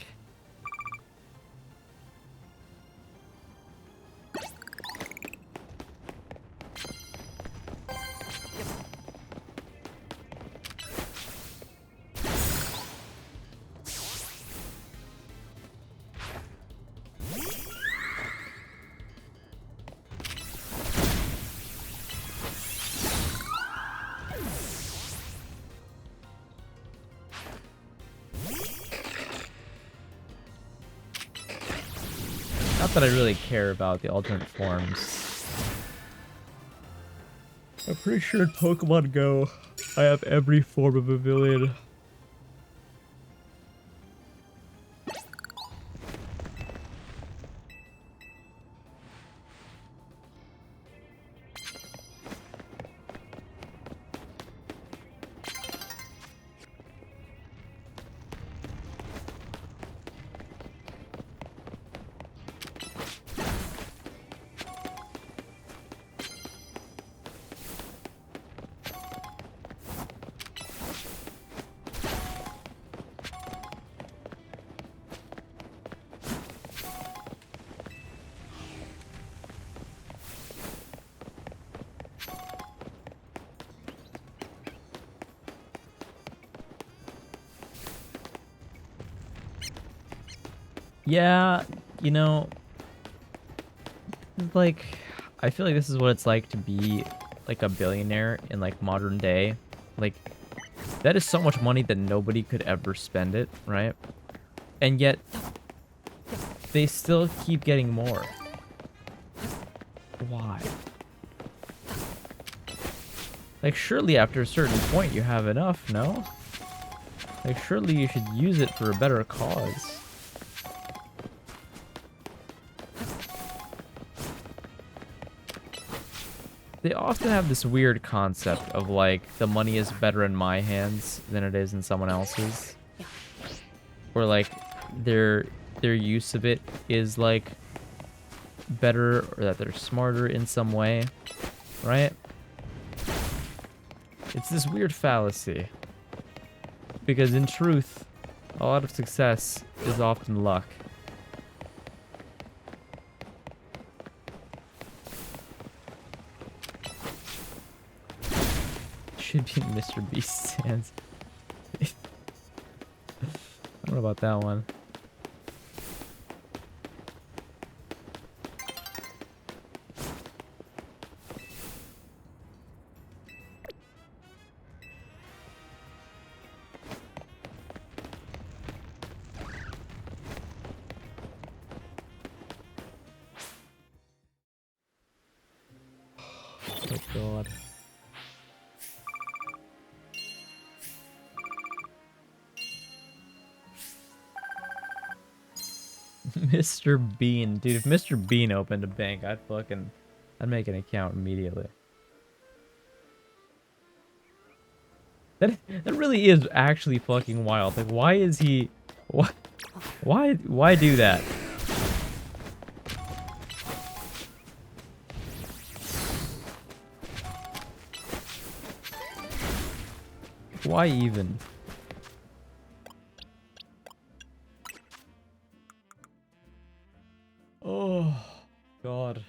Not that I really care about the alternate forms. I'm pretty sure in Pokemon Go, I have every form of a villain. Yeah, you know, like, I feel like this is what it's like to be, like, a billionaire in, like, modern day. Like, that is so much money that nobody could ever spend it, right? And yet, they still keep getting more. Why? Like, surely after a certain point you have enough, no? Like, surely you should use it for a better cause. They often have this weird concept of like the money is better in my hands than it is in someone else's. Or like their use of it is like better, or that they're smarter in some way, right? It's this weird fallacy. Because in truth, a lot of success is often luck. Should be Mr. Beast's hands. I don't know about that one. Oh god. Mr. Bean. Dude, if Mr. Bean opened a bank, I'd make an account immediately. That really is actually fucking wild. Like, why is he... Why do that? Why even? Oh, God.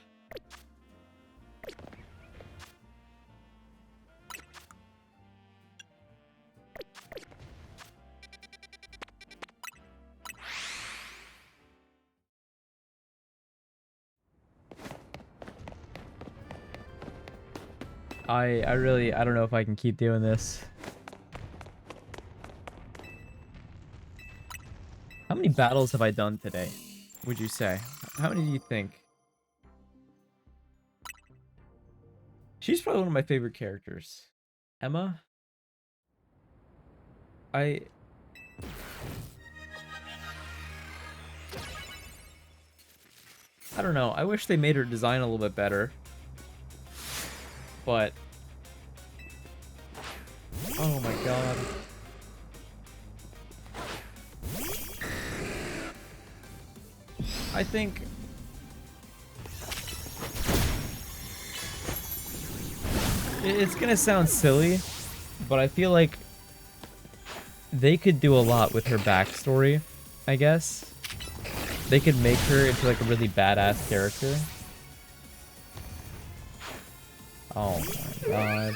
I don't know if I can keep doing this. How many battles have I done today, would you say? How many do you think? She's probably one of my favorite characters. Emma? I don't know. I wish they made her design a little bit better. But... oh my god. I think... it's gonna sound silly, but I feel like they could do a lot with her backstory, I guess. They could make her into like a really badass character. Oh my god.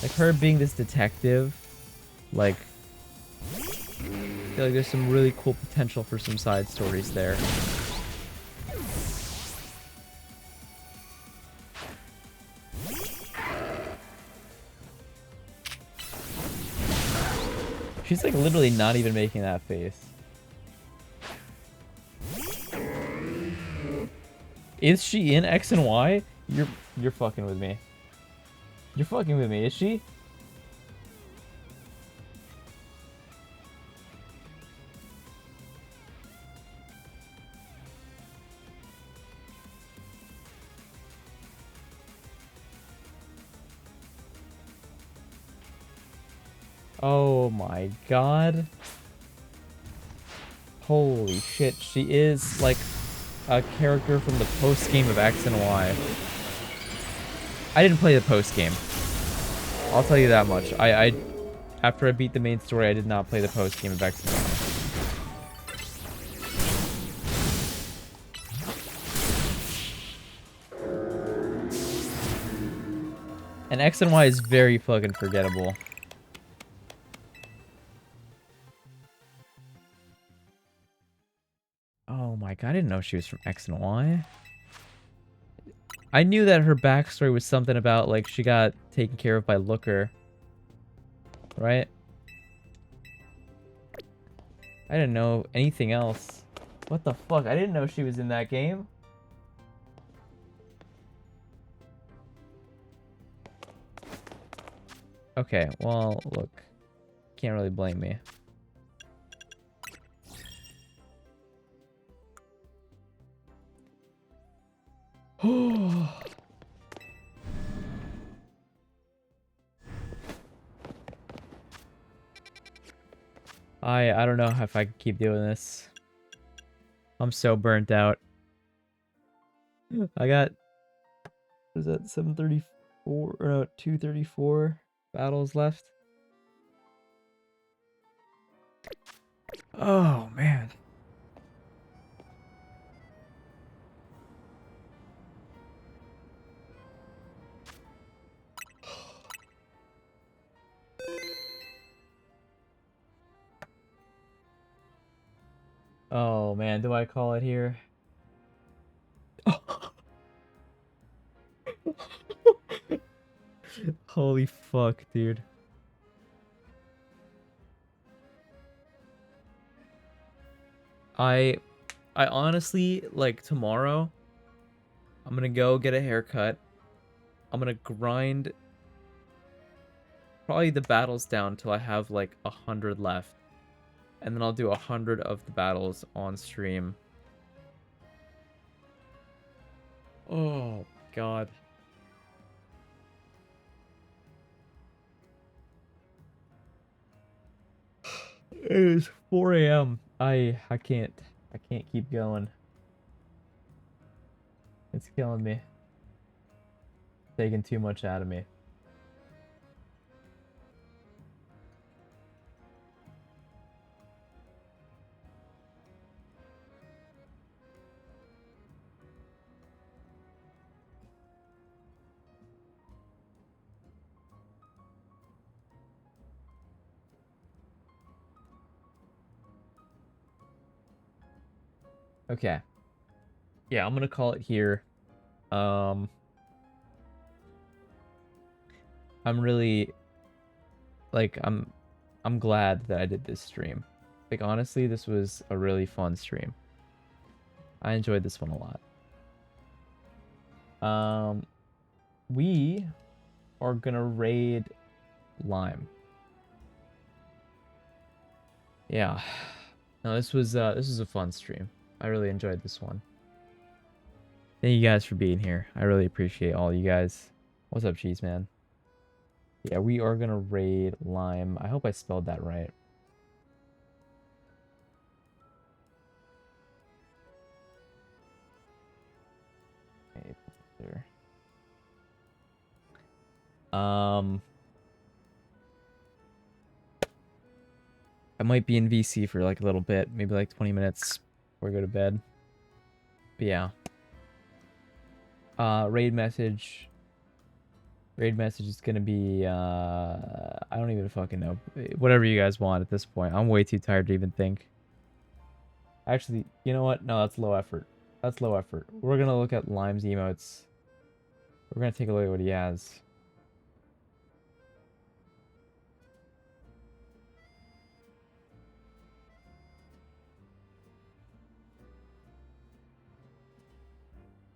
Like her being this detective, like, I feel like there's some really cool potential for some side stories there. She's like literally not even making that face. Is she in X and Y? You're fucking with me. You're fucking with me, is she? Oh my god. Holy shit, she is like a character from the post game of X and Y. I didn't play the post game. I'll tell you that much. I after I beat the main story, I did not play the post game of X and Y. And X and Y is very fucking forgettable. Oh my god, I didn't know she was from X and Y. I knew that her backstory was something about, like, she got taken care of by Looker. Right? I didn't know anything else. What the fuck? I didn't know she was in that game. Okay, well, look. Can't really blame me. I don't know if I can keep doing this. I'm so burnt out. I got, what is that, 734 or no, 234 battles left. Oh man. Oh man, do I call it here? Holy fuck, dude. I honestly, like, tomorrow, I'm gonna go get a haircut. I'm gonna grind probably the battles down till I have like 100 left. And then I'll do 100 of the battles on stream. Oh, God. It is 4 a.m. I can't keep going. It's killing me. Taking too much out of me. Okay. Yeah, I'm gonna call it here. I'm really like I'm glad that I did this stream. Like honestly, this was a really fun stream. I enjoyed this one a lot. We are gonna raid Lime. Yeah. No, this was a fun stream. I really enjoyed this one. Thank you guys for being here. I really appreciate all you guys. What's up, Cheese Man? Yeah, we are gonna raid Lime. I hope I spelled that right. Okay, there. I might be in VC for like a little bit, maybe like 20 minutes before I go to bed. But yeah. Raid message. Raid message is gonna be I don't even fucking know. Whatever you guys want at this point. I'm way too tired to even think. Actually, you know what? No, that's low effort. That's low effort. We're gonna look at Lime's emotes. We're gonna take a look at what he has.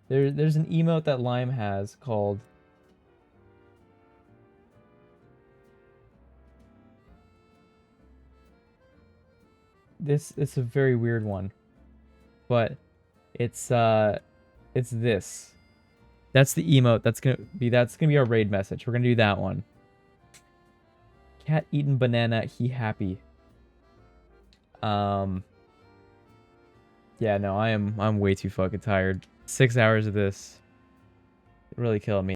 There's an emote that Lime has called this. It's a very weird one, but it's this. That's the emote. That's gonna be our raid message. We're gonna do that one. Cat eating banana. He happy. Yeah, no, I'm way too fucking tired. 6 hours of this really killed me.